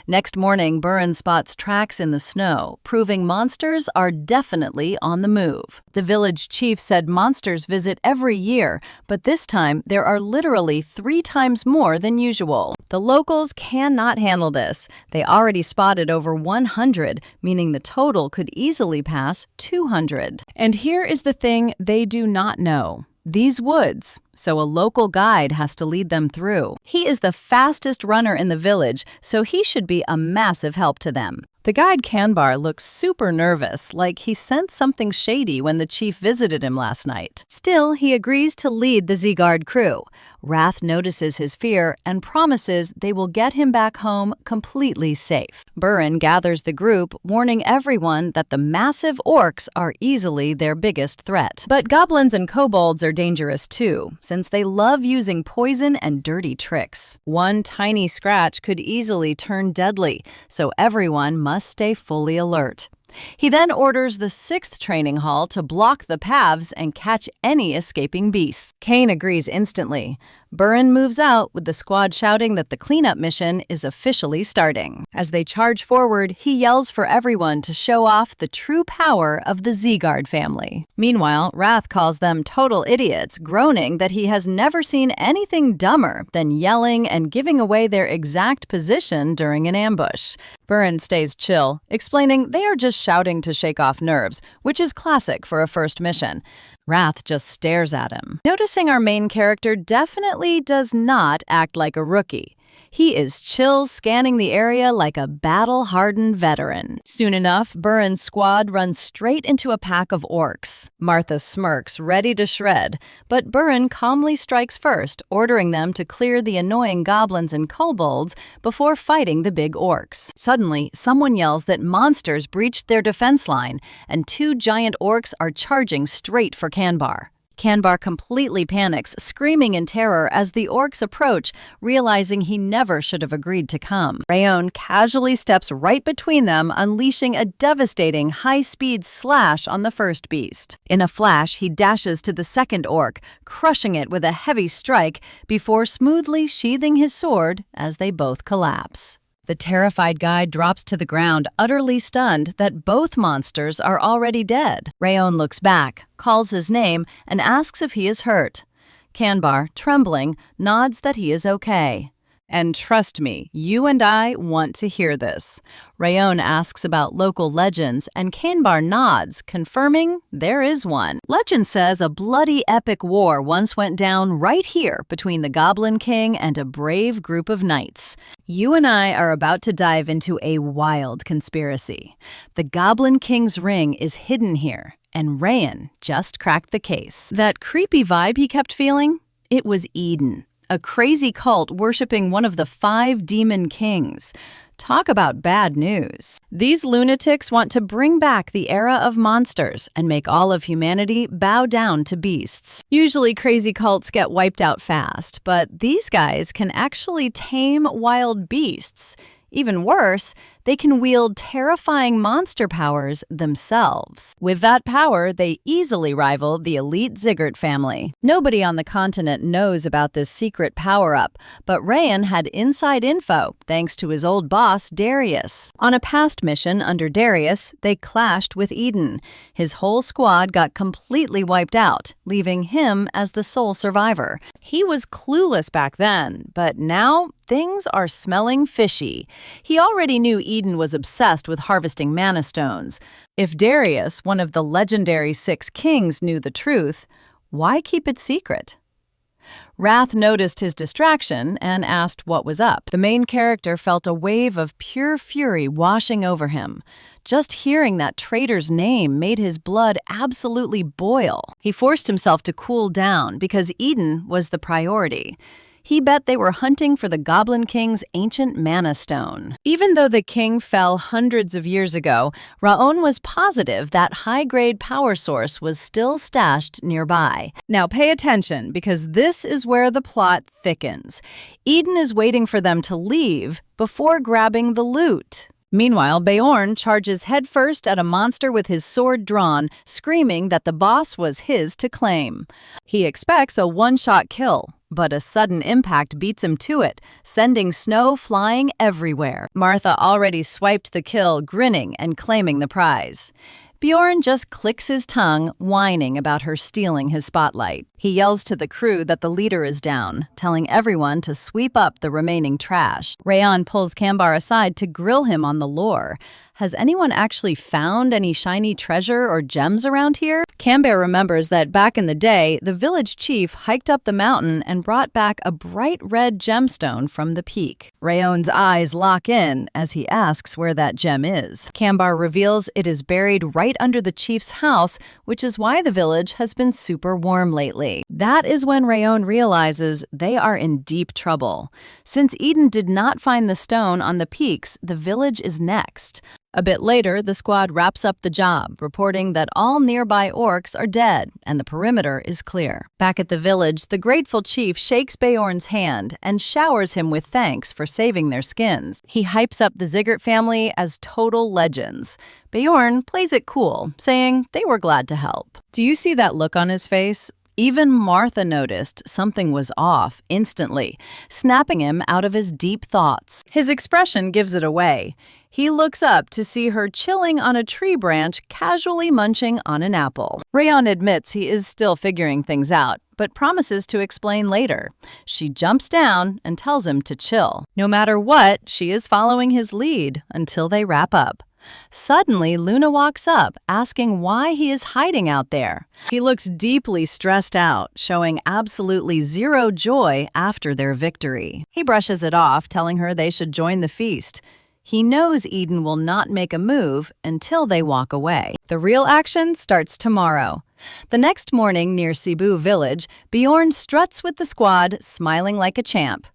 Next morning, Burin spots tracks in the snow, proving monsters are definitely on the move. The village chief said monsters visit every year, but this time there are literally 3 times more than usual. The locals cannot handle this. They already spotted over 100, meaning the total could easily pass 200. And here is the thing they do not know. These woods, so a local guide has to lead them through. He is the fastest runner in the village, so he should be a massive help to them. The guide Kanbar looks super nervous, like he sensed something shady when the chief visited him last night. Still, he agrees to lead the Zegard crew. Wrath notices his fear and promises they will get him back home completely safe. Burin gathers the group, warning everyone that the massive orcs are easily their biggest threat. But goblins and kobolds are dangerous too, since they love using poison and dirty tricks. One tiny scratch could easily turn deadly, so everyone must stay fully alert. He then orders the 6th training hall to block the paths and catch any escaping beasts. Kane agrees instantly. Burin moves out with the squad shouting that the cleanup mission is officially starting. As they charge forward, he yells for everyone to show off the true power of the Zegard family. Meanwhile, Wrath calls them total idiots, groaning that he has never seen anything dumber than yelling and giving away their exact position during an ambush. Burin stays chill, explaining they are just shouting to shake off nerves, which is classic for a first mission. Wrath just stares at him, noticing our main character definitely does not act like a rookie. He is chill, scanning the area like a battle-hardened veteran. Soon enough, Burin's squad runs straight into a pack of orcs. Martha smirks, ready to shred, but Burin calmly strikes first, ordering them to clear the annoying goblins and kobolds before fighting the big orcs. Suddenly, someone yells that monsters breached their defense line, and 2 giant orcs are charging straight for Kanbar. Kanbar completely panics, screaming in terror as the orcs approach, realizing he never should have agreed to come. Rayon casually steps right between them, unleashing a devastating high-speed slash on the first beast. In a flash, he dashes to the second orc, crushing it with a heavy strike before smoothly sheathing his sword as they both collapse. The terrified guide drops to the ground, utterly stunned that both monsters are already dead. Rayon looks back, calls his name, and asks if he is hurt. Kanbar, trembling, nods that he is okay. And trust me, you and I want to hear this. Rayon asks about local legends, and Kanbar nods, confirming there is one. Legend says a bloody epic war once went down right here between the Goblin King and a brave group of knights. You and I are about to dive into a wild conspiracy. The Goblin King's ring is hidden here, and Rayon just cracked the case. That creepy vibe he kept feeling? It was Eden. A crazy cult worshipping one of the 5 demon kings. Talk about bad news. These lunatics want to bring back the era of monsters and make all of humanity bow down to beasts. Usually crazy cults get wiped out fast, but these guys can actually tame wild beasts. Even worse, they can wield terrifying monster powers themselves. With that power, they easily rival the elite Ziggurt family. Nobody on the continent knows about this secret power-up, but Rayan had inside info thanks to his old boss, Darius. On a past mission under Darius, they clashed with Eden. His whole squad got completely wiped out, leaving him as the sole survivor. He was clueless back then, but now things are smelling fishy. He already knew Eden was obsessed with harvesting mana stones. If Darius, one of the legendary 6 kings, knew the truth, why keep it secret? Wrath noticed his distraction and asked what was up. The main character felt a wave of pure fury washing over him. Just hearing that traitor's name made his blood absolutely boil. He forced himself to cool down because Eden was the priority. He bet they were hunting for the Goblin King's ancient mana stone. Even though the king fell hundreds of years ago, Raon was positive that high-grade power source was still stashed nearby. Now pay attention, because this is where the plot thickens. Eden is waiting for them to leave before grabbing the loot. Meanwhile, Beorn charges headfirst at a monster with his sword drawn, screaming that the boss was his to claim. He expects a one-shot kill, but a sudden impact beats him to it, sending snow flying everywhere. Martha already swiped the kill, grinning and claiming the prize. Bjorn just clicks his tongue, whining about her stealing his spotlight. He yells to the crew that the leader is down, telling everyone to sweep up the remaining trash. Rayan pulls Kambar aside to grill him on the lore. Has anyone actually found any shiny treasure or gems around here? Kambar remembers that back in the day, the village chief hiked up the mountain and brought back a bright red gemstone from the peak. Rayan's eyes lock in as he asks where that gem is. Kambar reveals it is buried right under the chief's house, which is why the village has been super warm lately. That is when Rayon realizes they are in deep trouble. Since Eden did not find the stone on the peaks, the village is next. A bit later, the squad wraps up the job, reporting that all nearby orcs are dead and the perimeter is clear. Back at the village, the grateful chief shakes Beorn's hand and showers him with thanks for saving their skins. He hypes up the Ziggurt family as total legends. Beorn plays it cool, saying they were glad to help. Do you see that look on his face? Even Martha noticed something was off instantly, snapping him out of his deep thoughts. His expression gives it away. He looks up to see her chilling on a tree branch, casually munching on an apple. Rayon admits he is still figuring things out, but promises to explain later. She jumps down and tells him to chill. No matter what, she is following his lead until they wrap up. Suddenly, Luna walks up, asking why he is hiding out there. He looks deeply stressed out, showing absolutely zero joy after their victory. He brushes it off, telling her they should join the feast. He knows Eden will not make a move until they walk away. The real action starts tomorrow. The next morning near Cebu village, Bjorn struts with the squad, smiling like a champ.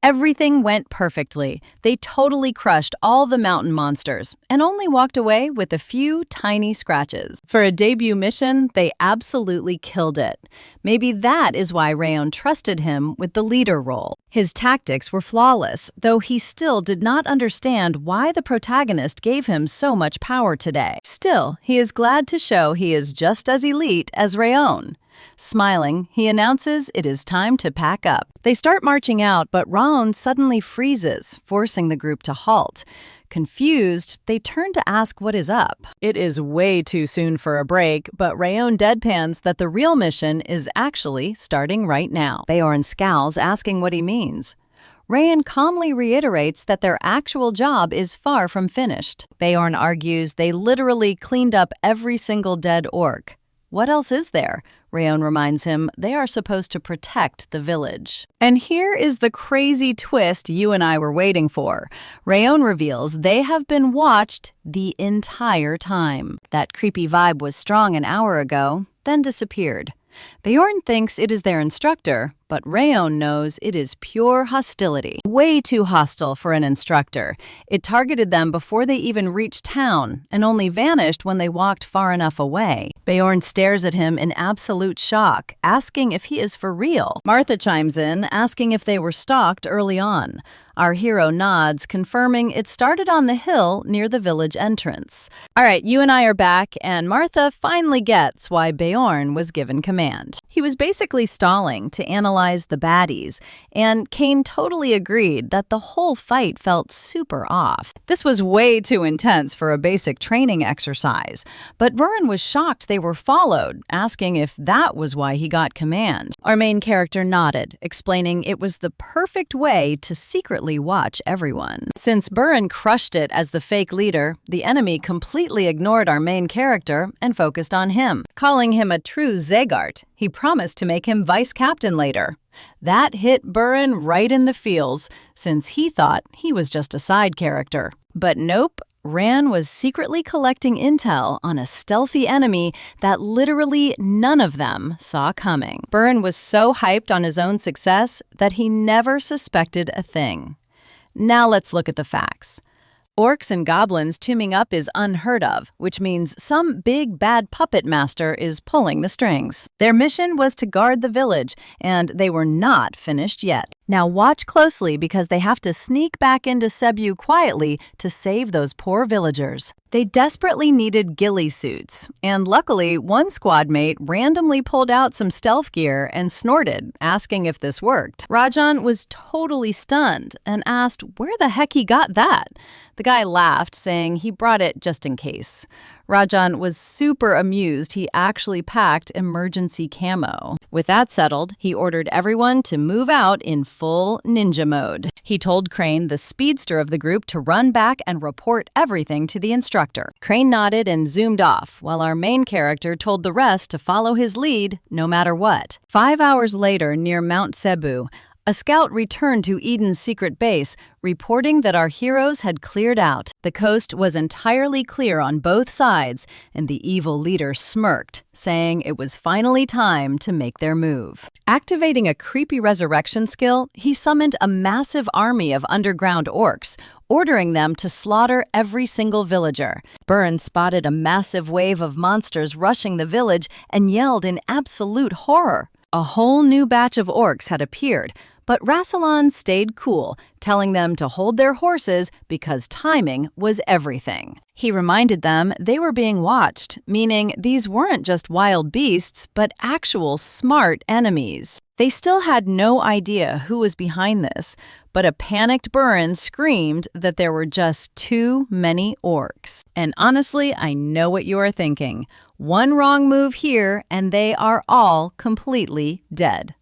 Everything went perfectly. They totally crushed all the mountain monsters and only walked away with a few tiny scratches. For a debut mission, they absolutely killed it. Maybe that is why Rayon trusted him with the leader role. His tactics were flawless, though he still did not understand why the protagonist gave him so much power today. Still, he is glad to show he is just as elite as Rayon. Smiling, he announces it is time to pack up. They start marching out, but Raon suddenly freezes, forcing the group to halt. Confused, they turn to ask what is up. It is way too soon for a break, but Rayon deadpans that the real mission is actually starting right now. Beorn scowls, asking what he means. Rayon calmly reiterates that their actual job is far from finished. Beorn argues they literally cleaned up every single dead orc. What else is there? Rayon reminds him they are supposed to protect the village. And here is the crazy twist you and I were waiting for. Rayon reveals they have been watched the entire time. That creepy vibe was strong an hour ago, then disappeared. Bjorn thinks it is their instructor, but Rayon knows it is pure hostility. Way too hostile for an instructor. It targeted them before they even reached town and only vanished when they walked far enough away. Bjorn stares at him in absolute shock, asking if he is for real. Martha chimes in, asking if they were stalked early on. Our hero nods, confirming it started on the hill near the village entrance. All right, you and I are back, and Martha finally gets why Bjorn was given command. He was basically stalling to analyze the baddies, and Kane totally agreed that the whole fight felt super off. This was way too intense for a basic training exercise, but Buren was shocked they were followed, asking if that was why he got command. Our main character nodded, explaining it was the perfect way to secretly watch everyone. Since Buren crushed it as the fake leader, the enemy completely ignored our main character and focused on him. Calling him a true Zegart, he promised to make him vice captain later. That hit Buren right in the feels, since he thought he was just a side character. But nope. Ran was secretly collecting intel on a stealthy enemy that literally none of them saw coming. Buren was so hyped on his own success that he never suspected a thing. Now let's look at the facts. Orcs and goblins teaming up is unheard of, which means some big bad puppet master is pulling the strings. Their mission was to guard the village, and they were not finished yet. Now watch closely because they have to sneak back into Cebu quietly to save those poor villagers. They desperately needed ghillie suits, and luckily one squad mate randomly pulled out some stealth gear and snorted, asking if this worked. Rajan was totally stunned and asked where the heck he got that. The guy laughed, saying he brought it just in case. Rajan was super amused he actually packed emergency camo. With that settled, he ordered everyone to move out in full ninja mode. He told Crane, the speedster of the group, to run back and report everything to the instructor. Crane nodded and zoomed off, while our main character told the rest to follow his lead no matter what. 5 hours later, near Mount Cebu, a scout returned to Eden's secret base, reporting that our heroes had cleared out. The coast was entirely clear on both sides, and the evil leader smirked, saying it was finally time to make their move. Activating a creepy resurrection skill, he summoned a massive army of underground orcs, ordering them to slaughter every single villager. Buren spotted a massive wave of monsters rushing the village and yelled in absolute horror. A whole new batch of orcs had appeared, but Rassilon stayed cool, telling them to hold their horses because timing was everything. He reminded them they were being watched, meaning these weren't just wild beasts, but actual smart enemies. They still had no idea who was behind this, but a panicked Buren screamed that there were just too many orcs. And honestly, I know what you are thinking. One wrong move here, and they are all completely dead.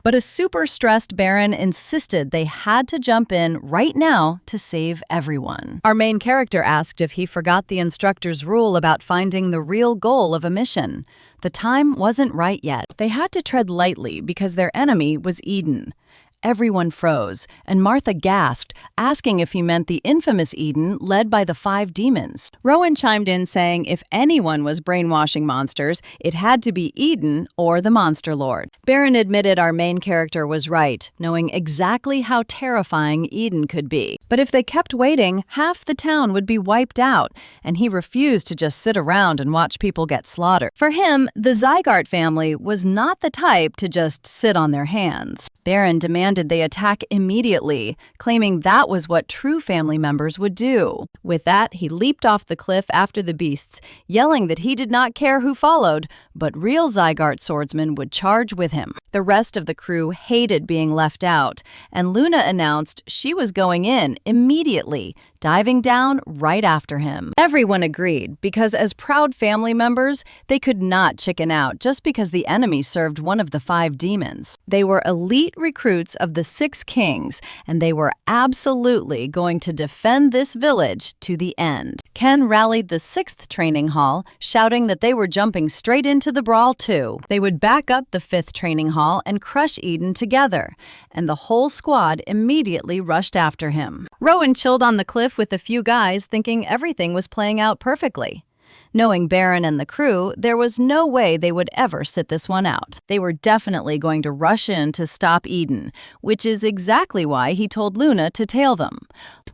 But a super stressed Baron insisted they had to jump in right now to save everyone. Our main character asked if he forgot the instructor's rule about finding the real goal of a mission. The time wasn't right yet. They had to tread lightly because their enemy was Eden. Everyone froze, and Martha gasped, asking if he meant the infamous Eden led by the 5 demons. Rowan chimed in saying if anyone was brainwashing monsters, it had to be Eden or the Monster Lord. Baron admitted our main character was right, knowing exactly how terrifying Eden could be. But if they kept waiting, half the town would be wiped out, and he refused to just sit around and watch people get slaughtered. For him, the Zygarde family was not the type to just sit on their hands. Baron demanded they attack immediately, claiming that was what true family members would do. With that, he leaped off the cliff after the beasts, yelling that he did not care who followed, but real Zygarde swordsmen would charge with him. The rest of the crew hated being left out, and Luna announced she was going in immediately, diving down right after him. Everyone agreed, because as proud family members, they could not chicken out just because the enemy served one of the 5 demons. They were elite recruits of the 6 kings, and they were absolutely going to defend this village to the end. Ken rallied the 6th training hall, shouting that they were jumping straight into the brawl too. They would back up the 5th training hall and crush Eden together, and the whole squad immediately rushed after him. Rowan chilled on the cliff with a few guys, thinking everything was playing out perfectly. Knowing Baron and the crew, there was no way they would ever sit this one out. They were definitely going to rush in to stop Eden, which is exactly why he told Luna to tail them.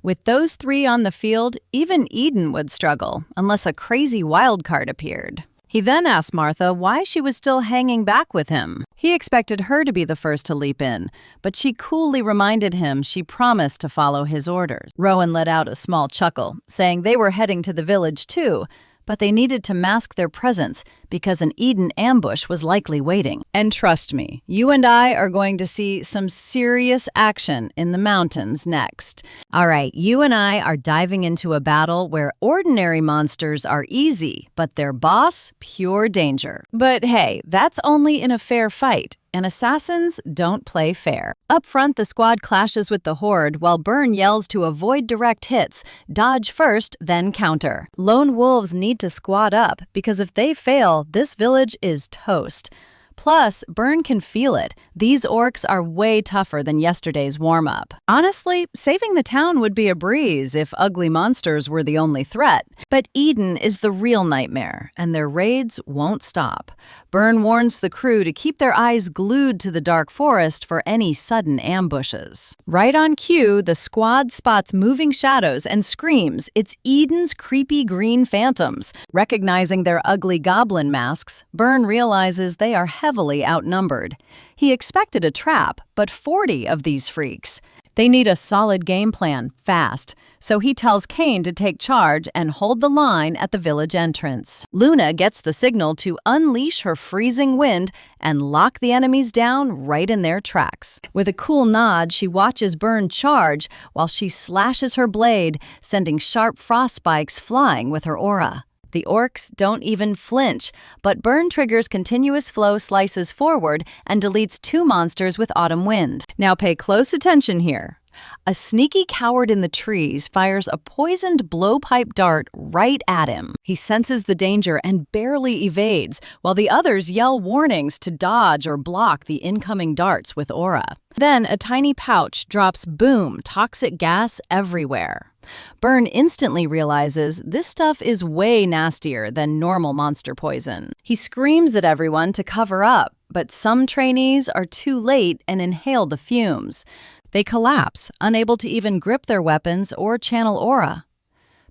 With those three on the field, even Eden would struggle, unless a crazy wild card appeared. He then asked Martha why she was still hanging back with him. He expected her to be the first to leap in, but she coolly reminded him she promised to follow his orders. Rowan let out a small chuckle, saying they were heading to the village too, but they needed to mask their presence because an Eden ambush was likely waiting. And trust me, you and I are going to see some serious action in the mountains next. All right, you and I are diving into a battle where ordinary monsters are easy, but their boss, pure danger. But hey, that's only in a fair fight. And assassins don't play fair. Up front, the squad clashes with the horde while Byrne yells to avoid direct hits, dodge first, then counter. Lone wolves need to squad up because if they fail, this village is toast. Plus, Byrne can feel it. These orcs are way tougher than yesterday's warm-up. Honestly, saving the town would be a breeze if ugly monsters were the only threat. But Eden is the real nightmare, and their raids won't stop. Byrne warns the crew to keep their eyes glued to the dark forest for any sudden ambushes. Right on cue, the squad spots moving shadows and screams it's Eden's creepy green phantoms. Recognizing their ugly goblin masks, Byrne realizes they are heavily outnumbered. He expected a trap, but 40 of these freaks. They need a solid game plan, fast, so he tells Kane to take charge and hold the line at the village entrance. Luna gets the signal to unleash her freezing wind and lock the enemies down right in their tracks. With a cool nod, she watches Byrne charge while she slashes her blade, sending sharp frost spikes flying with her aura. The orcs don't even flinch, but Byrne triggers continuous flow slices forward and deletes 2 monsters with autumn wind. Now pay close attention here. A sneaky coward in the trees fires a poisoned blowpipe dart right at him. He senses the danger and barely evades, while the others yell warnings to dodge or block the incoming darts with aura. Then a tiny pouch drops boom, toxic gas everywhere. Byrne instantly realizes this stuff is way nastier than normal monster poison. He screams at everyone to cover up, but some trainees are too late and inhale the fumes. They collapse, unable to even grip their weapons or channel aura.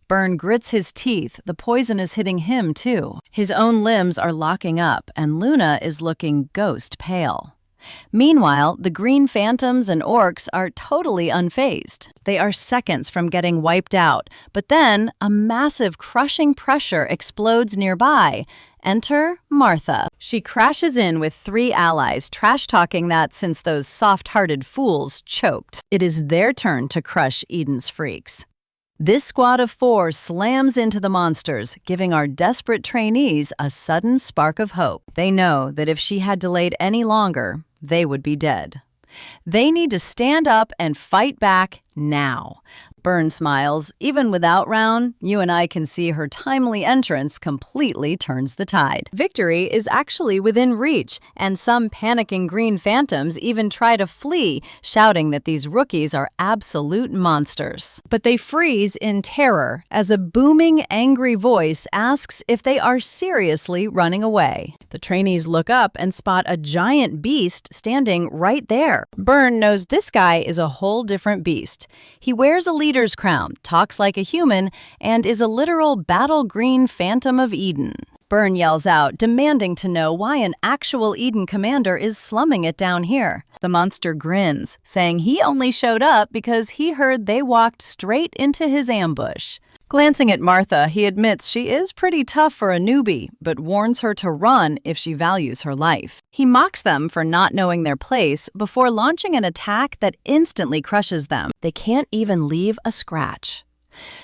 Byrne grits his teeth. The poison is hitting him, too. His own limbs are locking up, and Luna is looking ghost pale. Meanwhile, the green phantoms and orcs are totally unfazed. They are seconds from getting wiped out, but then a massive crushing pressure explodes nearby. Enter Martha. She crashes in with 3 allies, trash-talking that since those soft-hearted fools choked. It is their turn to crush Eden's freaks. This squad of 4 slams into the monsters, giving our desperate trainees a sudden spark of hope. They know that if she had delayed any longer, they would be dead. They need to stand up and fight back now. Byrne smiles. Even without Round, you and I can see her timely entrance completely turns the tide. Victory is actually within reach, and some panicking green phantoms even try to flee, shouting that these rookies are absolute monsters. But they freeze in terror as a booming, angry voice asks if they are seriously running away. The trainees look up and spot a giant beast standing right there. Byrne knows this guy is a whole different beast. He wears a leader's crown, talks like a human, and is a literal battle green phantom of Eden. Byrne yells out, demanding to know why an actual Eden commander is slumming it down here. The monster grins, saying he only showed up because he heard they walked straight into his ambush. Glancing at Martha, he admits she is pretty tough for a newbie, but warns her to run if she values her life. He mocks them for not knowing their place before launching an attack that instantly crushes them. They can't even leave a scratch.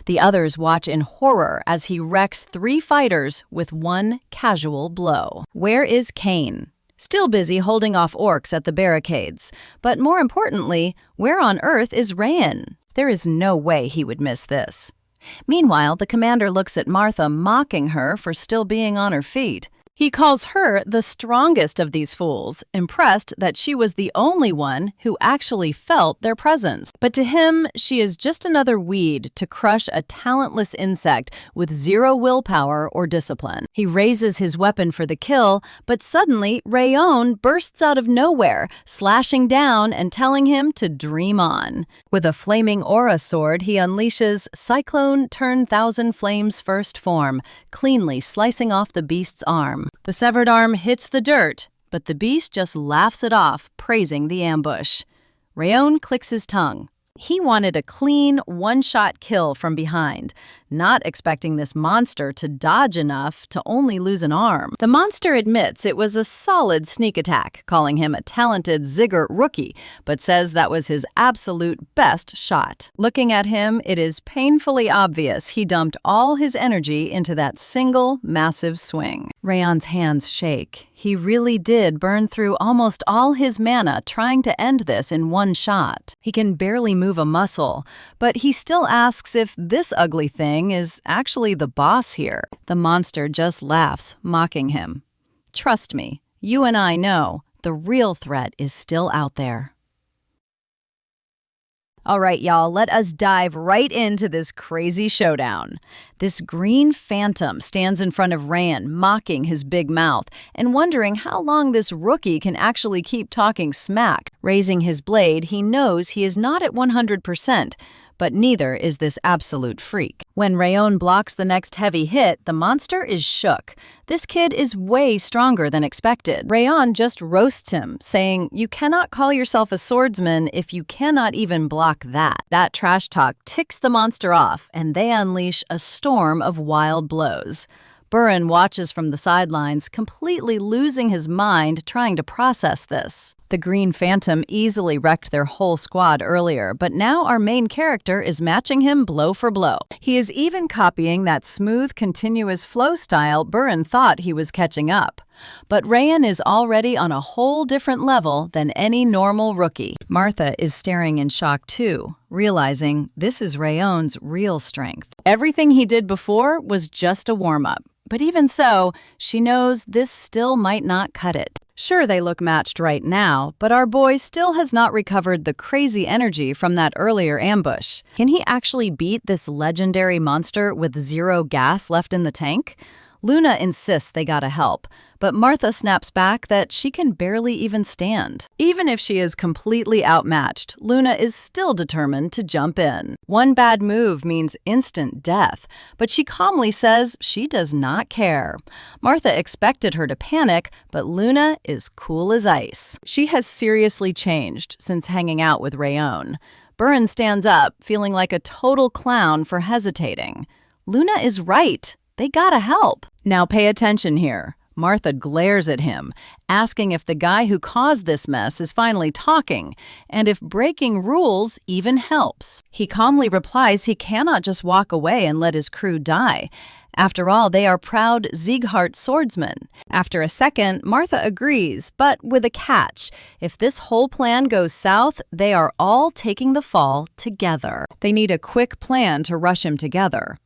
The others watch in horror as he wrecks 3 fighters with 1 casual blow. Where is Kane? Still busy holding off orcs at the barricades. But more importantly, where on earth is Rayan? There is no way he would miss this. Meanwhile, the commander looks at Martha, mocking her for still being on her feet. He calls her the strongest of these fools, impressed that she was the only one who actually felt their presence. But to him, she is just another weed to crush a talentless insect with zero willpower or discipline. He raises his weapon for the kill, but suddenly Rayon bursts out of nowhere, slashing down and telling him to dream on. With a flaming aura sword, he unleashes Cyclone Turn Thousand Flames First Form, cleanly slicing off the beast's arm. The severed arm hits the dirt, but the beast just laughs it off, praising the ambush. Rayon clicks his tongue. He wanted a clean, one-shot kill from behind, not expecting this monster to dodge enough to only lose an arm. The monster admits it was a solid sneak attack, calling him a talented Ziggurat rookie, but says that was his absolute best shot. Looking at him, it is painfully obvious he dumped all his energy into that single, massive swing. Rayon's hands shake. He really did burn through almost all his mana trying to end this in one shot. He can barely move a muscle, but he still asks if this ugly thing is actually the boss here. The monster just laughs, mocking him. Trust me, you and I know the real threat is still out there. All right, y'all, let us dive right into this crazy showdown. This green phantom stands in front of Rayon, mocking his big mouth and wondering how long this rookie can actually keep talking smack. Raising his blade, he knows he is not at 100%, but neither is this absolute freak. When Rayon blocks the next heavy hit, the monster is shook. This kid is way stronger than expected. Rayon just roasts him, saying, "You cannot call yourself a swordsman if you cannot even block that." That trash talk ticks the monster off, and they unleash a storm of wild blows. Burin watches from the sidelines, completely losing his mind trying to process this. The Green Phantom easily wrecked their whole squad earlier, but now our main character is matching him blow for blow. He is even copying that smooth, continuous flow style Burin thought he was catching up. But Rayon is already on a whole different level than any normal rookie. Martha is staring in shock too, realizing this is Rayon's real strength. Everything he did before was just a warm-up. But even so, she knows this still might not cut it. Sure, they look matched right now, but our boy still has not recovered the crazy energy from that earlier ambush. Can he actually beat this legendary monster with zero gas left in the tank? Luna insists they gotta help, but Martha snaps back that she can barely even stand. Even if she is completely outmatched, Luna is still determined to jump in. One bad move means instant death, but she calmly says she does not care. Martha expected her to panic, but Luna is cool as ice. She has seriously changed since hanging out with Rayon. Burin stands up, feeling like a total clown for hesitating. Luna is right. They gotta help. Now pay attention here. Martha glares at him, asking if the guy who caused this mess is finally talking, and if breaking rules even helps. He calmly replies he cannot just walk away and let his crew die. After all, they are proud Sieghart swordsmen. After a second, Martha agrees, but with a catch. If this whole plan goes south, they are all taking the fall together. They need a quick plan to rush him together.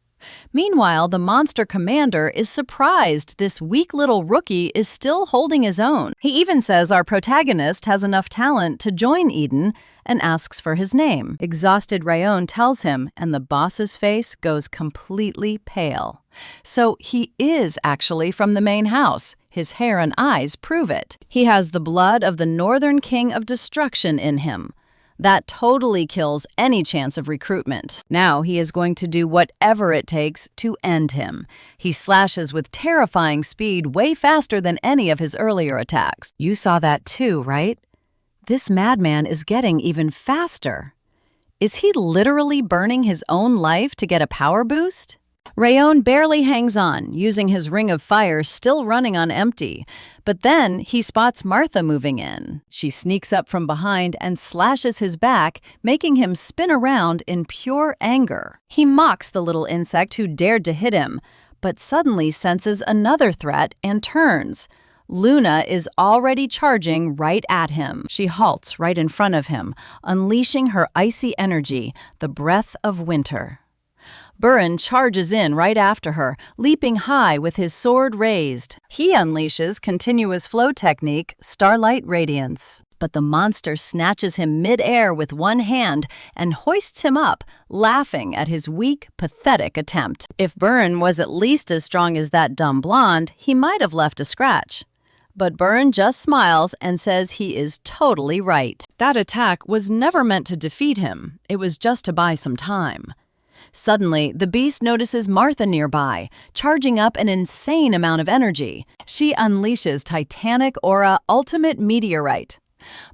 Meanwhile, the monster commander is surprised this weak little rookie is still holding his own. He even says our protagonist has enough talent to join Eden and asks for his name. Exhausted Rayon tells him, and the boss's face goes completely pale. So he is actually from the main house. His hair and eyes prove it. He has the blood of the Northern King of Destruction in him. That totally kills any chance of recruitment. Now he is going to do whatever it takes to end him. He slashes with terrifying speed way faster than any of his earlier attacks. You saw that too, right? This madman is getting even faster. Is he literally burning his own life to get a power boost? Rayon barely hangs on, using his ring of fire still running on empty. But then he spots Martha moving in. She sneaks up from behind and slashes his back, making him spin around in pure anger. He mocks the little insect who dared to hit him, but suddenly senses another threat and turns. Luna is already charging right at him. She halts right in front of him, unleashing her icy energy, the breath of winter. Burin charges in right after her, leaping high with his sword raised. He unleashes continuous flow technique, Starlight Radiance. But the monster snatches him mid-air with one hand and hoists him up, laughing at his weak, pathetic attempt. If Burin was at least as strong as that dumb blonde, he might have left a scratch. But Burin just smiles and says he is totally right. That attack was never meant to defeat him. It was just to buy some time. Suddenly, the beast notices Martha nearby, charging up an insane amount of energy. She unleashes Titanic Aura Ultimate Meteorite.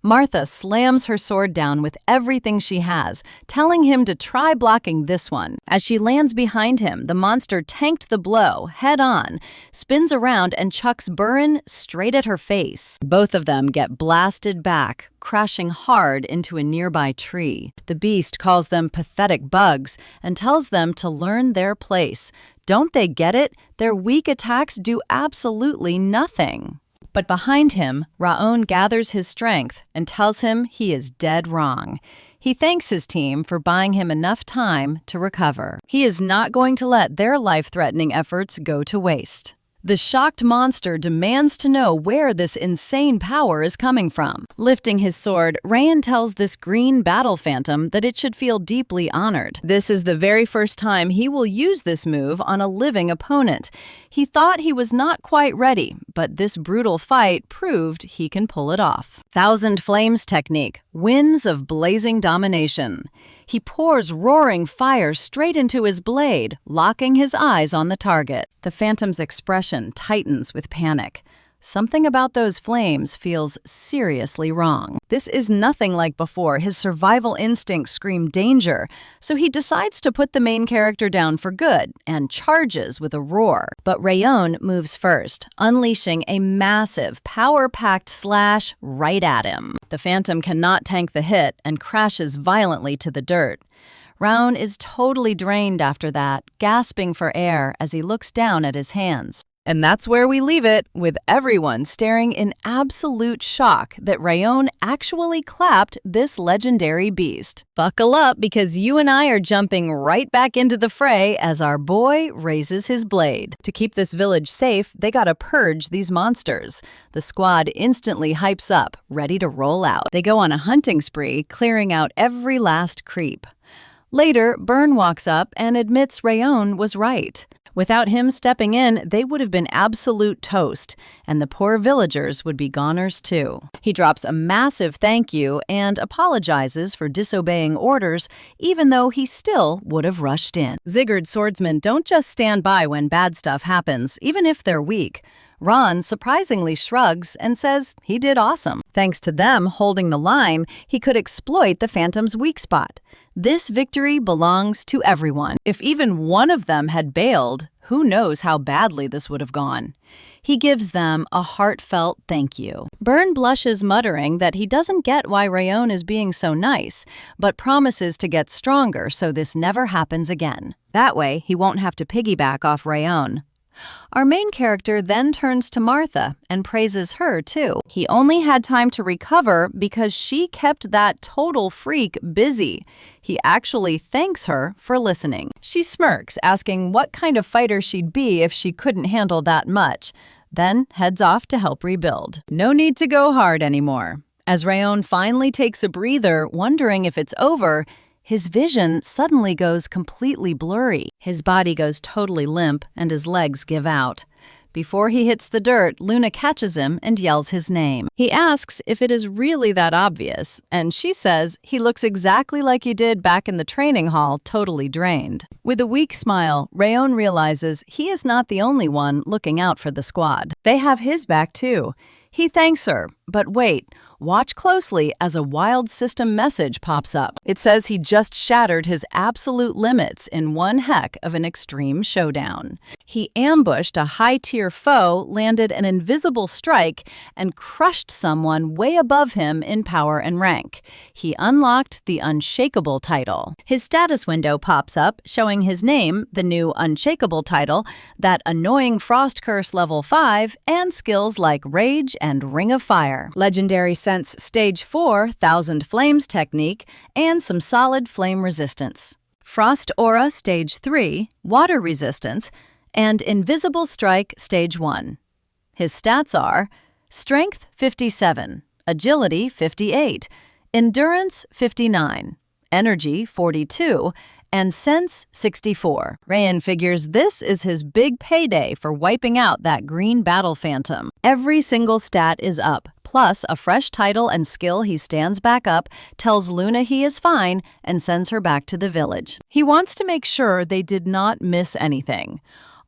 Martha slams her sword down with everything she has, telling him to try blocking this one. As she lands behind him, the monster tanked the blow head-on, spins around and chucks Burin straight at her face. Both of them get blasted back, crashing hard into a nearby tree. The beast calls them pathetic bugs and tells them to learn their place. Don't they get it? Their weak attacks do absolutely nothing. But behind him, Raon gathers his strength and tells him he is dead wrong. He thanks his team for buying him enough time to recover. He is not going to let their life-threatening efforts go to waste. The shocked monster demands to know where this insane power is coming from. Lifting his sword, Raon tells this green battle phantom that it should feel deeply honored. This is the very first time he will use this move on a living opponent. He thought he was not quite ready, but this brutal fight proved he can pull it off. Thousand Flames technique, winds of blazing domination. He pours roaring fire straight into his blade, locking his eyes on the target. The phantom's expression tightens with panic. Something about those flames feels seriously wrong. This is nothing like before. His survival instincts scream danger, so he decides to put the main character down for good and charges with a roar. But Raon moves first, unleashing a massive, power-packed slash right at him. The phantom cannot tank the hit and crashes violently to the dirt. Raon is totally drained after that, gasping for air as he looks down at his hands. And that's where we leave it, with everyone staring in absolute shock that Raon actually clapped this legendary beast. Buckle up, because you and I are jumping right back into the fray as our boy raises his blade. To keep this village safe, they gotta purge these monsters. The squad instantly hypes up, ready to roll out. They go on a hunting spree, clearing out every last creep. Later, Burin walks up and admits Raon was right. Without him stepping in, they would have been absolute toast, and the poor villagers would be goners too. He drops a massive thank you and apologizes for disobeying orders, even though he still would have rushed in. Zigguard swordsmen don't just stand by when bad stuff happens, even if they're weak. Ron surprisingly shrugs and says he did awesome. Thanks to them holding the line, he could exploit the Phantom's weak spot. This victory belongs to everyone. If even one of them had bailed, who knows how badly this would have gone. He gives them a heartfelt thank you. Burin blushes, muttering that he doesn't get why Raon is being so nice, but promises to get stronger so this never happens again. That way, he won't have to piggyback off Raon. Our main character then turns to Martha and praises her too. He only had time to recover because she kept that total freak busy. He actually thanks her for listening. She smirks, asking what kind of fighter she'd be if she couldn't handle that much, then heads off to help rebuild. No need to go hard anymore. As Raon finally takes a breather, wondering if it's over, his vision suddenly goes completely blurry. His body goes totally limp and his legs give out. Before he hits the dirt, Luna catches him and yells his name. He asks if it is really that obvious, and she says he looks exactly like he did back in the training hall, totally drained. With a weak smile, Raon realizes he is not the only one looking out for the squad. They have his back too. He thanks her, but wait. Watch closely as a wild system message pops up. It says he just shattered his absolute limits in one heck of an extreme showdown. He ambushed a high-tier foe, landed an invisible strike, and crushed someone way above him in power and rank. He unlocked the Unshakable title. His status window pops up, showing his name, the new Unshakable title, that annoying Frost Curse level 5, and skills like Rage and Ring of Fire. Legendary Sense Stage 4 Thousand Flames technique, and some solid flame resistance. Frost Aura Stage 3, Water Resistance, and Invisible Strike Stage 1. His stats are Strength 57, Agility 58, Endurance 59, Energy 42, and Sense 64. Ryan figures this is his big payday for wiping out that green battle phantom. Every single stat is up, plus a fresh title and skill. He stands back up, tells Luna he is fine, and sends her back to the village. He wants to make sure they did not miss anything.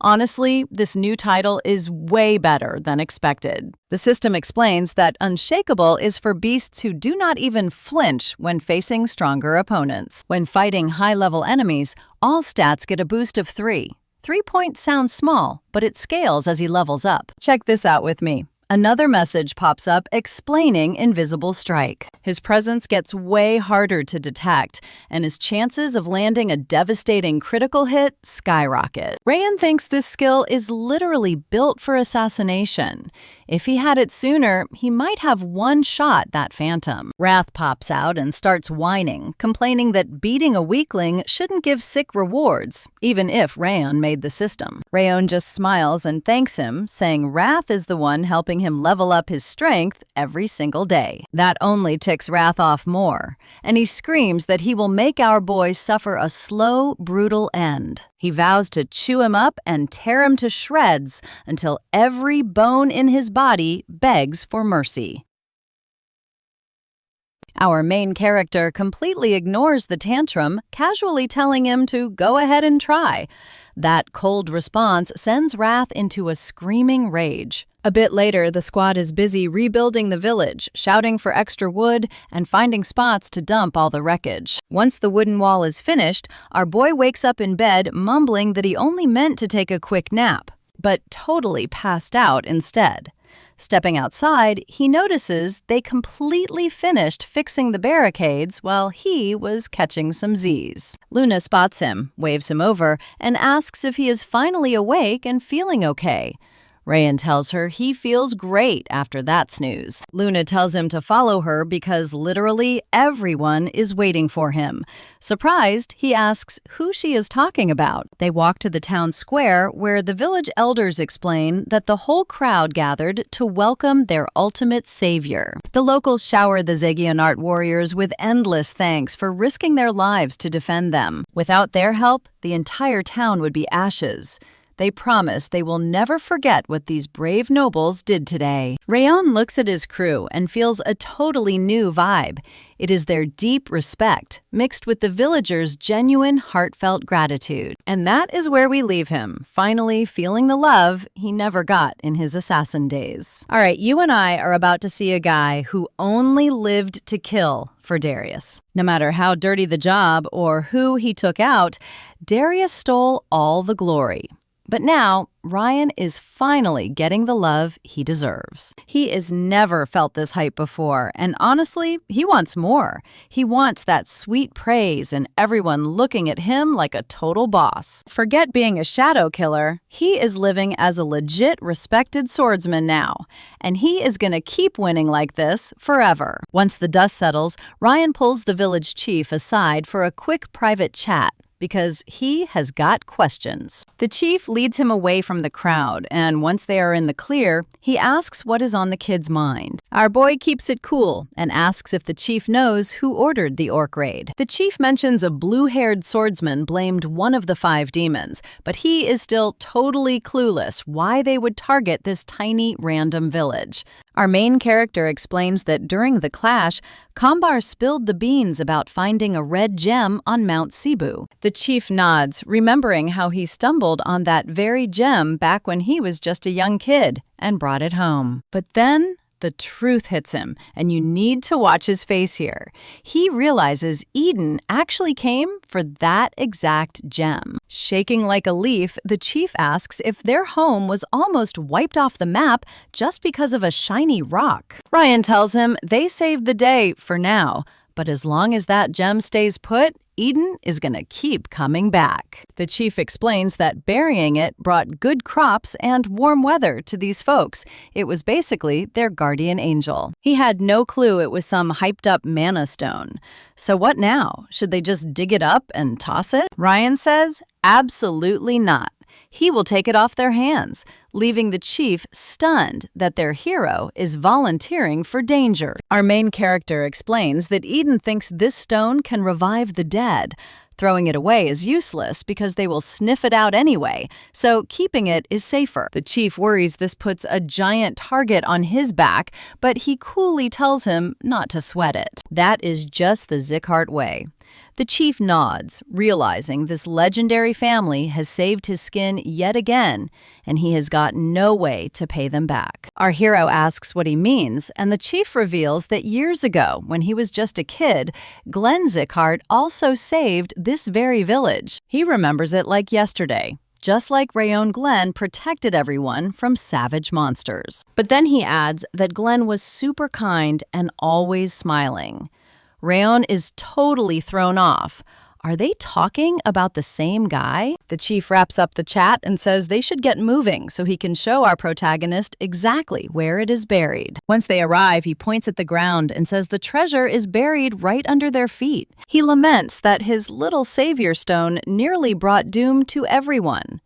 Honestly, this new title is way better than expected. The system explains that Unshakable is for beasts who do not even flinch when facing stronger opponents. When fighting high-level enemies, all stats get a boost of 3. 3 points sounds small, but it scales as he levels up. Check this out with me. Another message pops up explaining Invisible Strike. His presence gets way harder to detect, and his chances of landing a devastating critical hit skyrocket. Rayan thinks this skill is literally built for assassination. If he had it sooner, he might have one-shot that phantom. Wrath pops out and starts whining, complaining that beating a weakling shouldn't give sick rewards, even if Rayon made the system. Rayon just smiles and thanks him, saying Wrath is the one helping him level up his strength every single day. That only ticks Wrath off more, and he screams that he will make our boy suffer a slow, brutal end. He vows to chew him up and tear him to shreds until every bone in his body begs for mercy. Our main character completely ignores the tantrum, casually telling him to go ahead and try. That cold response sends Wrath into a screaming rage. A bit later, the squad is busy rebuilding the village, shouting for extra wood and finding spots to dump all the wreckage. Once the wooden wall is finished, our boy wakes up in bed mumbling that he only meant to take a quick nap, but totally passed out instead. Stepping outside, he notices they completely finished fixing the barricades while he was catching some Z's. Luna spots him, waves him over, and asks if he is finally awake and feeling okay. Rayan tells her he feels great after that snooze. Luna tells him to follow her because literally everyone is waiting for him. Surprised, he asks who she is talking about. They walk to the town square where the village elders explain that the whole crowd gathered to welcome their ultimate savior. The locals shower the Zegionart warriors with endless thanks for risking their lives to defend them. Without their help, the entire town would be ashes. They promise they will never forget what these brave nobles did today. Rayon looks at his crew and feels a totally new vibe. It is their deep respect, mixed with the villagers' genuine, heartfelt gratitude. And that is where we leave him, finally feeling the love he never got in his assassin days. All right, you and I are about to see a guy who only lived to kill for Darius. No matter how dirty the job or who he took out, Darius stole all the glory. But now, Ryan is finally getting the love he deserves. He has never felt this hype before, and honestly, he wants more. He wants that sweet praise and everyone looking at him like a total boss. Forget being a shadow killer. He is living as a legit, respected swordsman now, and he is gonna keep winning like this forever. Once the dust settles, Ryan pulls the village chief aside for a quick private chat, because he has got questions. The chief leads him away from the crowd, and once they are in the clear, he asks what is on the kid's mind. Our boy keeps it cool and asks if the chief knows who ordered the orc raid. The chief mentions a blue-haired swordsman blamed one of the 5 demons, but he is still totally clueless why they would target this tiny random village. Our main character explains that during the clash, Kambar spilled the beans about finding a red gem on Mount Cebu. The chief nods, remembering how he stumbled on that very gem back when he was just a young kid and brought it home. But then the truth hits him, and you need to watch his face here. He realizes Eden actually came for that exact gem. Shaking like a leaf, the chief asks if their home was almost wiped off the map just because of a shiny rock. Ryan tells him they saved the day for now, But as long as that gem stays put, Eden is going to keep coming back. The chief explains that burying it brought good crops and warm weather to these folks. It was basically their guardian angel. He had no clue it was some hyped-up mana stone. So what now? Should they just dig it up and toss it? Ryan says, absolutely not. He will take it off their hands, leaving the chief stunned that their hero is volunteering for danger. Our main character explains that Eden thinks this stone can revive the dead. Throwing it away is useless because they will sniff it out anyway, so keeping it is safer. The chief worries this puts a giant target on his back, but he coolly tells him not to sweat it. That is just the Zickhart way. The chief nods, realizing this legendary family has saved his skin yet again, and he has got no way to pay them back. Our hero asks what he means, and the chief reveals that years ago, when he was just a kid, Glenn Zickhart also saved this very village. He remembers it like yesterday, just like Rayon Glenn protected everyone from savage monsters. But then he adds that Glenn was super kind and always smiling. Rayon is totally thrown off. Are they talking about the same guy? The chief wraps up the chat and says they should get moving so he can show our protagonist exactly where it is buried. Once they arrive, he points at the ground and says the treasure is buried right under their feet. He laments that his little savior stone nearly brought doom to everyone.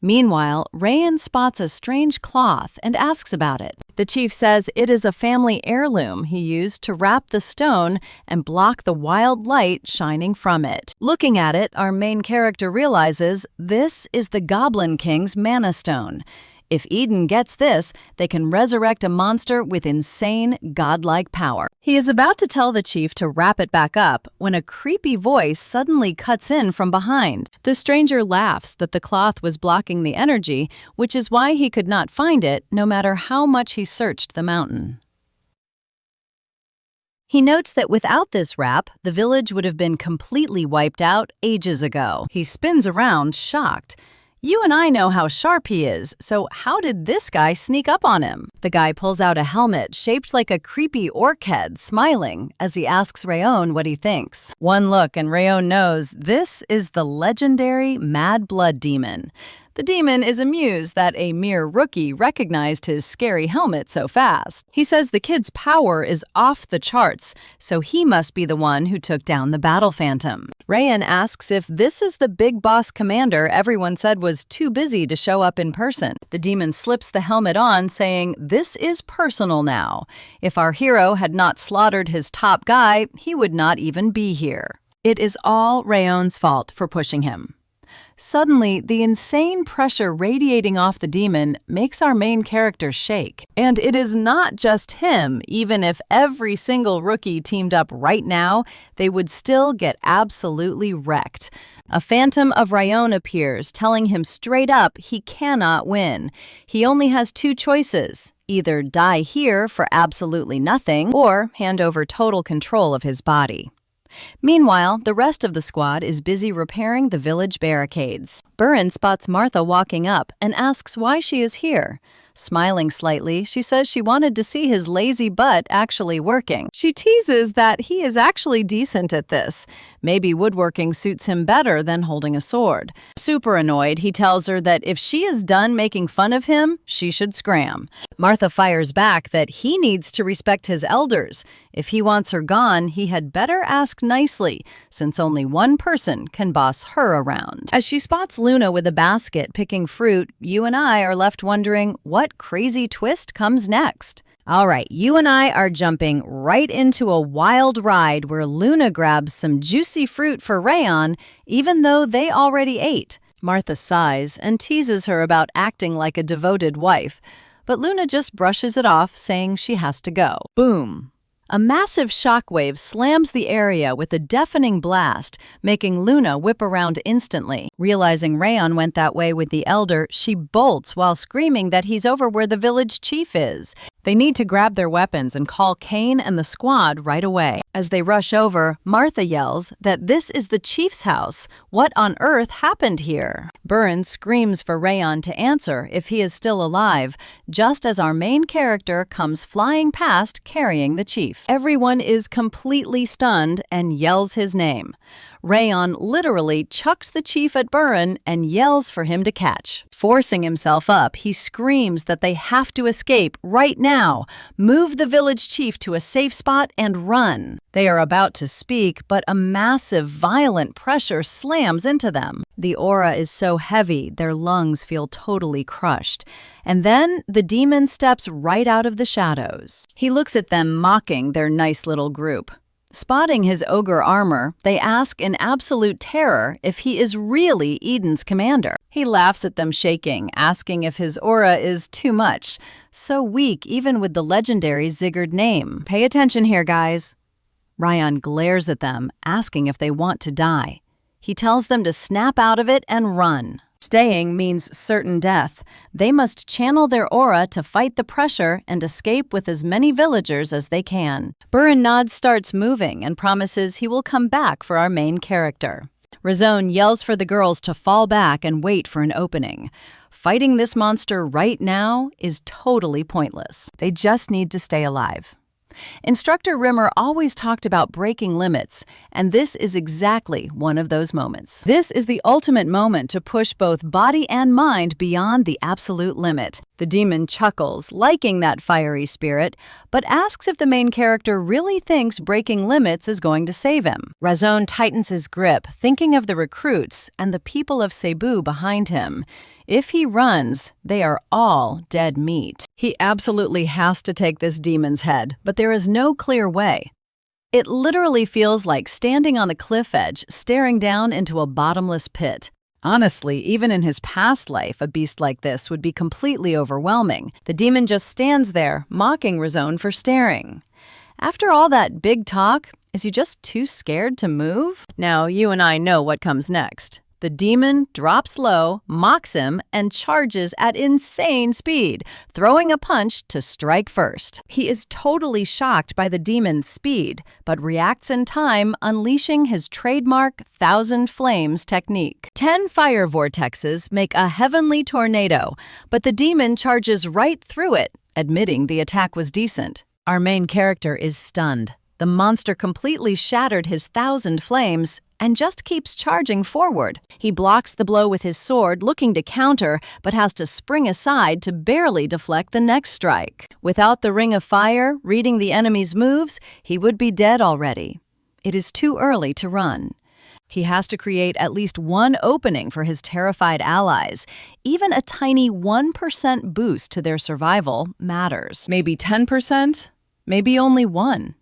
Meanwhile, Rayon spots a strange cloth and asks about it. The chief says it is a family heirloom he used to wrap the stone and block the wild light shining from it. Looking at it, our main character realizes this is the Goblin King's mana stone. If Eden gets this, they can resurrect a monster with insane, godlike power. He is about to tell the chief to wrap it back up when a creepy voice suddenly cuts in from behind. The stranger laughs that the cloth was blocking the energy, which is why he could not find it no matter how much he searched the mountain. He notes that without this wrap, the village would have been completely wiped out ages ago. He spins around, shocked. You and I know how sharp he is, so how did this guy sneak up on him? The guy pulls out a helmet shaped like a creepy orc head, smiling as he asks Rayon what he thinks. One look and Rayon knows this is the legendary Mad Blood Demon. The demon is amused that a mere rookie recognized his scary helmet so fast. He says the kid's power is off the charts, so he must be the one who took down the battle phantom. Rayon asks if this is the big boss commander everyone said was too busy to show up in person. The demon slips the helmet on, saying, "This is personal now. If our hero had not slaughtered his top guy, he would not even be here. It is all Rayon's fault for pushing him." Suddenly, the insane pressure radiating off the demon makes our main character shake. And it is not just him. Even if every single rookie teamed up right now, they would still get absolutely wrecked. A phantom of Rayon appears, telling him straight up he cannot win. He only has two choices: either die here for absolutely nothing, or hand over total control of his body. Meanwhile, the rest of the squad is busy repairing the village barricades. Burin spots Martha walking up and asks why she is here. Smiling slightly, she says she wanted to see his lazy butt actually working. She teases that he is actually decent at this. Maybe woodworking suits him better than holding a sword. Super annoyed, he tells her that if she is done making fun of him, she should scram. Martha fires back that he needs to respect his elders. If he wants her gone, he had better ask nicely, since only one person can boss her around. As she spots Luna with a basket picking fruit, you and I are left wondering what crazy twist comes next. All right, you and I are jumping right into a wild ride where Luna grabs some juicy fruit for Rayon, even though they already ate. Martha sighs and teases her about acting like a devoted wife, but Luna just brushes it off, saying she has to go. Boom! A massive shockwave slams the area with a deafening blast, making Luna whip around instantly. Realizing Rayon went that way with the elder, she bolts while screaming that he's over where the village chief is. They need to grab their weapons and call Kane and the squad right away. As they rush over, Martha yells that this is the chief's house. What on earth happened here? Burin screams for Rayon to answer if he is still alive, just as our main character comes flying past carrying the chief. chief. Everyone is completely stunned and yells his name. Rayon literally chucks the chief at Burin and yells for him to catch. Forcing himself up, he screams that they have to escape right now, move the village chief to a safe spot, and run. They are about to speak, but a massive, violent pressure slams into them. The aura is so heavy, their lungs feel totally crushed. And then the demon steps right out of the shadows. He looks at them, mocking their nice little group. Spotting his ogre armor, they ask in absolute terror if he is really Eden's commander. He laughs at them, shaking, asking if his aura is too much, so weak even with the legendary Zigguard name. Pay attention here, guys. Rayon glares at them, asking if they want to die. He tells them to snap out of it and run. Staying means certain death. They must channel their aura to fight the pressure and escape with as many villagers as they can. Burin Nod starts moving and promises he will come back for our main character. Razone yells for the girls to fall back and wait for an opening. Fighting this monster right now is totally pointless. They just need to stay alive. Instructor Rimmer always talked about breaking limits, and this is exactly one of those moments. This is the ultimate moment to push both body and mind beyond the absolute limit. The demon chuckles, liking that fiery spirit, but asks if the main character really thinks breaking limits is going to save him. Razone tightens his grip, thinking of the recruits and the people of Cebu behind him. If he runs, they are all dead meat. He absolutely has to take this demon's head, but there is no clear way. It literally feels like standing on the cliff edge, staring down into a bottomless pit. Honestly, even in his past life, a beast like this would be completely overwhelming. The demon just stands there, mocking Razone for staring. After all that big talk, is he just too scared to move? Now, you and I know what comes next. The demon drops low, mocks him, and charges at insane speed, throwing a punch to strike first. He is totally shocked by the demon's speed, but reacts in time, unleashing his trademark Thousand Flames technique. 10 fire vortexes make a heavenly tornado, but the demon charges right through it, admitting the attack was decent. Our main character is stunned. The monster completely shattered his 1,000 flames and just keeps charging forward. He blocks the blow with his sword, looking to counter, but has to spring aside to barely deflect the next strike. Without the ring of fire reading the enemy's moves, he would be dead already. It is too early to run. He has to create at least one opening for his terrified allies. Even a tiny 1% boost to their survival matters. Maybe 10%? Maybe only 1%.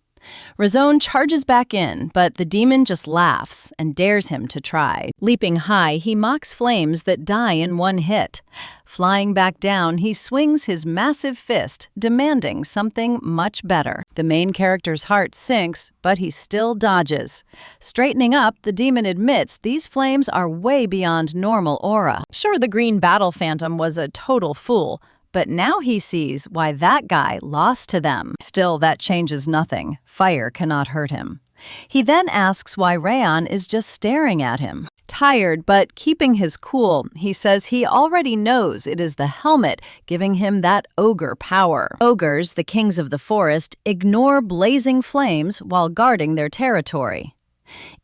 Razone charges back in, but the demon just laughs and dares him to try. Leaping high, he mocks flames that die in one hit. Flying back down, he swings his massive fist, demanding something much better. The main character's heart sinks, but he still dodges. Straightening up, the demon admits these flames are way beyond normal aura. Sure, the green battle phantom was a total fool, but now he sees why that guy lost to them. Still, that changes nothing. Fire cannot hurt him. He then asks why Rayon is just staring at him. Tired, but keeping his cool, he says he already knows it is the helmet giving him that ogre power. Ogres, the kings of the forest, ignore blazing flames while guarding their territory.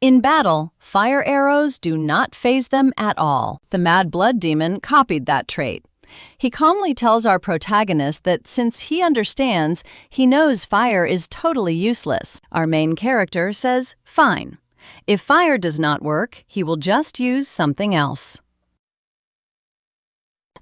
In battle, fire arrows do not faze them at all. The Mad Blood Demon copied that trait. He calmly tells our protagonist that since he understands, he knows fire is totally useless. Our main character says, fine. If fire does not work, he will just use something else.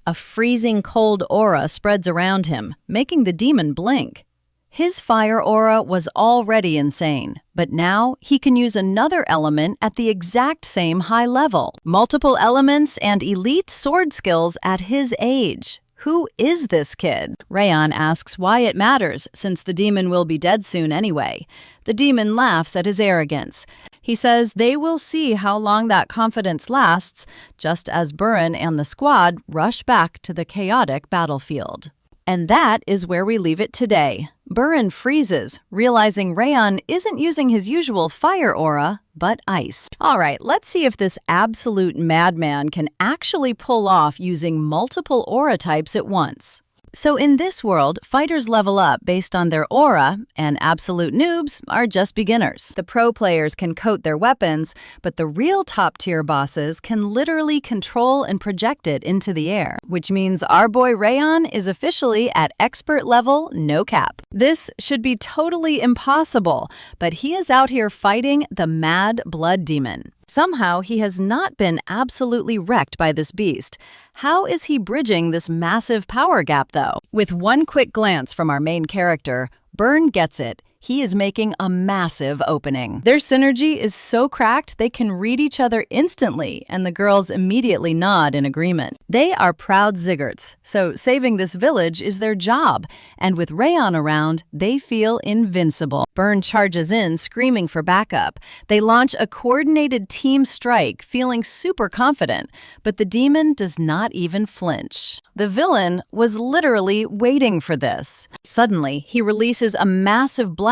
A freezing cold aura spreads around him, making the demon blink. His fire aura was already insane, but now he can use another element at the exact same high level. Multiple elements and elite sword skills at his age. Who is this kid? Rayon asks why it matters, since the demon will be dead soon anyway. The demon laughs at his arrogance. He says they will see how long that confidence lasts, just as Burin and the squad rush back to the chaotic battlefield. And that is where we leave it today. Burin freezes, realizing Rayon isn't using his usual fire aura, but ice. All right, let's see if this absolute madman can actually pull off using multiple aura types at once. So in this world, fighters level up based on their aura, and absolute noobs are just beginners. The pro players can coat their weapons, but the real top-tier bosses can literally control and project it into the air, which means our boy Rayon is officially at expert level, no cap. This should be totally impossible, but he is out here fighting the Mad Blood Demon. Somehow, he has not been absolutely wrecked by this beast. How is he bridging this massive power gap, though? With one quick glance from our main character, Burn gets it. He is making a massive opening. Their synergy is so cracked they can read each other instantly, and the girls immediately nod in agreement. They are proud Zigguarts, so saving this village is their job, and with Rayon around, they feel invincible. Burn charges in, screaming for backup. They launch a coordinated team strike, feeling super confident, but the demon does not even flinch. The villain was literally waiting for this. Suddenly, he releases a massive blast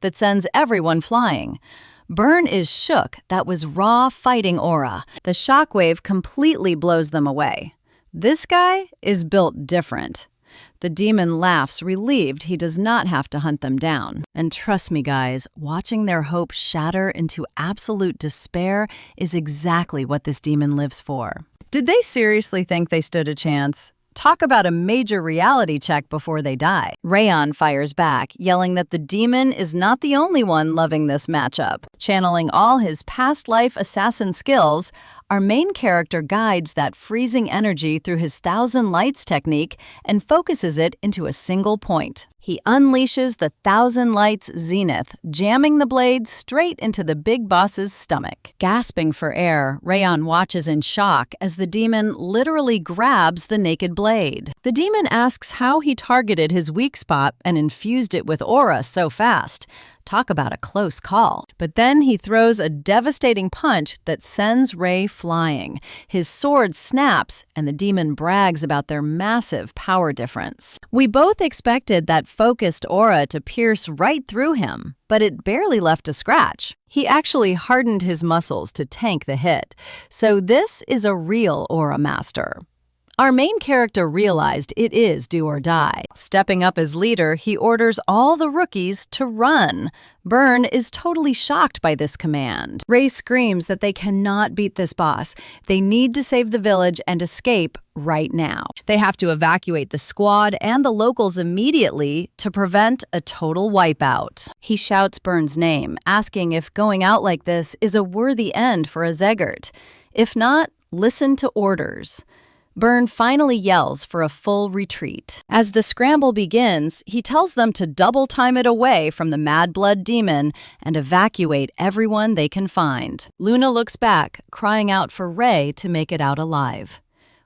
that sends everyone flying. Burn is shook. That was raw fighting aura. The shockwave completely blows them away. This guy is built different. The demon laughs, relieved he does not have to hunt them down. And trust me, guys, watching their hope shatter into absolute despair is exactly what this demon lives for. Did they seriously think they stood a chance? Talk about a major reality check before they die. Rayon fires back, yelling that the demon is not the only one loving this matchup. Channeling all his past life assassin skills, our main character guides that freezing energy through his Thousand Lights technique and focuses it into a single point. He unleashes the Thousand Lights Zenith, jamming the blade straight into the big boss's stomach. Gasping for air, Rayon watches in shock as the demon literally grabs the naked blade. The demon asks how he targeted his weak spot and infused it with aura so fast. Talk about a close call. But then he throws a devastating punch that sends Ray flying. His sword snaps, and the demon brags about their massive power difference. We both expected that focused aura to pierce right through him, but it barely left a scratch. He actually hardened his muscles to tank the hit. So this is a real aura master. Our main character realized it is do or die. Stepping up as leader, he orders all the rookies to run. Burn is totally shocked by this command. Ray screams that they cannot beat this boss. They need to save the village and escape right now. They have to evacuate the squad and the locals immediately to prevent a total wipeout. He shouts Burn's name, asking if going out like this is a worthy end for a Zeggert. If not, listen to orders. Burn finally yells for a full retreat. As the scramble begins, he tells them to double time it away from the Mad Blood Demon and evacuate everyone they can find. Luna looks back, crying out for Ray to make it out alive.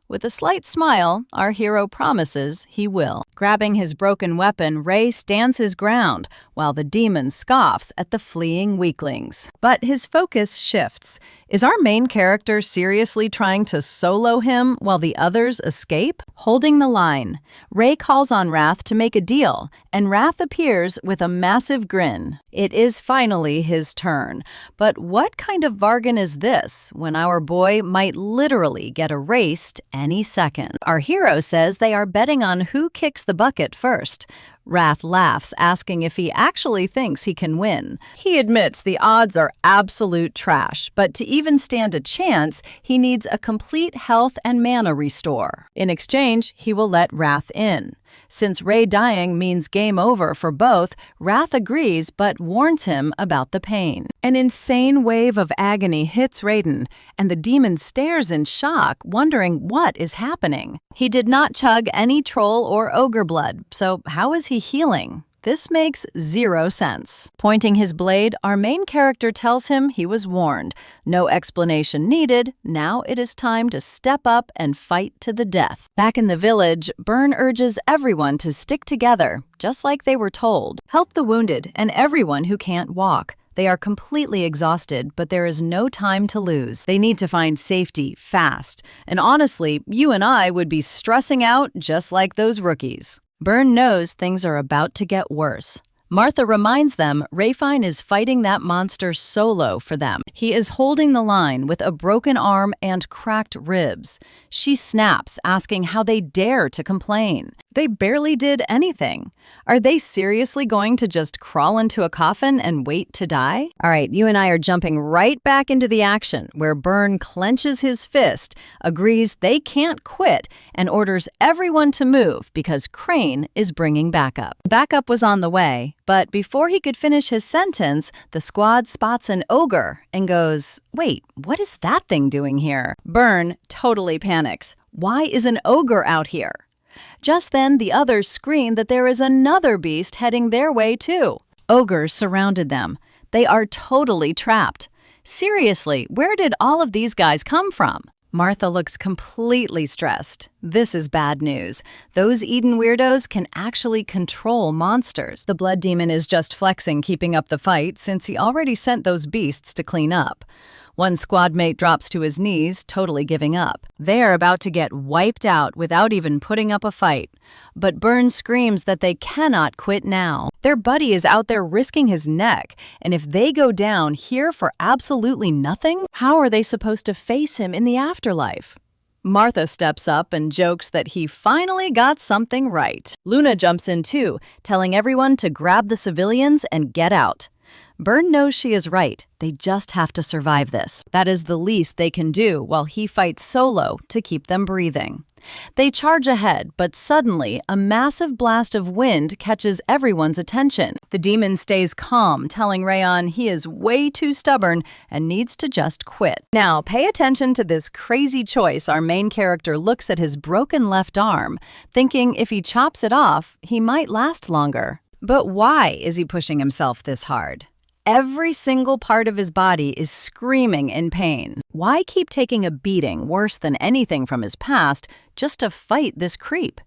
With a slight smile, our hero promises he will. Grabbing his broken weapon, Ray stands his ground, while the demon scoffs at the fleeing weaklings. But his focus shifts. Is our main character seriously trying to solo him while the others escape? Holding the line, Ray calls on Wrath to make a deal, and Wrath appears with a massive grin. It is finally his turn. But what kind of bargain is this, when our boy might literally get erased any second? Our hero says they are betting on who kicks the bucket first. Wrath laughs, asking if he actually thinks he can win. He admits the odds are absolute trash, but to even stand a chance, he needs a complete health and mana restore. In exchange, he will let Wrath in. Since Ray dying means game over for both, Wrath agrees but warns him about the pain. An insane wave of agony hits Raiden, and the demon stares in shock, wondering what is happening. He did not chug any troll or ogre blood, so how is he healing? This makes zero sense. Pointing his blade, our main character tells him he was warned. No explanation needed. Now it is time to step up and fight to the death. Back in the village, Burn urges everyone to stick together, just like they were told. Help the wounded and everyone who can't walk. They are completely exhausted, but there is no time to lose. They need to find safety fast. And honestly, you and I would be stressing out just like those rookies. Burn knows things are about to get worse. Martha reminds them Rayfine is fighting that monster solo for them. He is holding the line with a broken arm and cracked ribs. She snaps, asking how they dare to complain. They barely did anything. Are they seriously going to just crawl into a coffin and wait to die? All right, you and I are jumping right back into the action, where Byrne clenches his fist, agrees they can't quit, and orders everyone to move because Crane is bringing backup. Backup was on the way, but before he could finish his sentence, the squad spots an ogre and goes, "Wait, what is that thing doing here?" Byrne totally panics. Why is an ogre out here? Just then, the others scream that there is another beast heading their way too. Ogres surrounded them. They are totally trapped. Seriously, where did all of these guys come from? Martha looks completely stressed. This is bad news. Those Eden weirdos can actually control monsters. The blood demon is just flexing, keeping up the fight, since he already sent those beasts to clean up. One squad mate drops to his knees, totally giving up. They are about to get wiped out without even putting up a fight. But Byrne screams that they cannot quit now. Their buddy is out there risking his neck, and if they go down here for absolutely nothing, how are they supposed to face him in the afterlife? Martha steps up and jokes that he finally got something right. Luna jumps in too, telling everyone to grab the civilians and get out. Byrne knows she is right. They just have to survive this. That is the least they can do while he fights solo to keep them breathing. They charge ahead, but suddenly a massive blast of wind catches everyone's attention. The demon stays calm, telling Rayon he is way too stubborn and needs to just quit. Now, pay attention to this crazy choice. Our main character looks at his broken left arm, thinking if he chops it off, he might last longer. But why is he pushing himself this hard? Every single part of his body is screaming in pain. Why keep taking a beating worse than anything from his past just to fight this creep?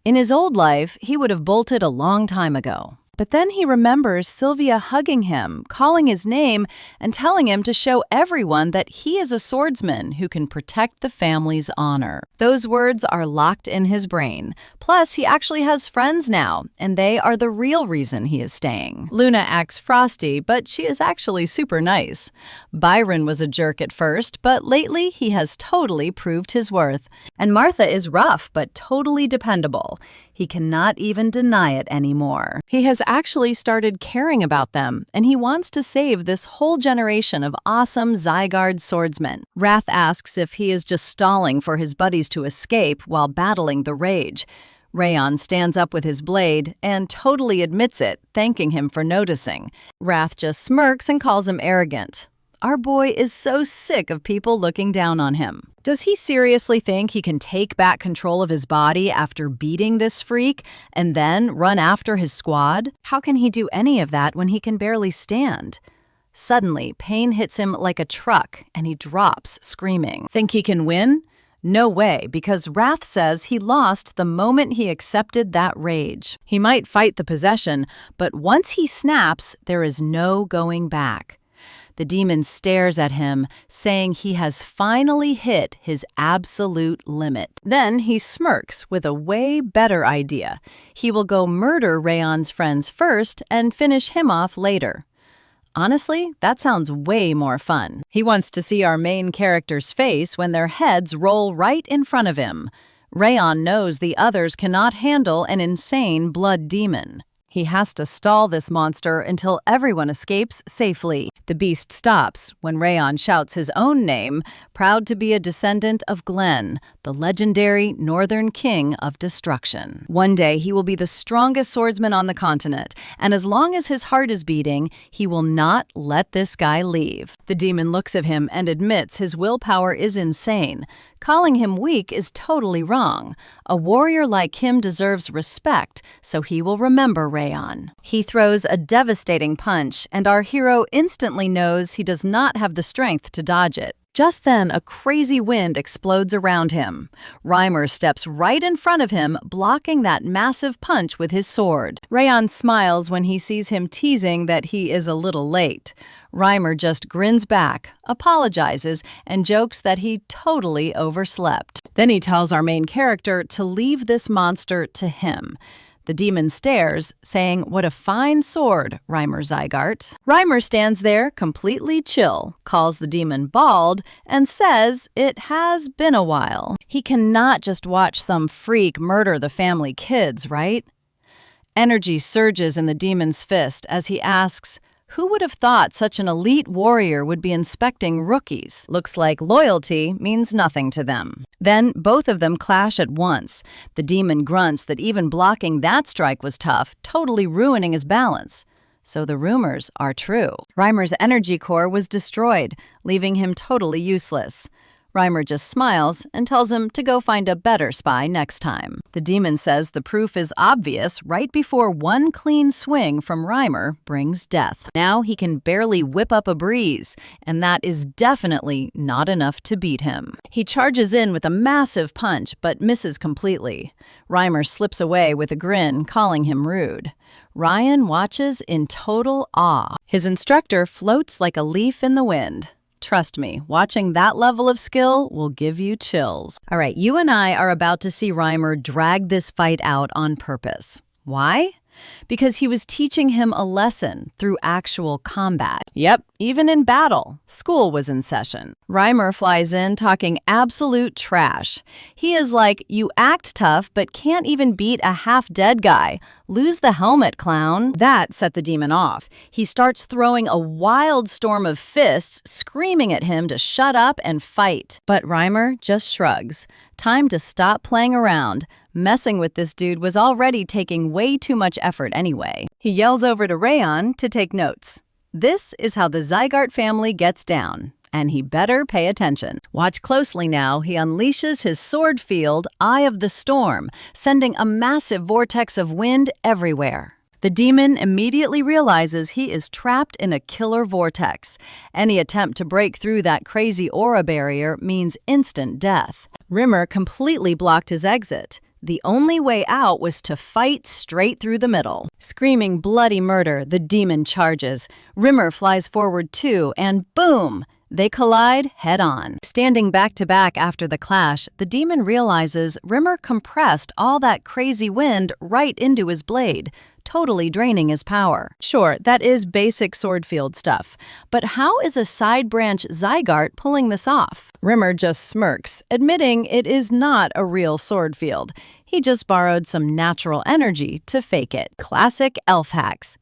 In his old life, he would have bolted a long time ago. But then he remembers Sylvia hugging him, calling his name, and telling him to show everyone that he is a swordsman who can protect the family's honor. Those words are locked in his brain. Plus, he actually has friends now, and they are the real reason he is staying. Luna acts frosty, but she is actually super nice. Byron was a jerk at first, but lately he has totally proved his worth. And Martha is rough, but totally dependable. He cannot even deny it anymore. He has actually started caring about them, and he wants to save this whole generation of awesome Zygarde swordsmen. Wrath asks if he is just stalling for his buddies to escape while battling the rage. Rayon stands up with his blade and totally admits it, thanking him for noticing. Wrath just smirks and calls him arrogant. Our boy is so sick of people looking down on him. Does he seriously think he can take back control of his body after beating this freak and then run after his squad? How can he do any of that when he can barely stand? Suddenly, pain hits him like a truck and he drops, screaming. Think he can win? No way, because Wrath says he lost the moment he accepted that rage. He might fight the possession, but once he snaps, there is no going back. The demon stares at him, saying he has finally hit his absolute limit. Then he smirks with a way better idea. He will go murder Rayon's friends first and finish him off later. Honestly, that sounds way more fun. He wants to see our main character's face when their heads roll right in front of him. Rayon knows the others cannot handle an insane blood demon. He has to stall this monster until everyone escapes safely. The beast stops when Rayon shouts his own name, proud to be a descendant of Glenn, the legendary Northern King of Destruction. One day he will be the strongest swordsman on the continent, and as long as his heart is beating, he will not let this guy leave. The demon looks at him and admits his willpower is insane. Calling him weak is totally wrong. A warrior like him deserves respect, so he will remember Rayon. He throws a devastating punch, and our hero instantly knows he does not have the strength to dodge it. Just then, a crazy wind explodes around him. Reimer steps right in front of him, blocking that massive punch with his sword. Rayon smiles when he sees him teasing that he is a little late. Reimer just grins back, apologizes, and jokes that he totally overslept. Then he tells our main character to leave this monster to him. The demon stares, saying, "What a fine sword, Reimer Zygarde." Reimer stands there, completely chill, calls the demon bald, and says it has been a while. He cannot just watch some freak murder the family kids, right? Energy surges in the demon's fist as he asks, who would have thought such an elite warrior would be inspecting rookies? Looks like loyalty means nothing to them. Then both of them clash at once. The demon grunts that even blocking that strike was tough, totally ruining his balance. So the rumors are true. Reimer's energy core was destroyed, leaving him totally useless. Reimer just smiles and tells him to go find a better spy next time. The demon says the proof is obvious right before one clean swing from Reimer brings death. Now he can barely whip up a breeze, and that is definitely not enough to beat him. He charges in with a massive punch, but misses completely. Reimer slips away with a grin, calling him rude. Ryan watches in total awe. His instructor floats like a leaf in the wind. Trust me, watching that level of skill will give you chills. All right, you and I are about to see Reimer drag this fight out on purpose. Why? Because he was teaching him a lesson through actual combat. Yep, even in battle, school was in session. Reimer flies in talking absolute trash. He is like, you act tough but can't even beat a half-dead guy. Lose the helmet, clown. That set the demon off. He starts throwing a wild storm of fists, screaming at him to shut up and fight. But Reimer just shrugs. Time to stop playing around. Messing with this dude was already taking way too much effort anyway. He yells over to Rayon to take notes. This is how the Zygarde family gets down, and he better pay attention. Watch closely now. He unleashes his sword field, Eye of the Storm, sending a massive vortex of wind everywhere. The demon immediately realizes he is trapped in a killer vortex. Any attempt to break through that crazy aura barrier means instant death. Reimer completely blocked his exit. The only way out was to fight straight through the middle. Screaming bloody murder, the demon charges. Reimer flies forward too, and boom! They collide head-on. Standing back-to-back after the clash, the demon realizes Reimer compressed all that crazy wind right into his blade, totally draining his power. Sure, that is basic sword field stuff, but how is a side branch Zygarde pulling this off? Reimer just smirks, admitting it is not a real sword field. He just borrowed some natural energy to fake it. Classic elf hacks.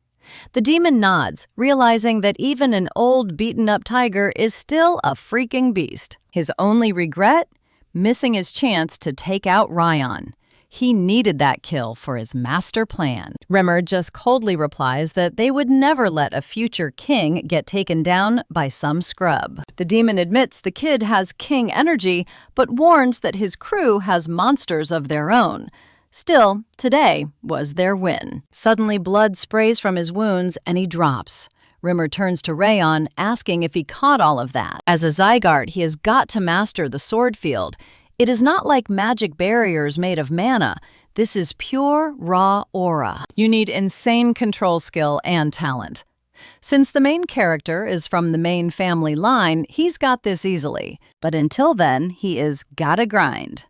The demon nods, realizing that even an old beaten-up tiger is still a freaking beast. His only regret? Missing his chance to take out Ryan. He needed that kill for his master plan. Reimer just coldly replies that they would never let a future king get taken down by some scrub. The demon admits the kid has king energy, but warns that his crew has monsters of their own. Still, today was their win. Suddenly, blood sprays from his wounds, and he drops. Reimer turns to Rayon, asking if he caught all of that. As a Zygarde, he has got to master the sword field. It is not like magic barriers made of mana. This is pure, raw aura. You need insane control skill and talent. Since the main character is from the main family line, he's got this easily. But until then, he is gotta grind.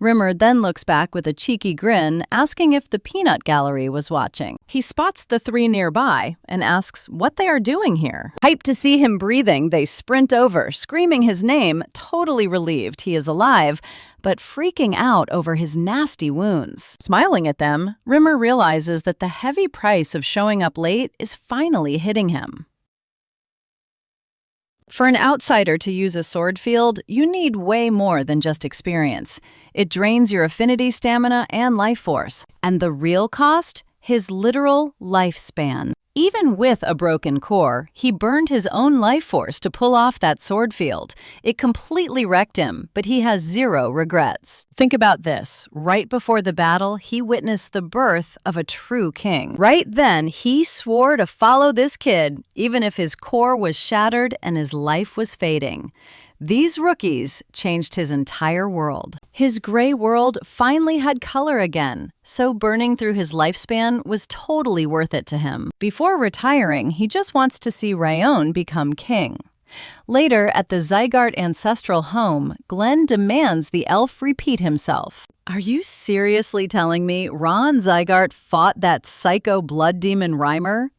Reimer then looks back with a cheeky grin, asking if the peanut gallery was watching. He spots the three nearby and asks what they are doing here. Hyped to see him breathing, they sprint over, screaming his name, totally relieved he is alive, but freaking out over his nasty wounds. Smiling at them, Reimer realizes that the heavy price of showing up late is finally hitting him. For an outsider to use a sword field, you need way more than just experience. It drains your affinity stamina and life force. And the real cost? His literal lifespan. Even with a broken core, he burned his own life force to pull off that sword field. It completely wrecked him, but he has zero regrets. Think about this. Right before the battle, he witnessed the birth of a true king. Right then, he swore to follow this kid, even if his core was shattered and his life was fading. These rookies changed his entire world. His gray world finally had color again, so burning through his lifespan was totally worth it to him. Before retiring, he just wants to see Rayon become king. Later, at the Zygarde ancestral home, Glenn demands the elf repeat himself. Are you seriously telling me Ron Zygarde fought that psycho blood demon Reimer?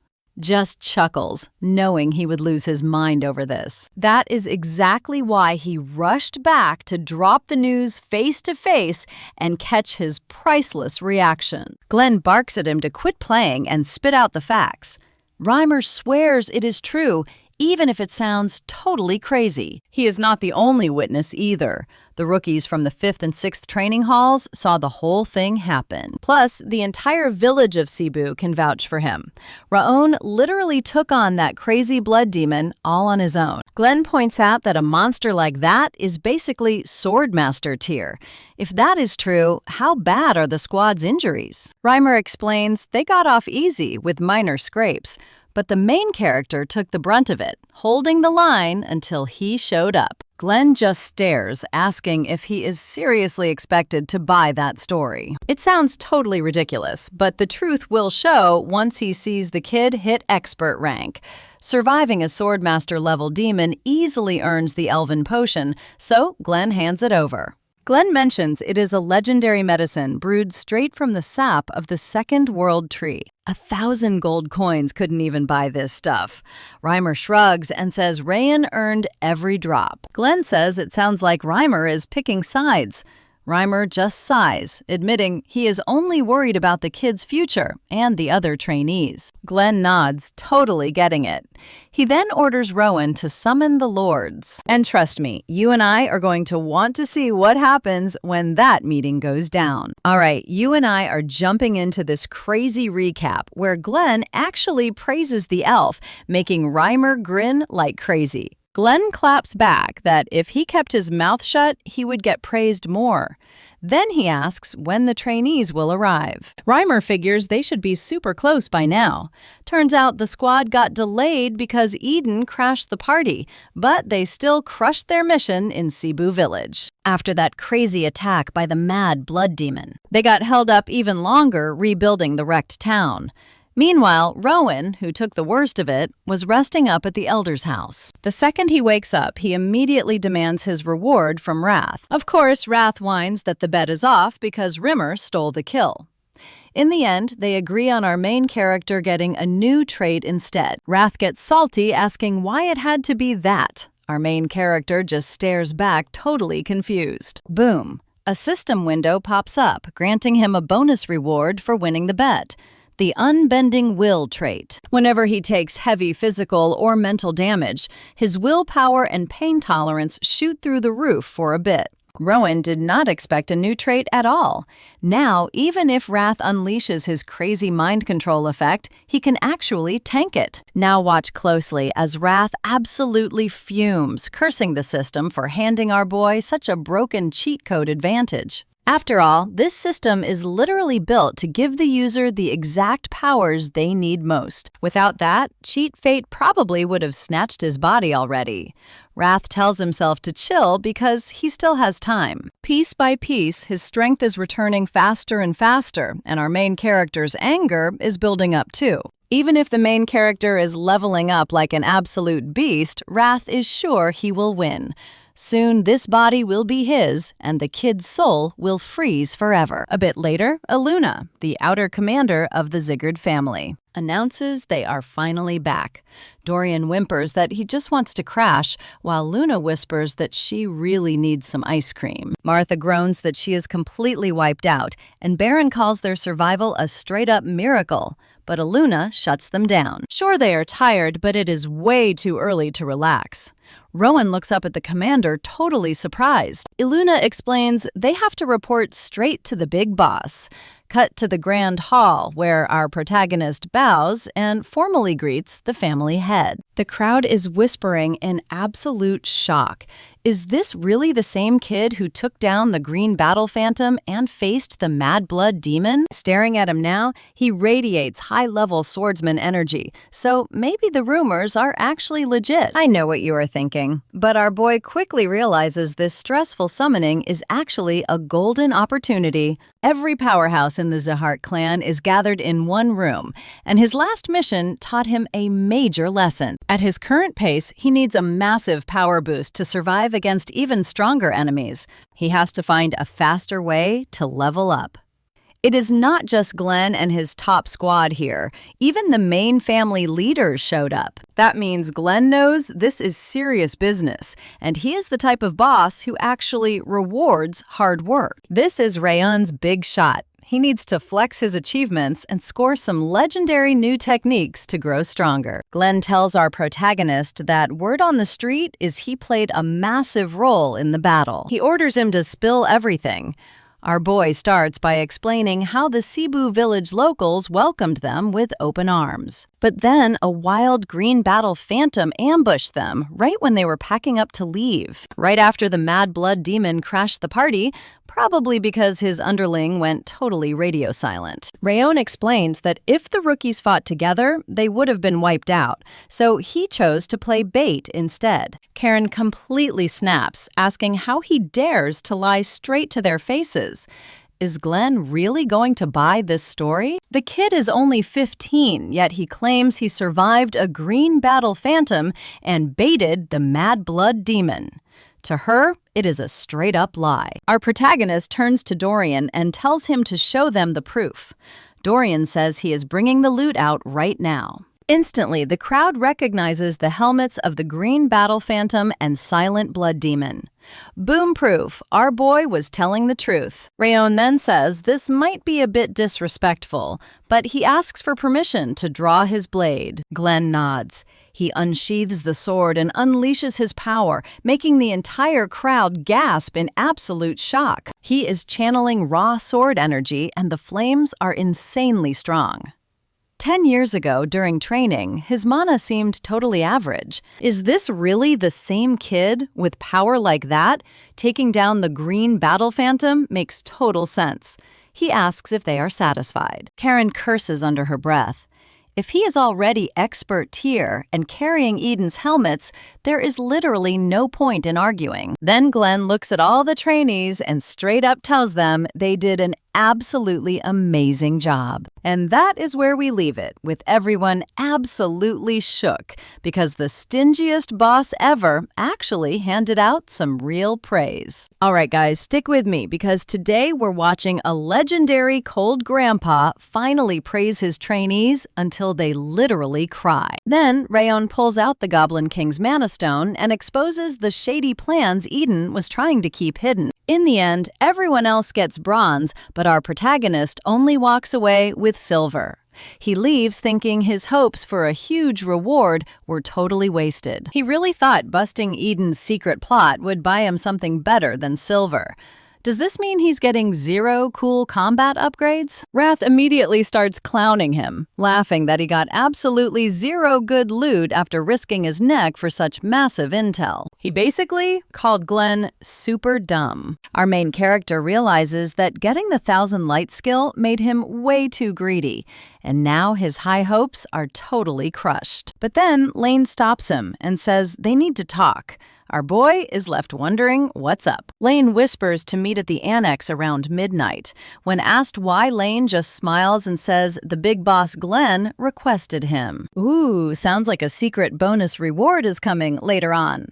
Just chuckles, knowing he would lose his mind over this. That is exactly why he rushed back to drop the news face to face and catch his priceless reaction. Glenn barks at him to quit playing and spit out the facts. Reimer swears it is true, even if it sounds totally crazy. He is not the only witness either. The rookies from the 5th and 6th training halls saw the whole thing happen. Plus, the entire village of Cebu can vouch for him. Raon literally took on that crazy blood demon all on his own. Glenn points out that a monster like that is basically Swordmaster tier. If that is true, how bad are the squad's injuries? Reimer explains they got off easy with minor scrapes, but the main character took the brunt of it, holding the line until he showed up. Glenn just stares, asking if he is seriously expected to buy that story. It sounds totally ridiculous, but the truth will show once he sees the kid hit expert rank. Surviving a Swordmaster-level demon easily earns the Elven Potion, so Glenn hands it over. Glenn mentions it is a legendary medicine brewed straight from the sap of the Second World Tree. 1,000 gold coins couldn't even buy this stuff. Reimer shrugs and says Rayan earned every drop. Glenn says it sounds like Reimer is picking sides. Reimer just sighs, admitting he is only worried about the kid's future and the other trainees. Glenn nods, totally getting it. He then orders Rowan to summon the lords. And trust me, you and I are going to want to see what happens when that meeting goes down. All right, you and I are jumping into this crazy recap where Glenn actually praises the elf, making Reimer grin like crazy. Glenn claps back that if he kept his mouth shut, he would get praised more. Then he asks when the trainees will arrive. Reimer figures they should be super close by now. Turns out the squad got delayed because Eden crashed the party, but they still crushed their mission in Cebu Village. After that crazy attack by the mad blood demon, they got held up even longer rebuilding the wrecked town. Meanwhile, Rowan, who took the worst of it, was resting up at the elder's house. The second he wakes up, he immediately demands his reward from Wrath. Of course, Wrath whines that the bet is off because Rimmer stole the kill. In the end, they agree on our main character getting a new trait instead. Wrath gets salty, asking why it had to be that. Our main character just stares back, totally confused. Boom. A system window pops up, granting him a bonus reward for winning the bet. The unbending will trait. Whenever he takes heavy physical or mental damage, his willpower and pain tolerance shoot through the roof for a bit. Rowan did not expect a new trait at all. Now, even if Wrath unleashes his crazy mind control effect, he can actually tank it. Now watch closely as Wrath absolutely fumes, cursing the system for handing our boy such a broken cheat code advantage. After all, this system is literally built to give the user the exact powers they need most. Without that, Cheat Fate probably would have snatched his body already. Wrath tells himself to chill because he still has time. Piece by piece, his strength is returning faster and faster, and our main character's anger is building up too. Even if the main character is leveling up like an absolute beast, Wrath is sure he will win. Soon, this body will be his, and the kid's soul will freeze forever. A bit later, Aluna, the outer commander of the Zygarde family, announces they are finally back. Dorian whimpers that he just wants to crash, while Luna whispers that she really needs some ice cream. Martha groans that she is completely wiped out, and Baron calls their survival a straight-up miracle. But Aluna shuts them down. Sure, they are tired, but it is way too early to relax. Rowan looks up at the commander, totally surprised. Iluna explains they have to report straight to the big boss. Cut to the grand hall, where our protagonist bows and formally greets the family head. The crowd is whispering in absolute shock. Is this really the same kid who took down the green battle phantom and faced the mad blood demon? Staring at him now, he radiates high-level swordsman energy, so maybe the rumors are actually legit. I know what you are thinking, but our boy quickly realizes this stressful summoning is actually a golden opportunity. Every powerhouse in the Zahart clan is gathered in one room, and his last mission taught him a major lesson. At his current pace, he needs a massive power boost to survive survive against even stronger enemies. He has to find a faster way to level up. It is not just Glenn and his top squad here. Even the main family leaders showed up. That means Glenn knows this is serious business, and he is the type of boss who actually rewards hard work. This is Rayon's big shot. He needs to flex his achievements and score some legendary new techniques to grow stronger. Glenn tells our protagonist that word on the street is he played a massive role in the battle. He orders him to spill everything. Our boy starts by explaining how the Cebu village locals welcomed them with open arms. But then a wild green battle phantom ambushed them right when they were packing up to leave. Right after the Mad Blood Demon crashed the party, probably because his underling went totally radio silent. Rayon explains that if the rookies fought together, they would have been wiped out, so he chose to play bait instead. Karen completely snaps, asking how he dares to lie straight to their faces. Is Glenn really going to buy this story? The kid is only 15, yet he claims he survived a green battle phantom and baited the Mad Blood Demon. To her, it is a straight-up lie. Our protagonist turns to Dorian and tells him to show them the proof. Dorian says he is bringing the loot out right now. Instantly, the crowd recognizes the helmets of the Green Battle Phantom and Silent Blood Demon. Boom proof, our boy was telling the truth. Rayon then says this might be a bit disrespectful, but he asks for permission to draw his blade. Glenn nods. He unsheathes the sword and unleashes his power, making the entire crowd gasp in absolute shock. He is channeling raw sword energy, and the flames are insanely strong. 10 years ago, during training, his mana seemed totally average. Is this really the same kid with power like that? Taking down the Green Battle Phantom makes total sense. He asks if they are satisfied. Karen curses under her breath. If he is already expert tier and carrying Eden's helmets, there is literally no point in arguing. Then Glenn looks at all the trainees and straight up tells them they did an absolutely amazing job. And that is where we leave it, with everyone absolutely shook, because the stingiest boss ever actually handed out some real praise. All right, guys, stick with me, because today we're watching a legendary cold grandpa finally praise his trainees until they literally cry. Then Rayon pulls out the Goblin King's Mana Stone and exposes the shady plans Eden was trying to keep hidden. In the end, everyone else gets bronze, but our protagonist only walks away with silver. He leaves thinking his hopes for a huge reward were totally wasted. He really thought busting Eden's secret plot would buy him something better than silver. Does this mean he's getting 0 cool combat upgrades? Wrath immediately starts clowning him, laughing that he got absolutely 0 good loot after risking his neck for such massive intel. He basically called Glenn super dumb. Our main character realizes that getting the 1,000 light skill made him way too greedy, and now his high hopes are totally crushed. But then Lane stops him and says they need to talk. Our boy is left wondering what's up. Lane whispers to meet at the annex around midnight. When asked why, Lane just smiles and says the big boss Glenn requested him. Ooh, sounds like a secret bonus reward is coming later on.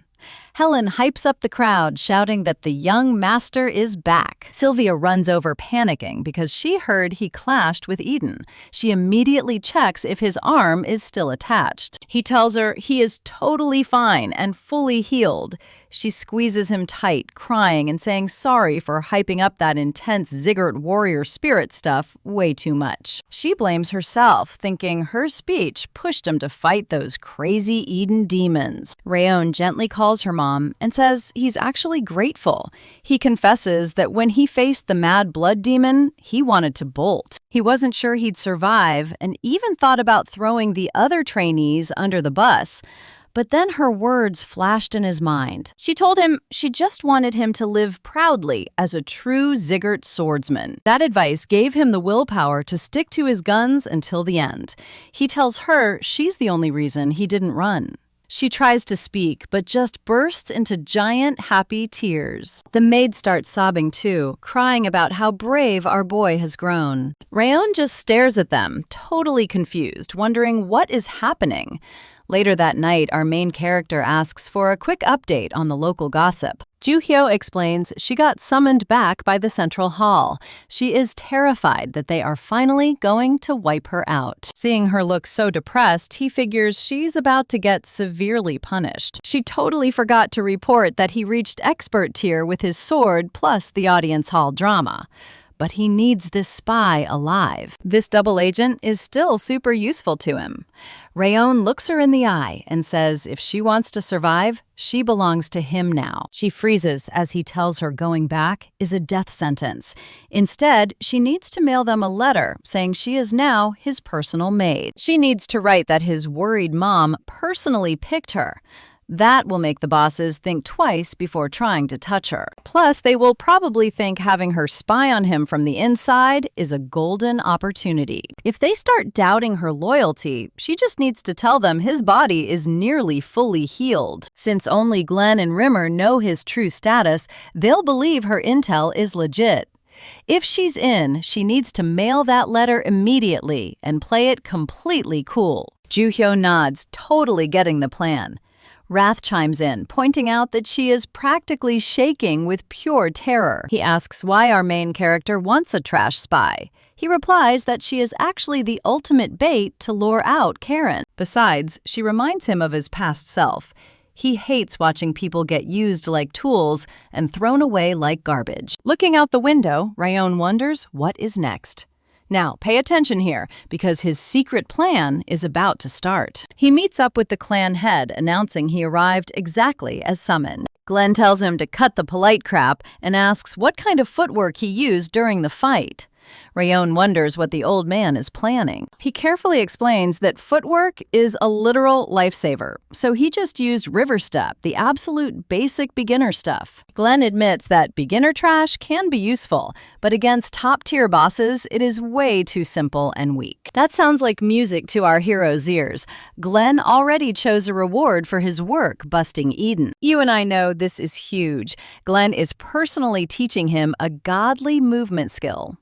Helen hypes up the crowd, shouting that the young master is back. Sylvia runs over panicking because she heard he clashed with Eden. She immediately checks if his arm is still attached. He tells her he is totally fine and fully healed. She squeezes him tight, crying and saying sorry for hyping up that intense Ziggurt warrior spirit stuff way too much. She blames herself, thinking her speech pushed him to fight those crazy Eden demons. Rayon gently calls her mom and says he's actually grateful. He confesses that when he faced the Mad Blood Demon, he wanted to bolt. He wasn't sure he'd survive and even thought about throwing the other trainees under the bus. But then her words flashed in his mind. She told him she just wanted him to live proudly as a true Ziggurt swordsman. That advice gave him the willpower to stick to his guns until the end. He tells her she's the only reason he didn't run. She tries to speak, but just bursts into giant, happy tears. The maid starts sobbing too, crying about how brave our boy has grown. Rayon just stares at them, totally confused, wondering what is happening. Later that night, our main character asks for a quick update on the local gossip. Joo-hyo explains she got summoned back by the central hall. She is terrified that they are finally going to wipe her out. Seeing her look so depressed, he figures she's about to get severely punished. She totally forgot to report that he reached expert tier with his sword plus the audience hall drama. But he needs this spy alive. This double agent is still super useful to him. Rayon looks her in the eye and says if she wants to survive, she belongs to him now. She freezes as he tells her going back is a death sentence. Instead, she needs to mail them a letter saying she is now his personal maid. She needs to write that his worried mom personally picked her. That will make the bosses think twice before trying to touch her. Plus, they will probably think having her spy on him from the inside is a golden opportunity. If they start doubting her loyalty, she just needs to tell them his body is nearly fully healed. Since only Glenn and Rimmer know his true status, they'll believe her intel is legit. If she's in, she needs to mail that letter immediately and play it completely cool. Joo-hyo nods, totally getting the plan. Wrath chimes in, pointing out that she is practically shaking with pure terror. He asks why our main character wants a trash spy. He replies that she is actually the ultimate bait to lure out Karen. Besides, she reminds him of his past self. He hates watching people get used like tools and thrown away like garbage. Looking out the window, Rayon wonders what is next. Now, pay attention here, because his secret plan is about to start. He meets up with the clan head, announcing he arrived exactly as summoned. Glenn tells him to cut the polite crap and asks what kind of footwork he used during the fight. Rayon wonders what the old man is planning. He carefully explains that footwork is a literal lifesaver, so he just used river step, the absolute basic beginner stuff. Glenn admits that beginner trash can be useful, but against top-tier bosses, it is way too simple and weak. That sounds like music to our hero's ears. Glenn already chose a reward for his work busting Eden. You and I know this is huge. Glenn is personally teaching him a godly movement skill.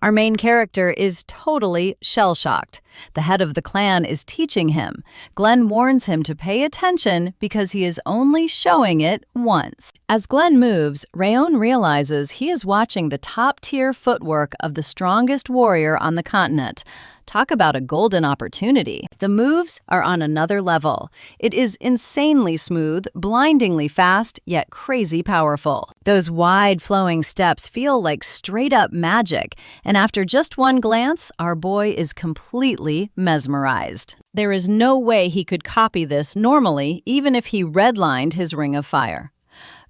Our main character is totally shell-shocked. The head of the clan is teaching him. Glenn warns him to pay attention because he is only showing it once. As Glenn moves, Rayon realizes he is watching the top-tier footwork of the strongest warrior on the continent. Talk about a golden opportunity. The moves are on another level. It is insanely smooth, blindingly fast, yet crazy powerful. Those wide flowing steps feel like straight-up magic, and after just one glance, our boy is completely mesmerized. There is no way he could copy this normally, even if he redlined his Ring of Fire.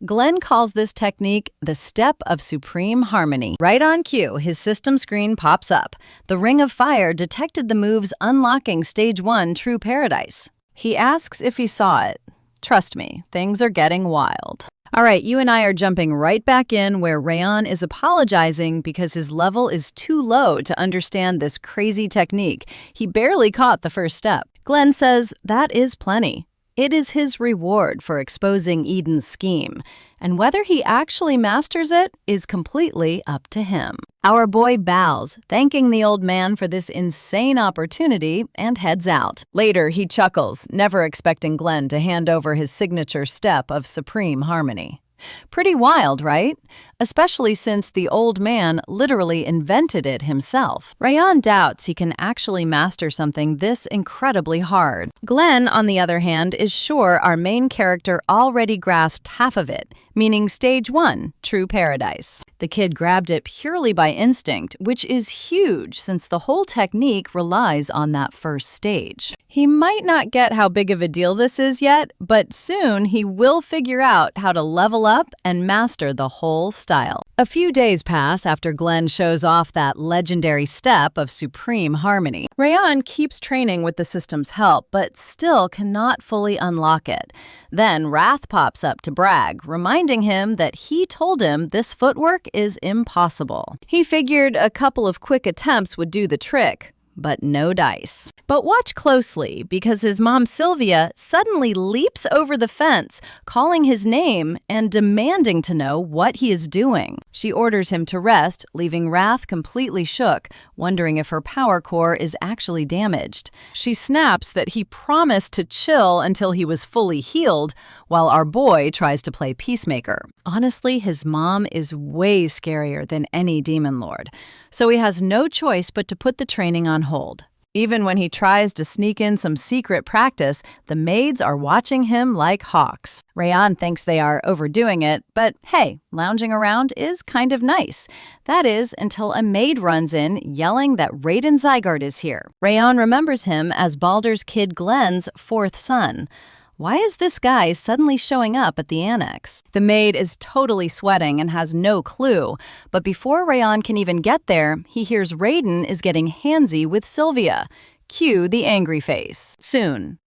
Glenn calls this technique the step of supreme harmony. Right on cue, his system screen pops up. The Ring of Fire detected the moves unlocking Stage 1 True Paradise. He asks if he saw it. Trust me, things are getting wild. All right, you and I are jumping right back in where Rayon is apologizing because his level is too low to understand this crazy technique. He barely caught the first step. Glenn says that is plenty. It is his reward for exposing Eden's scheme, and whether he actually masters it is completely up to him. Our boy bows, thanking the old man for this insane opportunity, and heads out. Later, he chuckles, never expecting Glenn to hand over his signature step of supreme harmony. Pretty wild, right? Especially since the old man literally invented it himself. Rayon doubts he can actually master something this incredibly hard. Glenn, on the other hand, is sure our main character already grasped half of it, meaning Stage 1, True Paradise. The kid grabbed it purely by instinct, which is huge since the whole technique relies on that first stage. He might not get how big of a deal this is yet, but soon he will figure out how to level up and master the whole style. A few days pass after Glenn shows off that legendary step of supreme harmony. Rayon keeps training with the system's help, but still cannot fully unlock it. Then Wrath pops up to brag, reminding him that he told him this footwork is impossible. He figured a couple of quick attempts would do the trick. but no dice. But watch closely, because his mom Sylvia suddenly leaps over the fence, calling his name and demanding to know what he is doing. She orders him to rest, leaving Wrath completely shook, wondering if her power core is actually damaged. She snaps that he promised to chill until he was fully healed, while our boy tries to play peacemaker. Honestly, his mom is way scarier than any demon lord, so he has no choice but to put the training on hold. Even when he tries to sneak in some secret practice, the maids are watching him like hawks. Rayon thinks they are overdoing it, but hey, lounging around is kind of nice. That is, until a maid runs in, yelling that Raiden Zygarde is here. Rayon remembers him as Baldur's kid Glenn's fourth son. Why is this guy suddenly showing up at the annex? The maid is totally sweating and has no clue, but before Rayon can even get there, he hears Raiden is getting handsy with Sylvia. Cue the angry face. Soon.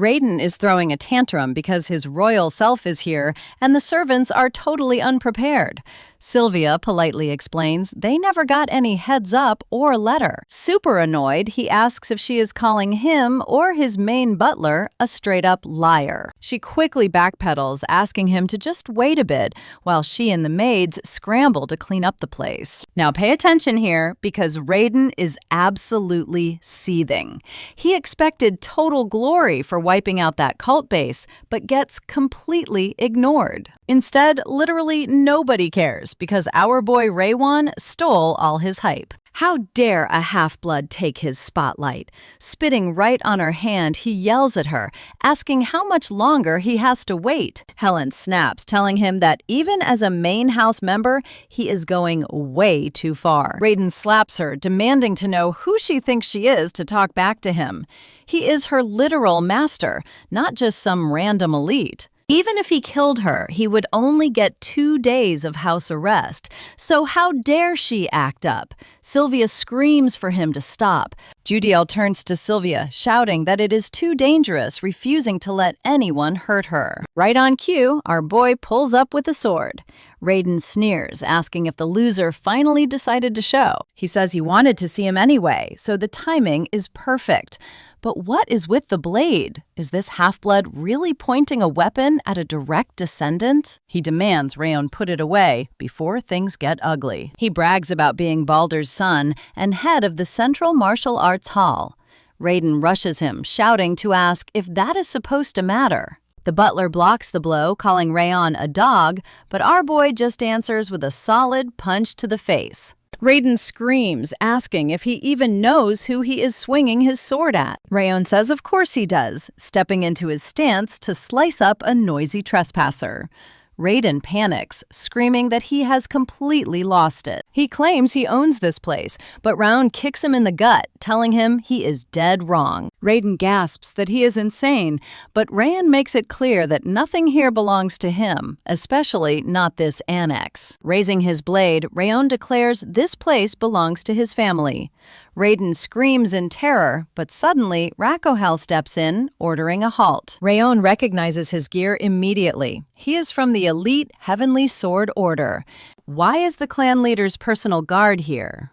Raiden is throwing a tantrum because his royal self is here and the servants are totally unprepared. Sylvia politely explains they never got any heads up or letter. Super annoyed, he asks if she is calling him or his main butler a straight-up liar. She quickly backpedals, asking him to just wait a bit, while she and the maids scramble to clean up the place. Now pay attention here, because Raiden is absolutely seething. He expected total glory for wiping out that cult base, but gets completely ignored. Instead, literally nobody cares, because our boy Raywan stole all his hype. How dare a half-blood take his spotlight? Spitting right on her hand, he yells at her, asking how much longer he has to wait. Helen snaps, telling him that even as a main house member, he is going way too far. Raiden slaps her, demanding to know who she thinks she is to talk back to him. He is her literal master, not just some random elite. Even if he killed her, he would only get 2 days of house arrest. So how dare she act up? Sylvia screams for him to stop. Judiel turns to Sylvia, shouting that it is too dangerous, refusing to let anyone hurt her. Right on cue, our boy pulls up with a sword. Raiden sneers, asking if the loser finally decided to show. He says he wanted to see him anyway, so the timing is perfect. But what is with the blade? Is this half-blood really pointing a weapon at a direct descendant? He demands Rayon put it away before things get ugly. He brags about being Baldur's son and head of the Central Martial Arts Hall. Raiden rushes him, shouting to ask if that is supposed to matter. The butler blocks the blow, calling Rayon a dog, but our boy just answers with a solid punch to the face. Raiden screams, asking if he even knows who he is swinging his sword at. Rayon says of course he does, stepping into his stance to slice up a noisy trespasser. Raiden panics, screaming that he has completely lost it. He claims he owns this place, but Raon kicks him in the gut, telling him he is dead wrong. Raiden gasps that he is insane, but Rayon makes it clear that nothing here belongs to him, especially not this annex. Raising his blade, Rayon declares this place belongs to his family. Raiden screams in terror, but suddenly Rakohel steps in, ordering a halt. Rayon recognizes his gear immediately. He is from the elite Heavenly Sword Order. Why is the clan leader's personal guard here?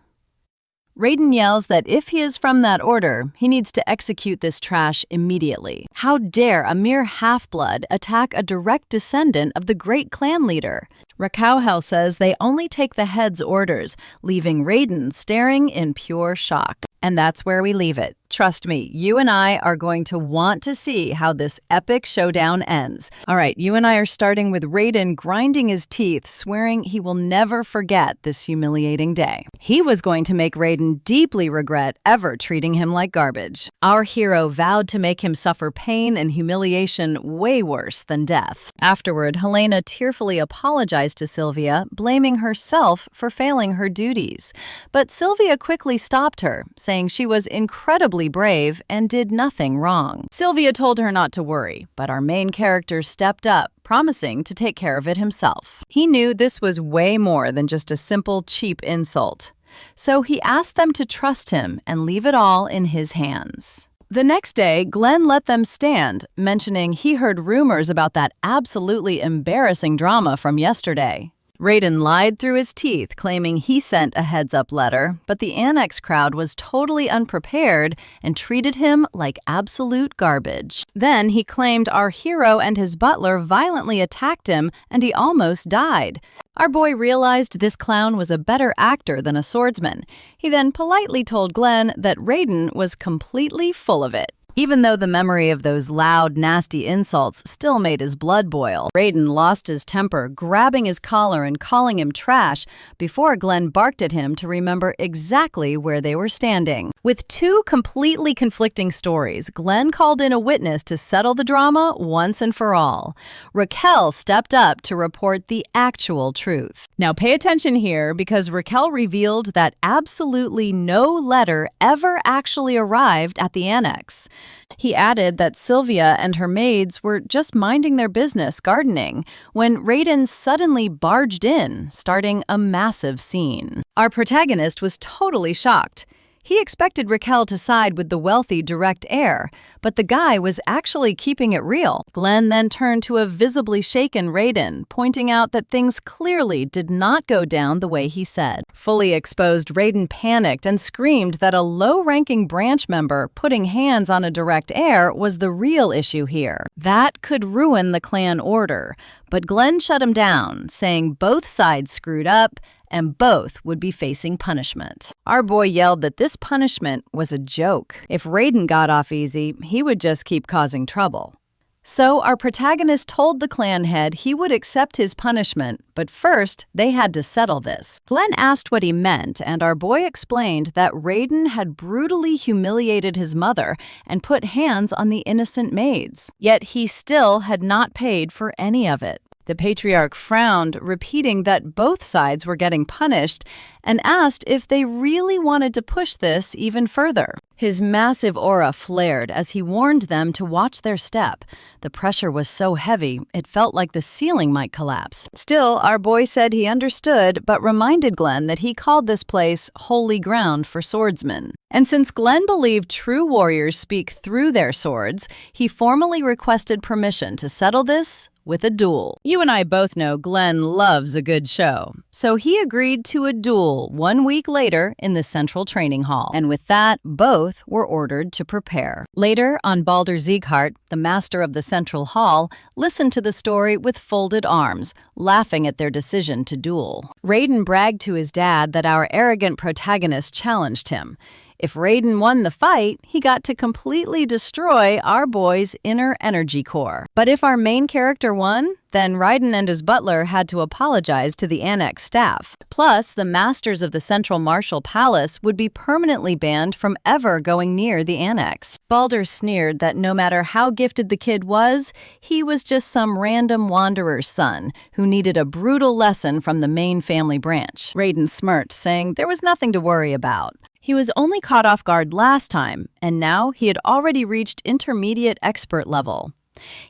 Raiden yells that if he is from that order, he needs to execute this trash immediately. How dare a mere half-blood attack a direct descendant of the great clan leader? Rakohel says they only take the head's orders, leaving Raiden staring in pure shock. And that's where we leave it. Trust me, you and I are going to want to see how this epic showdown ends. All right, you and I are starting with Raiden grinding his teeth, swearing he will never forget this humiliating day. He was going to make Raiden deeply regret ever treating him like garbage. Our hero vowed to make him suffer pain and humiliation way worse than death. Afterward, Helena tearfully apologized to Sylvia, blaming herself for failing her duties. But Sylvia quickly stopped her, saying she was incredibly brave and did nothing wrong. Sylvia told her not to worry, but our main character stepped up, promising to take care of it himself. He knew this was way more than just a simple, cheap insult. So he asked them to trust him and leave it all in his hands. The next day, Glenn let them stand, mentioning he heard rumors about that absolutely embarrassing drama from yesterday. Raiden lied through his teeth, claiming he sent a heads-up letter, but the Annex crowd was totally unprepared and treated him like absolute garbage. Then he claimed our hero and his butler violently attacked him and he almost died. Our boy realized this clown was a better actor than a swordsman. He then politely told Glenn that Raiden was completely full of it. Even though the memory of those loud, nasty insults still made his blood boil, Raiden lost his temper, grabbing his collar and calling him trash before Glenn barked at him to remember exactly where they were standing. With two completely conflicting stories, Glenn called in a witness to settle the drama once and for all. Raquel stepped up to report the actual truth. Now pay attention here, because Raquel revealed that absolutely no letter ever actually arrived at the Annex. He added that Sylvia and her maids were just minding their business gardening when Raiden suddenly barged in, starting a massive scene. Our protagonist was totally shocked. He expected Raquel to side with the wealthy direct heir, but the guy was actually keeping it real. Glenn then turned to a visibly shaken Raiden, pointing out that things clearly did not go down the way he said. Fully exposed, Raiden panicked and screamed that a low-ranking branch member putting hands on a direct heir was the real issue here. That could ruin the clan order, but Glenn shut him down, saying both sides screwed up and both would be facing punishment. Our boy yelled that this punishment was a joke. If Raiden got off easy, he would just keep causing trouble. So our protagonist told the clan head he would accept his punishment, but first they had to settle this. Glenn asked what he meant, and our boy explained that Raiden had brutally humiliated his mother and put hands on the innocent maids. Yet he still had not paid for any of it. The patriarch frowned, repeating that both sides were getting punished, and asked if they really wanted to push this even further. His massive aura flared as he warned them to watch their step. The pressure was so heavy, it felt like the ceiling might collapse. Still, our boy said he understood, but reminded Glenn that he called this place holy ground for swordsmen. And since Glenn believed true warriors speak through their swords, he formally requested permission to settle this with a duel. You and I both know Glenn loves a good show, so he agreed to a duel 1 week later in the Central Training Hall. And with that, both were ordered to prepare. Later, on Baldur Sieghart, the master of the Central Hall, listened to the story with folded arms, laughing at their decision to duel. Raiden bragged to his dad that our arrogant protagonist challenged him. If Raiden won the fight, he got to completely destroy our boy's inner energy core. But if our main character won, then Raiden and his butler had to apologize to the Annex staff. Plus, the masters of the Central Martial Palace would be permanently banned from ever going near the Annex. Baldur sneered that no matter how gifted the kid was, he was just some random wanderer's son who needed a brutal lesson from the main family branch. Raiden smirked, saying there was nothing to worry about. He was only caught off guard last time, and now he had already reached intermediate expert level.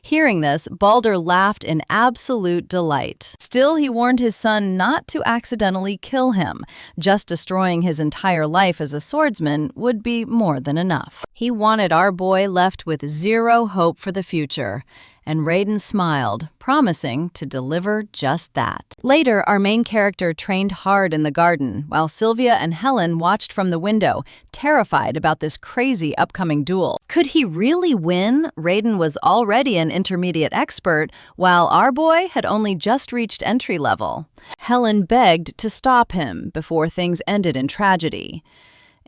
Hearing this, Baldur laughed in absolute delight. Still, he warned his son not to accidentally kill him. Just destroying his entire life as a swordsman would be more than enough. He wanted our boy left with zero hope for the future. And Raiden smiled, promising to deliver just that. Later, our main character trained hard in the garden, while Sylvia and Helen watched from the window, terrified about this crazy upcoming duel. Could he really win? Raiden was already an intermediate expert, while our boy had only just reached entry level. Helen begged to stop him before things ended in tragedy.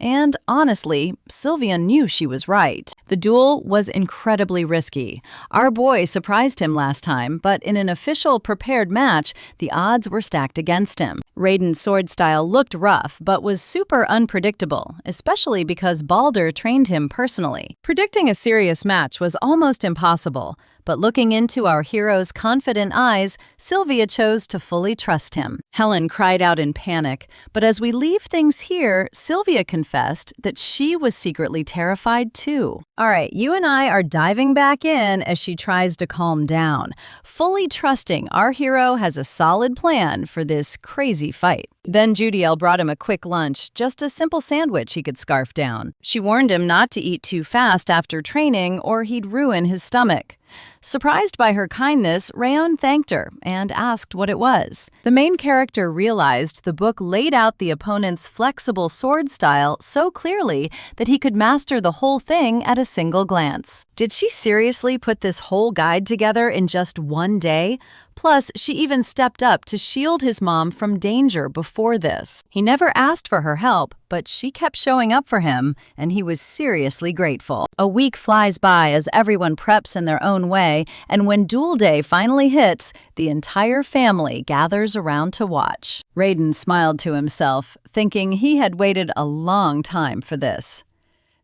And honestly, Sylvia knew she was right. The duel was incredibly risky. Our boy surprised him last time, but in an official prepared match, the odds were stacked against him. Raiden's sword style looked rough, but was super unpredictable, especially because Baldur trained him personally. Predicting a serious match was almost impossible, but looking into our hero's confident eyes, Sylvia chose to fully trust him. Helen cried out in panic, but as we leave things here, Sylvia confessed that she was secretly terrified too. All right, you and I are diving back in as she tries to calm down, fully trusting our hero has a solid plan for this crazy fight. Then Judiel brought him a quick lunch, just a simple sandwich he could scarf down. She warned him not to eat too fast after training or he'd ruin his stomach. Surprised by her kindness, Rayon thanked her and asked what it was. The main character realized the book laid out the opponent's flexible sword style so clearly that he could master the whole thing at a single glance. Did she seriously put this whole guide together in just one day? Plus, she even stepped up to shield his mom from danger before this. He never asked for her help, but she kept showing up for him, and he was seriously grateful. A week flies by as everyone preps in their own way, and when duel day finally hits, the entire family gathers around to watch. Raiden smiled to himself, thinking he had waited a long time for this.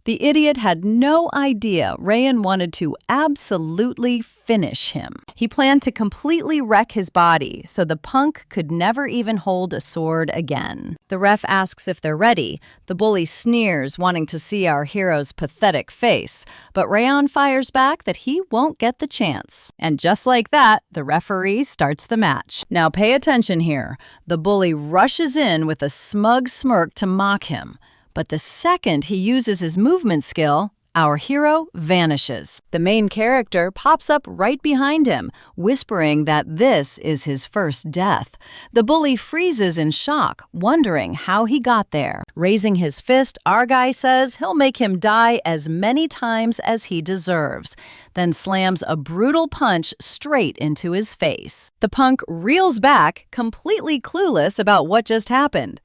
The idiot had no idea Rayon wanted to absolutely finish him. He planned to completely wreck his body so the punk could never even hold a sword again. The ref asks if they're ready. The bully sneers, wanting to see our hero's pathetic face, but Rayon fires back that he won't get the chance. And just like that, the referee starts the match. Now pay attention here. The bully rushes in with a smug smirk to mock him. But the second he uses his movement skill, our hero vanishes. The main character pops up right behind him, whispering that this is his first death. The bully freezes in shock, wondering how he got there. Raising his fist, our guy says he'll make him die as many times as he deserves, then slams a brutal punch straight into his face. The punk reels back, completely clueless about what just happened.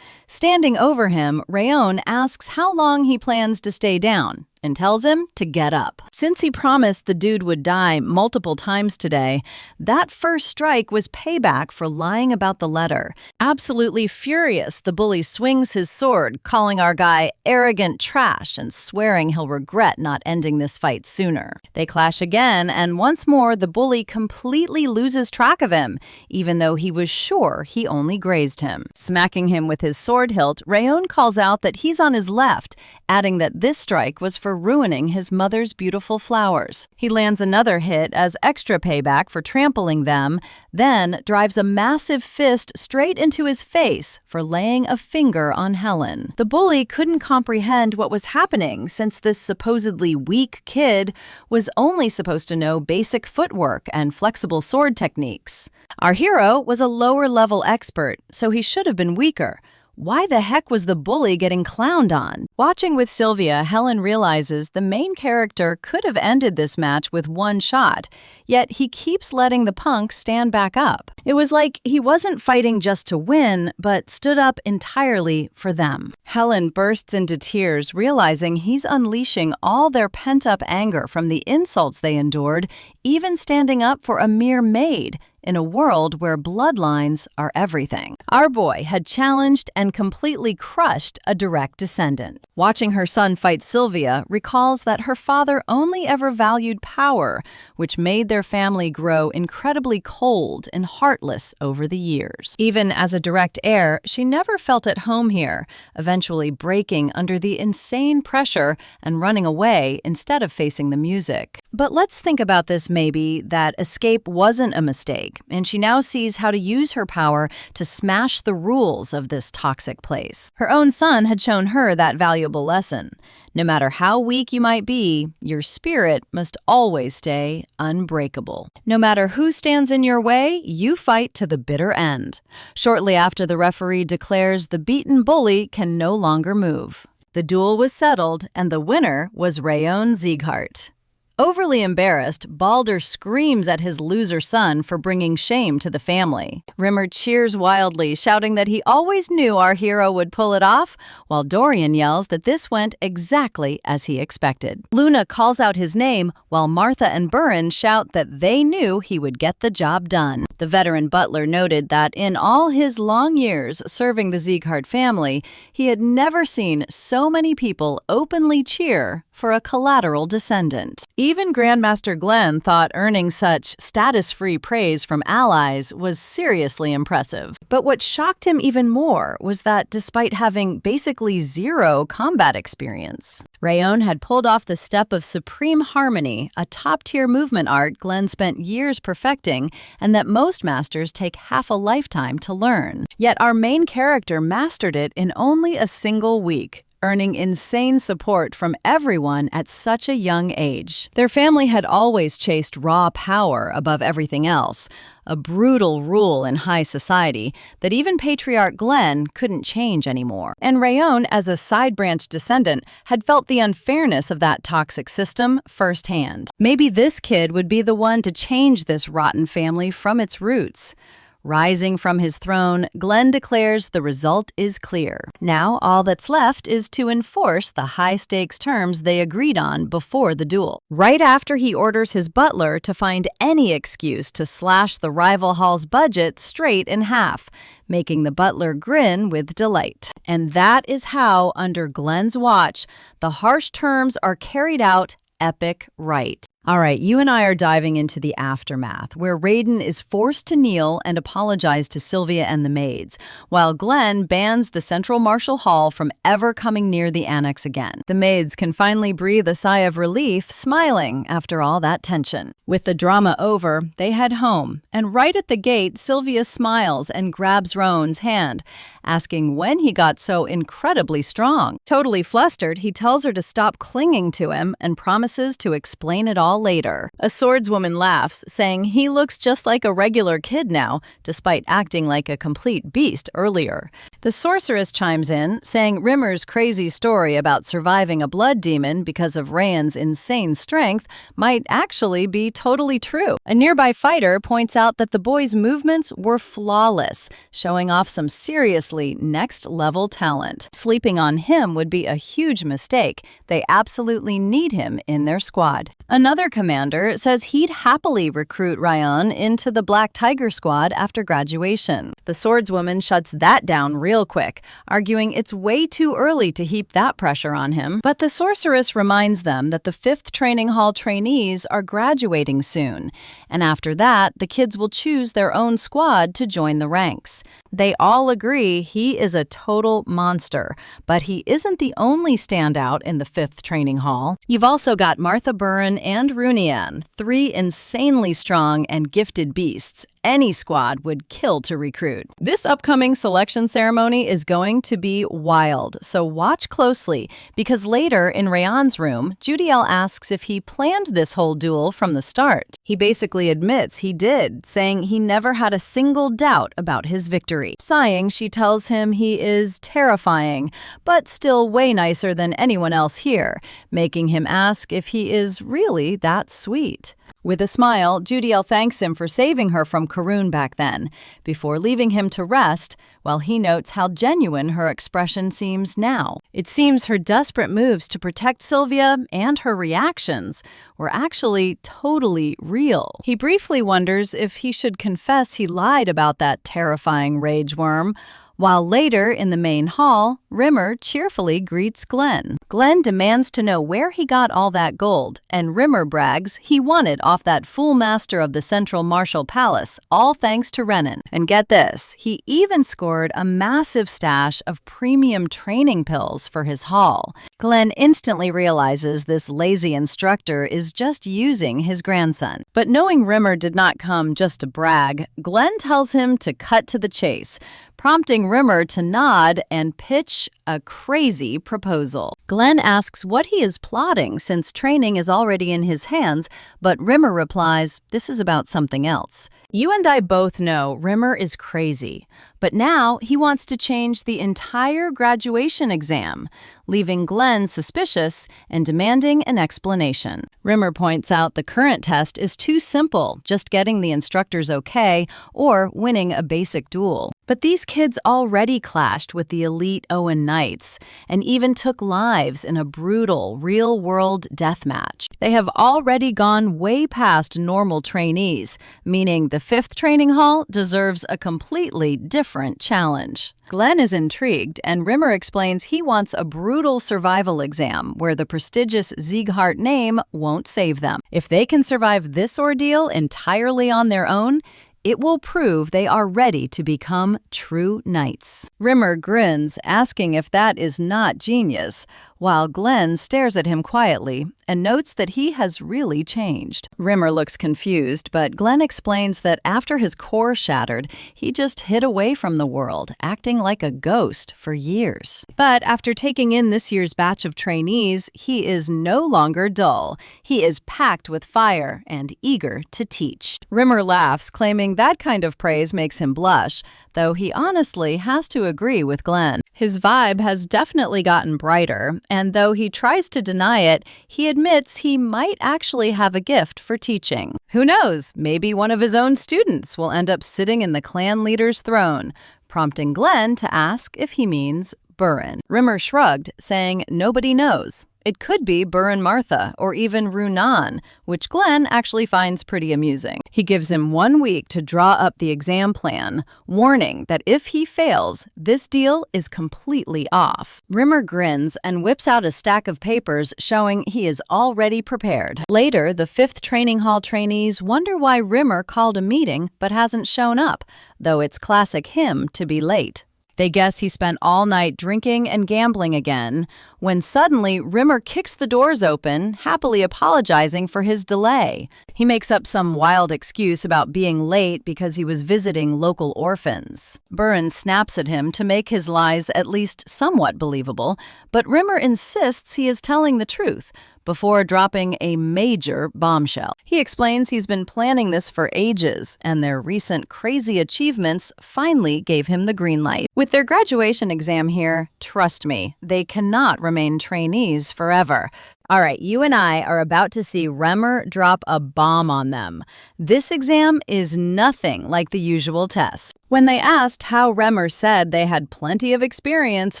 Standing over him, Rayon asks how long he plans to stay down and tells him to get up. Since he promised the dude would die multiple times today, that first strike was payback for lying about the letter. Absolutely furious, the bully swings his sword, calling our guy arrogant trash and swearing he'll regret not ending this fight sooner. They clash again, and once more the bully completely loses track of him, even though he was sure he only grazed him. Smacking him with his sword hilt, Rayon calls out that he's on his left, adding that this strike was for ruining his mother's beautiful flowers. He lands another hit as extra payback for trampling them, then drives a massive fist straight into his face for laying a finger on Helen. The bully couldn't comprehend what was happening since this supposedly weak kid was only supposed to know basic footwork and flexible sword techniques. Our hero was a lower-level expert, so he should have been weaker. Why the heck was the bully getting clowned on? Watching with Sylvia, Helen realizes the main character could have ended this match with one shot, yet he keeps letting the punk stand back up. It was like he wasn't fighting just to win, but stood up entirely for them. Helen bursts into tears, realizing he's unleashing all their pent-up anger from the insults they endured, even standing up for a mere maid, in a world where bloodlines are everything. Our boy had challenged and completely crushed a direct descendant. Watching her son fight Sylvia recalls that her father only ever valued power, which made their family grow incredibly cold and heartless over the years. Even as a direct heir, she never felt at home here, eventually breaking under the insane pressure and running away instead of facing the music. But let's think about this maybe, that escape wasn't a mistake, and she now sees how to use her power to smash the rules of this toxic place. Her own son had shown her that valuable lesson. No matter how weak you might be, your spirit must always stay unbreakable. No matter who stands in your way, you fight to the bitter end. Shortly after, the referee declares the beaten bully can no longer move. The duel was settled, and the winner was Rayon Sieghart. Overly embarrassed, Balder screams at his loser son for bringing shame to the family. Rimmer cheers wildly, shouting that he always knew our hero would pull it off, while Dorian yells that this went exactly as he expected. Luna calls out his name, while Martha and Buren shout that they knew he would get the job done. The veteran butler noted that in all his long years serving the Sieghart family, he had never seen so many people openly cheer for a collateral descendant. Even Grandmaster Glenn thought earning such status-free praise from allies was seriously impressive. But what shocked him even more was that despite having basically zero combat experience, Rayon had pulled off the step of Supreme Harmony, a top-tier movement art Glenn spent years perfecting and that most masters take half a lifetime to learn. Yet our main character mastered it in only a single week, earning insane support from everyone at such a young age. Their family had always chased raw power above everything else, a brutal rule in high society that even Patriarch Glenn couldn't change anymore. And Rayon, as a side-branch descendant, had felt the unfairness of that toxic system firsthand. Maybe this kid would be the one to change this rotten family from its roots. Rising from his throne, Glenn declares the result is clear. Now all that's left is to enforce the high-stakes terms they agreed on before the duel. Right after he orders his butler to find any excuse to slash the rival hall's budget straight in half, making the butler grin with delight. And that is how, under Glenn's watch, the harsh terms are carried out epic right. All right, you and I are diving into the aftermath, where Raiden is forced to kneel and apologize to Sylvia and the maids, while Glenn bans the Central Martial Hall from ever coming near the annex again. The maids can finally breathe a sigh of relief, smiling after all that tension. With the drama over, they head home, and right at the gate, Sylvia smiles and grabs Roan's hand, asking when he got so incredibly strong. Totally flustered, he tells her to stop clinging to him and promises to explain it all later. A swordswoman laughs, saying he looks just like a regular kid now, despite acting like a complete beast earlier. The sorceress chimes in, saying Rimmer's crazy story about surviving a blood demon because of Rand's insane strength might actually be totally true. A nearby fighter points out that the boy's movements were flawless, showing off some seriously next-level talent. Sleeping on him would be a huge mistake. They absolutely need him in their squad. Another commander says he'd happily recruit Rayon into the Black Tiger Squad after graduation. The swordswoman shuts that down real quick, arguing it's way too early to heap that pressure on him. But the sorceress reminds them that the 5th Training Hall trainees are graduating soon, and after that, the kids will choose their own squad to join the ranks. They all agree he is a total monster, but he isn't the only standout in the 5th Training Hall. You've also got Martha Buren and Runian, 3 insanely strong and gifted beasts any squad would kill to recruit. This upcoming selection ceremony is going to be wild, so watch closely, because later in Rayon's room, Judiel asks if he planned this whole duel from the start. He basically admits he did, saying he never had a single doubt about his victory. Sighing, she tells him he is terrifying, but still way nicer than anyone else here, making him ask if he is really that sweet. With a smile, Judiel thanks him for saving her from Karun back then, before leaving him to rest, while he notes how genuine her expression seems now. It seems her desperate moves to protect Sylvia and her reactions were actually totally real. He briefly wonders if he should confess he lied about that terrifying rage worm, while later in the main hall, Rimmer cheerfully greets Glenn. Glenn demands to know where he got all that gold, and Rimmer brags he won it off that fool master of the Central Martial Palace, all thanks to Renan. And get this, he even scored a massive stash of premium training pills for his hall. Glenn instantly realizes this lazy instructor is just using his grandson. But knowing Rimmer did not come just to brag, Glenn tells him to cut to the chase, prompting Rimmer to nod and pitch a crazy proposal. Glenn asks what he is plotting since training is already in his hands, but Rimmer replies, this is about something else. You and I both know Rimmer is crazy, but now he wants to change the entire graduation exam, leaving Glenn suspicious and demanding an explanation. Rimmer points out the current test is too simple, just getting the instructor's okay or winning a basic duel. But these kids already clashed with the elite Owen Knight, nights, and even took lives in a brutal, real-world deathmatch. They have already gone way past normal trainees, meaning the 5th training hall deserves a completely different challenge. Glenn is intrigued, and Rimmer explains he wants a brutal survival exam where the prestigious Sieghart name won't save them. If they can survive this ordeal entirely on their own, it will prove they are ready to become true knights. Rimmer grins, asking if that is not genius, while Glenn stares at him quietly and notes that he has really changed. Rimmer looks confused, but Glenn explains that after his core shattered, he just hid away from the world, acting like a ghost for years. But after taking in this year's batch of trainees, he is no longer dull. He is packed with fire and eager to teach. Rimmer laughs, claiming that kind of praise makes him blush, though he honestly has to agree with Glenn. His vibe has definitely gotten brighter, and though he tries to deny it, he admits he might actually have a gift for teaching. Who knows, maybe one of his own students will end up sitting in the clan leader's throne, prompting Glenn to ask if he means Burin. Rimmer shrugged, saying nobody knows. It could be Burin Martha or even Runan, which Glenn actually finds pretty amusing. He gives him 1 week to draw up the exam plan, warning that if he fails, this deal is completely off. Rimmer grins and whips out a stack of papers showing he is already prepared. Later, the 5th training hall trainees wonder why Rimmer called a meeting but hasn't shown up, though it's classic him to be late. They guess he spent all night drinking and gambling again, when suddenly Rimmer kicks the doors open, happily apologizing for his delay. He makes up some wild excuse about being late because he was visiting local orphans. Burin snaps at him to make his lies at least somewhat believable, but Rimmer insists he is telling the truth, before dropping a major bombshell. He explains he's been planning this for ages, and their recent crazy achievements finally gave him the green light. With their graduation exam here, trust me, they cannot remain trainees forever. All right, you and I are about to see Rimmer drop a bomb on them. This exam is nothing like the usual test. When they asked how Rimmer said they had plenty of experience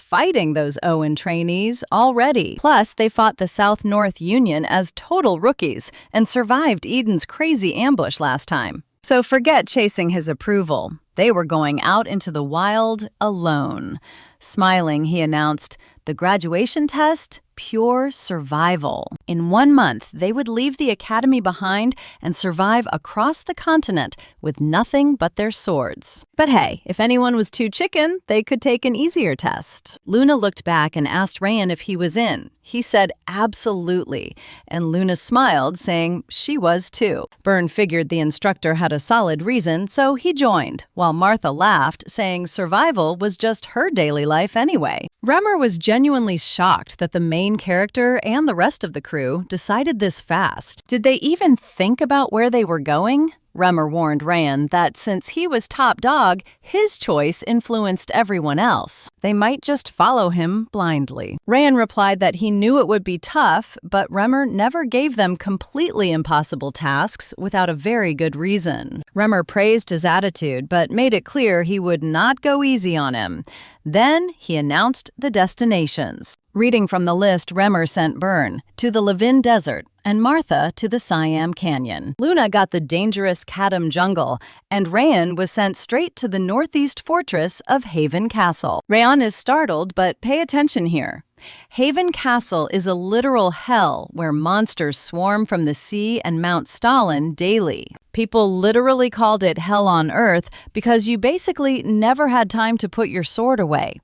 fighting those Owen trainees already. Plus, they fought the South-North Union as total rookies and survived Eden's crazy ambush last time. So forget chasing his approval. They were going out into the wild alone. Smiling, he announced, the graduation test, pure survival. In 1 month, they would leave the academy behind and survive across the continent with nothing but their swords. But hey, if anyone was too chicken, they could take an easier test. Luna looked back and asked Rayan if he was in. He said absolutely, and Luna smiled, saying she was too. Byrne figured the instructor had a solid reason, so he joined, while Martha laughed, saying survival was just her daily life anyway. Rimmer was genuinely shocked that the main character and the rest of the crew decided this fast. Did they even think about where they were going? Rimmer warned Rayan that since he was top dog, his choice influenced everyone else. They might just follow him blindly. Rayan replied that he knew it would be tough, but Rimmer never gave them completely impossible tasks without a very good reason. Rimmer praised his attitude, but made it clear he would not go easy on him. Then he announced the destinations. Reading from the list, Rimmer sent Byrne to the Levin Desert and Martha to the Siam Canyon. Luna got the dangerous Kadam Jungle, and Rayan was sent straight to the northeast fortress of Haven Castle. Rayan is startled, but pay attention here. Haven Castle is a literal hell where monsters swarm from the sea and Mount Stalin daily. People literally called it hell on earth because you basically never had time to put your sword away.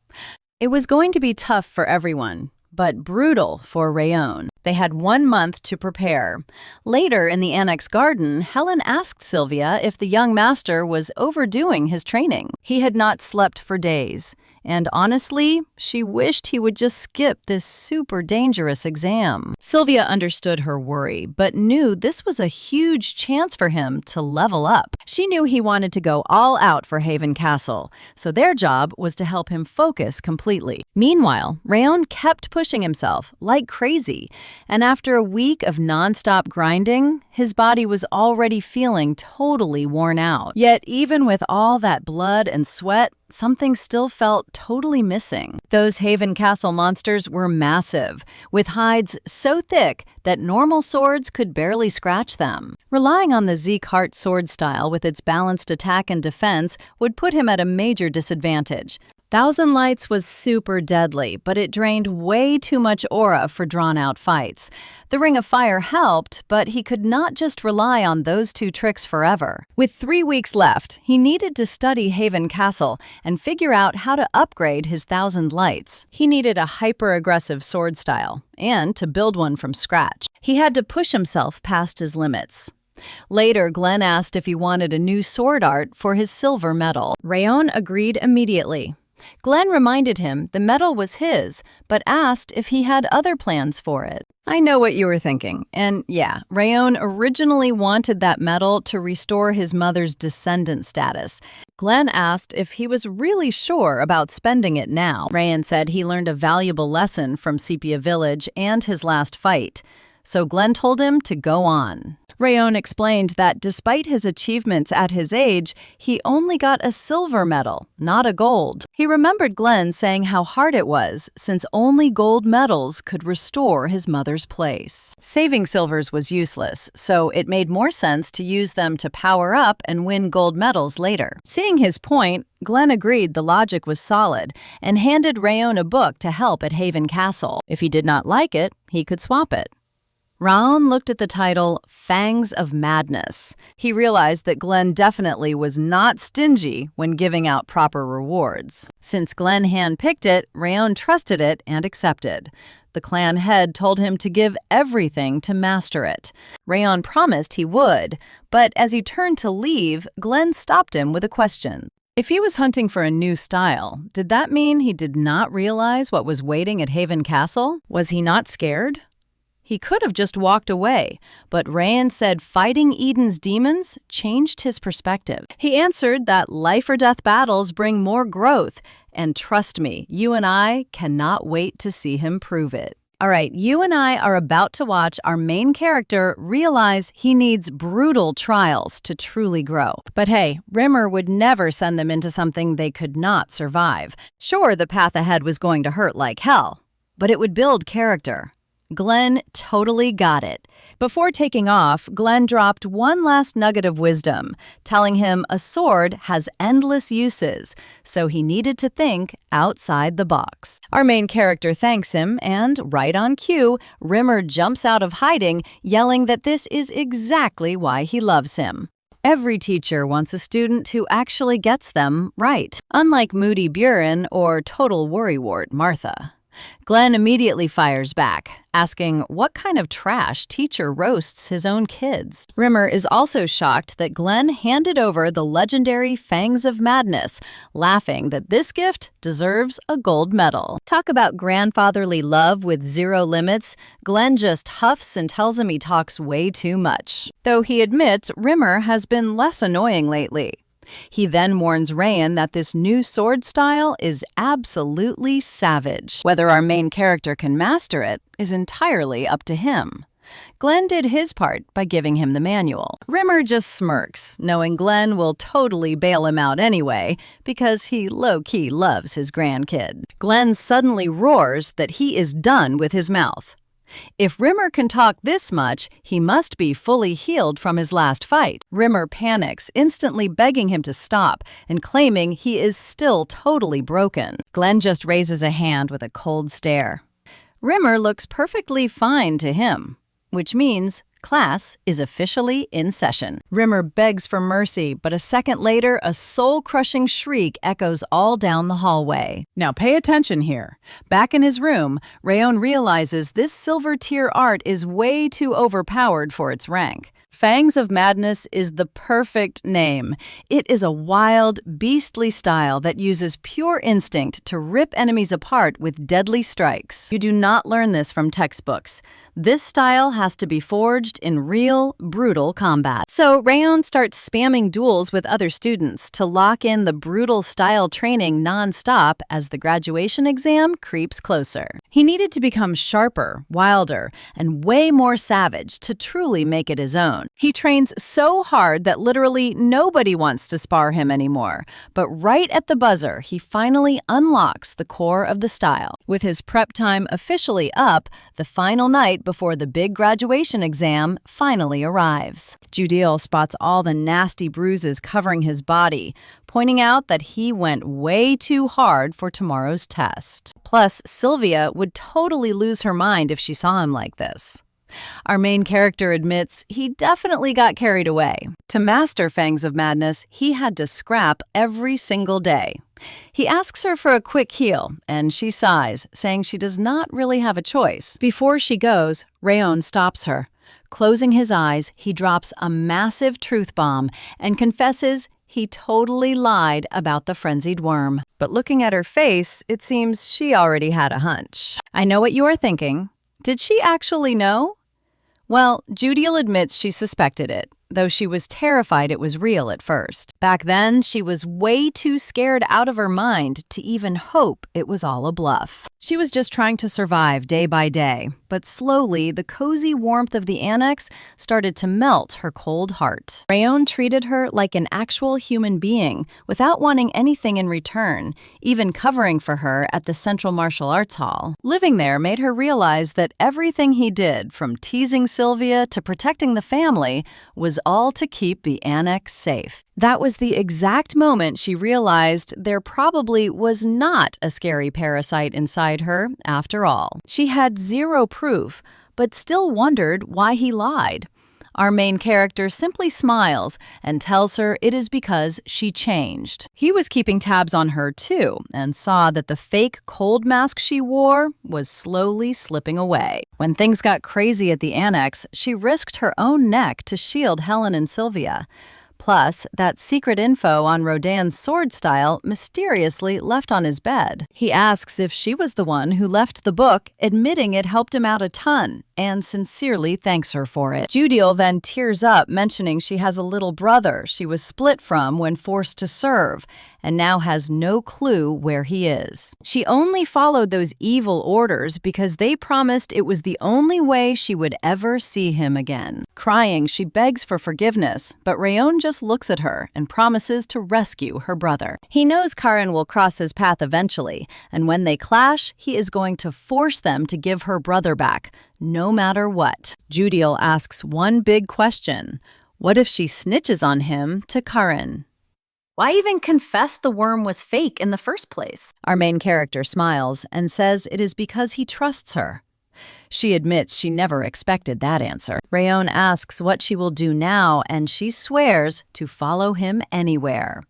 It was going to be tough for everyone, but brutal for Rayon. They had 1 month to prepare. Later in the annex garden, Helen asked Sylvia if the young master was overdoing his training. He had not slept for days, and honestly, she wished he would just skip this super dangerous exam. Sylvia understood her worry, but knew this was a huge chance for him to level up. She knew he wanted to go all out for Haven Castle, so their job was to help him focus completely. Meanwhile, Rayon kept pushing himself like crazy, and after a week of nonstop grinding, his body was already feeling totally worn out. Yet even with all that blood and sweat, something still felt totally missing. Those Haven Castle monsters were massive, with hides so thick that normal swords could barely scratch them. Relying on the Zeke-Hart sword style with its balanced attack and defense would put him at a major disadvantage. Thousand Lights was super deadly, but it drained way too much aura for drawn-out fights. The Ring of Fire helped, but he could not just rely on those two tricks forever. With 3 weeks left, he needed to study Haven Castle and figure out how to upgrade his Thousand Lights. He needed a hyper-aggressive sword style, and to build one from scratch. He had to push himself past his limits. Later, Glenn asked if he wanted a new sword art for his silver medal. Rayon agreed immediately. Glenn reminded him the medal was his, but asked if he had other plans for it. I know what you were thinking, and yeah, Rayon originally wanted that medal to restore his mother's descendant status. Glenn asked if he was really sure about spending it now. Rayon said he learned a valuable lesson from Sepia Village and his last fight, so Glenn told him to go on. Rayon explained that despite his achievements at his age, he only got a silver medal, not a gold. He remembered Glenn saying how hard it was, since only gold medals could restore his mother's place. Saving silvers was useless, so it made more sense to use them to power up and win gold medals later. Seeing his point, Glenn agreed the logic was solid and handed Rayon a book to help at Haven Castle. If he did not like it, he could swap it. Raon looked at the title, Fangs of Madness. He realized that Glenn definitely was not stingy when giving out proper rewards. Since Glenn handpicked it, Raon trusted it and accepted. The clan head told him to give everything to master it. Raon promised he would, but as he turned to leave, Glenn stopped him with a question. If he was hunting for a new style, did that mean he did not realize what was waiting at Haven Castle? Was he not scared? He could have just walked away, but Rayon said fighting Eden's demons changed his perspective. He answered that life-or-death battles bring more growth, and trust me, you and I cannot wait to see him prove it. All right, you and I are about to watch our main character realize he needs brutal trials to truly grow. But hey, Rimmer would never send them into something they could not survive. Sure, the path ahead was going to hurt like hell, but it would build character. Glenn totally got it. Before taking off, Glenn dropped one last nugget of wisdom, telling him a sword has endless uses, so he needed to think outside the box. Our main character thanks him, and right on cue, Rimmer jumps out of hiding, yelling that this is exactly why he loves him. Every teacher wants a student who actually gets them right, unlike Moody Buren or total worrywart Martha. Glenn immediately fires back, asking what kind of trash teacher roasts his own kids. Rimmer is also shocked that Glenn handed over the legendary Fangs of Madness, laughing that this gift deserves a gold medal. Talk about grandfatherly love with zero limits. Glenn just huffs and tells him he talks way too much, though he admits Rimmer has been less annoying lately. He then warns Rayon that this new sword style is absolutely savage. Whether our main character can master it is entirely up to him. Glenn did his part by giving him the manual. Rimmer just smirks, knowing Glenn will totally bail him out anyway, because he low-key loves his grandkid. Glenn suddenly roars that he is done with his mouth. If Rimmer can talk this much, he must be fully healed from his last fight. Rimmer panics, instantly begging him to stop and claiming he is still totally broken. Glenn just raises a hand with a cold stare. Rimmer looks perfectly fine to him, which means class is officially in session. Rimmer begs for mercy, but a second later, a soul-crushing shriek echoes all down the hallway. Now pay attention here. Back in his room, Rayon realizes this silver tier art is way too overpowered for its rank. Fangs of Madness is the perfect name. It is a wild, beastly style that uses pure instinct to rip enemies apart with deadly strikes. You do not learn this from textbooks. This style has to be forged in real, brutal combat. So Rayon starts spamming duels with other students to lock in the brutal style training non-stop as the graduation exam creeps closer. He needed to become sharper, wilder, and way more savage to truly make it his own. down. He trains so hard that literally nobody wants to spar him anymore. But right at the buzzer, he finally unlocks the core of the style. With his prep time officially up, the final night before the big graduation exam finally arrives. Judil spots all the nasty bruises covering his body, pointing out that he went way too hard for tomorrow's test. Plus, Sylvia would totally lose her mind if she saw him like this. Our main character admits he definitely got carried away. To master Fangs of Madness, he had to scrap every single day. He asks her for a quick heal, and she sighs, saying she does not really have a choice. Before she goes, Rayon stops her. Closing his eyes, he drops a massive truth bomb and confesses he totally lied about the frenzied worm. But looking at her face, it seems she already had a hunch. I know what you are thinking. Did she actually know? Well, Judil admits she suspected it, though she was terrified it was real at first. Back then, she was way too scared out of her mind to even hope it was all a bluff. She was just trying to survive day by day, but slowly the cozy warmth of the annex started to melt her cold heart. Rayon treated her like an actual human being without wanting anything in return, even covering for her at the Central Martial Arts Hall. Living there made her realize that everything he did, from teasing Sylvia to protecting the family, was all to keep the annex safe. That was the exact moment she realized there probably was not a scary parasite inside her after all. She had zero proof, but still wondered why he lied. Our main character simply smiles and tells her it is because she changed. He was keeping tabs on her too, and saw that the fake cold mask she wore was slowly slipping away. When things got crazy at the annex, she risked her own neck to shield Helen and Sylvia. Plus, that secret info on Rodin's sword style mysteriously left on his bed. He asks if she was the one who left the book, admitting it helped him out a ton, and sincerely thanks her for it. Judil then tears up, mentioning she has a little brother she was split from when forced to serve, and now has no clue where he is. She only followed those evil orders because they promised it was the only way she would ever see him again. Crying, she begs for forgiveness, but Rayon just looks at her and promises to rescue her brother. He knows Karin will cross his path eventually, and when they clash, he is going to force them to give her brother back, no matter what. Judil asks one big question. What if she snitches on him to Karin? Why even confess the worm was fake in the first place? Our main character smiles and says it is because he trusts her. She admits she never expected that answer. Rayon asks what she will do now, and she swears to follow him anywhere.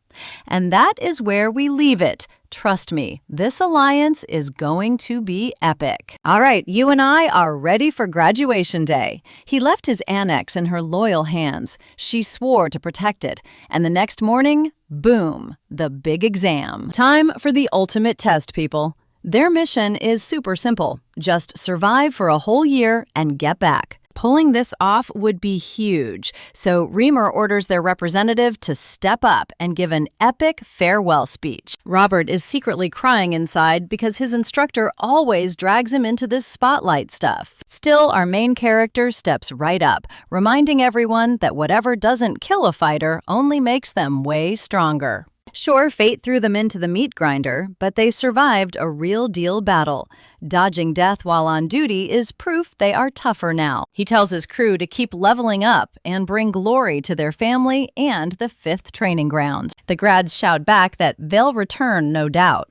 And that is where we leave it. Trust me, this alliance is going to be epic. All right, you and I are ready for graduation day. He left his annex in her loyal hands. She swore to protect it. And the next morning, boom, the big exam. Time for the ultimate test, people. Their mission is super simple. Just survive for a whole year and get back. Pulling this off would be huge, so Reamer orders their representative to step up and give an epic farewell speech. Robert is secretly crying inside because his instructor always drags him into this spotlight stuff. Still, our main character steps right up, reminding everyone that whatever doesn't kill a fighter only makes them way stronger. Sure, fate threw them into the meat grinder, but they survived a real-deal battle. Dodging death while on duty is proof they are tougher now. He tells his crew to keep leveling up and bring glory to their family and the 5th training ground. The grads shout back that they'll return, no doubt.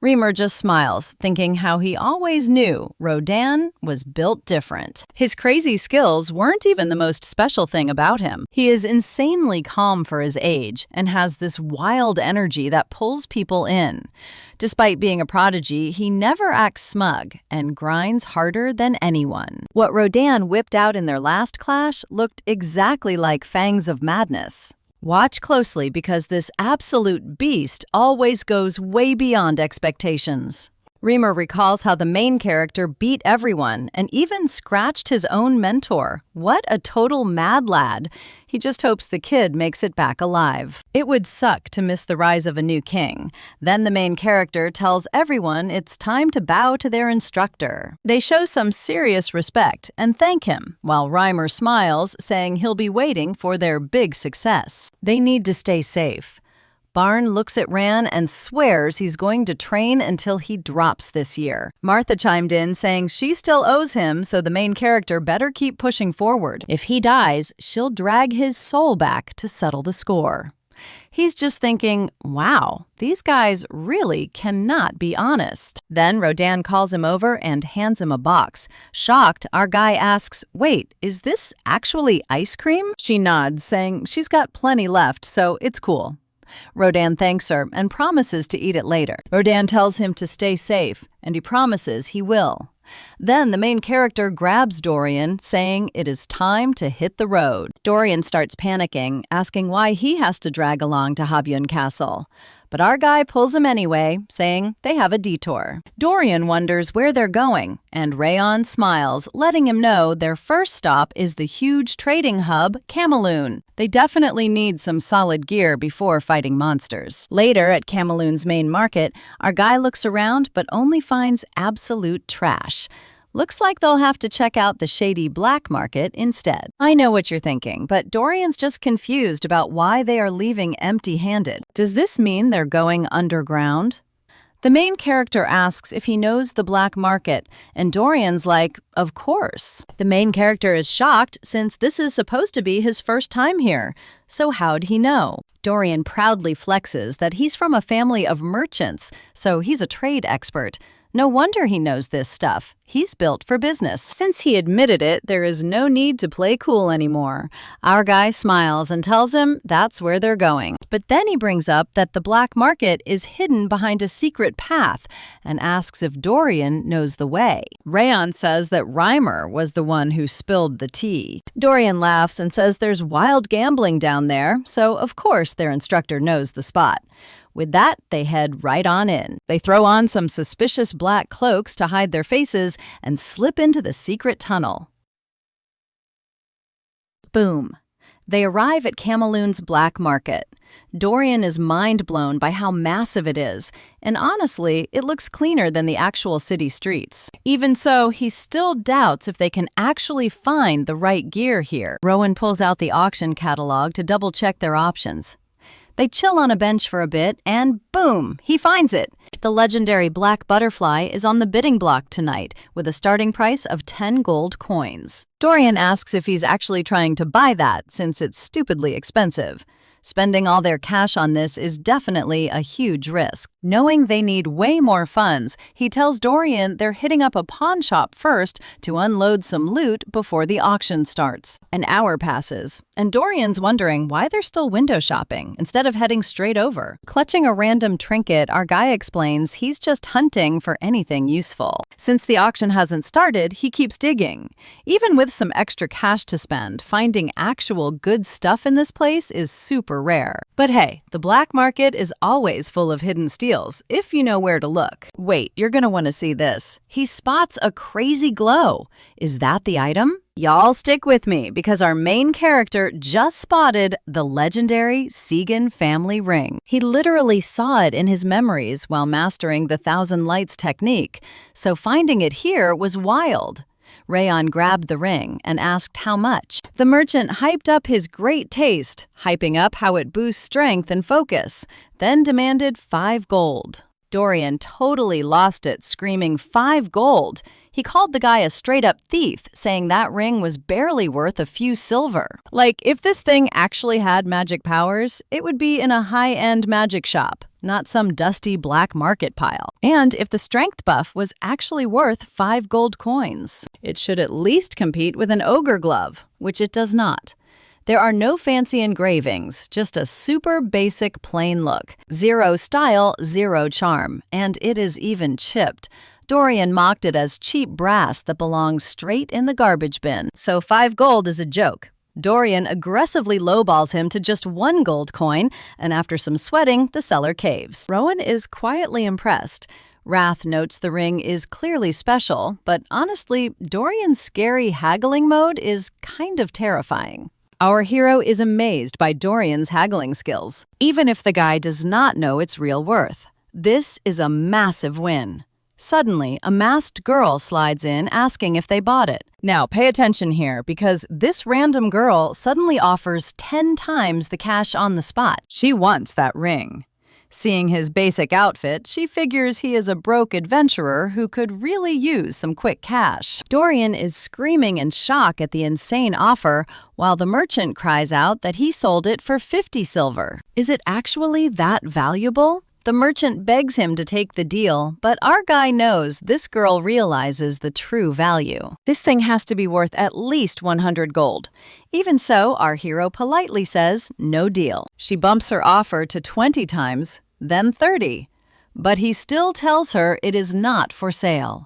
Reamer just smiles, thinking how he always knew Rodin was built different. His crazy skills weren't even the most special thing about him. He is insanely calm for his age and has this wild energy that pulls people in. Despite being a prodigy, he never acts smug and grinds harder than anyone. What Rodin whipped out in their last clash looked exactly like Fangs of Madness. Watch closely because this absolute beast always goes way beyond expectations. Reamer recalls how the main character beat everyone and even scratched his own mentor. What a total mad lad. He just hopes the kid makes it back alive. It would suck to miss the rise of a new king. Then the main character tells everyone it's time to bow to their instructor. They show some serious respect and thank him, while Reimer smiles, saying he'll be waiting for their big success. They need to stay safe. Barn looks at Ran and swears he's going to train until he drops this year. Martha chimed in, saying she still owes him, so the main character better keep pushing forward. If he dies, she'll drag his soul back to settle the score. He's just thinking, wow, these guys really cannot be honest. Then Rodan calls him over and hands him a box. Shocked, our guy asks, wait, is this actually ice cream? She nods, saying she's got plenty left, so it's cool. Rodan thanks her and promises to eat it later. Rodan tells him to stay safe, and he promises he will. Then the main character grabs Dorian, saying it is time to hit the road. Dorian starts panicking, asking why he has to drag along to Habyun Castle. But our guy pulls him anyway, saying they have a detour. Dorian wonders where they're going, and Rayon smiles, letting him know their first stop is the huge trading hub, Cameloon. They definitely need some solid gear before fighting monsters. Later, at Cameloon's main market, our guy looks around but only finds absolute trash. Looks like they'll have to check out the shady black market instead. I know what you're thinking, but Dorian's just confused about why they are leaving empty-handed. Does this mean they're going underground? The main character asks if he knows the black market, and Dorian's like, of course. The main character is shocked since this is supposed to be his first time here. So how'd he know? Dorian proudly flexes that he's from a family of merchants, so he's a trade expert. No wonder he knows this stuff. He's built for business. Since he admitted it, there is no need to play cool anymore. Our guy smiles and tells him that's where they're going. But then he brings up that the black market is hidden behind a secret path and asks if Dorian knows the way. Rayon says that Reimer was the one who spilled the tea. Dorian laughs and says there's wild gambling down there, so of course their instructor knows the spot. With that, they head right on in. They throw on some suspicious black cloaks to hide their faces and slip into the secret tunnel. Boom. They arrive at Cameloon's black market. Dorian is mind-blown by how massive it is, and honestly, it looks cleaner than the actual city streets. Even so, he still doubts if they can actually find the right gear here. Rowan pulls out the auction catalog to double-check their options. They chill on a bench for a bit, and boom, he finds it. The legendary black butterfly is on the bidding block tonight, with a starting price of 10 gold coins. Dorian asks if he's actually trying to buy that, since it's stupidly expensive. Spending all their cash on this is definitely a huge risk. Knowing they need way more funds, he tells Dorian they're hitting up a pawn shop first to unload some loot before the auction starts. An hour passes, and Dorian's wondering why they're still window shopping instead of heading straight over. Clutching a random trinket, our guy explains he's just hunting for anything useful. Since the auction hasn't started, he keeps digging. Even with some extra cash to spend, finding actual good stuff in this place is super rare. But hey, the black market is always full of hidden steals, if you know where to look. Wait, you're gonna want to see this. He spots a crazy glow. Is that the item? Y'all stick with me, because our main character just spotted the legendary Segan family ring. He literally saw it in his memories while mastering the Thousand Lights technique, so finding it here was wild. Rayon grabbed the ring and asked how much. The merchant hyped up his great taste, hyping up how it boosts strength and focus, then demanded 5 gold. Dorian totally lost it, screaming 5 gold. He called the guy a straight-up thief, saying that ring was barely worth a few silver. Like, if this thing actually had magic powers, it would be in a high-end magic shop, not some dusty black market pile. And if the strength buff was actually worth 5 gold coins, it should at least compete with an ogre glove, which it does not. There are no fancy engravings, just a super basic plain look. 0 style, 0 charm, and it is even chipped. Dorian mocked it as cheap brass that belongs straight in the garbage bin. So 5 gold is a joke. Dorian aggressively lowballs him to just 1 gold coin, and after some sweating, the seller caves. Rowan is quietly impressed. Wrath notes the ring is clearly special, but honestly, Dorian's scary haggling mode is kind of terrifying. Our hero is amazed by Dorian's haggling skills, even if the guy does not know its real worth. This is a massive win. Suddenly, a masked girl slides in asking if they bought it. Now, pay attention here, because this random girl suddenly offers 10 times the cash on the spot. She wants that ring. Seeing his basic outfit, she figures he is a broke adventurer who could really use some quick cash. Dorian is screaming in shock at the insane offer, while the merchant cries out that he sold it for 50 silver. Is it actually that valuable? The merchant begs him to take the deal, but our guy knows this girl realizes the true value. This thing has to be worth at least 100 gold. Even so, our hero politely says, no deal. She bumps her offer to 20 times, then 30. But he still tells her it is not for sale.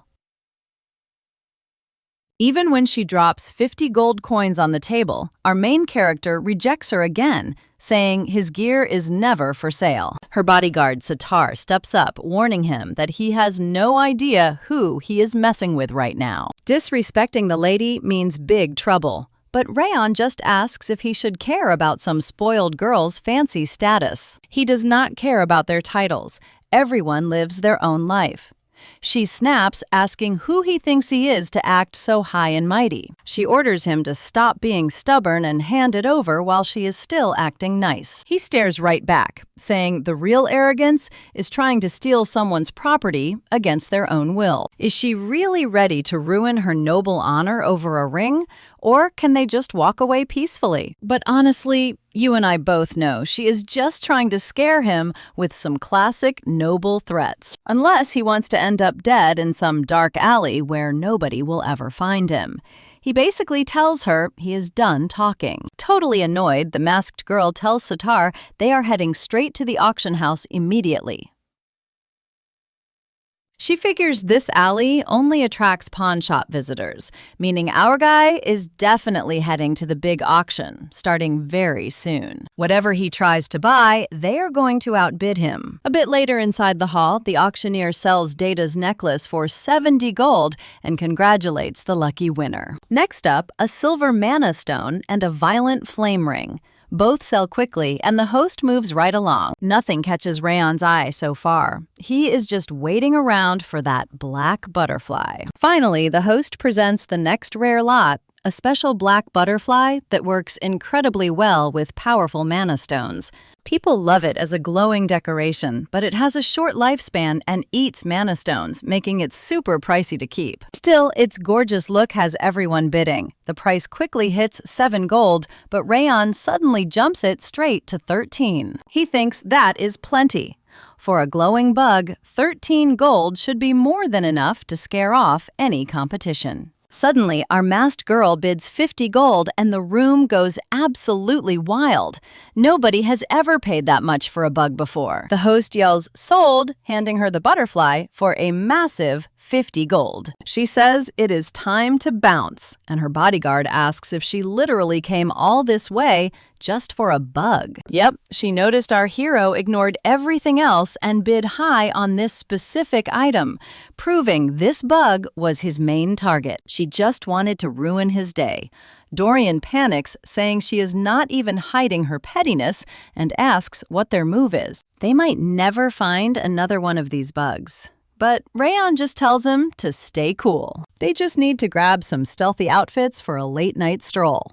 Even when she drops 50 gold coins on the table, our main character rejects her again, saying his gear is never for sale. Her bodyguard Sitar steps up, warning him that he has no idea who he is messing with right now. Disrespecting the lady means big trouble, but Rayon just asks if he should care about some spoiled girl's fancy status. He does not care about their titles. Everyone lives their own life. She snaps, asking who he thinks he is to act so high and mighty. She orders him to stop being stubborn and hand it over while she is still acting nice. He stares right back, saying the real arrogance is trying to steal someone's property against their own will. Is she really ready to ruin her noble honor over a ring? Or can they just walk away peacefully? But honestly, you and I both know she is just trying to scare him with some classic noble threats. Unless he wants to end up dead in some dark alley where nobody will ever find him. He basically tells her he is done talking. Totally annoyed, the masked girl tells Sitar they are heading straight to the auction house immediately. She figures this alley only attracts pawn shop visitors, meaning our guy is definitely heading to the big auction, starting very soon. Whatever he tries to buy, they are going to outbid him. A bit later inside the hall, the auctioneer sells Data's necklace for 70 gold and congratulates the lucky winner. Next up, a silver mana stone and a violent flame ring. Both sell quickly, and the host moves right along. Nothing catches Rayon's eye so far. He is just waiting around for that black butterfly. Finally, the host presents the next rare lot, a special black butterfly that works incredibly well with powerful mana stones. People love it as a glowing decoration, but it has a short lifespan and eats mana stones, making it super pricey to keep. Still, its gorgeous look has everyone bidding. The price quickly hits 7 gold, but Rayon suddenly jumps it straight to 13. He thinks that is plenty. For a glowing bug, 13 gold should be more than enough to scare off any competition. Suddenly, our masked girl bids 50 gold and the room goes absolutely wild. Nobody has ever paid that much for a bug before. The host yells, "Sold," handing her the butterfly for a massive 50 gold. She says it is time to bounce, and her bodyguard asks if she literally came all this way just for a bug. Yep, she noticed our hero ignored everything else and bid high on this specific item, proving this bug was his main target. She just wanted to ruin his day. Dorian panics, saying she is not even hiding her pettiness, and asks what their move is. They might never find another one of these bugs. But Rayon just tells him to stay cool. They just need to grab some stealthy outfits for a late-night stroll.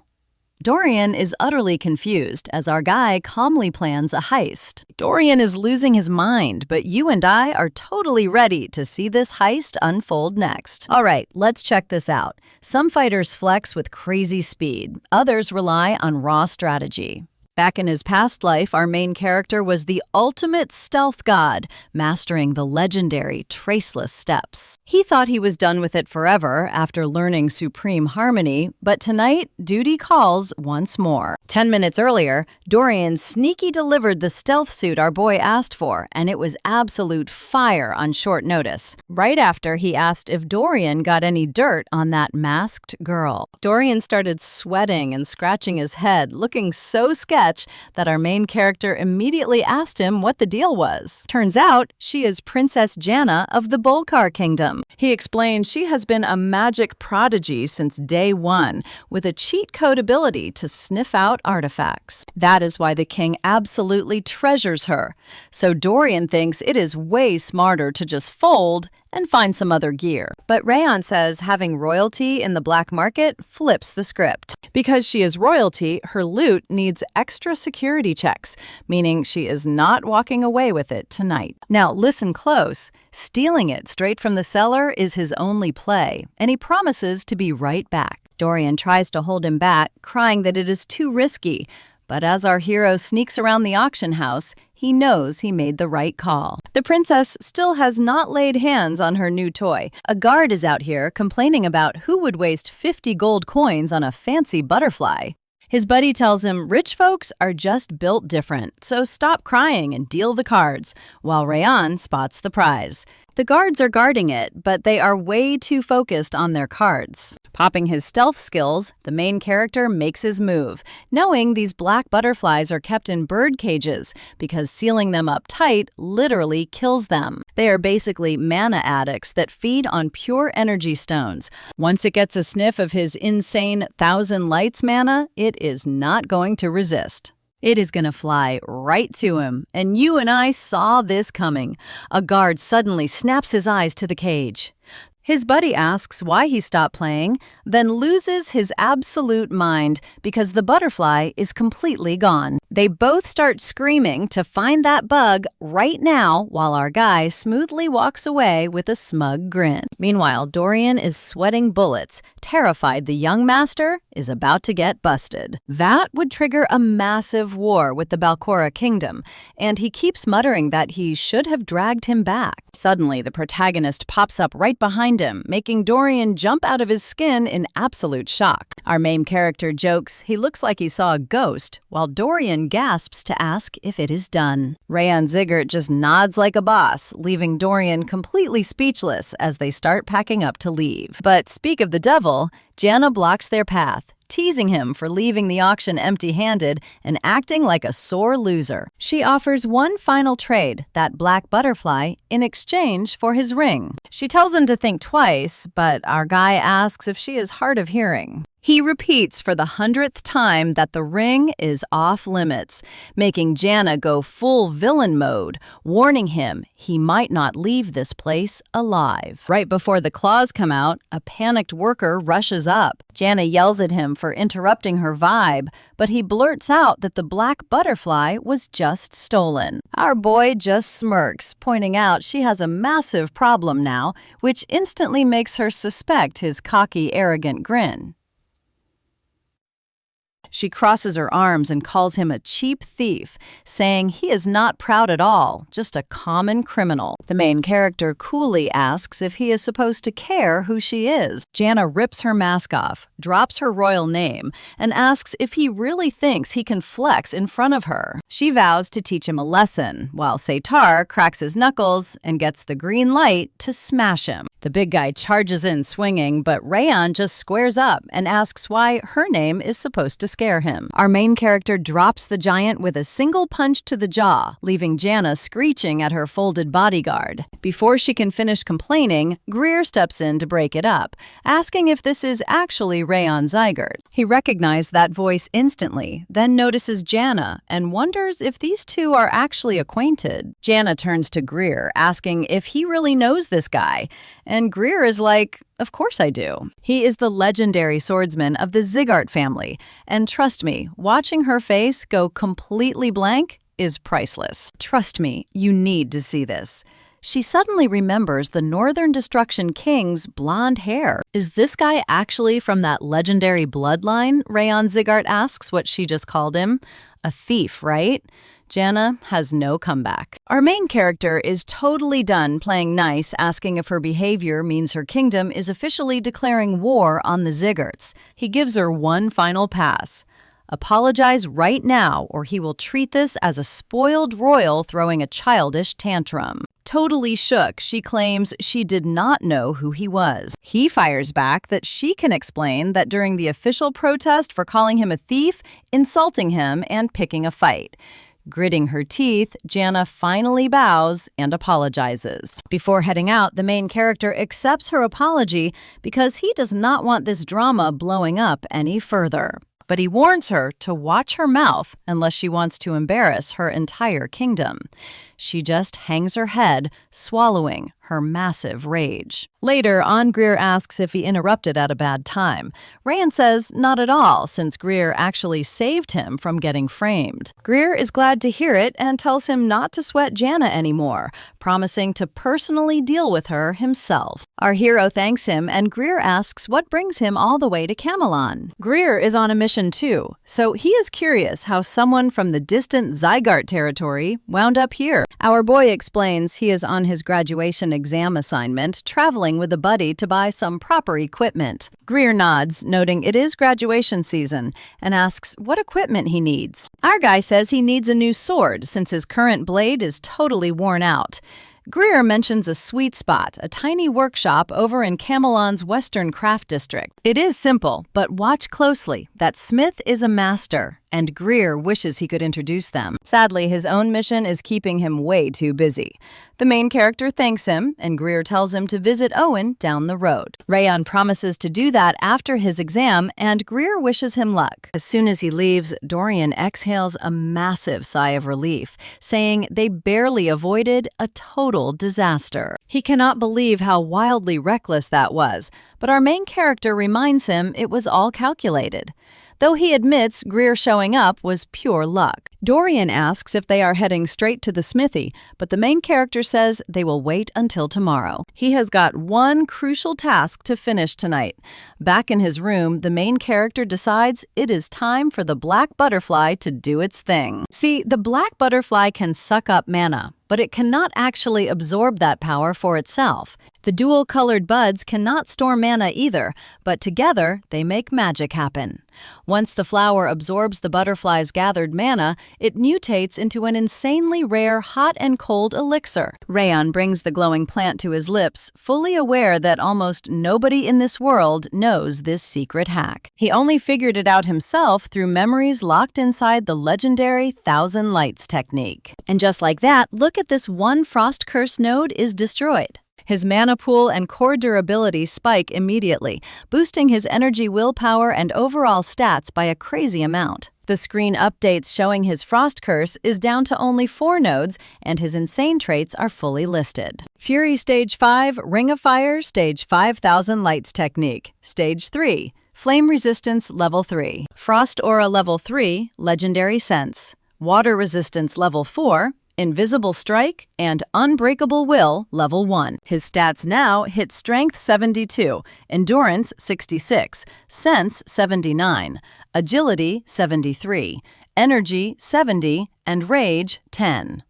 Dorian is utterly confused as our guy calmly plans a heist. Dorian is losing his mind, but you and I are totally ready to see this heist unfold next. All right, let's check this out. Some fighters flex with crazy speed. Others rely on raw strategy. Back in his past life, our main character was the ultimate stealth god, mastering the legendary traceless steps. He thought he was done with it forever after learning supreme harmony, but tonight, duty calls once more. 10 minutes earlier, Dorian sneaky delivered the stealth suit our boy asked for, and it was absolute fire on short notice. Right after, he asked if Dorian got any dirt on that masked girl. Dorian started sweating and scratching his head, looking so sketchy catch that our main character immediately asked him what the deal was. Turns out, she is Princess Jana of the Bolkar Kingdom. He explains she has been a magic prodigy since day one, with a cheat code ability to sniff out artifacts. That is why the king absolutely treasures her. So Dorian thinks it is way smarter to just fold and find some other gear. But Rayon says having royalty in the black market flips the script. Because she is royalty, her loot needs extra security checks, meaning she is not walking away with it tonight. Now listen close. Stealing it straight from the seller is his only play, and he promises to be right back. Dorian tries to hold him back, crying that it is too risky. But as our hero sneaks around the auction house, he knows he made the right call. The princess still has not laid hands on her new toy. A guard is out here complaining about who would waste 50 gold coins on a fancy butterfly. His buddy tells him rich folks are just built different, so stop crying and deal the cards, while Rayon spots the prize. The guards are guarding it, but they are way too focused on their cards. Popping his stealth skills, the main character makes his move, knowing these black butterflies are kept in bird cages because sealing them up tight literally kills them. They are basically mana addicts that feed on pure energy stones. Once it gets a sniff of his insane 1,000 lights mana, it is not going to resist. It is going to fly right to him, and you and I saw this coming. A guard suddenly snaps his eyes to the cage. His buddy asks why he stopped playing, then loses his absolute mind because the butterfly is completely gone. They both start screaming to find that bug right now while our guy smoothly walks away with a smug grin. Meanwhile, Dorian is sweating bullets, terrified the young master is about to get busted. That would trigger a massive war with the Balcora kingdom, and he keeps muttering that he should have dragged him back. Suddenly, the protagonist pops up right behind him, making Dorian jump out of his skin in absolute shock. Our main character jokes he looks like he saw a ghost, while Dorian gasps to ask if it is done. Rayon Ziggert just nods like a boss, leaving Dorian completely speechless as they start packing up to leave. But speak of the devil, Jana blocks their path, teasing him for leaving the auction empty-handed and acting like a sore loser. She offers one final trade, that black butterfly, in exchange for his ring. She tells him to think twice, but our guy asks if she is hard of hearing. He repeats for the 100th time that the ring is off limits, making Jana go full villain mode, warning him he might not leave this place alive. Right before the claws come out, a panicked worker rushes up. Jana yells at him for interrupting her vibe, but he blurts out that the black butterfly was just stolen. Our boy just smirks, pointing out she has a massive problem now, which instantly makes her suspect his cocky, arrogant grin. She crosses her arms and calls him a cheap thief, saying he is not proud at all, just a common criminal. The main character coolly asks if he is supposed to care who she is. Jana rips her mask off, drops her royal name, and asks if he really thinks he can flex in front of her. She vows to teach him a lesson, while Satar cracks his knuckles and gets the green light to smash him. The big guy charges in swinging, but Rayon just squares up and asks why her name is supposed to scare him. Our main character drops the giant with a single punch to the jaw, leaving Jana screeching at her folded bodyguard. Before she can finish complaining, Greer steps in to break it up, asking if this is actually Rayon Ziggert. He recognized that voice instantly, then notices Jana and wonders if these two are actually acquainted. Jana turns to Greer, asking if he really knows this guy, and Greer is like, "Of course I do." He is the legendary swordsman of the Ziggart family, and trust me, watching her face go completely blank is priceless. Trust me, you need to see this. She suddenly remembers the Northern Destruction King's blonde hair. Is this guy actually from that legendary bloodline? Rayon Ziggart asks what she just called him. A thief, right? Jana has no comeback. Our main character is totally done playing nice, asking if her behavior means her kingdom is officially declaring war on the Ziggerts. He gives her one final pass. Apologize right now, or he will treat this as a spoiled royal throwing a childish tantrum. Totally shook, she claims she did not know who he was. He fires back that she can explain that during the official protest for calling him a thief, insulting him, and picking a fight. Gritting her teeth, Jana finally bows and apologizes. Before heading out, the main character accepts her apology because he does not want this drama blowing up any further. But he warns her to watch her mouth unless she wants to embarrass her entire kingdom. She just hangs her head, swallowing her massive rage. Later, Greer asks if he interrupted at a bad time. Rayan says not at all, since Greer actually saved him from getting framed. Greer is glad to hear it and tells him not to sweat Jana anymore, promising to personally deal with her himself. Our hero thanks him, and Greer asks what brings him all the way to Camelon. Greer is on a mission too, so he is curious how someone from the distant Zygarde territory wound up here. Our boy explains he is on his graduation exam assignment, traveling with a buddy to buy some proper equipment. Greer nods, noting it is graduation season, and asks what equipment he needs. Our guy says he needs a new sword since his current blade is totally worn out. Greer mentions a sweet spot, a tiny workshop over in Camelon's Western Craft District. It is simple, but watch closely. That smith is a master, and Greer wishes he could introduce them. Sadly, his own mission is keeping him way too busy. The main character thanks him, and Greer tells him to visit Owen down the road. Rayan promises to do that after his exam, and Greer wishes him luck. As soon as he leaves, Dorian exhales a massive sigh of relief, saying they barely avoided a total disaster. He cannot believe how wildly reckless that was, but our main character reminds him it was all calculated. Though he admits Greer showing up was pure luck. Dorian asks if they are heading straight to the smithy, but the main character says they will wait until tomorrow. He has got one crucial task to finish tonight. Back in his room, the main character decides it is time for the black butterfly to do its thing. See, the black butterfly can suck up mana, but it cannot actually absorb that power for itself. The dual-colored buds cannot store mana either, but together they make magic happen. Once the flower absorbs the butterfly's gathered mana, it mutates into an insanely rare hot and cold elixir. Rayan brings the glowing plant to his lips, fully aware that almost nobody in this world knows this secret hack. He only figured it out himself through memories locked inside the legendary Thousand Lights technique. And just like that, look at this one Frost Curse node is destroyed. His mana pool and core durability spike immediately, boosting his energy, willpower, and overall stats by a crazy amount. The screen updates showing his Frost Curse is down to only 4 nodes, and his insane traits are fully listed. Fury Stage 5, Ring of Fire, Stage 5000 Lights Technique. Stage 3, Flame Resistance Level 3. Frost Aura Level 3, Legendary Sense. Water Resistance Level 4, Invisible Strike, and Unbreakable Will Level 1. His stats now hit Strength 72, Endurance 66, Sense 79, Agility 73, Energy 70, and Rage 10.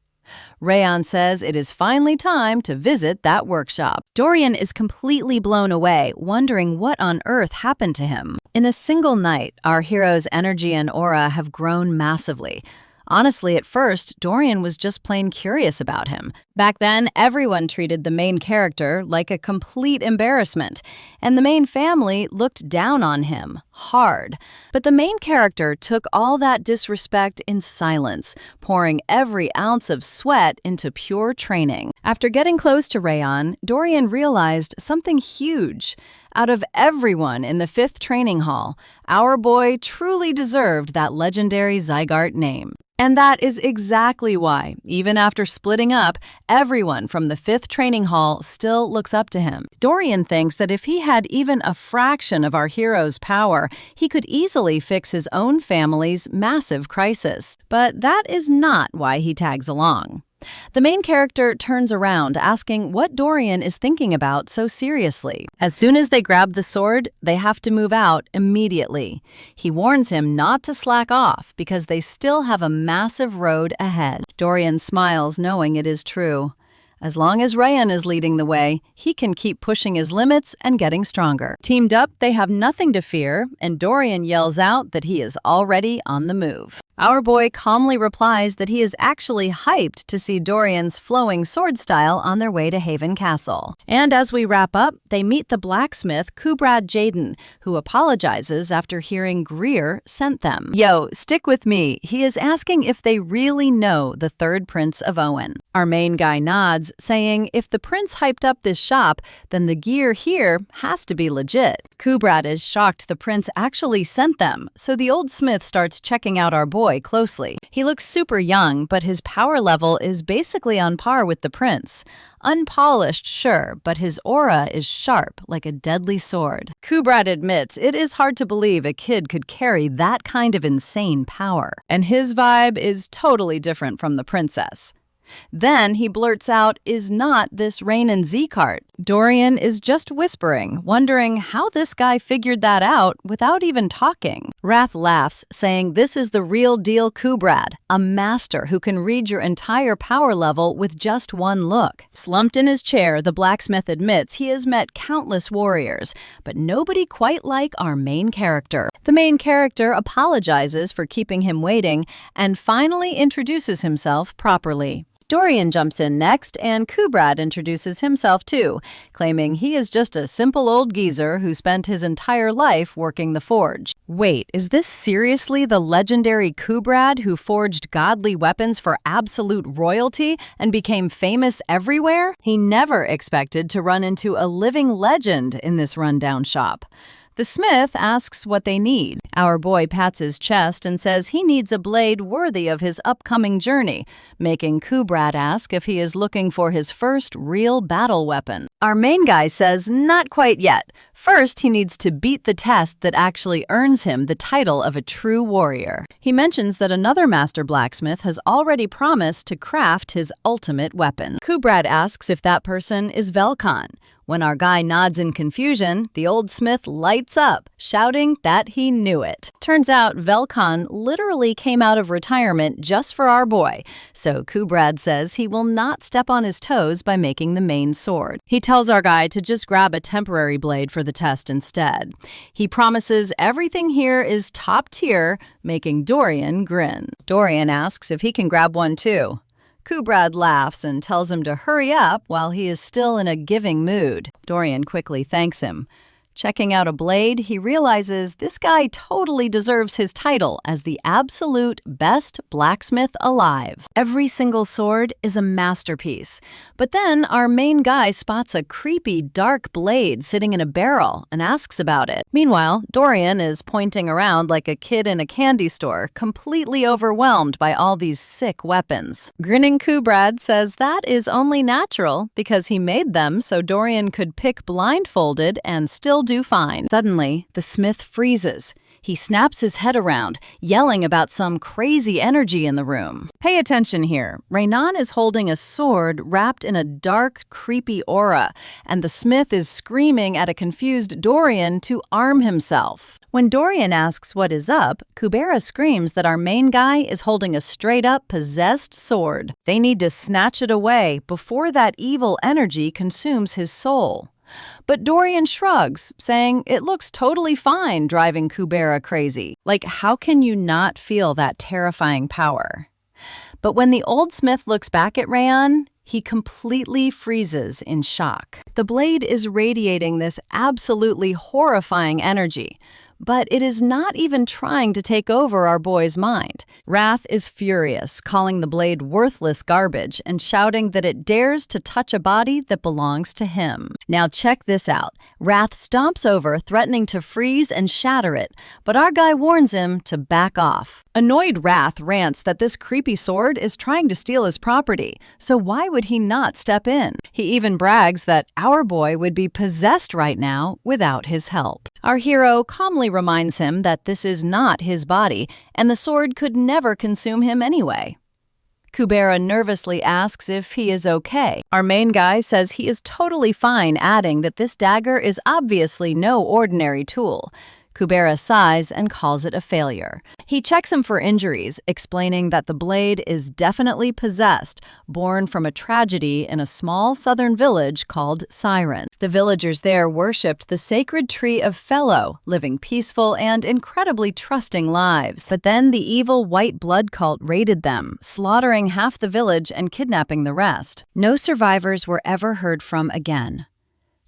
Rayan says it is finally time to visit that workshop. Dorian is completely blown away, wondering what on earth happened to him. In a single night, our hero's energy and aura have grown massively. Honestly, at first, Dorian was just plain curious about him. Back then, everyone treated the main character like a complete embarrassment, and the main family looked down on him hard. But the main character took all that disrespect in silence, pouring every ounce of sweat into pure training. After getting close to Rayan, Dorian realized something huge. Out of everyone in the 5th training hall, our boy truly deserved that legendary Zygarde name. And that is exactly why, even after splitting up, everyone from the 5th training hall still looks up to him. Dorian thinks that if he had even a fraction of our hero's power, he could easily fix his own family's massive crisis. But that is not why he tags along. The main character turns around, asking what Dorian is thinking about so seriously. As soon as they grab the sword, they have to move out immediately. He warns him not to slack off because they still have a massive road ahead. Dorian smiles, knowing it is true. As long as Rayan is leading the way, he can keep pushing his limits and getting stronger. Teamed up, they have nothing to fear, and Dorian yells out that he is already on the move. Our boy calmly replies that he is actually hyped to see Dorian's flowing sword style on their way to Haven Castle. And as we wrap up, they meet the blacksmith Kubrad Jaden, who apologizes after hearing Greer sent them. Yo, stick with me. He is asking if they really know the third prince of Owen. Our main guy nods, saying if the prince hyped up this shop, then the gear here has to be legit. Kubrad is shocked the prince actually sent them, so the old smith starts checking out our boy closely. He looks super young, but his power level is basically on par with the prince. Unpolished, sure, but his aura is sharp, like a deadly sword. Kubrad admits it is hard to believe a kid could carry that kind of insane power, and his vibe is totally different from the princess. Then he blurts out, "Is not this Rain and Z-Cart?" Dorian is just whispering, wondering how this guy figured that out without even talking. Wrath laughs, saying this is the real deal Kubrad, a master who can read your entire power level with just one look. Slumped in his chair, the blacksmith admits he has met countless warriors, but nobody quite like our main character. The main character apologizes for keeping him waiting and finally introduces himself properly. Dorian jumps in next, and Kubrad introduces himself too, claiming he is just a simple old geezer who spent his entire life working the forge. Wait, is this seriously the legendary Kubrad who forged godly weapons for absolute royalty and became famous everywhere? He never expected to run into a living legend in this rundown shop. The smith asks what they need. Our boy pats his chest and says he needs a blade worthy of his upcoming journey, making Kubrad ask if he is looking for his first real battle weapon. Our main guy says not quite yet. First, he needs to beat the test that actually earns him the title of a true warrior. He mentions that another master blacksmith has already promised to craft his ultimate weapon. Kubrad asks if that person is Velkan. When our guy nods in confusion, the old smith lights up, shouting that he knew it. Turns out Velkan literally came out of retirement just for our boy, so Kubrad says he will not step on his toes by making the main sword. He tells our guy to just grab a temporary blade for the test instead. He promises everything here is top tier, making Dorian grin. Dorian asks if he can grab one too. Kubrad laughs and tells him to hurry up while he is still in a giving mood. Dorian quickly thanks him. Checking out a blade, he realizes this guy totally deserves his title as the absolute best blacksmith alive. Every single sword is a masterpiece. But then our main guy spots a creepy dark blade sitting in a barrel and asks about it. Meanwhile, Dorian is pointing around like a kid in a candy store, completely overwhelmed by all these sick weapons. Grinning Kubrad says that is only natural because he made them so Dorian could pick blindfolded and still do fine. Suddenly, the smith freezes. He snaps his head around, yelling about some crazy energy in the room. Pay attention here. Raynon is holding a sword wrapped in a dark, creepy aura, and the smith is screaming at a confused Dorian to arm himself. When Dorian asks what is up, Kubera screams that our main guy is holding a straight-up possessed sword. They need to snatch it away before that evil energy consumes his soul. But Dorian shrugs, saying it looks totally fine driving Kubera crazy. Like, how can you not feel that terrifying power? But when the old smith looks back at Rayon, he completely freezes in shock. The blade is radiating this absolutely horrifying energy, but it is not even trying to take over our boy's mind. Wrath is furious, calling the blade worthless garbage and shouting that it dares to touch a body that belongs to him. Now check this out. Wrath stomps over, threatening to freeze and shatter it, but our guy warns him to back off. Annoyed Wrath rants that this creepy sword is trying to steal his property, so why would he not step in? He even brags that our boy would be possessed right now without his help. Our hero calmly reminds him that this is not his body, and the sword could never consume him anyway. Kubera nervously asks if he is okay. Our main guy says he is totally fine, adding that this dagger is obviously no ordinary tool. Kubera sighs and calls it a failure. He checks him for injuries, explaining that the blade is definitely possessed, born from a tragedy in a small southern village called Siren. The villagers there worshipped the sacred tree of Fellow, living peaceful and incredibly trusting lives. But then the evil white blood cult raided them, slaughtering half the village and kidnapping the rest. No survivors were ever heard from again.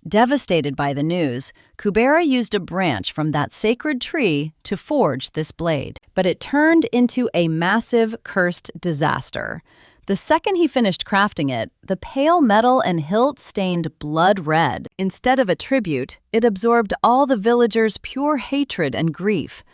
Devastated by the news, Kubera used a branch from that sacred tree to forge this blade. But it turned into a massive, cursed disaster. The second he finished crafting it, the pale metal and hilt stained blood red. Instead of a tribute, it absorbed all the villagers' pure hatred and grief.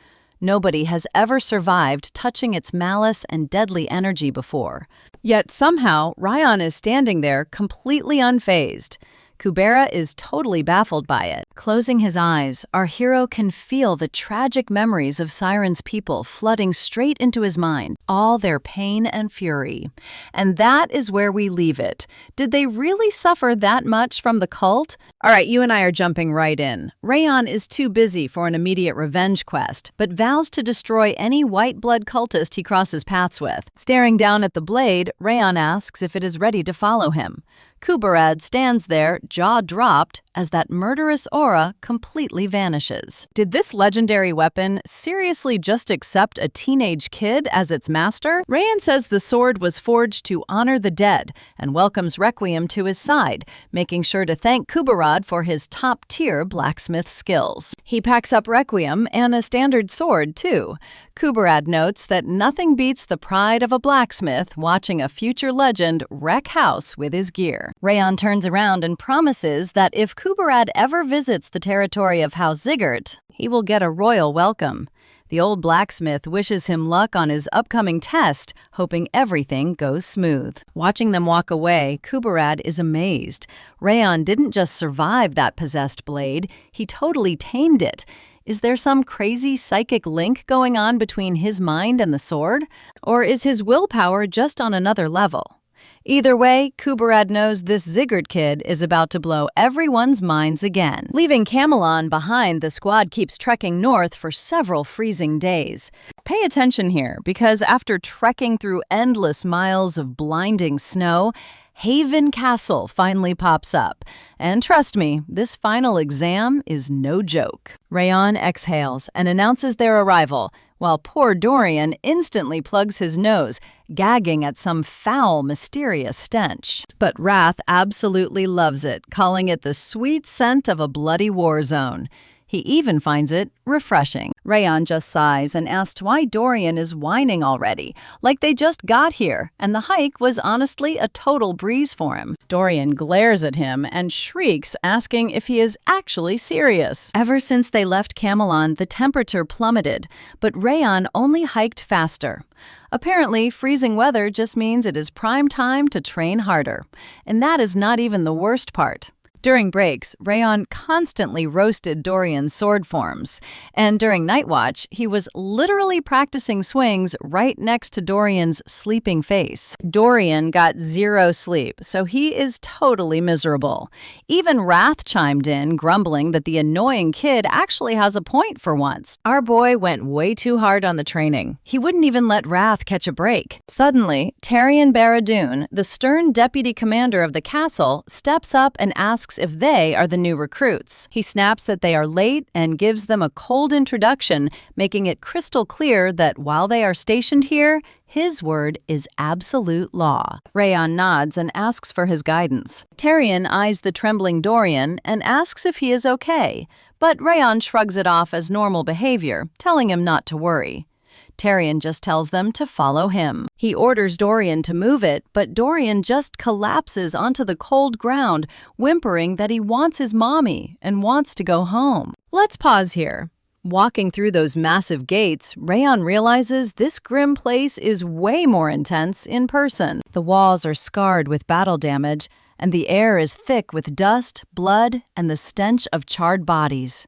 Nobody has ever survived touching its malice and deadly energy before. Yet somehow, Ryan is standing there completely unfazed. Kubera is totally baffled by it. Closing his eyes, our hero can feel the tragic memories of Siren's people flooding straight into his mind, all their pain and fury. And that is where we leave it. Did they really suffer that much from the cult? All right, you and I are jumping right in. Rayon is too busy for an immediate revenge quest, but vows to destroy any white blood cultist he crosses paths with. Staring down at the blade, Rayon asks if it is ready to follow him. Kuberad stands there, jaw dropped, as that murderous aura completely vanishes. Did this legendary weapon seriously just accept a teenage kid as its master? Rayan says the sword was forged to honor the dead and welcomes Requiem to his side, making sure to thank Kuberad for his top-tier blacksmith skills. He packs up Requiem and a standard sword, too. Kuberad notes that nothing beats the pride of a blacksmith watching a future legend wreck house with his gear. Rayon turns around and promises that if Kuberad ever visits the territory of House Zigert, he will get a royal welcome. The old blacksmith wishes him luck on his upcoming test, hoping everything goes smooth. Watching them walk away, Kuberad is amazed. Rayon didn't just survive that possessed blade, he totally tamed it. Is there some crazy psychic link going on between his mind and the sword? Or is his willpower just on another level? Either way, Kuberad knows this Zigert kid is about to blow everyone's minds again. Leaving Camelon behind, the squad keeps trekking north for several freezing days. Pay attention here, because after trekking through endless miles of blinding snow, Haven Castle finally pops up. And trust me, this final exam is no joke. Rayon exhales and announces their arrival, while poor Dorian instantly plugs his nose, gagging at some foul, mysterious stench. But Wrath absolutely loves it, calling it the sweet scent of a bloody war zone. He even finds it refreshing. Rayon just sighs and asks why Dorian is whining already, like they just got here, and the hike was honestly a total breeze for him. Dorian glares at him and shrieks, asking if he is actually serious. Ever since they left Camelon, the temperature plummeted, but Rayon only hiked faster. Apparently, freezing weather just means it is prime time to train harder. And that is not even the worst part. During breaks, Rayon constantly roasted Dorian's sword forms, and during Night Watch, he was literally practicing swings right next to Dorian's sleeping face. Dorian got zero sleep, so he is totally miserable. Even Wrath chimed in, grumbling that the annoying kid actually has a point for once. Our boy went way too hard on the training. He wouldn't even let Wrath catch a break. Suddenly, Tarion Barradoon, the stern deputy commander of the castle, steps up and asks if they are the new recruits. He snaps that they are late and gives them a cold introduction, making it crystal clear that while they are stationed here, his word is absolute law. Rayon nods and asks for his guidance. Tarion eyes the trembling Dorian and asks if he is okay, but Rayon shrugs it off as normal behavior, telling him not to worry. Tarion just tells them to follow him. He orders Dorian to move it, but Dorian just collapses onto the cold ground, whimpering that he wants his mommy and wants to go home. Let's pause here. Walking through those massive gates, Rayon realizes this grim place is way more intense in person. The walls are scarred with battle damage, and the air is thick with dust, blood, and the stench of charred bodies.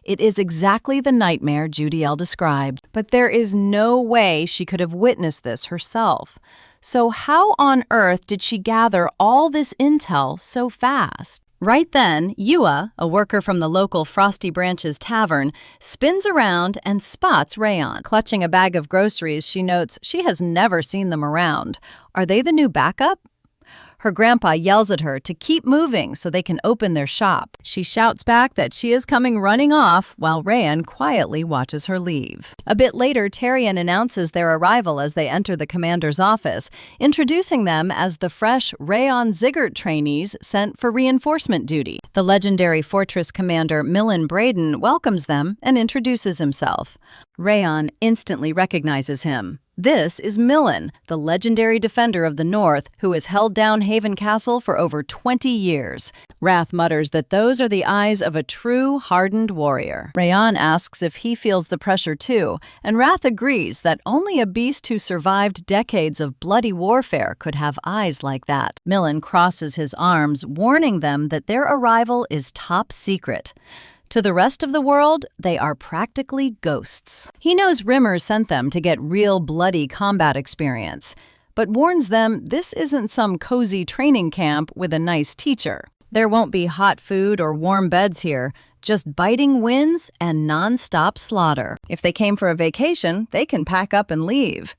It is exactly the nightmare Judiel described, but there is no way she could have witnessed this herself. So how on earth did she gather all this intel so fast? Right then, Yua, a worker from the local Frosty Branches tavern, spins around and spots Rayon. Clutching a bag of groceries, she notes she has never seen them around. Are they the new backup? Her grandpa yells at her to keep moving so they can open their shop. She shouts back that she is coming running off while Rayon quietly watches her leave. A bit later, Tyrion announces their arrival as they enter the commander's office, introducing them as the fresh Rayon Ziggurat trainees sent for reinforcement duty. The legendary fortress commander Millen Braden welcomes them and introduces himself. Rayon instantly recognizes him. This is Millen, the legendary defender of the North, who has held down Haven Castle for over 20 years. Wrath mutters that those are the eyes of a true, hardened warrior. Rayon asks if he feels the pressure too, and Wrath agrees that only a beast who survived decades of bloody warfare could have eyes like that. Millen crosses his arms, warning them that their arrival is top secret. To the rest of the world, they are practically ghosts. He knows Rimmer sent them to get real bloody combat experience, but warns them this isn't some cozy training camp with a nice teacher. There won't be hot food or warm beds here, just biting winds and non-stop slaughter. If they came for a vacation, they can pack up and leave.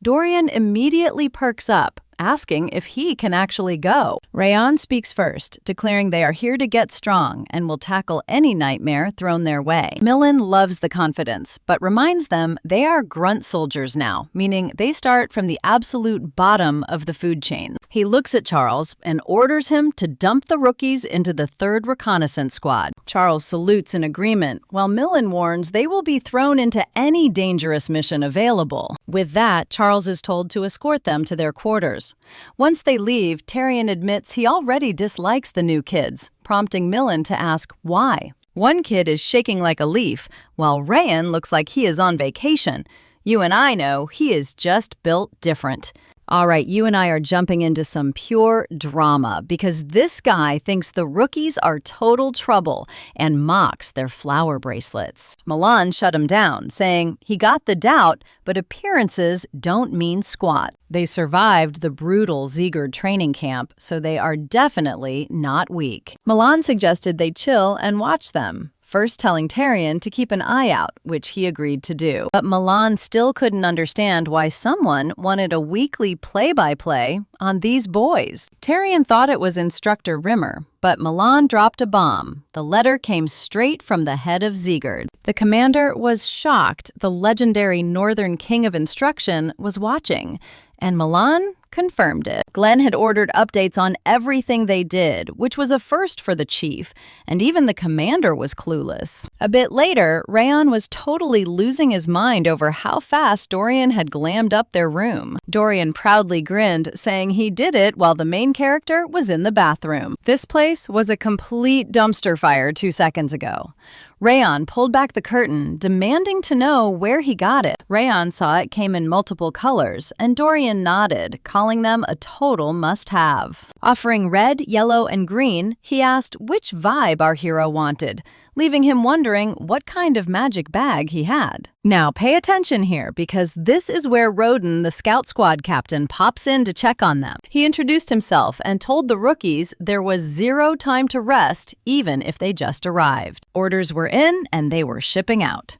Dorian immediately perks up, asking if he can actually go. Rayon speaks first, declaring they are here to get strong and will tackle any nightmare thrown their way. Millen loves the confidence, but reminds them they are grunt soldiers now, meaning they start from the absolute bottom of the food chain. He looks at Charles and orders him to dump the rookies into the 3rd Reconnaissance Squad. Charles salutes in agreement, while Millen warns they will be thrown into any dangerous mission available. With that, Charles is told to escort them to their quarters. Once they leave, Tyrion admits he already dislikes the new kids, prompting Millen to ask why. One kid is shaking like a leaf, while Rayon looks like he is on vacation. You and I know he is just built different. All right, you and I are jumping into some pure drama because this guy thinks the rookies are total trouble and mocks their flower bracelets. Milan shut him down, saying he got the doubt, but appearances don't mean squat. They survived the brutal Ziggurat training camp, so they are definitely not weak. Milan suggested they chill and watch them, first telling Tyrion to keep an eye out, which he agreed to do. But Milan still couldn't understand why someone wanted a weekly play-by-play on these boys. Tyrion thought it was Instructor Rimmer, but Milan dropped a bomb. The letter came straight from the head of Ziggurat. The commander was shocked the legendary Northern King of Instruction was watching, and Milan confirmed it. Glenn had ordered updates on everything they did, which was a first for the chief, and even the commander was clueless. A bit later, Rayon was totally losing his mind over how fast Dorian had glammed up their room. Dorian proudly grinned, saying he did it while the main character was in the bathroom. This place was a complete dumpster fire 2 seconds ago. Rayon pulled back the curtain, demanding to know where he got it. Rayon saw it came in multiple colors, and Dorian nodded, calling them a total must-have. Offering red, yellow, and green, he asked which vibe our hero wanted, leaving him wondering what kind of magic bag he had. Now pay attention here, because this is where Roden, the scout squad captain, pops in to check on them. He introduced himself and told the rookies there was 0 time to rest, even if they just arrived. Orders were in, and they were shipping out.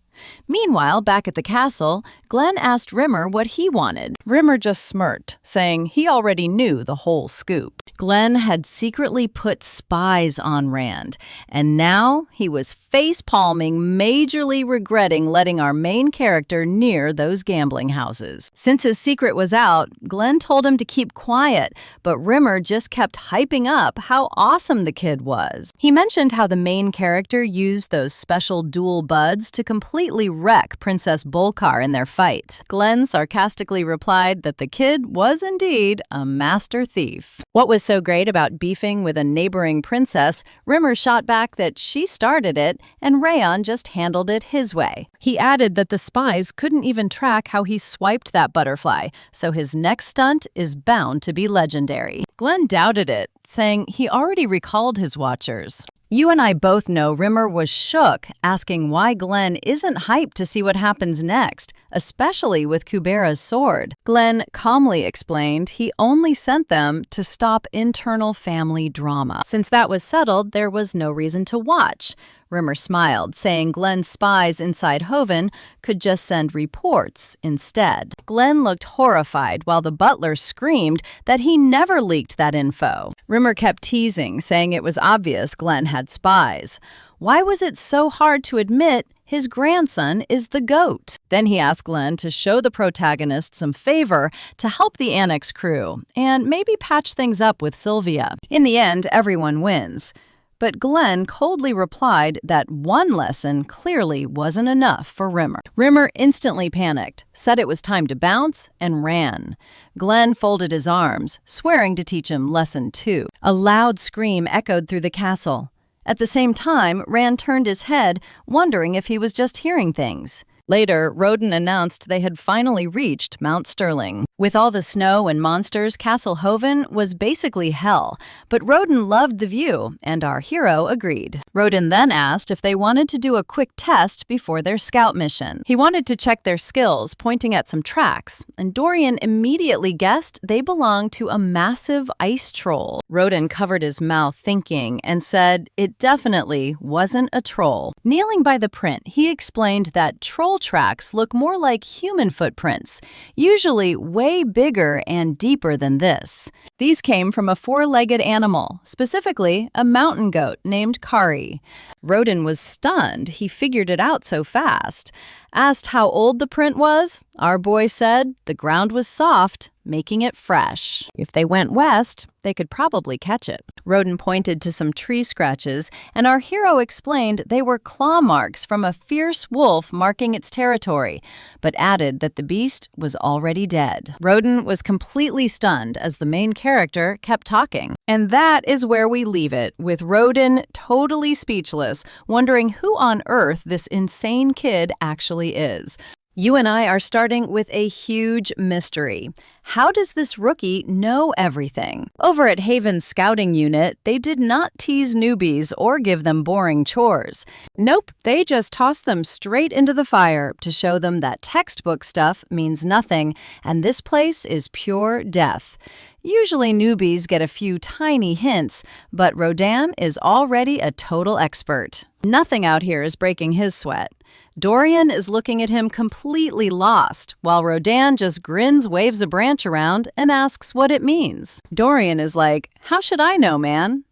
Meanwhile, back at the castle, Glenn asked Rimmer what he wanted. Rimmer just smirked, saying he already knew the whole scoop. Glenn had secretly put spies on Rand, and now he was face-palming, majorly regretting letting our main character near those gambling houses. Since his secret was out, Glenn told him to keep quiet, but Rimmer just kept hyping up how awesome the kid was. He mentioned how the main character used those special dual buds to completely wreck Princess Bolkar in their fight. Glenn sarcastically replied that the kid was indeed a master thief. What was so great about beefing with a neighboring princess, Rimmer shot back that she started it and Rayon just handled it his way. He added that the spies couldn't even track how he swiped that butterfly, so his next stunt is bound to be legendary. Glenn doubted it, saying he already recalled his watchers. You and I both know Rimmer was shook, asking why Glenn isn't hyped to see what happens next, especially with Kubera's sword. Glenn calmly explained he only sent them to stop internal family drama. Since that was settled, there was no reason to watch. Rimmer smiled, saying Glenn's spies inside Hoven could just send reports instead. Glenn looked horrified while the butler screamed that he never leaked that info. Rimmer kept teasing, saying it was obvious Glenn had spies. Why was it so hard to admit his grandson is the GOAT? Then he asked Glenn to show the protagonist some favor to help the Annex crew and maybe patch things up with Sylvia. In the end, everyone wins. But Glenn coldly replied that one lesson clearly wasn't enough for Rimmer. Rimmer instantly panicked, said it was time to bounce, and ran. Glenn folded his arms, swearing to teach him lesson 2. A loud scream echoed through the castle. At the same time, Rand turned his head, wondering if he was just hearing things. Later, Roden announced they had finally reached Mount Sterling. With all the snow and monsters, Castle Hoven was basically hell, but Roden loved the view, and our hero agreed. Roden then asked if they wanted to do a quick test before their scout mission. He wanted to check their skills, pointing at some tracks, and Dorian immediately guessed they belonged to a massive ice troll. Roden covered his mouth thinking and said it definitely wasn't a troll. Kneeling by the print, he explained that troll tracks look more like human footprints, usually way bigger and deeper than this. These came from a four-legged animal, specifically a mountain goat named Kari. Roden was stunned he figured it out so fast. Asked how old the print was, our boy said the ground was soft, making it fresh. If they went west, they could probably catch it. Roden pointed to some tree scratches, and our hero explained they were claw marks from a fierce wolf marking its territory, but added that the beast was already dead. Roden was completely stunned as the main character kept talking. And that is where we leave it, with Roden totally speechless, wondering who on earth this insane kid actually is. You and I are starting with a huge mystery. How does this rookie know everything? Over at Haven's scouting unit, they did not tease newbies or give them boring chores. Nope, they just tossed them straight into the fire to show them that textbook stuff means nothing, and this place is pure death. Usually newbies get a few tiny hints, but Rodan is already a total expert. Nothing out here is breaking his sweat. Dorian is looking at him completely lost, while Rodan just grins, waves a branch around, and asks what it means. Dorian is like, "How should I know, man?"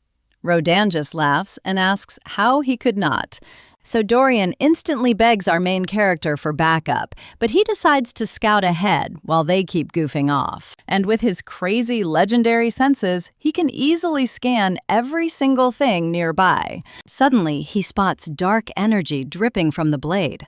Rodan just laughs and asks how he could not. So Dorian instantly begs our main character for backup, but he decides to scout ahead while they keep goofing off. And with his crazy legendary senses, he can easily scan every single thing nearby. Suddenly, he spots dark energy dripping from the blade.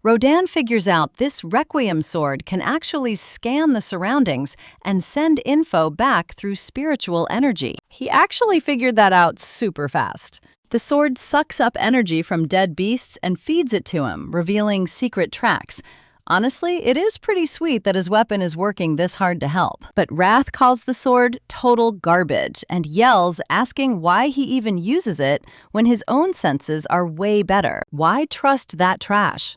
Rodan figures out this Requiem sword can actually scan the surroundings and send info back through spiritual energy. He actually figured that out super fast. The sword sucks up energy from dead beasts and feeds it to him, revealing secret tracks. Honestly, it is pretty sweet that his weapon is working this hard to help. But Wrath calls the sword total garbage and yells, asking why he even uses it when his own senses are way better. Why trust that trash?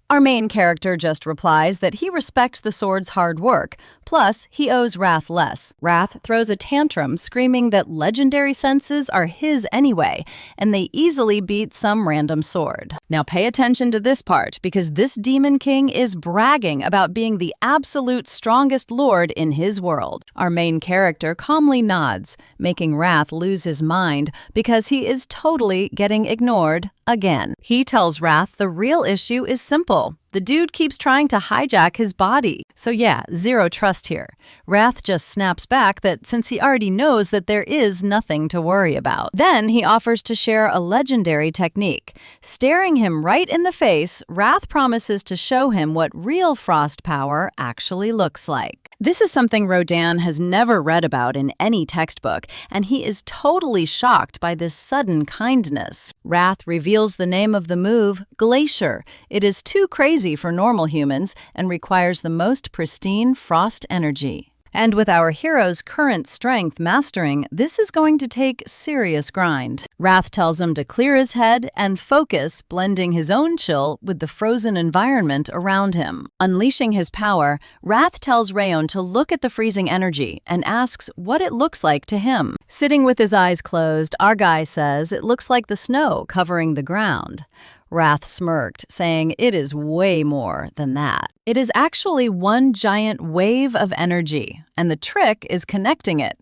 Our main character just replies that he respects the sword's hard work, plus he owes Wrath less. Wrath throws a tantrum screaming that legendary senses are his anyway, and they easily beat some random sword. Now pay attention to this part, because this Demon King is bragging about being the absolute strongest lord in his world. Our main character calmly nods, making Wrath lose his mind because he is totally getting ignored again. He tells Wrath the real issue is simple. The dude keeps trying to hijack his body. So yeah, zero trust here. Wrath just snaps back that since he already knows that there is nothing to worry about. Then he offers to share a legendary technique. Staring him right in the face, Wrath promises to show him what real frost power actually looks like. This is something Rodan has never read about in any textbook, and he is totally shocked by this sudden kindness. Wrath reveals the name of the move, Glacier. It is too crazy for normal humans and requires the most pristine frost energy. And with our hero's current strength mastering, this is going to take serious grind. Wrath tells him to clear his head and focus, blending his own chill with the frozen environment around him. Unleashing his power, Wrath tells Rayon to look at the freezing energy and asks what it looks like to him. Sitting with his eyes closed, our guy says it looks like the snow covering the ground. Wrath smirked, saying it is way more than that. It is actually one giant wave of energy, and the trick is connecting it.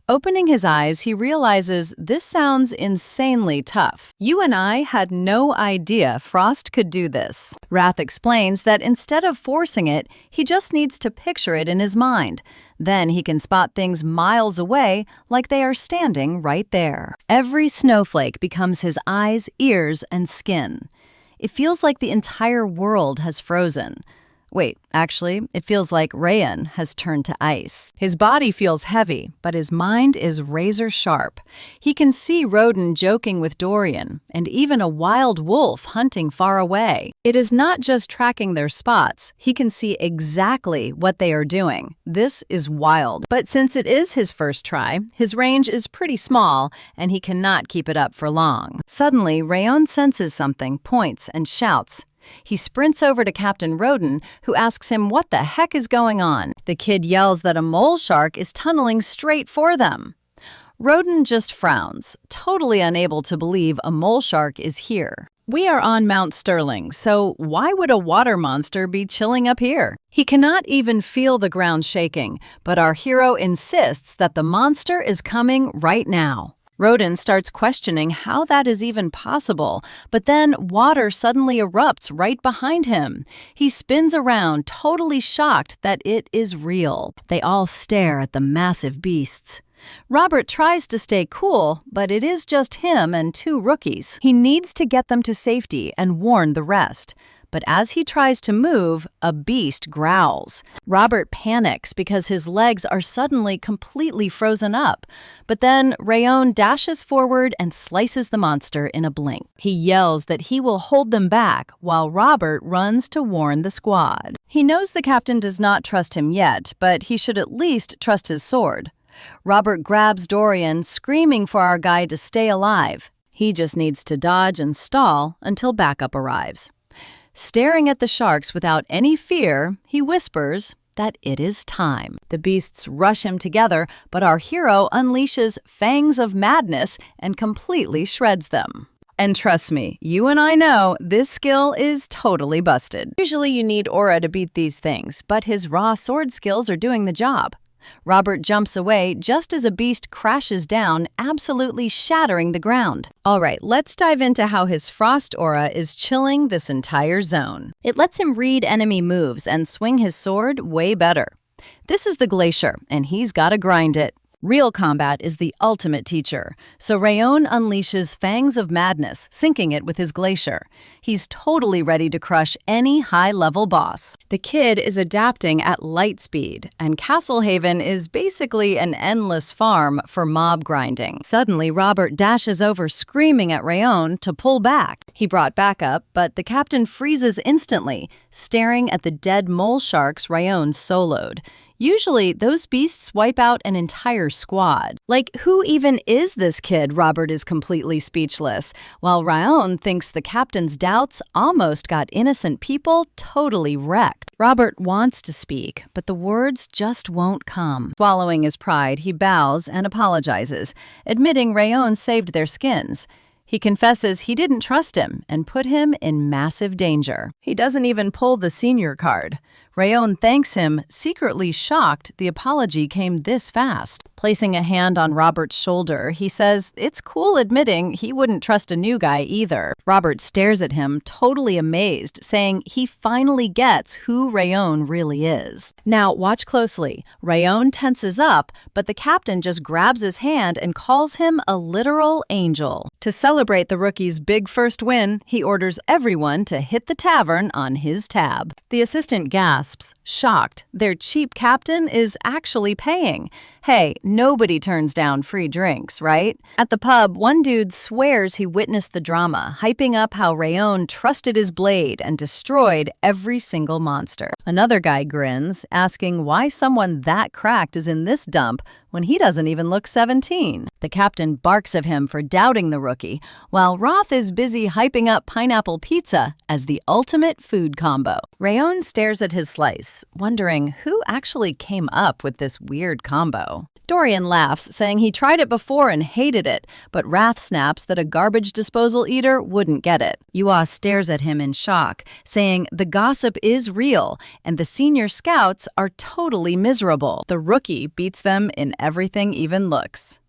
Opening his eyes, he realizes this sounds insanely tough. You and I had no idea Frost could do this. Wrath explains that instead of forcing it, he just needs to picture it in his mind. Then he can spot things miles away like they are standing right there. Every snowflake becomes his eyes, ears, and skin. It feels like the entire world has frozen. Wait, actually, it feels like Rayon has turned to ice. His body feels heavy, but his mind is razor sharp. He can see Rodin joking with Dorian, and even a wild wolf hunting far away. It is not just tracking their spots. He can see exactly what they are doing. This is wild. But since it is his first try, his range is pretty small, and he cannot keep it up for long. Suddenly, Rayon senses something, points, and shouts. He sprints over to Captain Rodin, who asks him what the heck is going on. The kid yells that a mole shark is tunneling straight for them. Rodin just frowns, totally unable to believe a mole shark is here. We are on Mount Sterling, so why would a water monster be chilling up here? He cannot even feel the ground shaking, but our hero insists that the monster is coming right now. Rodin starts questioning how that is even possible, but then water suddenly erupts right behind him. He spins around, totally shocked that it is real. They all stare at the massive beasts. Robert tries to stay cool, but it is just him and two rookies. He needs to get them to safety and warn the rest. But as he tries to move, a beast growls. Robert panics because his legs are suddenly completely frozen up. But then Rayon dashes forward and slices the monster in a blink. He yells that he will hold them back while Robert runs to warn the squad. He knows the captain does not trust him yet, but he should at least trust his sword. Robert grabs Dorian, screaming for our guy to stay alive. He just needs to dodge and stall until backup arrives. Staring at the sharks without any fear, he whispers that it is time. The beasts rush him together, but our hero unleashes fangs of madness and completely shreds them. And trust me, you and I know this skill is totally busted. Usually you need aura to beat these things, but his raw sword skills are doing the job. Robert jumps away just as a beast crashes down, absolutely shattering the ground. All right, let's dive into how his frost aura is chilling this entire zone. It lets him read enemy moves and swing his sword way better. This is the Glacier, and he's gotta grind it. Real combat is the ultimate teacher, so Rayon unleashes Fangs of Madness, syncing it with his Glacier. He's totally ready to crush any high-level boss. The kid is adapting at light speed, and Castlehaven is basically an endless farm for mob grinding. Suddenly, Robert dashes over screaming at Rayon to pull back. He brought backup, but the captain freezes instantly, staring at the dead mole sharks Rayon soloed. Usually, those beasts wipe out an entire squad. Like, who even is this kid? Robert is completely speechless, while Rayon thinks the captain's doubts almost got innocent people totally wrecked. Robert wants to speak, but the words just won't come. Swallowing his pride, he bows and apologizes, admitting Rayon saved their skins. He confesses he didn't trust him and put him in massive danger. He doesn't even pull the senior card. Rayon thanks him, secretly shocked the apology came this fast. Placing a hand on Robert's shoulder, he says it's cool admitting he wouldn't trust a new guy either. Robert stares at him, totally amazed, saying he finally gets who Rayon really is. Now, watch closely. Rayon tenses up, but the captain just grabs his hand and calls him a literal angel. To celebrate the rookie's big first win, he orders everyone to hit the tavern on his tab. The assistant gasps gasps, shocked. Their cheap captain is actually paying. Hey, nobody turns down free drinks, right? At the pub, one dude swears he witnessed the drama, hyping up how Rayon trusted his blade and destroyed every single monster. Another guy grins, asking why someone that cracked is in this dump when he doesn't even look 17. The captain barks at him for doubting the rookie, while Roth is busy hyping up pineapple pizza as the ultimate food combo. Rayon stares at his slice, wondering who actually came up with this weird combo. Dorian laughs, saying he tried it before and hated it, but Wrath snaps that a garbage disposal eater wouldn't get it. Yua stares at him in shock, saying the gossip is real and the senior scouts are totally miserable. The rookie beats them in everything even looks.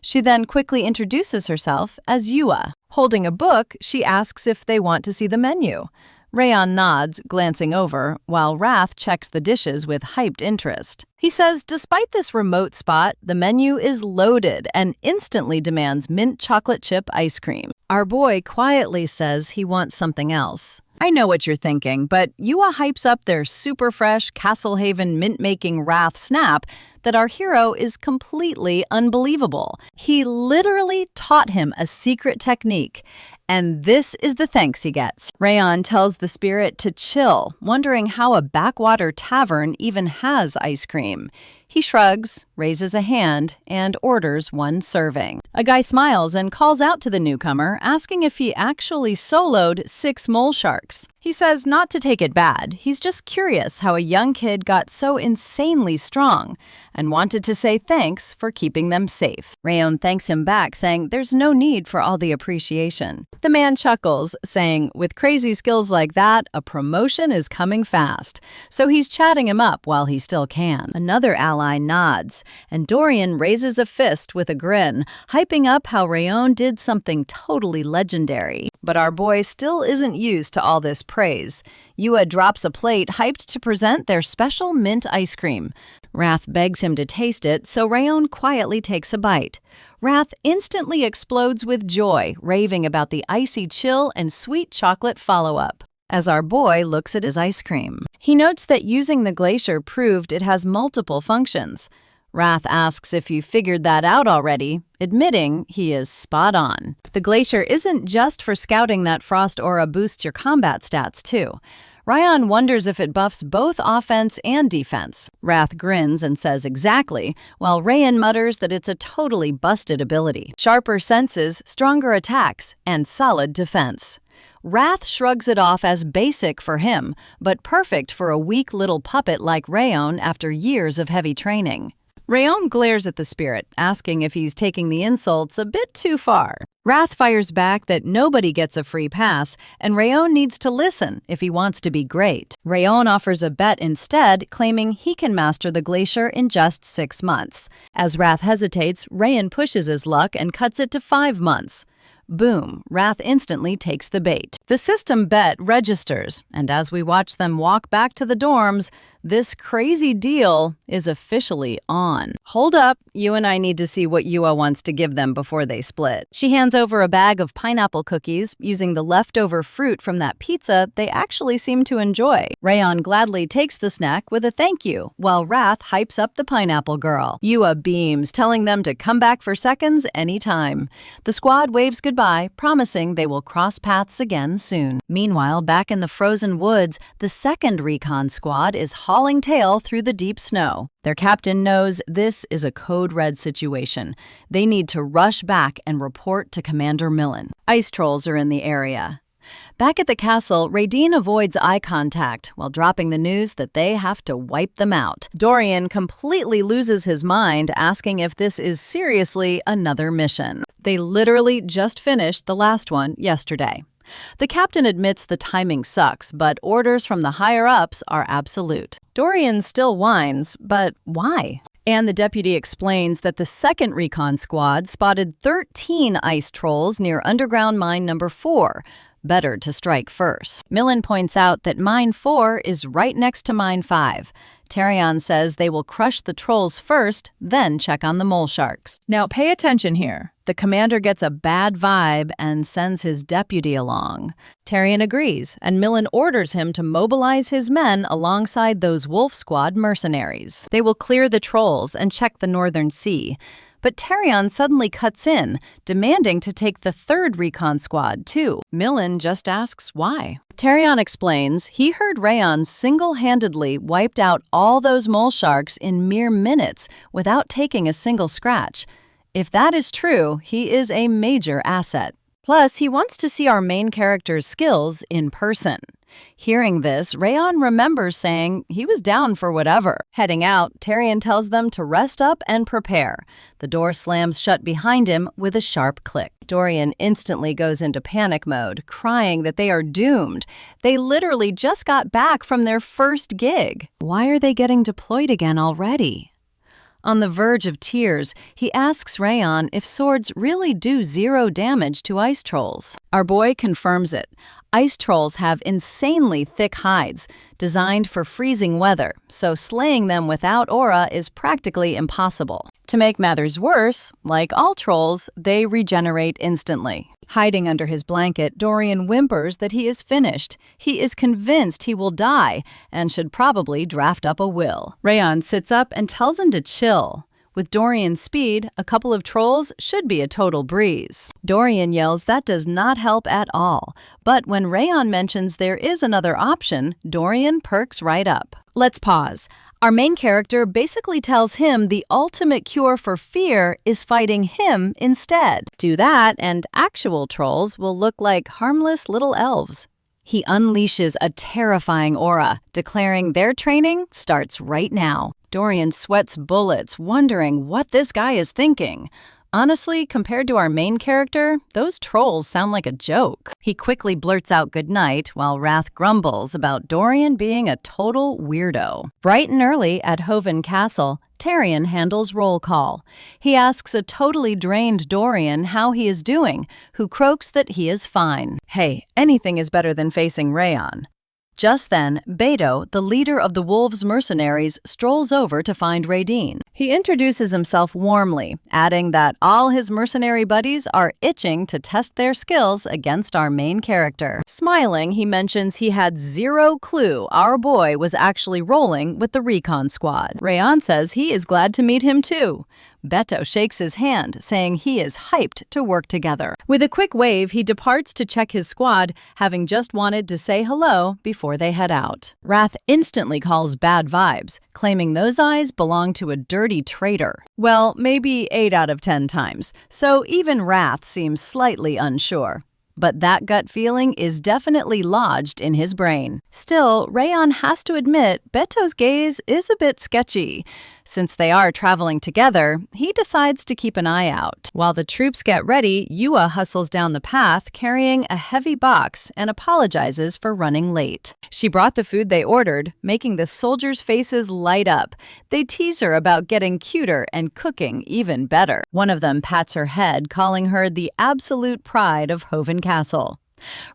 She then quickly introduces herself as Yua. Holding a book, she asks if they want to see the menu. Rayon nods, glancing over, while Wrath checks the dishes with hyped interest. He says despite this remote spot, the menu is loaded and instantly demands mint chocolate chip ice cream. Our boy quietly says he wants something else. I know what you're thinking, but Yua hypes up their super fresh Castle Haven mint-making Wrath snap that our hero is completely unbelievable. He literally taught him a secret technique, and this is the thanks he gets. Rayon tells the spirit to chill, wondering how a backwater tavern even has ice cream. He shrugs, raises a hand, and orders one serving. A guy smiles and calls out to the newcomer, asking if he actually soloed 6 mole sharks. He says not to take it bad, he's just curious how a young kid got so insanely strong, and wanted to say thanks for keeping them safe. Rayon thanks him back, saying there's no need for all the appreciation. The man chuckles, saying with crazy skills like that, a promotion is coming fast, so he's chatting him up while he still can. Another ally nods, and Dorian raises a fist with a grin, hyping up how Rayon did something totally legendary. But our boy still isn't used to all this praise. Yua drops a plate hyped to present their special mint ice cream. Wrath begs him to taste it, so Rayon quietly takes a bite. Wrath instantly explodes with joy, raving about the icy chill and sweet chocolate follow-up. As our boy looks at his ice cream, he notes that using the glacier proved it has multiple functions. Wrath asks if you figured that out already, admitting he is spot on. The glacier isn't just for scouting that frost aura boosts your combat stats too. Rayon wonders if it buffs both offense and defense. Wrath grins and says exactly, while Rayon mutters that it's a totally busted ability. Sharper senses, stronger attacks, and solid defense. Wrath shrugs it off as basic for him, but perfect for a weak little puppet like Rayon after years of heavy training. Rayon glares at the spirit, asking if he's taking the insults a bit too far. Wrath fires back that nobody gets a free pass, and Rayon needs to listen if he wants to be great. Rayon offers a bet instead, claiming he can master the glacier in just 6 months. As Wrath hesitates, Rayon pushes his luck and cuts it to 5 months. Boom, Wrath instantly takes the bait. The system bet registers, and as we watch them walk back to the dorms, this crazy deal is officially on. Hold up, you and I need to see what Yua wants to give them before they split. She hands over a bag of pineapple cookies, using the leftover fruit from that pizza they actually seem to enjoy. Rayon gladly takes the snack with a thank you, while Wrath hypes up the pineapple girl. Yua beams, telling them to come back for seconds anytime. The squad waves goodbye, promising they will cross paths again soon. Meanwhile, back in the frozen woods, the second recon squad is hauling tail through the deep snow. Their captain knows this is a code red situation. They need to rush back and report to Commander Millen. Ice trolls are in the area. Back at the castle, Radine avoids eye contact while dropping the news that they have to wipe them out. Dorian completely loses his mind, asking if this is seriously another mission. They literally just finished the last one yesterday. The captain admits the timing sucks, but orders from the higher-ups are absolute. Dorian still whines, but why? And the deputy explains that the second recon squad spotted 13 ice trolls near underground mine number 4. Better to strike first. Millen points out that mine 4 is right next to mine 5. Tarion says they will crush the trolls first, then check on the mole sharks. Now pay attention here. The commander gets a bad vibe and sends his deputy along. Tarion agrees, and Millen orders him to mobilize his men alongside those Wolf Squad mercenaries. They will clear the trolls and check the Northern Sea. But Tarion suddenly cuts in, demanding to take the third recon squad, too. Millen just asks why. Tarion explains he heard Rayon single-handedly wiped out all those mole sharks in mere minutes without taking a single scratch. If that is true, he is a major asset. Plus, he wants to see our main character's skills in person. Hearing this, Rayon remembers saying he was down for whatever. Heading out, Tarion tells them to rest up and prepare. The door slams shut behind him with a sharp click. Dorian instantly goes into panic mode, crying that they are doomed. They literally just got back from their first gig. Why are they getting deployed again already? On the verge of tears, he asks Rayon if swords really do 0 damage to ice trolls. Our boy confirms it. Ice trolls have insanely thick hides, designed for freezing weather, so slaying them without aura is practically impossible. To make matters worse, like all trolls, they regenerate instantly. Hiding under his blanket, Dorian whimpers that he is finished. He is convinced he will die and should probably draft up a will. Rayon sits up and tells him to chill. With Dorian's speed, a couple of trolls should be a total breeze. Dorian yells that does not help at all, but when Rayon mentions there is another option, Dorian perks right up. Let's pause. Our main character basically tells him the ultimate cure for fear is fighting him instead. Do that, and actual trolls will look like harmless little elves. He unleashes a terrifying aura, declaring their training starts right now. Dorian sweats bullets, wondering what this guy is thinking. Honestly, compared to our main character, those trolls sound like a joke. He quickly blurts out goodnight while Wrath grumbles about Dorian being a total weirdo. Bright and early at Hoven Castle, Tarion handles roll call. He asks a totally drained Dorian how he is doing, who croaks that he is fine. Hey, anything is better than facing Rayon. Just then, Beto, the leader of the Wolves' mercenaries, strolls over to find Radine. He introduces himself warmly, adding that all his mercenary buddies are itching to test their skills against our main character. Smiling, he mentions he had 0 clue our boy was actually rolling with the recon squad. Rayon says he is glad to meet him too. Beto shakes his hand, saying he is hyped to work together. With a quick wave, he departs to check his squad, having just wanted to say hello before they head out. Wrath instantly calls bad vibes, claiming those eyes belong to a dirty traitor. Well, maybe 8 out of 10 times, so even Wrath seems slightly unsure. But that gut feeling is definitely lodged in his brain. Still, Rayon has to admit Beto's gaze is a bit sketchy. Since they are traveling together, he decides to keep an eye out. While the troops get ready, Yua hustles down the path carrying a heavy box and apologizes for running late. She brought the food they ordered, making the soldiers' faces light up. They tease her about getting cuter and cooking even better. One of them pats her head, calling her the absolute pride of Hoven Castle.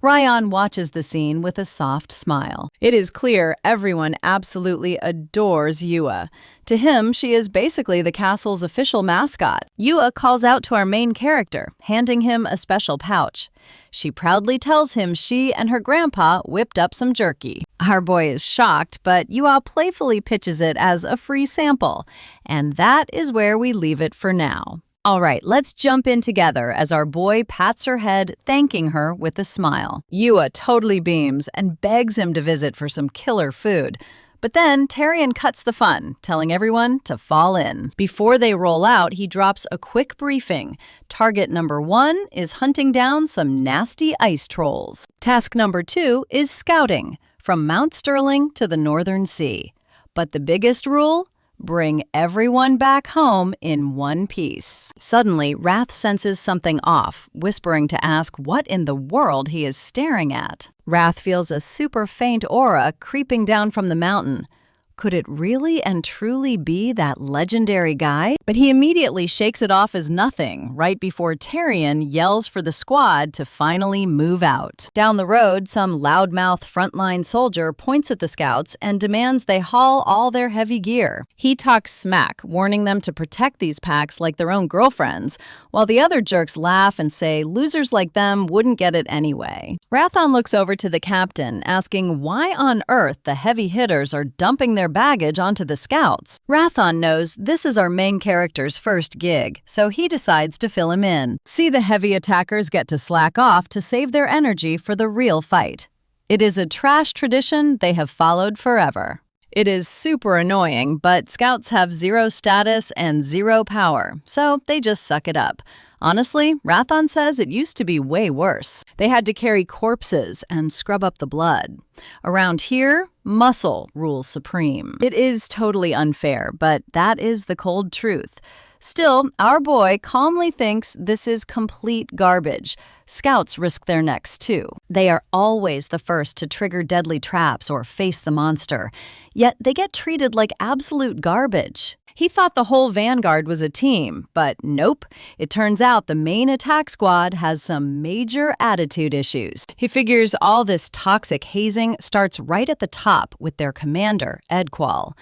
Rayon watches the scene with a soft smile. It is clear everyone absolutely adores Yua. To him, she is basically the castle's official mascot. Yua calls out to our main character, handing him a special pouch. She proudly tells him she and her grandpa whipped up some jerky. Our boy is shocked, but Yua playfully pitches it as a free sample. And that is where we leave it for now. All right, let's jump in together as our boy pats her head, thanking her with a smile. Yua totally beams and begs him to visit for some killer food. But then Tarion cuts the fun, telling everyone to fall in. Before they roll out, he drops a quick briefing. Target number 1 is hunting down some nasty ice trolls. Task number 2 is scouting, from Mount Sterling to the Northern Sea. But the biggest rule? Bring everyone back home in one piece. Suddenly, Wrath senses something off, whispering to ask what in the world he is staring at. Wrath feels a super faint aura creeping down from the mountain. Could it really and truly be that legendary guy? But he immediately shakes it off as nothing right before Tyrion yells for the squad to finally move out. Down the road, some loudmouth frontline soldier points at the scouts and demands they haul all their heavy gear. He talks smack, warning them to protect these packs like their own girlfriends, while the other jerks laugh and say losers like them wouldn't get it anyway. Rathon looks over to the captain, asking why on earth the heavy hitters are dumping their baggage onto the scouts. Rathon knows this is our main character's first gig, so he decides to fill him in. See the heavy attackers get to slack off to save their energy for the real fight. It is a trash tradition they have followed forever. It is super annoying, but scouts have 0 status and 0 power, so they just suck it up. Honestly, Rathon says it used to be way worse. They had to carry corpses and scrub up the blood. Around here, muscle rules supreme. It is totally unfair, but that is the cold truth. Still, our boy calmly thinks this is complete garbage. Scouts risk their necks too. They are always the first to trigger deadly traps or face the monster. Yet they get treated like absolute garbage. He thought the whole vanguard was a team, but nope. It turns out the main attack squad has some major attitude issues. He figures all this toxic hazing starts right at the top with their commander, Edqual.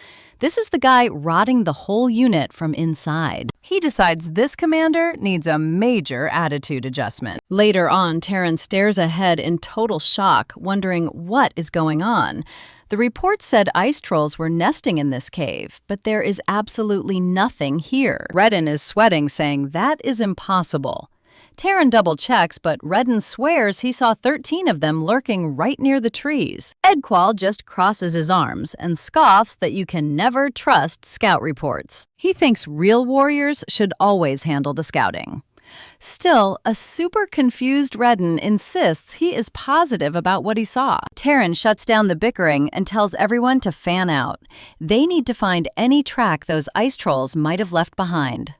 This is the guy rotting the whole unit from inside. He decides this commander needs a major attitude adjustment. Later on, Taryn stares ahead in total shock, wondering what is going on. The report said ice trolls were nesting in this cave, but there is absolutely nothing here. Redden is sweating, saying that is impossible. Taryn double-checks, but Redden swears he saw 13 of them lurking right near the trees. Edqual just crosses his arms and scoffs that you can never trust scout reports. He thinks real warriors should always handle the scouting. Still, a super confused Redden insists he is positive about what he saw. Taryn shuts down the bickering and tells everyone to fan out. They need to find any track those ice trolls might have left behind.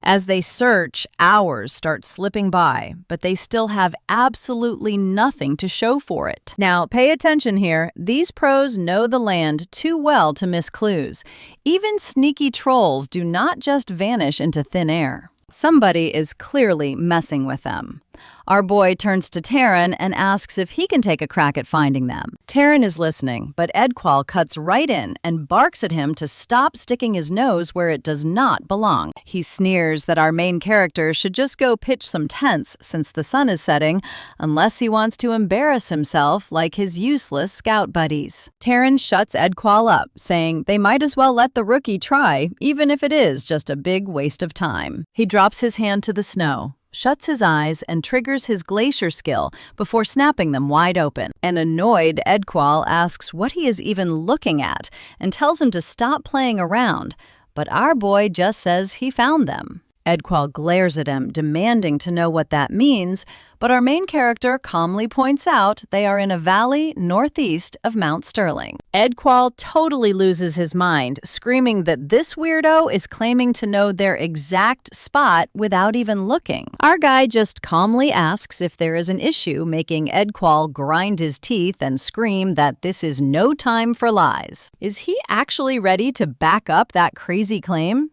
As they search, hours start slipping by, but they still have absolutely nothing to show for it. Now, pay attention here. These pros know the land too well to miss clues. Even sneaky trolls do not just vanish into thin air. Somebody is clearly messing with them. Our boy turns to Taryn and asks if he can take a crack at finding them. Taryn is listening, but Edqual cuts right in and barks at him to stop sticking his nose where it does not belong. He sneers that our main character should just go pitch some tents since the sun is setting, unless he wants to embarrass himself like his useless scout buddies. Taryn shuts Edqual up, saying they might as well let the rookie try, even if it is just a big waste of time. He drops his hand to the snow, shuts his eyes, and triggers his glacier skill before snapping them wide open. An annoyed Edqual asks what he is even looking at and tells him to stop playing around, but our boy just says he found them. Edqual glares at him, demanding to know what that means, but our main character calmly points out they are in a valley northeast of Mount Sterling. Edqual totally loses his mind, screaming that this weirdo is claiming to know their exact spot without even looking. Our guy just calmly asks if there is an issue, making Edqual grind his teeth and scream that this is no time for lies. Is he actually ready to back up that crazy claim?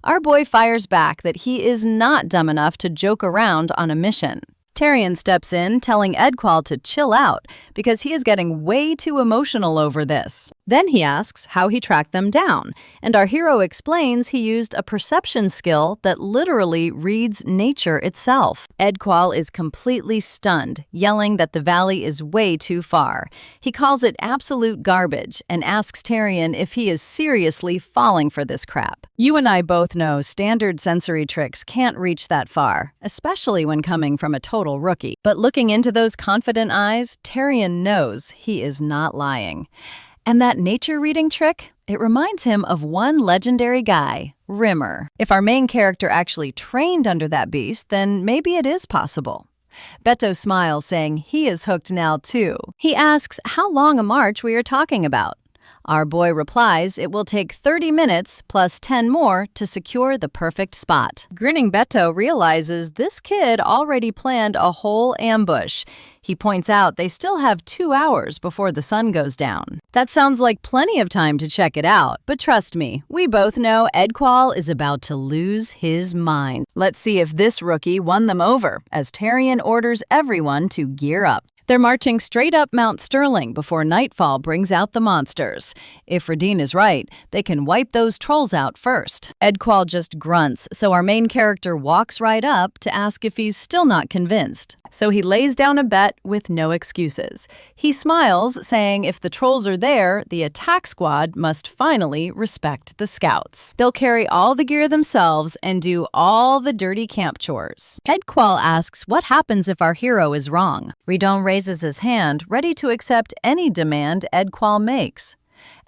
Our boy fires back that he is not dumb enough to joke around on a mission. Tyrion steps in, telling Edqual to chill out because he is getting way too emotional over this. Then he asks how he tracked them down, and our hero explains he used a perception skill that literally reads nature itself. Edqual is completely stunned, yelling that the valley is way too far. He calls it absolute garbage and asks Tyrion if he is seriously falling for this crap. You and I both know standard sensory tricks can't reach that far, especially when coming from a total rookie. But looking into those confident eyes, Tyrion knows he is not lying. And that nature reading trick, it reminds him of one legendary guy, Rimmer. If our main character actually trained under that beast, then maybe it is possible. Beto smiles, saying he is hooked now too. He asks how long a march we are talking about. Our boy replies it will take 30 minutes plus 10 more to secure the perfect spot. Grinning Beto realizes this kid already planned a whole ambush. He points out they still have 2 hours before the sun goes down. That sounds like plenty of time to check it out, but trust me, we both know Edqual is about to lose his mind. Let's see if this rookie won them over, as Tyrion orders everyone to gear up. They're marching straight up Mount Sterling before nightfall brings out the monsters. If Radine is right, they can wipe those trolls out first. Edqual just grunts, so our main character walks right up to ask if he's still not convinced. So he lays down a bet with no excuses. He smiles, saying if the trolls are there, the attack squad must finally respect the scouts. They'll carry all the gear themselves and do all the dirty camp chores. Edqual asks what happens if our hero is wrong. Redon raises his hand, ready to accept any demand Edqual makes.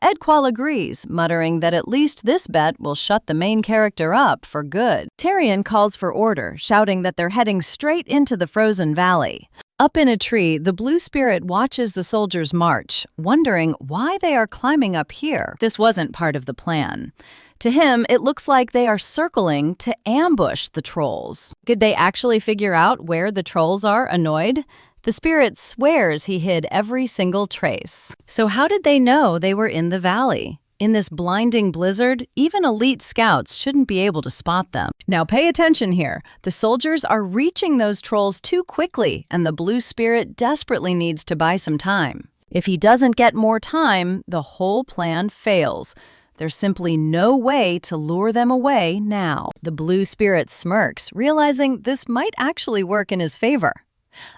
Edqual agrees, muttering that at least this bet will shut the main character up for good. Tyrion calls for order, shouting that they're heading straight into the frozen valley. Up in a tree, the Blue Spirit watches the soldiers march, wondering why they are climbing up here. This wasn't part of the plan. To him, it looks like they are circling to ambush the trolls. Could they actually figure out where the trolls are, annoyed? The spirit swears he hid every single trace. So how did they know they were in the valley? In this blinding blizzard, even elite scouts shouldn't be able to spot them. Now pay attention here. The soldiers are reaching those trolls too quickly, and the Blue Spirit desperately needs to buy some time. If he doesn't get more time, the whole plan fails. There's simply no way to lure them away now. The Blue Spirit smirks, realizing this might actually work in his favor.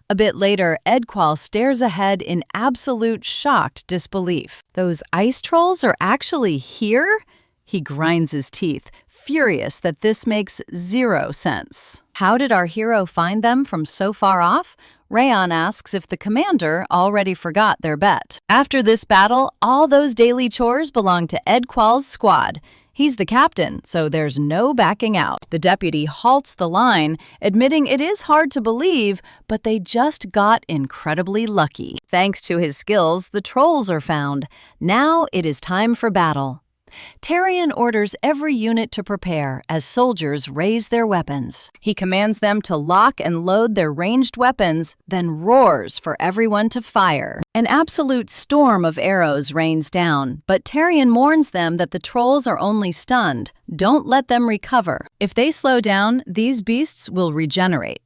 A bit later, Edqual stares ahead in absolute shocked disbelief. Those ice trolls are actually here? He grinds his teeth, furious that this makes zero sense. How did our hero find them from so far off? Rayon asks if the commander already forgot their bet. After this battle, all those daily chores belong to Edqual's squad. He's the captain, so there's no backing out. The deputy halts the line, admitting it is hard to believe, but they just got incredibly lucky. Thanks to his skills, the trolls are found. Now it is time for battle. Tyrion orders every unit to prepare as soldiers raise their weapons. He commands them to lock and load their ranged weapons, then roars for everyone to fire. An absolute storm of arrows rains down, but Tyrion warns them that the trolls are only stunned. Don't let them recover. If they slow down, these beasts will regenerate.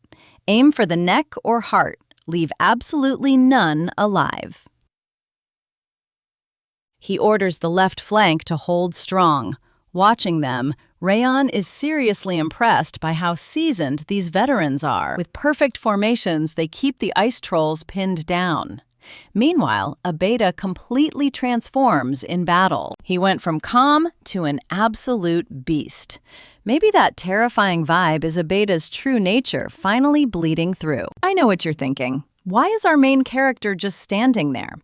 Aim for the neck or heart. Leave absolutely none alive. He orders the left flank to hold strong. Watching them, Rayon is seriously impressed by how seasoned these veterans are. With perfect formations, they keep the ice trolls pinned down. Meanwhile, Abeda completely transforms in battle. He went from calm to an absolute beast. Maybe that terrifying vibe is Abeda's true nature finally bleeding through. I know what you're thinking. Why is our main character just standing there?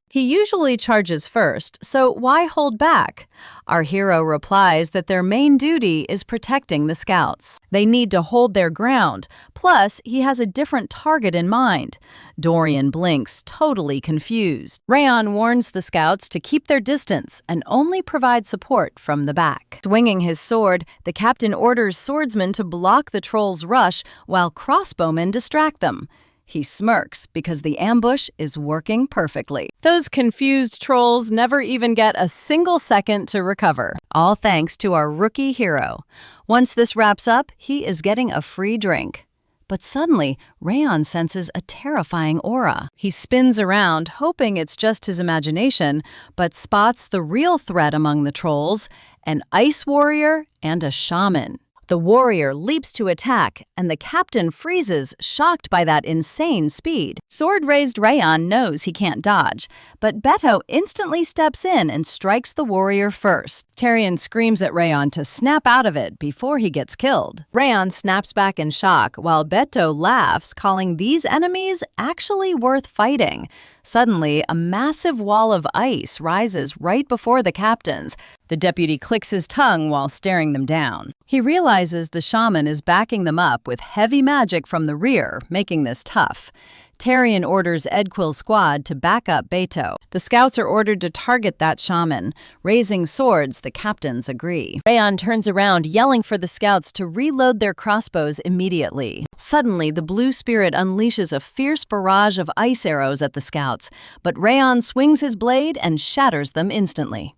He usually charges first, so why hold back? Our hero replies that their main duty is protecting the scouts. They need to hold their ground, plus he has a different target in mind. Dorian blinks, totally confused. Rayon warns the scouts to keep their distance and only provide support from the back. Swinging his sword, the captain orders swordsmen to block the trolls' rush while crossbowmen distract them. He smirks because the ambush is working perfectly. Those confused trolls never even get a single second to recover. All thanks to our rookie hero. Once this wraps up, he is getting a free drink. But suddenly, Rayon senses a terrifying aura. He spins around, hoping it's just his imagination, but spots the real threat among the trolls, an ice warrior and a shaman. The warrior leaps to attack, and the captain freezes, shocked by that insane speed. Sword-raised Rayon knows he can't dodge, but Beto instantly steps in and strikes the warrior first. Tyrion screams at Rayon to snap out of it before he gets killed. Rayon snaps back in shock, while Beto laughs, calling these enemies actually worth fighting. Suddenly, a massive wall of ice rises right before the captains. The deputy clicks his tongue while staring them down. He realizes the shaman is backing them up with heavy magic from the rear, making this tough. Tyrion orders Edquil's squad to back up Beto. The scouts are ordered to target that shaman. Raising swords, the captains agree. Rhaon turns around, yelling for the scouts to reload their crossbows immediately. Suddenly, the blue spirit unleashes a fierce barrage of ice arrows at the scouts, but Rhaon swings his blade and shatters them instantly.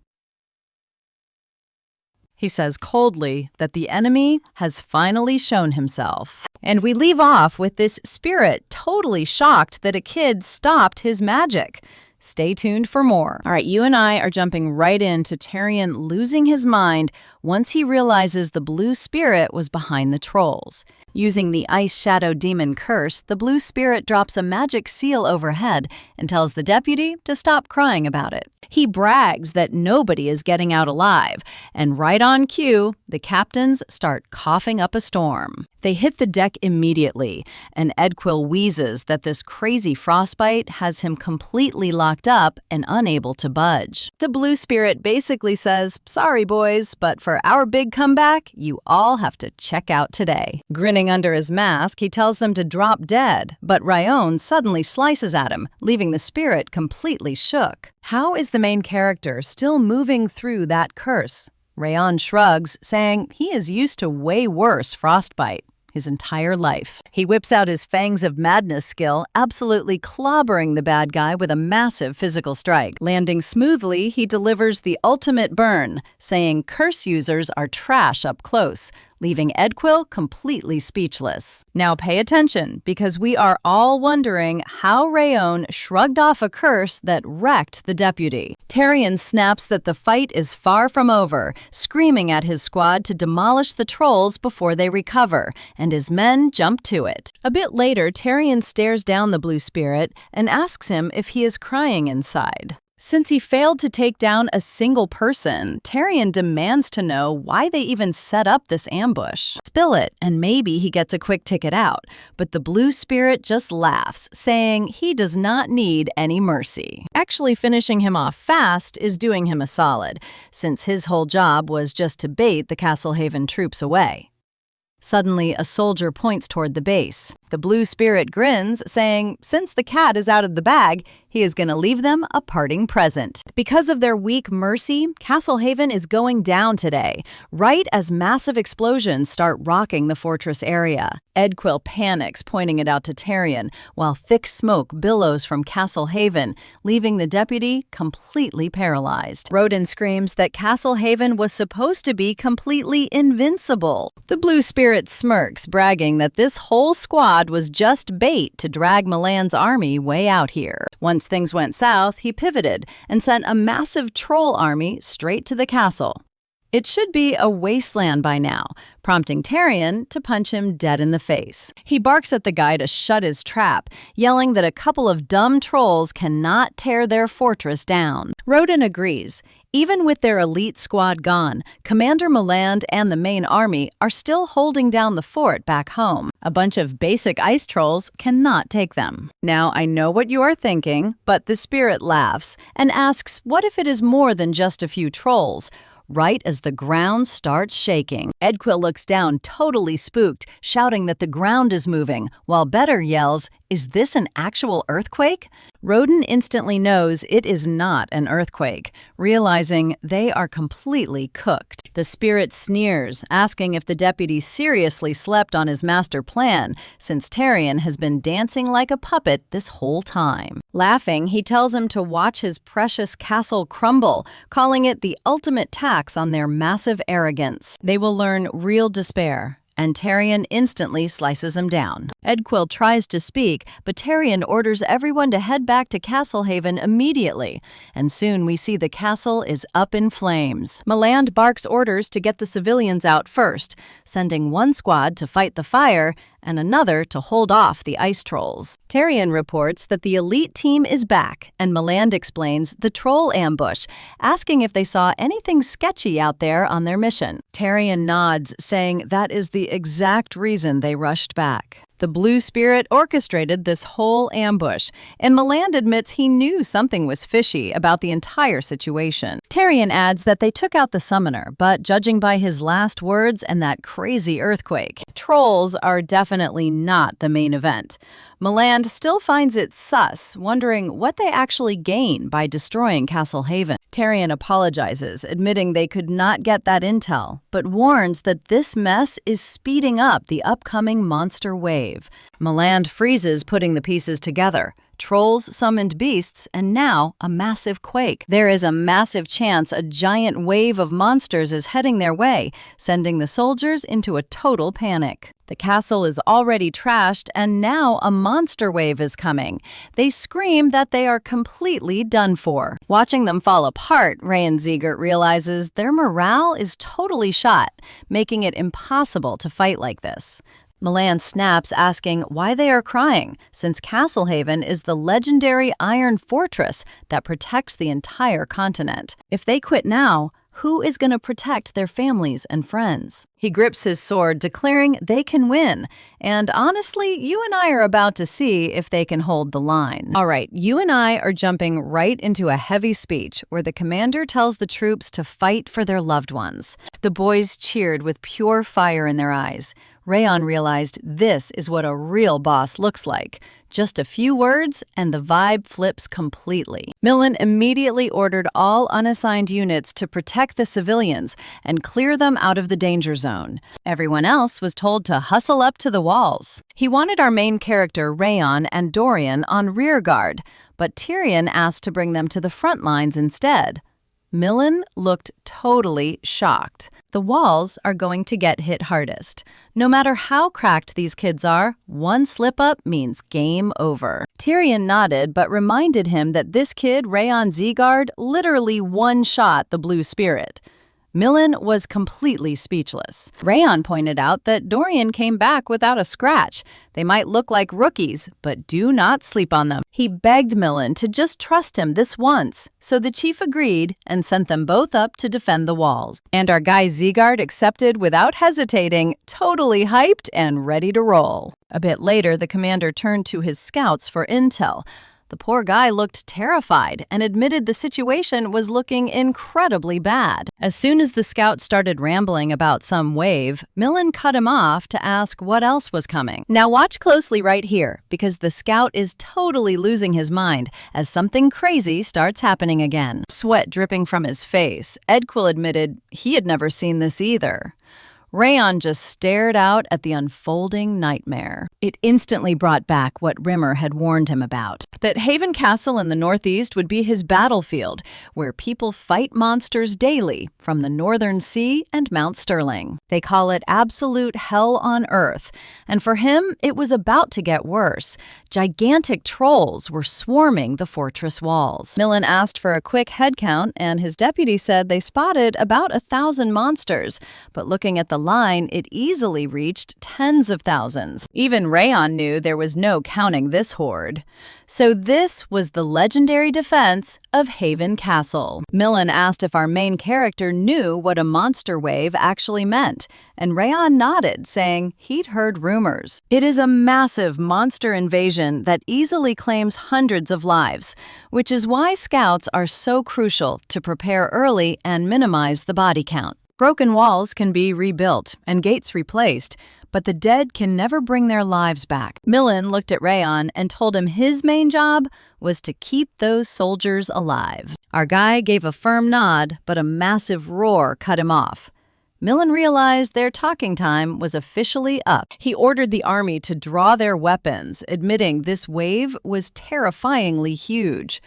He says coldly that the enemy has finally shown himself. And we leave off with this spirit totally shocked that a kid stopped his magic. Stay tuned for more. All right, you and I are jumping right into Tyrion losing his mind once he realizes the blue spirit was behind the trolls. Using the Ice Shadow Demon curse, the blue spirit drops a magic seal overhead and tells the deputy to stop crying about it. He brags that nobody is getting out alive, and right on cue, the captains start coughing up a storm. They hit the deck immediately, and Edquil wheezes that this crazy frostbite has him completely locked up and unable to budge. The blue spirit basically says, "Sorry boys, but for our big comeback, you all have to check out today." Grinning under his mask, he tells them to drop dead, but Rhaon suddenly slices at him, leaving the spirit completely shook. How is the main character still moving through that curse? Rhaon shrugs, saying he is used to way worse frostbite his entire life. He whips out his Fangs of Madness skill, absolutely clobbering the bad guy with a massive physical strike. Landing smoothly, he delivers the ultimate burn, saying curse users are trash up close, leaving Edquil completely speechless. Now pay attention, because we are all wondering how Rhaon shrugged off a curse that wrecked the deputy. Tyrion snaps that the fight is far from over, screaming at his squad to demolish the trolls before they recover, and his men jump to it. A bit later, Tyrion stares down the blue spirit and asks him if he is crying inside. Since he failed to take down a single person, Tyrion demands to know why they even set up this ambush. Spill it, and maybe he gets a quick ticket out. But the blue spirit just laughs, saying he does not need any mercy. Actually finishing him off fast is doing him a solid, since his whole job was just to bait the Castlehaven troops away. Suddenly, a soldier points toward the base. The blue spirit grins, saying, since the cat is out of the bag, he is going to leave them a parting present. Because of their weak mercy, Castlehaven is going down today, right as massive explosions start rocking the fortress area. Edquil panics, pointing it out to Tyrion, while thick smoke billows from Castlehaven, leaving the deputy completely paralyzed. Rodin screams that Castlehaven was supposed to be completely invincible. The blue spirit smirks, bragging that this whole squad was just bait to drag Milan's army way out here. Once things went south, he pivoted and sent a massive troll army straight to the castle. It should be a wasteland by now, prompting Tyrion to punch him dead in the face. He barks at the guy to shut his trap, yelling that a couple of dumb trolls cannot tear their fortress down. Rodin agrees. Even with their elite squad gone, Commander Milan and the main army are still holding down the fort back home. A bunch of basic ice trolls cannot take them. Now, I know what you are thinking, but the spirit laughs and asks, what if it is more than just a few trolls? Right as the ground starts shaking, Edquil looks down, totally spooked, shouting that the ground is moving, while Better yells, is this an actual earthquake? Rodin instantly knows it is not an earthquake, realizing they are completely cooked. The spirit sneers, asking if the deputy seriously slept on his master plan, since Tyrion has been dancing like a puppet this whole time. Laughing, he tells him to watch his precious castle crumble, calling it the ultimate tax on their massive arrogance. They will learn real despair, and Tyrion instantly slices him down. Edquil tries to speak, but Tyrion orders everyone to head back to Castlehaven immediately, and soon we see the castle is up in flames. Milan barks orders to get the civilians out first, sending one squad to fight the fire and another to hold off the ice trolls. Tyrion reports that the elite team is back, and Milan explains the troll ambush, asking if they saw anything sketchy out there on their mission. Tyrion nods, saying that is the exact reason they rushed back. The Blue Spirit orchestrated this whole ambush, and Meland admits he knew something was fishy about the entire situation. Tyrion adds that they took out the summoner, but judging by his last words and that crazy earthquake, trolls are definitely not the main event. Meland still finds it sus, wondering what they actually gain by destroying Castle Haven. Tyrion apologizes, admitting they could not get that intel, but warns that this mess is speeding up the upcoming monster wave. Meland freezes putting the pieces together. Trolls summoned beasts, and now a massive quake. There is a massive chance a giant wave of monsters is heading their way, sending the soldiers into a total panic. The castle is already trashed, and now a monster wave is coming. They scream that they are completely done for. Watching them fall apart, Rhaon Zegart realizes their morale is totally shot, making it impossible to fight like this. Meland snaps, asking why they are crying, since Castle Haven is the legendary Iron Fortress that protects the entire continent. If they quit now, who is going to protect their families and friends? He grips his sword, declaring they can win. And honestly, you and I are about to see if they can hold the line. All right, you and I are jumping right into a heavy speech where the commander tells the troops to fight for their loved ones. The boys cheered with pure fire in their eyes. Rhaon realized this is what a real boss looks like. Just a few words, and the vibe flips completely. Millen immediately ordered all unassigned units to protect the civilians and clear them out of the danger zone. Everyone else was told to hustle up to the walls. He wanted our main character, Rhaon, and Dorian on rear guard, but Tyrion asked to bring them to the front lines instead. Millen looked totally shocked. The walls are going to get hit hardest. No matter how cracked these kids are, one slip-up means game over. Tyrion nodded but reminded him that this kid, Rhaon Zegart, literally one-shot the Blue Spirit. Millen was completely speechless. Rhaon pointed out that Dorian came back without a scratch. They might look like rookies, but do not sleep on them. He begged Millen to just trust him this once, so the chief agreed and sent them both up to defend the walls. And our guy Zegart accepted without hesitating, totally hyped and ready to roll. A bit later, the commander turned to his scouts for intel. The poor guy looked terrified and admitted the situation was looking incredibly bad. As soon as the scout started rambling about some wave, Millen cut him off to ask what else was coming. Now watch closely right here, because the scout is totally losing his mind as something crazy starts happening again. Sweat dripping from his face, Edquill admitted he had never seen this either. Rhaon just stared out at the unfolding nightmare. It instantly brought back what Rimmer had warned him about, that Haven Castle in the northeast would be his battlefield, where people fight monsters daily from the Northern Sea and Mount Sterling. They call it absolute hell on earth, and for him, it was about to get worse. Gigantic trolls were swarming the fortress walls. Millen asked for a quick head count, and his deputy said they spotted about 1,000 monsters, but looking at the line, it easily reached tens of thousands. Even Rhaon knew there was no counting this horde. So this was the legendary defense of Haven Castle. Millen asked if our main character knew what a monster wave actually meant, and Rhaon nodded, saying he'd heard rumors. It is a massive monster invasion that easily claims hundreds of lives, which is why scouts are so crucial to prepare early and minimize the body count. Broken walls can be rebuilt and gates replaced, but the dead can never bring their lives back. Millen looked at Rhaon and told him his main job was to keep those soldiers alive. Our guy gave a firm nod, but a massive roar cut him off. Millen realized their talking time was officially up. He ordered the army to draw their weapons, admitting this wave was terrifyingly huge.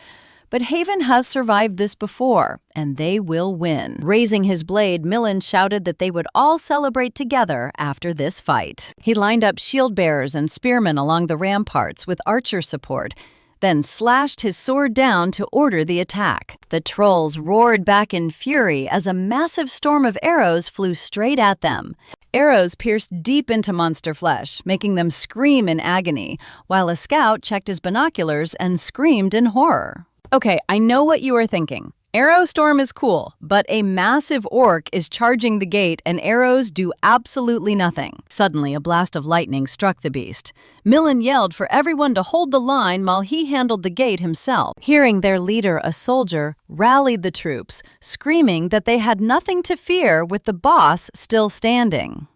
But Haven has survived this before, and they will win. Raising his blade, Millen shouted that they would all celebrate together after this fight. He lined up shield bearers and spearmen along the ramparts with archer support, then slashed his sword down to order the attack. The trolls roared back in fury as a massive storm of arrows flew straight at them. Arrows pierced deep into monster flesh, making them scream in agony, while a scout checked his binoculars and screamed in horror. Okay, I know what you are thinking. Arrow storm is cool, but a massive orc is charging the gate and arrows do absolutely nothing. Suddenly, a blast of lightning struck the beast. Millen yelled for everyone to hold the line while he handled the gate himself. Hearing their leader, a soldier, rallied the troops, screaming that they had nothing to fear with the boss still standing.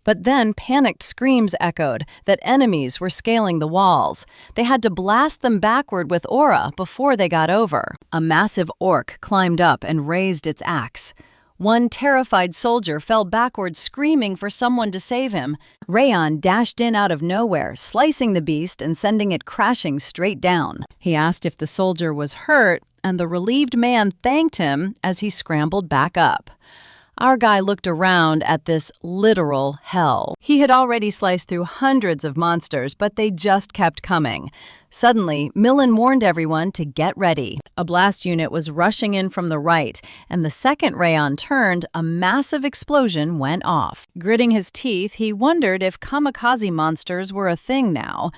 But then panicked screams echoed that enemies were scaling the walls. They had to blast them backward with aura before they got over. A massive orc climbed up and raised its axe. One terrified soldier fell backward screaming for someone to save him. Rayon dashed in out of nowhere, slicing the beast and sending it crashing straight down. He asked if the soldier was hurt, and the relieved man thanked him as he scrambled back up. Our guy looked around at this literal hell. He had already sliced through hundreds of monsters, but they just kept coming. Suddenly, Millen warned everyone to get ready. A blast unit was rushing in from the right, and the second Rayon turned, a massive explosion went off. Gritting his teeth, he wondered if kamikaze monsters were a thing now.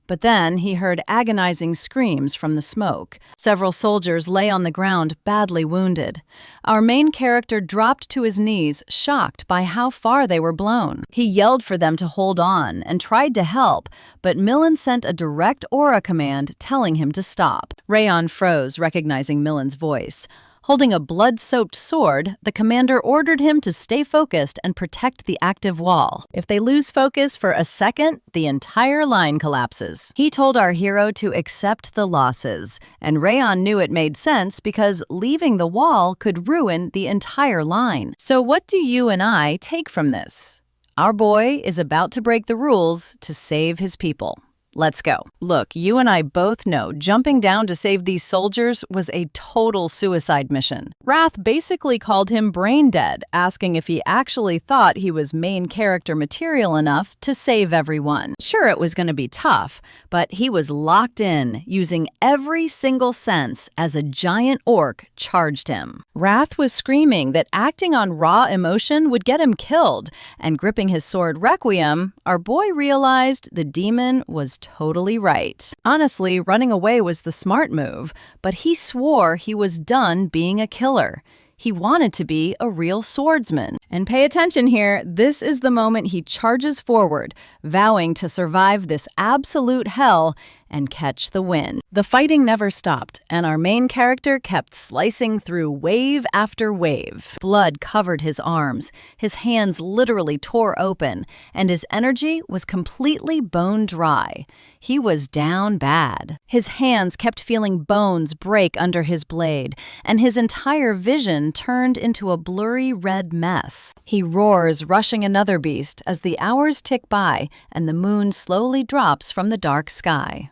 But then he heard agonizing screams from the smoke. Several soldiers lay on the ground, badly wounded. Our main character dropped to his knees, shocked by how far they were blown. He yelled for them to hold on and tried to help, but Millen sent a direct aura command telling him to stop. Rayon froze, recognizing Millen's voice. Holding a blood-soaked sword, the commander ordered him to stay focused and protect the active wall. If they lose focus for a second, the entire line collapses. He told our hero to accept the losses, and Rayon knew it made sense because leaving the wall could ruin the entire line. So what do you and I take from this? Our boy is about to break the rules to save his people. Let's go. Look, you and I both know jumping down to save these soldiers was a total suicide mission. Wrath basically called him brain dead, asking if he actually thought he was main character material enough to save everyone. Sure, it was going to be tough, but he was locked in, using every single sense as a giant orc charged him. Wrath was screaming that acting on raw emotion would get him killed, and gripping his sword Requiem, our boy realized the demon was totally right. Honestly, running away was the smart move, but he swore he was done being a killer. He wanted to be a real swordsman. And pay attention here, this is the moment he charges forward, vowing to survive this absolute hell and catch the win. The fighting never stopped, and our main character kept slicing through wave after wave. Blood covered his arms, his hands literally tore open, and his energy was completely bone dry. He was down bad. His hands kept feeling bones break under his blade, and his entire vision turned into a blurry red mess. He roars, rushing another beast as the hours tick by and the moon slowly drops from the dark sky.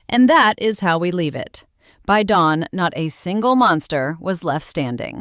And that is how we leave it. By dawn, not a single monster was left standing.